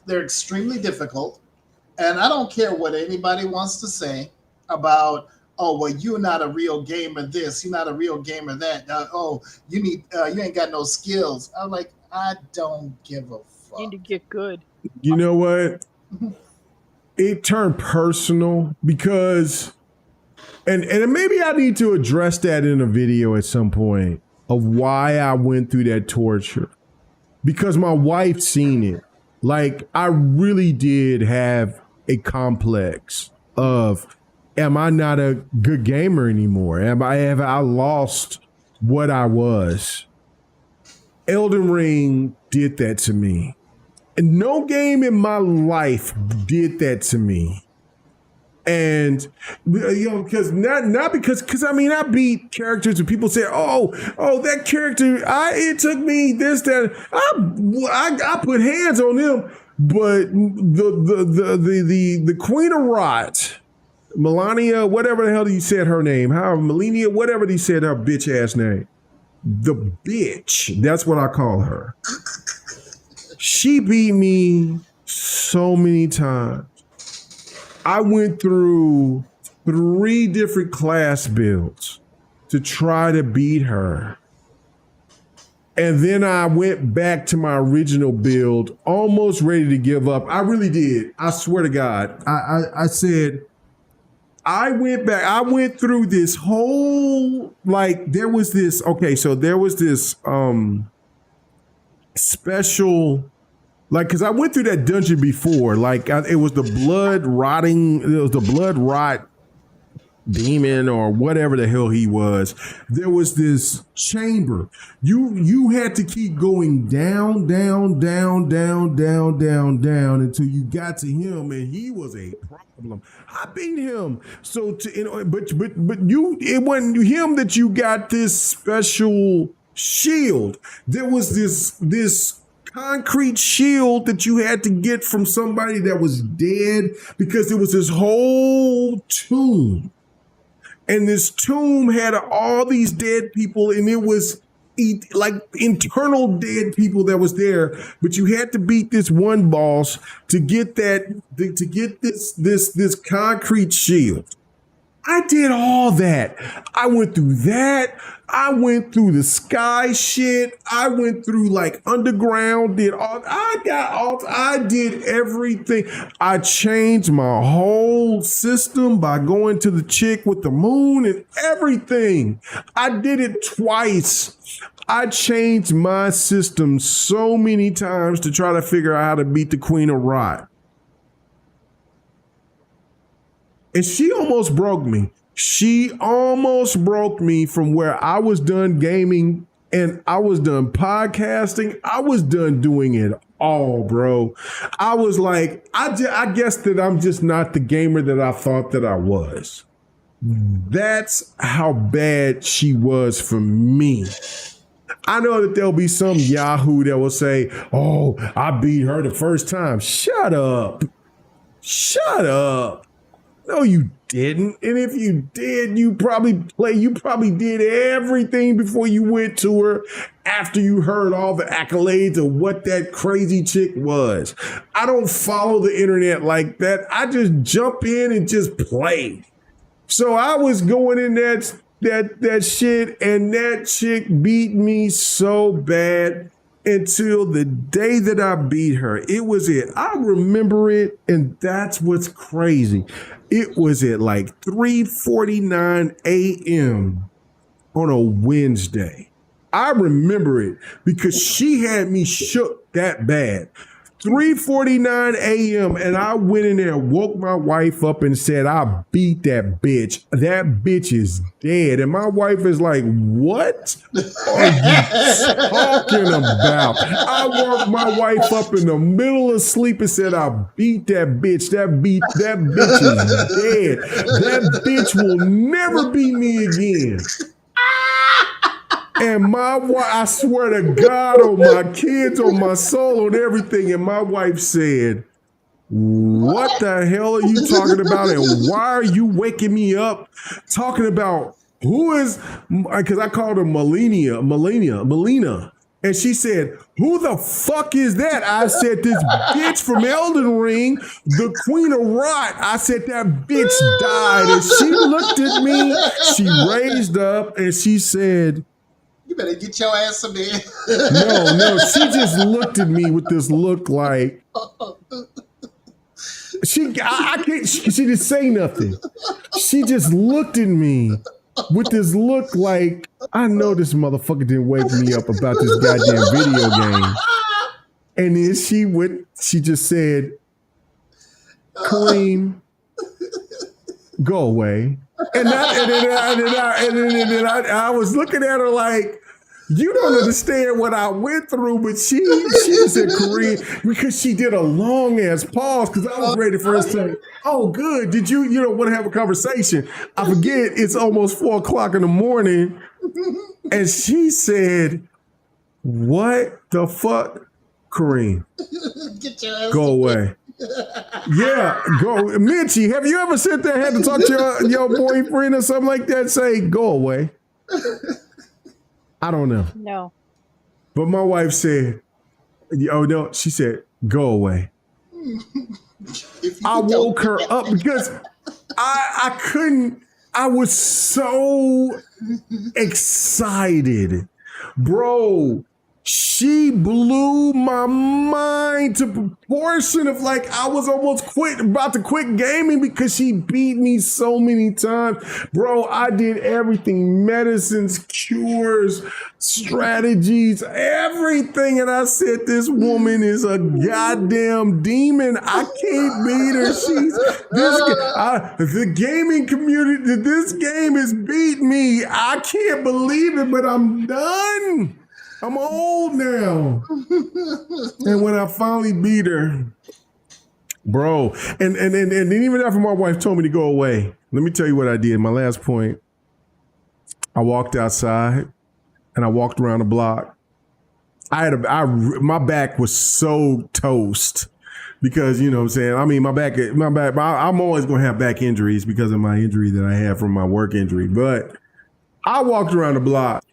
they're extremely difficult, and I don't care what anybody wants to say about. Oh well, you're not a real gamer. This, you're not a real gamer. That. You ain't got no skills. I'm like, I don't give a fuck. You need to get good. You know what? It turned personal because, and maybe I need to address that in a video at some point of why I went through that torture. Because my wife seen it. Like, I really did have a complex of, am I not a good gamer anymore? Have I lost what I was? Elden Ring did that to me. And no game in my life did that to me. And because I mean, I beat characters and people say, oh, that character, it took me this, that. I put hands on them, but the Queen of Rot, Melania, whatever the hell he said her name, Melania, whatever he said her bitch ass name, the bitch, that's what I call her. She beat me so many times. I went through 3 different class builds to try to beat her. And then I went back to my original build, almost ready to give up. I really did. I swear to God. I said, I went back. I went through this whole, like, there was this special, like, because I went through that dungeon before. Like, it was the blood rot demon or whatever the hell he was. There was this chamber. You had to keep going down until you got to him, and he was a problem. I beat him. So, but it wasn't him that you got this special shield. There was this concrete shield that you had to get from somebody that was dead, because there was this whole tomb. And this tomb had all these dead people, and it was like internal dead people that was there. But you had to beat this one boss to get this concrete shield. I did all that. I went through that. I went through the sky shit. I went through like underground, I did everything. I changed my whole system by going to the chick with the moon and everything. I did it twice. I changed my system so many times to try to figure out how to beat the Queen of Rot. And she almost broke me. She almost broke me from where I was done gaming and I was done podcasting. I was done doing it all, bro. I was like, I guess that I'm just not the gamer that I thought that I was. That's how bad she was for me. I know that there'll be some Yahoo that will say, oh, I beat her the first time. Shut up. Shut up. No, you didn't. And if you did, you probably did everything before you went to her after you heard all the accolades of what that crazy chick was. I don't follow the internet like that. I just jump in and just play. So I was going in that shit, and that chick beat me so bad until the day that I beat her. It was it. I remember it, and that's what's crazy. It was at like 3:49 a.m. on a Wednesday. I remember it because she had me shook that bad. 3:49 a.m. and I went in there and woke my wife up and said, I beat that bitch. That bitch is dead. And my wife is like, what are you talking about? I woke my wife up in the middle of sleep and said, I beat that bitch. That bitch is dead. That bitch will never be me again. And my wife, I swear to God, on my kids, on my soul, on everything. And my wife said, what the hell are you talking about? And why are you waking me up talking about who is, because I called her Melina. And she said, who the fuck is that? I said, this bitch from Elden Ring, the Queen of Rot. I said, that bitch died. And she looked at me, she raised up, and she said, better get your ass in there. No, she just looked at me with this look like she didn't say nothing. She just looked at me with this look like, I know this motherfucker didn't wake me up about this goddamn video game. And then she just said, Kareem, go away. And then I was looking at her like, you don't understand what I went through, but she said Kareem, because she did a long ass pause because I was ready for her to say, oh, good. Did you want to have a conversation? I forget, it's almost 4:00 in the morning. And she said, what the fuck? Kareem, get your ass go away. Yeah, go. Mitchie, have you ever sat there and had to talk to your boyfriend or something like that? Say, go away. I don't know. No. But my wife said, oh no, she said, go away. I woke her up because I couldn't, I was so excited. Bro, she blew my mind to proportion of like I was almost about to quit gaming because she beat me so many times. Bro, I did everything, medicines, cures, strategies, everything. And I said, this woman is a goddamn demon. I can't beat her. The gaming community, this game has beat me. I can't believe it, but I'm done. I'm old now. And when I finally beat her, bro, and even after my wife told me to go away, let me tell you what I did. My last point, I walked outside and I walked around the block. My back was so toast because, you know what I'm saying? I mean, my back, I'm always going to have back injuries because of my injury that I had from my work injury. But I walked around the block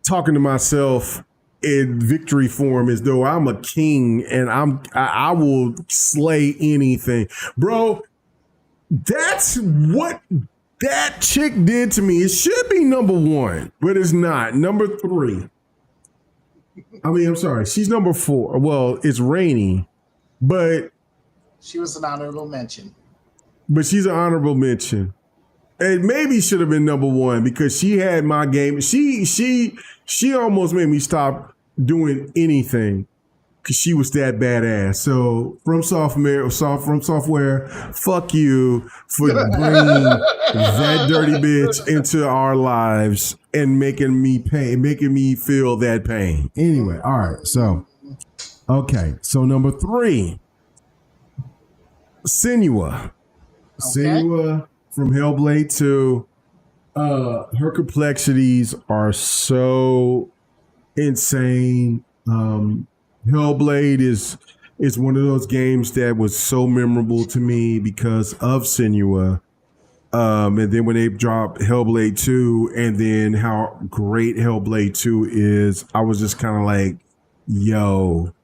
talking to myself in victory form as though I'm a king and I will slay anything. Bro, that's what that chick did to me. It should be number 1, but it's not. Number 3. I'm sorry. She's number 4. Well, it's Rainy, but she was an honorable mention. But she's an honorable mention. And maybe should have been number 1 because she had my game. She almost made me stop doing anything because she was that badass. So from software, fuck you for bringing that dirty bitch into our lives and making me feel that pain. Anyway, all right. So, okay. So number 3, Senua. Okay. Senua from Hellblade 2. Her complexities are so insane. Hellblade is one of those games that was so memorable to me because of Senua. And then when they dropped Hellblade 2 and then how great Hellblade 2 is, I was just kind of like, yo,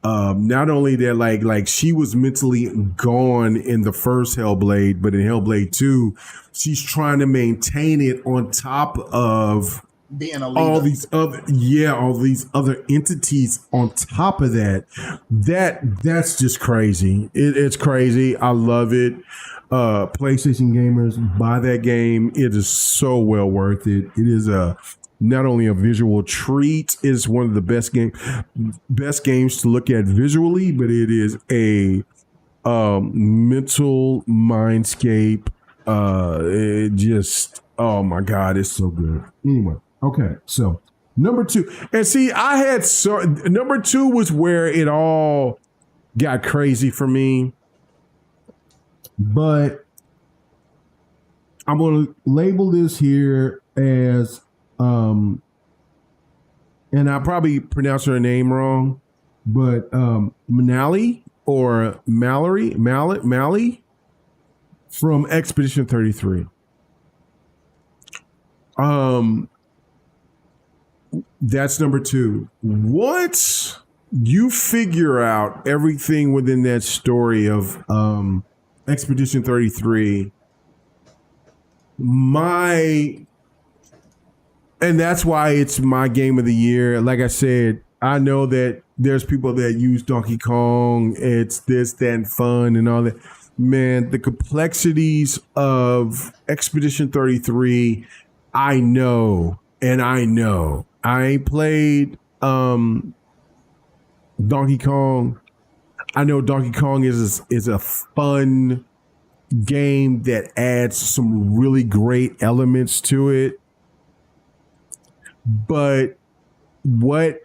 not only that, like she was mentally gone in the first Hellblade, but in Hellblade 2, she's trying to maintain it on top of being a leader. all these other entities on top of that. That's just crazy. It's crazy. I love it. PlayStation gamers, buy that game. It is so well worth it. It is not only a visual treat, it's one of the best games to look at visually, but it is a mental mindscape. It just, oh my God, it's so good. Anyway, okay, so number 2, and see, number 2 was where it all got crazy for me, but I'm gonna label this here as and I probably pronounced her name wrong, but Manali or Mally from Expedition 33. That's number 2. Once you figure out everything within that story of Expedition 33, my And that's why it's my game of the year. Like I said, I know that there's people that use Donkey Kong. It's this, that, and fun and all that. Man, the complexities of Expedition 33, I know. I ain't played Donkey Kong. I know Donkey Kong is a fun game that adds some really great elements to it. But what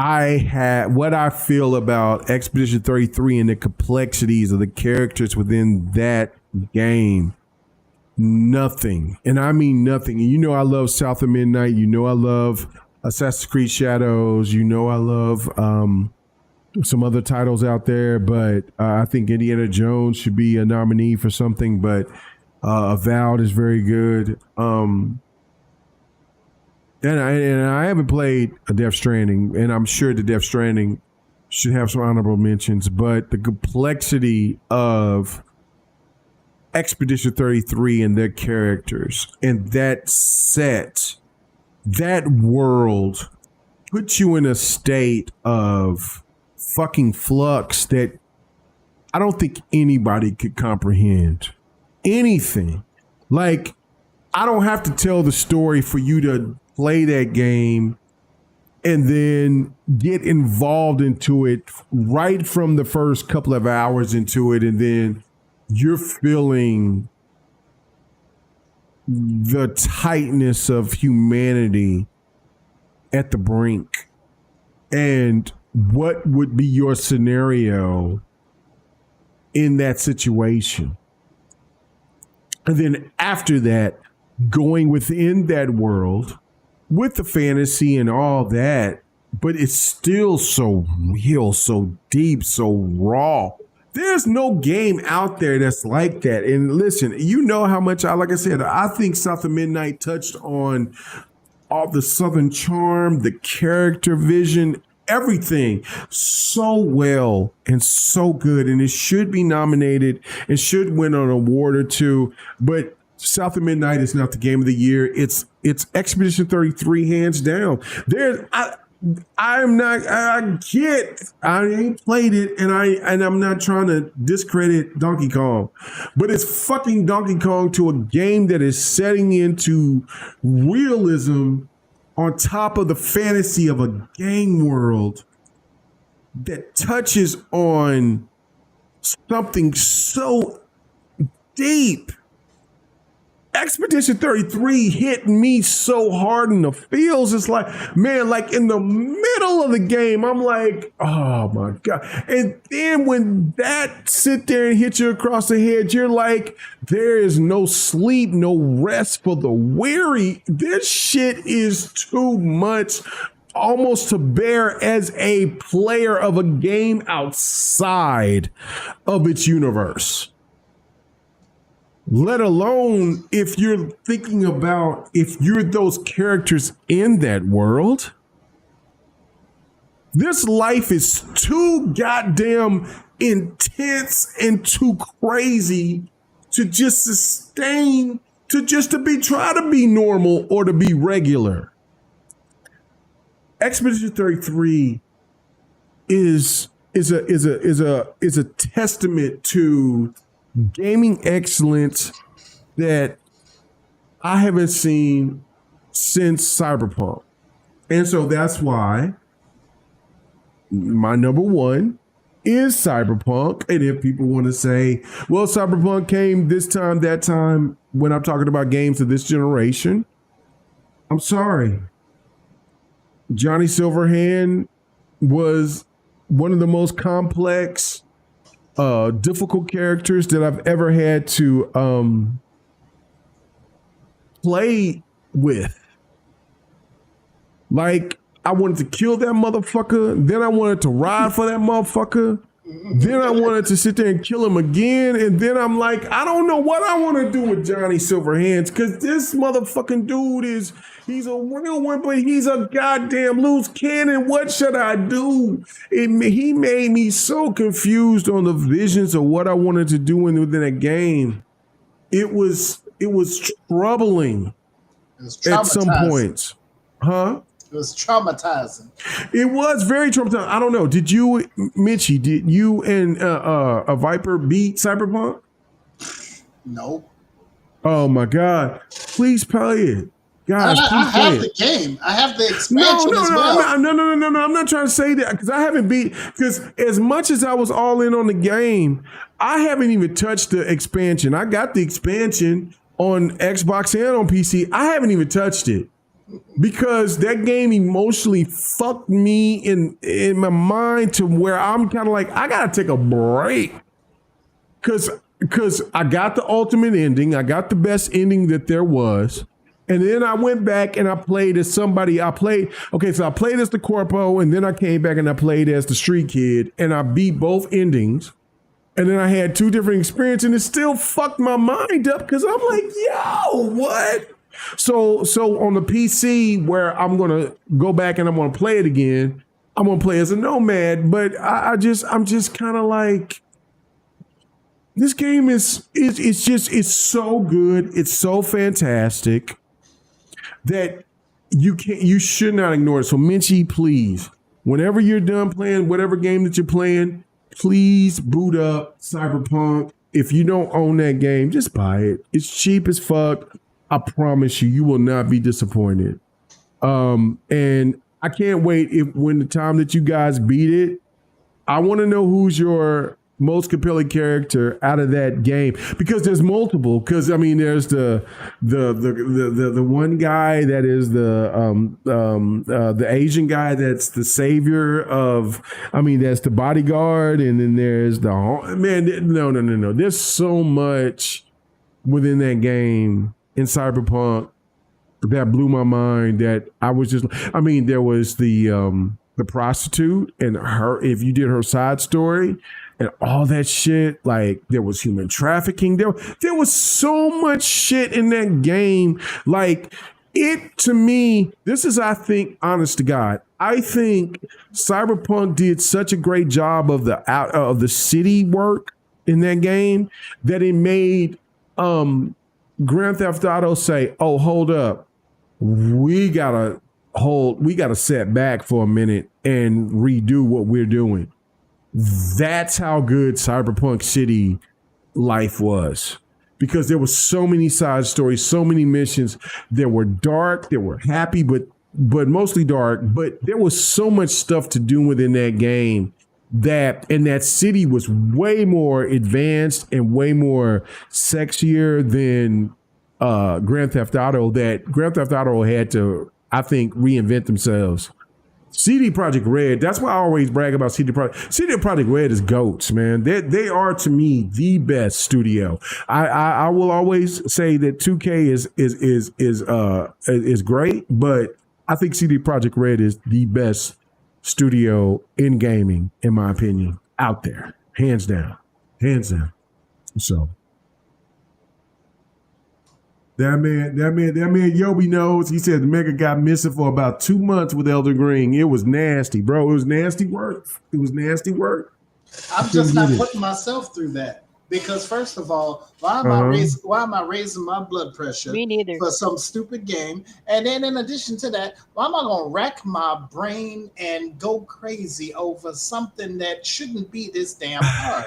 I feel about Expedition 33 and the complexities of the characters within that game, nothing. And I mean nothing. And you know I love South of Midnight. You know I love Assassin's Creed Shadows. You know I love some other titles out there. But I think Indiana Jones should be a nominee for something. But Avowed is very good. And I haven't played a Death Stranding, and I'm sure the Death Stranding should have some honorable mentions, but the complexity of Expedition 33 and their characters and that set, that world puts you in a state of fucking flux that I don't think anybody could comprehend. Anything. Like, I don't have to tell the story for you to play that game and then get involved into it right from the first couple of hours into it, and then you're feeling the tightness of humanity at the brink. And what would be your scenario in that situation? And then after that, going within that world with the fantasy and all that, but it's still so real, so deep, so raw. There's no game out there that's like that. And listen, you know how much like I said, I think South of Midnight touched on all the Southern charm, the character vision, everything so well and so good. And it should be nominated. It should win an award or two. But South of Midnight is not the game of the year. It's Expedition 33 hands down. I ain't played it, and I'm not trying to discredit Donkey Kong, but it's fucking Donkey Kong to a game that is setting into realism on top of the fantasy of a game world that touches on something so deep. Expedition 33 hit me so hard in the feels. It's like, man, like in the middle of the game, I'm like, oh my God. And then when that sit there and hit you across the head, you're like, there is no sleep, no rest for the weary. This shit is too much almost to bear as a player of a game outside of its universe. Let alone if you're thinking about if you're those characters in that world. This life is too goddamn intense and too crazy to just sustain, to try to be normal or to be regular. Expedition 33 is a testament to gaming excellence that I haven't seen since Cyberpunk. And so that's why my number one is Cyberpunk. And if people want to say, well, Cyberpunk came this time, that time, when I'm talking about games of this generation, I'm sorry. Johnny Silverhand was one of the most complex, difficult characters that I've ever had to play with. Like, I wanted to kill that motherfucker, then I wanted to ride for that motherfucker, then I wanted to sit there and kill him again, and then I'm like, I don't know what I want to do with Johnny Silverhands, because this motherfucking dude he's a real one, but he's a goddamn loose cannon. What should I do? He made me so confused on the visions of what I wanted to do within a game. It was troubling. at some points. Huh? It was traumatizing. It was very traumatizing. I don't know. Did you, Mitchie, did you and a Viper beat Cyberpunk? Nope. Oh my God. Please play it. Guys, I have the game. I have the expansion as well. No. I'm not trying to say that because I haven't beat, because as much as I was all in on the game, I haven't even touched the expansion. I got the expansion on Xbox and on PC. I haven't even touched it because that game emotionally fucked me in my mind to where I'm kind of like, I got to take a break because I got the ultimate ending. I got the best ending that there was. And then I went back and I played as somebody. So I played as the Corpo, and then I came back and I played as the Street Kid, and I beat both endings. And then I had two different experiences, and it still fucked my mind up because I'm like, yo, what? So on the PC, where I'm gonna go back and I'm gonna play it again, I'm gonna play as a Nomad. But I'm just kind of like, this game is so good, it's so fantastic that you should not ignore it. So Minchie, please, whenever you're done playing whatever game that you're playing, please boot up Cyberpunk. If you don't own that game, just buy it. It's cheap as fuck. I promise you will not be disappointed. And I can't wait when the time that you guys beat it, I want to know who's your most compelling character out of that game, because there's multiple. Because I mean, there's the one guy that is the Asian guy that's the savior of. I mean, that's the bodyguard, and then there's the man. No. There's so much within that game in Cyberpunk that blew my mind. That I was just. I mean, there was the prostitute and her. If you did her side story. And all that shit, like there was human trafficking. There was so much shit in that game. Like it, to me, this is, I think, honest to God, I think Cyberpunk did such a great job of the city work in that game that it made Grand Theft Auto say, "Oh, hold up, we gotta set back for a minute and redo what we're doing." That's how good Cyberpunk City life was, because there was so many side stories, so many missions. There were dark, there were happy, but mostly dark. But there was so much stuff to do within that game and that city was way more advanced and way more sexier than Grand Theft Auto. That Grand Theft Auto had to, I think, reinvent themselves. CD Projekt Red, that's why I always brag about CD Projekt. CD Projekt Red is GOATs, man. They are, to me, the best studio. I will always say that 2K is great, but I think CD Projekt Red is the best studio in gaming, in my opinion, out there. Hands down. So That man, Yobi knows. He said the Mega got missing for about 2 months with Elden Ring. It was nasty, bro. It was nasty work. I'm just not putting myself through that, because first of all, why am I raising my blood pressure? Me neither. For some stupid game? And then in addition to that, why am I gonna rack my brain and go crazy over something that shouldn't be this damn hard?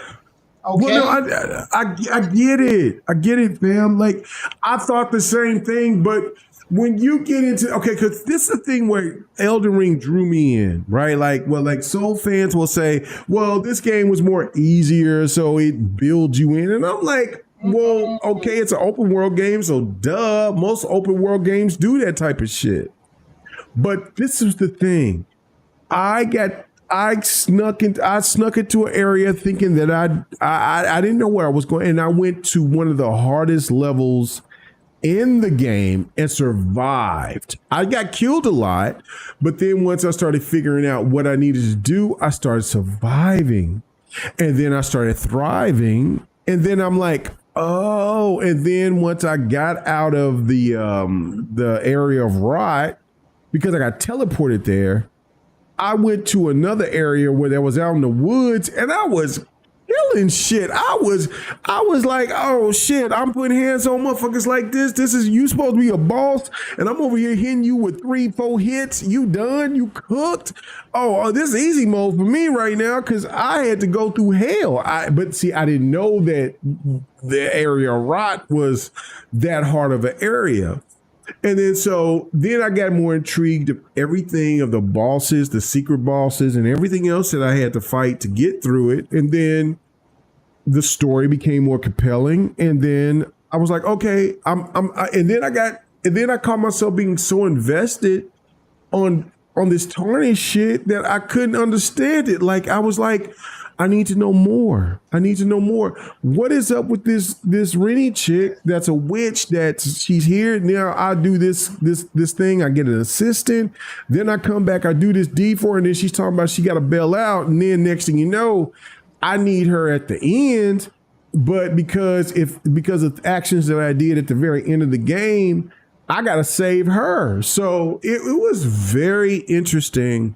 Okay. Well, no, I get it. I get it, fam. Like, I thought the same thing, but when you get into, because this is the thing where Elden Ring drew me in, right? Like Soul fans will say, well, this game was more easier, so it builds you in. And I'm like, well, okay, it's an open world game, so duh, most open world games do that type of shit. But this is the thing. I snuck into an area thinking that I didn't know where I was going, and I went to one of the hardest levels in the game and survived. I got killed a lot, but then once I started figuring out what I needed to do, I started surviving, and then I started thriving, and then I'm like, oh, and then once I got out of the area of rot, because I got teleported there, I went to another area where that was out in the woods, and I was feeling shit. I was like, oh shit, I'm putting hands on motherfuckers like this. This is, you supposed to be a boss, and I'm over here hitting you with 3-4 hits. You done? You cooked? Oh, this is easy mode for me right now because I had to go through hell. But see, I didn't know that the area rot was that hard of an area. And then I got more intrigued of everything of the bosses, the secret bosses, and everything else that I had to fight to get through it. And then the story became more compelling. And then I was like, okay, and then I caught myself being so invested on this tarnished shit that I couldn't understand it. Like, I was like, I need to know more. What is up with this Rennie chick that's a witch, that she's here now? I do this thing, I get an assistant, then I come back, I do this deed for her, and then she's talking about she got to bail out, and then next thing you know, I need her at the end, but because of actions that I did at the very end of the game, I got to save her. So it was very interesting.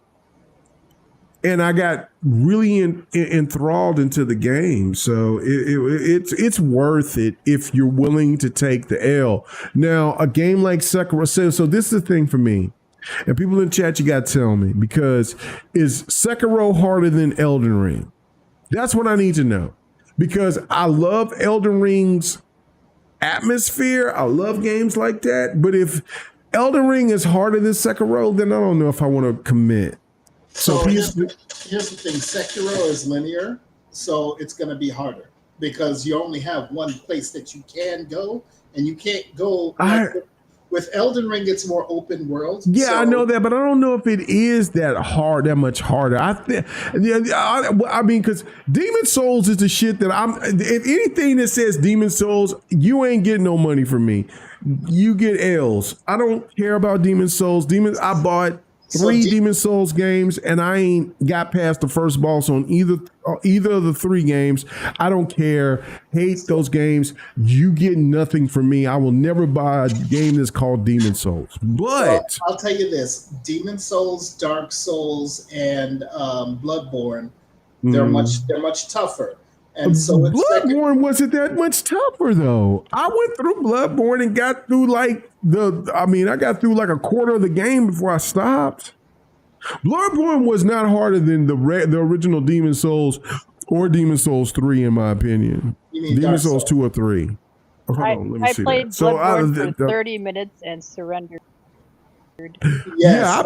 And I got really enthralled into the game. So it's worth it if you're willing to take the L. Now, a game like Sekiro, so this is the thing for me. And people in chat, you got to tell me, because is Sekiro harder than Elden Ring? That's what I need to know. Because I love Elden Ring's atmosphere. I love games like that. But if Elden Ring is harder than Sekiro, then I don't know if I want to commit. So here's the thing. Sekiro is linear, so it's going to be harder because you only have one place that you can go, and you can't go. With Elden Ring, it's more open world. Yeah, so, I know that, but I don't know if it is that much harder. I mean, because Demon Souls is the shit that if anything that says Demon Souls, you ain't getting no money from me. You get L's. I don't care about Demon Souls. I bought 3 Demon Souls games, and I ain't got past the first boss on either of the 3 games. I don't care. Hate those games. You get nothing from me. I will never buy a game that's called Demon Souls. But I'll tell you this: Demon Souls, Dark Souls, and Bloodborne, they're much tougher. And so Bloodborne wasn't that much tougher though. I went through Bloodborne and got through I got through like a quarter of the game before I stopped. Bloodborne was not harder than the original Demon Souls or Demon Souls 3 in my opinion. Demon Souls 2 or 3. Hold on, let me see. I played Bloodborne for 30 minutes and surrendered. Yes, I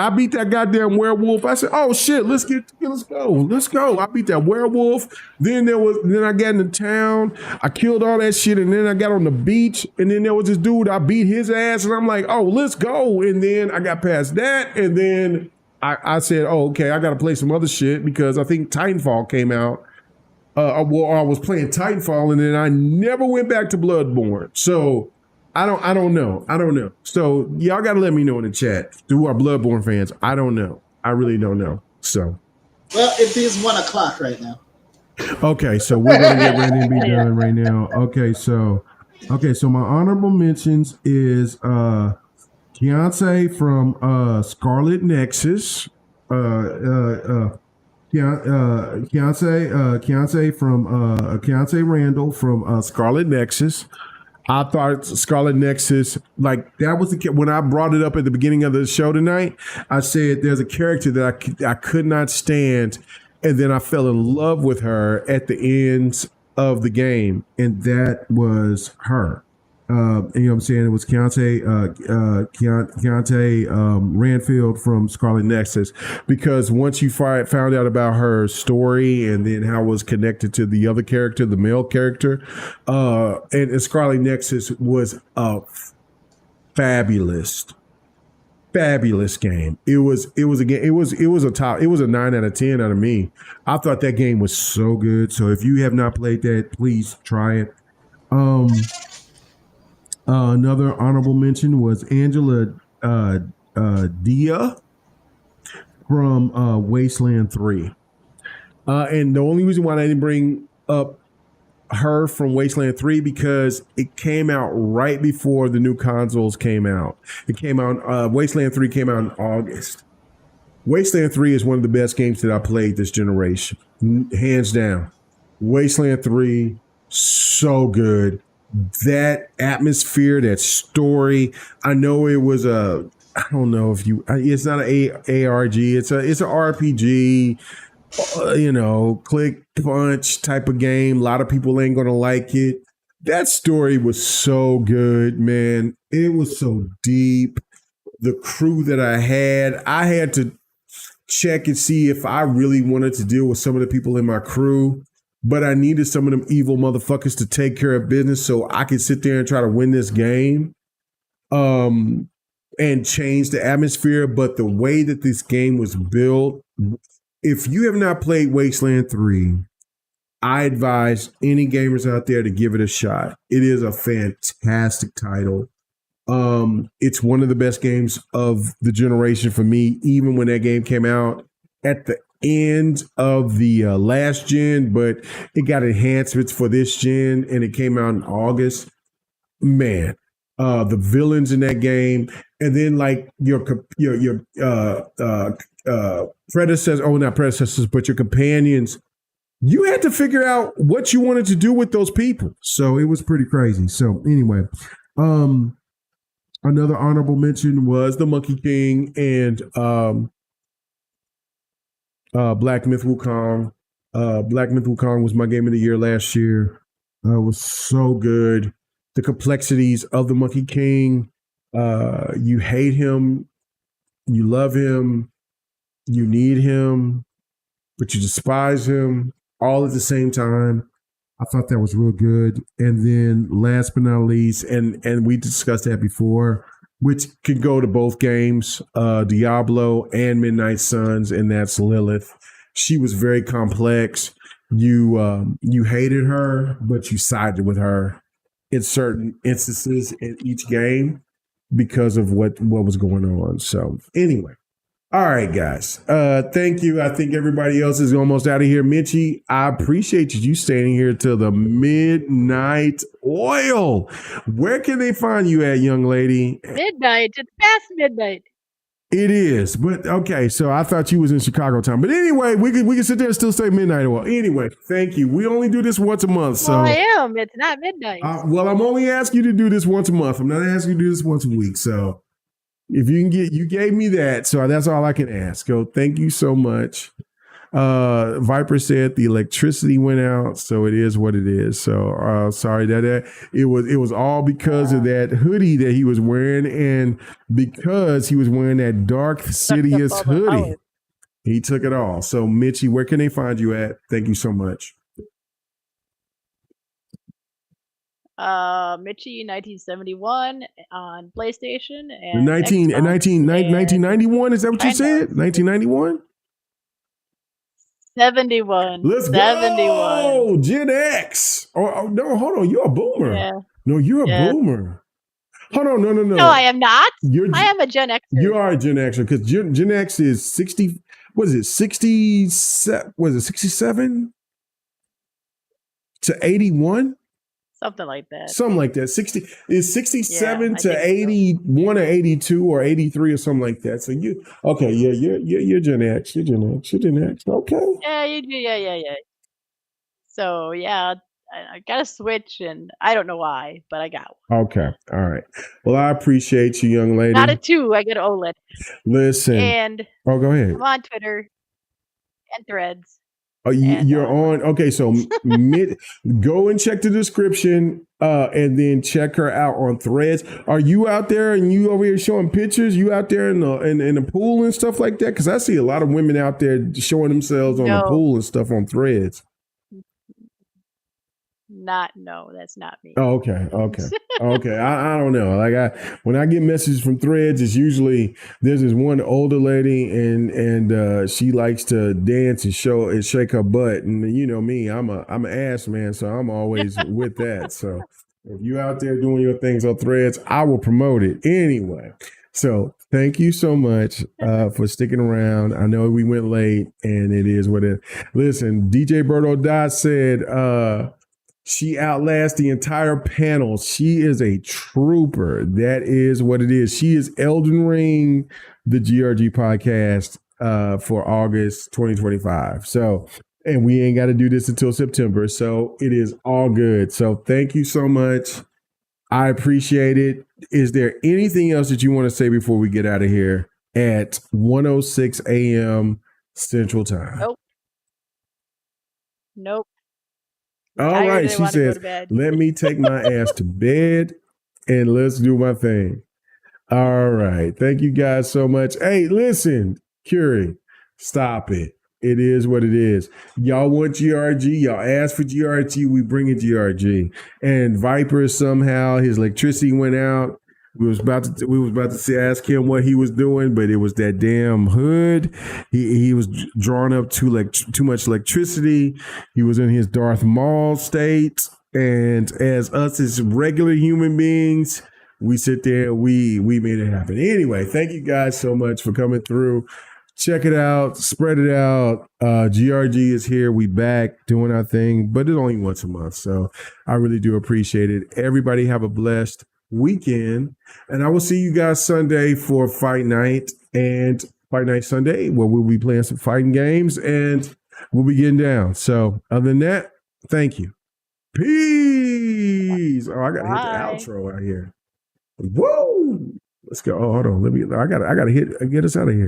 beat that goddamn werewolf. I said, "Oh shit, let's go." I beat that werewolf. Then I got into town. I killed all that shit, and then I got on the beach, and then there was this dude. I beat his ass, and I'm like, "Oh, let's go." And then I got past that, and then I said, "Oh, okay, I got to play some other shit," because I think Titanfall came out. I was playing Titanfall, and then I never went back to Bloodborne. So. I don't know. So y'all got to let me know in the chat. Who are Bloodborne fans? I don't know. I really don't know. So. Well, it is 1:00 right now. Okay, so we're gonna get ready to be done right now. Okay, so my honorable mentions is Keontae from Scarlet Nexus. Keontae Randall from Scarlet Nexus. I thought Scarlet Nexus, like that was when I brought it up at the beginning of the show tonight. I said there's a character that I could not stand, and then I fell in love with her at the end of the game, and that was her. You know what I'm saying? It was Keontae Ranfield from Scarlet Nexus, because once you found out about her story and then how it was connected to the other character, the male character, and Scarlet Nexus was a fabulous game. It was a game. It was a 9 out of 10 out of me. I thought that game was so good. So if you have not played that, please try it. Another honorable mention was Angela Dia from Wasteland 3. And the only reason why I didn't bring up her from Wasteland 3 because it came out right before the new consoles came out. It came out, Wasteland 3 came out in August. Wasteland 3 is one of the best games that I played this generation, hands down. Wasteland 3, so good. That atmosphere, that story. I know it was I don't know if you. It's not an ARG. It's an RPG. Click punch type of game. A lot of people ain't gonna like it. That story was so good, man. It was so deep. The crew that I had to check and see if I really wanted to deal with some of the people in my crew, but I needed some of them evil motherfuckers to take care of business so I could sit there and try to win this game. And change the atmosphere. But the way that this game was built, if you have not played Wasteland 3, I advise any gamers out there to give it a shot. It is a fantastic title. It's one of the best games of the generation for me, even when that game came out at the end of the last gen, but it got enhancements for this gen and it came out in August. Man, the villains in that game, and then like your predecessors, not predecessors, but your companions, you had to figure out what you wanted to do with those people. So it was pretty crazy. So anyway, another honorable mention was the Monkey King and Black Myth Wukong. Black Myth Wukong was my game of the year last year. It was so good. The complexities of the Monkey King. You hate him, you love him, you need him, but you despise him all at the same time. I thought that was real good. And then last but not least, and we discussed that before, which could go to both games, Diablo and Midnight Suns, and that's Lilith. She was very complex. You hated her, but you sided with her in certain instances in each game because of what was going on. So anyway, all right, guys. Thank you. I think everybody else is almost out of here. Mitchie, I appreciate you staying here till the midnight oil. Where can they find you at, young lady? Midnight. It's past midnight. It is, but okay. So I thought you was in Chicago time, but anyway, we can sit there and still say midnight oil. Anyway, thank you. We only do this once a month, so well, I am. It's not midnight. Well, I'm only asking you to do this once a month. I'm not asking you to do this once a week. So if you can you gave me that, so that's all I can ask. So thank you so much. Viper said the electricity went out, so it is what it is. So sorry that it was all because of that hoodie that he was wearing, and because he was wearing that Dark Sidious hoodie, he took it all. So Mitchie, where can they find you at? Thank you so much. Mitchie 1971 on PlayStation and 1991. Is that what you said? 1991. 71. Let's 71. Go! Gen X. Oh, no, hold on. You're a boomer. Yeah. No, you're a boomer. Hold on. No. No, I am not. I am a Gen Xer. You are a Gen Xer because Gen X is 60. What is it? 67? Was it 67 to 81? Something like that. 60 is 67 to 81 or 82 or 83 or something like that. So you're Gen X. You're Gen X. Okay. Yeah. So yeah, I got a Switch, and I don't know why, but I got one. Okay. All right. Well, I appreciate you, young lady. Not a 2. I got an OLED. Listen. And go ahead. I'm on Twitter and Threads. Oh, you're on. Okay, so go and check the description, and then check her out on Threads. Are you out there and you over here showing pictures? You out there in the pool and stuff like that? Because I see a lot of women out there showing themselves on the pool and stuff on Threads. No, that's not me. Oh, okay. I don't know. Like when I get messages from Threads, it's usually there's this one older lady and she likes to dance and shake her butt, and you know me, I'm an ass man, so I'm always with that. So if you out there doing your things on Threads, I will promote it anyway. So thank you so much for sticking around. I know we went late, and it is what it is. Listen, DJ Berto Dot said she outlasts the entire panel. She is a trooper. That is what it is. She is Elden Ring, the GRG podcast for August 2025. So And we ain't got to do this until September. So it is all good. So thank you so much. I appreciate it. Is there anything else that you want to say before we get out of here at 1:06 a.m. Central Time? Nope. All right. She says, let me take my ass to bed and let's do my thing. All right. Thank you guys so much. Hey, listen, Curie, stop it. It is what it is. Y'all want GRG. Y'all asked for GRG. We bring in GRG. And Viper, somehow his electricity went out. We was about to ask him what he was doing, but it was that damn hood. He was drawing up too much electricity. He was in his Darth Maul state. And as us as regular human beings, we sit there, we made it happen. Anyway, thank you guys so much for coming through. Check it out, spread it out. GRG is here. We back doing our thing, but it's only once a month. So I really do appreciate it. Everybody have a blessed weekend. And I will see you guys Sunday for Fight Night and Fight Night Sunday, where we'll be playing some fighting games and we'll be getting down. So other than that, thank you. Peace. Oh, I got to hit the outro out here. Whoa. Let's go. Oh, hold on. I gotta get us out of here.